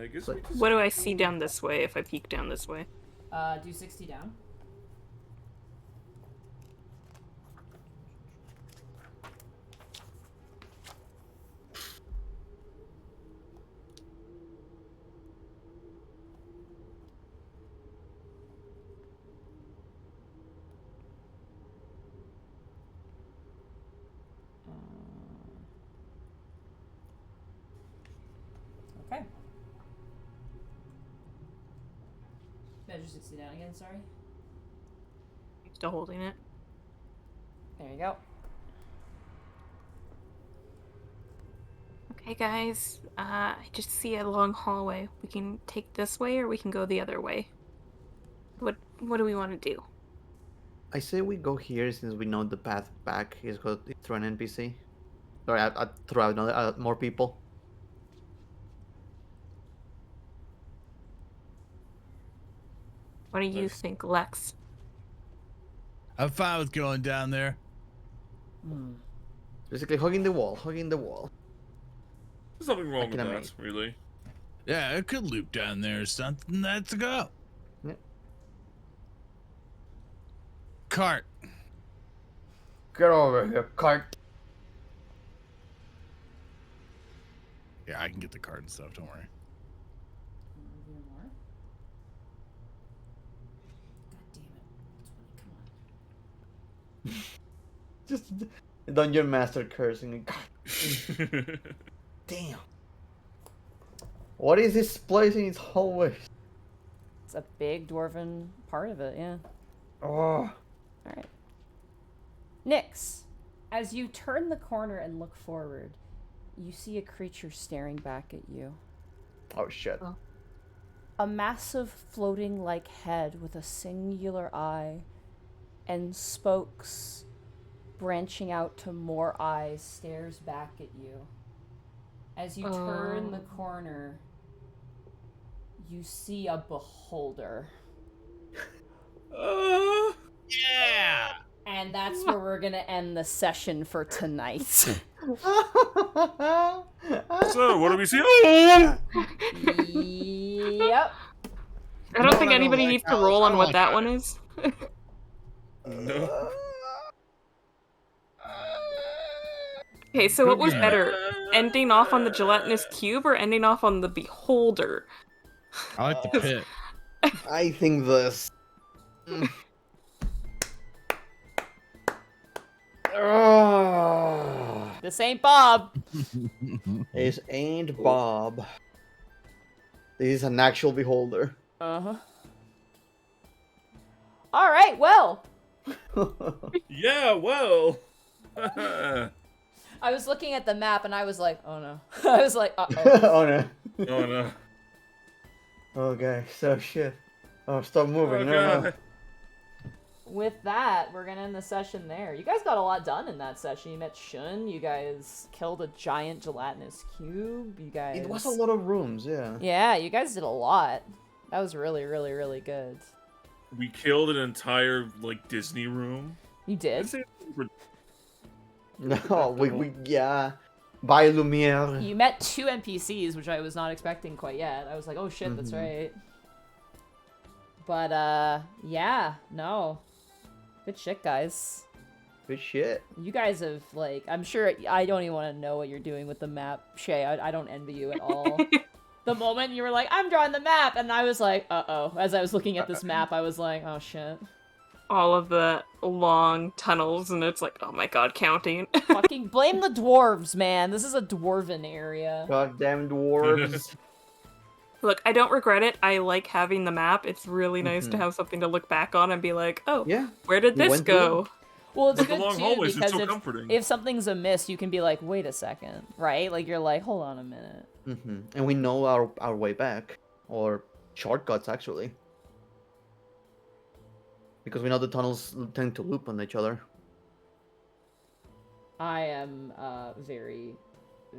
Speaker 5: I guess
Speaker 3: So-
Speaker 5: we just...
Speaker 2: What do I see down this way if I peek down this way?
Speaker 4: Do 60 down. Okay. Measure 60 down again, sorry.
Speaker 2: Still holding it.
Speaker 4: There you go.
Speaker 2: Okay, guys. I just see a long hallway. We can take this way or we can go the other way. What do we want to do?
Speaker 3: I say we go here since we know the path back is go through an NPC. Sorry, through another more people.
Speaker 2: What do you
Speaker 5: Nice.
Speaker 2: think, Lex?
Speaker 1: I'm fine with going down there.
Speaker 3: Basically, hugging the wall, hugging the wall.
Speaker 5: There's nothing wrong
Speaker 3: I
Speaker 5: with
Speaker 3: can
Speaker 5: that,
Speaker 3: imagine.
Speaker 5: really.
Speaker 1: Yeah, it could loop down there or something. Let's go. Cart.
Speaker 3: Get over here, cart.
Speaker 1: Yeah, I can get the cart and stuff. Don't worry.
Speaker 3: Just Dungeon Master cursing. Damn. What is this place in its hallway?
Speaker 4: It's a big dwarven part of it, yeah.
Speaker 3: Oh.
Speaker 4: Alright. Nyx, as you turn the corner and look forward, you see a creature staring back at you.
Speaker 3: Oh shit.
Speaker 2: Oh.
Speaker 4: A massive floating-like head with a singular eye and spokes branching out to more eyes stares back at you. As you turn the corner, you see a beholder.
Speaker 1: Yeah.
Speaker 4: And that's where we're gonna end the session for tonight.
Speaker 5: So, what do we see? Oh!
Speaker 4: Yep.
Speaker 2: I don't think
Speaker 1: I don't
Speaker 2: anybody
Speaker 1: like
Speaker 2: needs to
Speaker 1: Alice.
Speaker 2: roll
Speaker 1: I
Speaker 2: on
Speaker 1: don't
Speaker 2: what
Speaker 1: like
Speaker 2: that
Speaker 1: that.
Speaker 2: one is.
Speaker 5: No.
Speaker 2: Okay, so what was
Speaker 1: Good.
Speaker 2: better? Ending off on the gelatinous cube or ending off on the beholder?
Speaker 1: I like the pit.
Speaker 3: I think this.
Speaker 4: This ain't Bob.
Speaker 3: This ain't Bob. This is an actual beholder.
Speaker 4: Uh-huh. Alright, well.
Speaker 5: Yeah, well.
Speaker 4: I was looking at the map and I was like, oh no. I was like, uh-oh.
Speaker 3: Oh no.
Speaker 5: Oh no.
Speaker 3: Okay, so shit. Oh, stop moving.
Speaker 5: Oh,
Speaker 3: No.
Speaker 5: God.
Speaker 4: With that, we're gonna end the session there. You guys got a lot done in that session. You met Shun, you guys killed a giant gelatinous cube, you guys...
Speaker 3: It was a lot of rooms, yeah.
Speaker 4: Yeah, you guys did a lot. That was really, really, really good.
Speaker 5: We killed an entire, like, Disney room.
Speaker 4: You did?
Speaker 3: No, yeah. By Lumiere.
Speaker 4: You met 2 NPCs, which I was not expecting quite yet. I was like, oh shit, that's right. But, yeah, no. Good shit, guys.
Speaker 3: Good shit.
Speaker 4: You guys have, like, I'm sure, I don't even want to know what you're doing with the map, Shay. I don't envy you at all. The moment you were like, I'm drawing the map, and I was like, uh-oh. As I was looking at this map, I was like, oh shit.
Speaker 2: All of the long tunnels, and it's like, oh my god, counting.
Speaker 4: Fucking blame the dwarves, man. This is a dwarven area.
Speaker 3: Goddamn dwarves.
Speaker 2: Look, I don't regret it. I like having the map. It's really nice to have something to look back on and be like, oh,
Speaker 3: Yeah.
Speaker 2: where did
Speaker 3: We
Speaker 2: this
Speaker 3: went through
Speaker 2: go?
Speaker 4: Well, it's
Speaker 5: But the
Speaker 4: good
Speaker 5: long
Speaker 4: too,
Speaker 5: hallways are
Speaker 4: because
Speaker 5: so comforting.
Speaker 4: if something's amiss, you can be like, wait a second, right? Like, you're like, hold on a minute.
Speaker 3: And we know our way back. Or shortcuts, actually. Because we know the tunnels tend to loop on each other.
Speaker 4: I am very,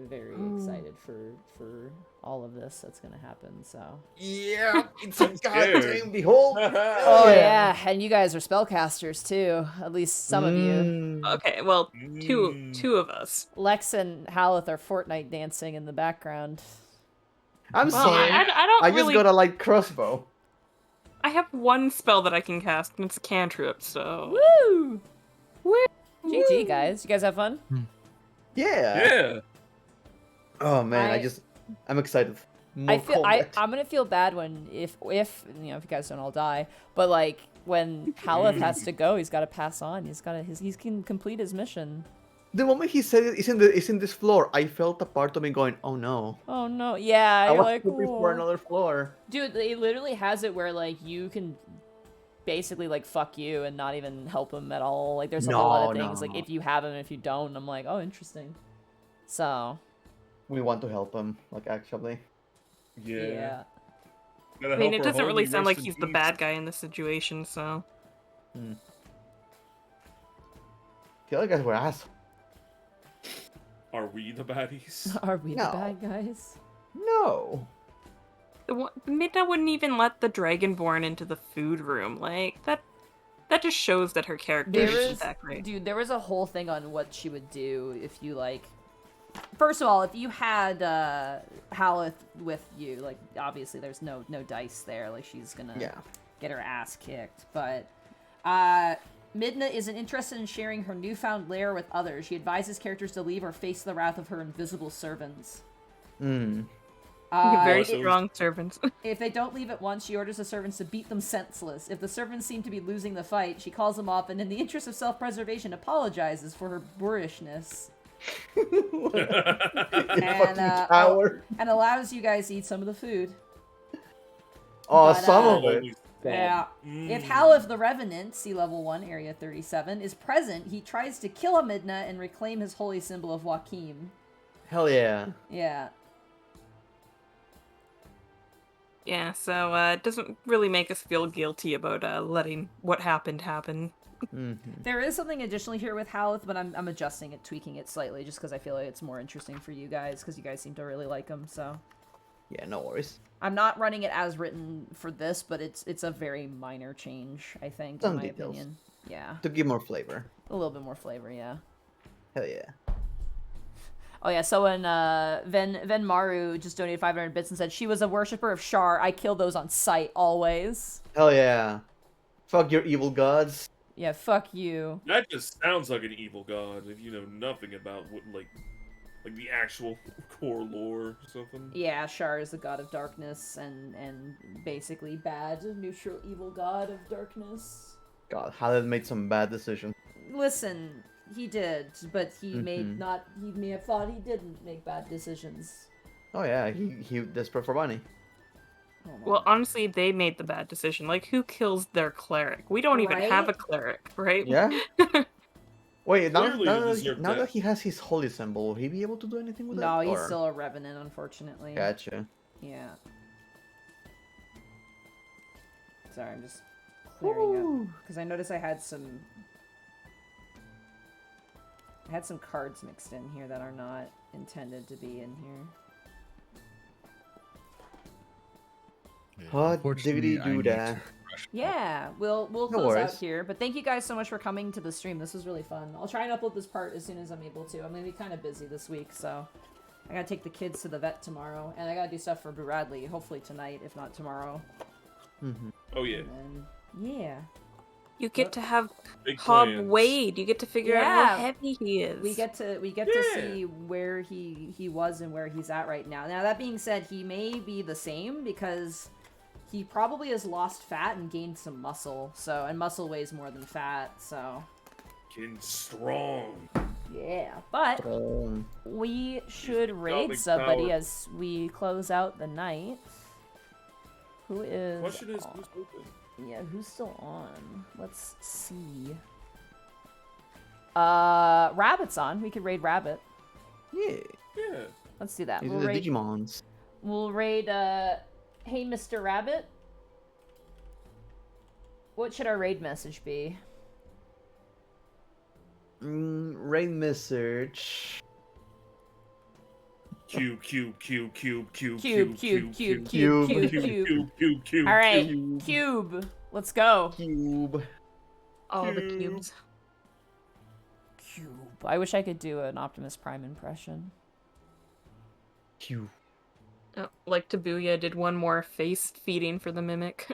Speaker 4: very excited for all of this that's gonna happen. So.
Speaker 3: Yeah, it's a
Speaker 5: I'm scared.
Speaker 3: goddamn behold.
Speaker 4: Oh yeah, and you guys are spellcasters too. At least some of you.
Speaker 2: Okay, well, two of us.
Speaker 4: Lex and Haleth are Fortnite dancing in the background.
Speaker 3: I'm
Speaker 2: Well,
Speaker 3: sorry.
Speaker 2: I don't
Speaker 3: I just
Speaker 2: really...
Speaker 3: got a light crossbow.
Speaker 2: I have one spell that I can cast, and it's a cantrip, so...
Speaker 4: Woo!
Speaker 2: Woo!
Speaker 4: GG, guys. You guys have fun?
Speaker 3: Yeah.
Speaker 5: Yeah.
Speaker 3: Oh man,
Speaker 4: I-
Speaker 3: I'm excited. More
Speaker 4: I'm
Speaker 3: combat.
Speaker 4: gonna feel bad when if you know if you guys don't all die, but like when Haleth has to go, he's got to pass on. He can complete his mission.
Speaker 3: The moment he said it's in this floor, I felt a part of me going, oh no.
Speaker 4: Oh no, yeah,
Speaker 3: I
Speaker 4: you're
Speaker 3: was
Speaker 4: like,
Speaker 3: hoping for
Speaker 4: "Oh."
Speaker 3: another floor.
Speaker 4: Dude, it literally has it where like you can basically like fuck you and not even help him at all. Like there's a whole lot of
Speaker 3: No,
Speaker 4: things
Speaker 3: no.
Speaker 4: like if you have him, if you don't. And I'm like, oh, interesting. So
Speaker 3: We want to help him, like actually.
Speaker 4: yeah.
Speaker 5: Gotta
Speaker 2: I mean,
Speaker 5: help
Speaker 2: it
Speaker 5: our
Speaker 2: doesn't really
Speaker 5: homie
Speaker 2: sound
Speaker 5: rest
Speaker 2: like
Speaker 5: in
Speaker 2: he's the
Speaker 5: peace.
Speaker 2: bad guy in this situation, so...
Speaker 3: The other guys were assholes.
Speaker 5: Are we the baddies?
Speaker 4: Are we
Speaker 3: No.
Speaker 4: the bad guys?
Speaker 3: No.
Speaker 2: Midna wouldn't even let the Dragonborn into the food room. Like, that just shows that her character
Speaker 4: There
Speaker 2: isn't
Speaker 4: is,
Speaker 2: that great.
Speaker 4: dude, there was a whole thing on what she would do if you like. First of all, if you had Haleth with you, like obviously there's no dice there. Like she's gonna
Speaker 3: Yeah.
Speaker 4: get her ass kicked. But Midna isn't interested in sharing her newfound lair with others. She advises characters to leave or face the wrath of her invisible servants.
Speaker 3: Hmm.
Speaker 2: Very
Speaker 5: so-
Speaker 2: strong servants.
Speaker 4: If they don't leave at once, she orders the servants to beat them senseless. If the servants seem to be losing the fight, she calls them off and, in the interest of self-preservation, apologizes for her boorishness.
Speaker 3: You
Speaker 4: And,
Speaker 3: fucking coward.
Speaker 4: And allows you guys to eat some of the food.
Speaker 3: Oh,
Speaker 4: but,
Speaker 3: some
Speaker 4: uh,
Speaker 3: of it.
Speaker 4: Yeah.
Speaker 5: Mm.
Speaker 4: If Halif the Revenant, Sea Level 1, Area 37, is present, he tries to kill Midna and reclaim his holy symbol of Joachim.
Speaker 3: Hell yeah.
Speaker 4: Yeah.
Speaker 2: Yeah, so it doesn't really make us feel guilty about letting what happened happen.
Speaker 4: There is something additionally here with Halith, but I'm adjusting it, tweaking it slightly, just because I feel like it's more interesting for you guys, because you guys seem to really like him, so...
Speaker 3: Yeah, no worries.
Speaker 4: I'm not running it as written for this, but it's a very minor change, I think,
Speaker 3: Some
Speaker 4: in my
Speaker 3: details.
Speaker 4: opinion. Yeah.
Speaker 3: To give more flavor.
Speaker 4: A little bit more flavor, yeah.
Speaker 3: Hell yeah.
Speaker 4: Oh yeah, so when Ven Maru just donated 500 bits and said she was a worshiper of Shar, I kill those on sight always.
Speaker 3: Hell yeah. Fuck your evil gods.
Speaker 4: Yeah, fuck you.
Speaker 5: That just sounds like an evil god if you know nothing about what, like the actual core lore or something.
Speaker 4: Yeah, Shar is the god of darkness and basically bad, neutral evil god of darkness.
Speaker 3: God, Halid made some bad decisions.
Speaker 4: Listen, he did, but he may have thought he didn't make bad decisions.
Speaker 3: Oh yeah, he desperate for money.
Speaker 4: Oh, my
Speaker 2: Well, honestly, they made the bad decision. Like, who kills their cleric? We don't even have a
Speaker 4: Right?
Speaker 2: cleric, right?
Speaker 3: Yeah? Wait,
Speaker 5: Clearly they
Speaker 3: now
Speaker 5: deserve
Speaker 3: that
Speaker 5: that.
Speaker 3: he has his holy symbol, will he be able to do anything with
Speaker 4: No,
Speaker 3: that?
Speaker 4: he's
Speaker 3: or-
Speaker 4: still a revenant, unfortunately.
Speaker 3: Gotcha.
Speaker 4: Yeah. Sorry, I'm just clearing up because I noticed I had some cards mixed in here that are not intended to be in here.
Speaker 3: Hot
Speaker 1: Unfortunately,
Speaker 3: diggity
Speaker 1: I need
Speaker 3: doo-dah.
Speaker 1: to refresh my-
Speaker 4: Yeah, we'll close out
Speaker 3: worries.
Speaker 4: here. But thank you guys so much for coming to the stream. This was really fun. I'll try and upload this part as soon as I'm able to. I'm gonna be kind of busy this week, so I gotta take the kids to the vet tomorrow, and I gotta do stuff for Bradley. Hopefully tonight, if not tomorrow.
Speaker 5: Oh yeah,
Speaker 4: And yeah.
Speaker 2: You get to have
Speaker 5: big
Speaker 2: Hob
Speaker 5: plans.
Speaker 2: Wade. You get to figure out
Speaker 4: Yeah.
Speaker 2: how heavy he is.
Speaker 4: We get to
Speaker 5: Yeah.
Speaker 4: see where he was and where he's at right now. Now that being said, he may be the same because he probably has lost fat and gained some muscle. So, and muscle weighs more than fat. So
Speaker 5: Getting strong.
Speaker 4: yeah, but we should raid somebody
Speaker 5: power.
Speaker 4: as we close out the night. Who is?
Speaker 5: Question is,
Speaker 4: on?
Speaker 5: who's open?
Speaker 4: Yeah, who's still on? Let's see. Rabbit's on. We could raid Rabbit.
Speaker 3: Yeah.
Speaker 5: Yeah.
Speaker 4: Let's do that.
Speaker 3: These
Speaker 4: We'll
Speaker 3: are the
Speaker 4: raid.
Speaker 3: Digimons.
Speaker 4: We'll raid. Hey, Mr. Rabbit. What should our raid message be?
Speaker 3: Raid message.
Speaker 5: Cube.
Speaker 4: Cube. All right, Cube. Let's go.
Speaker 3: Cube.
Speaker 2: all the
Speaker 5: Cube.
Speaker 2: cubes.
Speaker 4: Cube. I wish I could do an Optimus Prime impression.
Speaker 3: Cube.
Speaker 2: Oh, like Tabuya did one more face feeding for the mimic.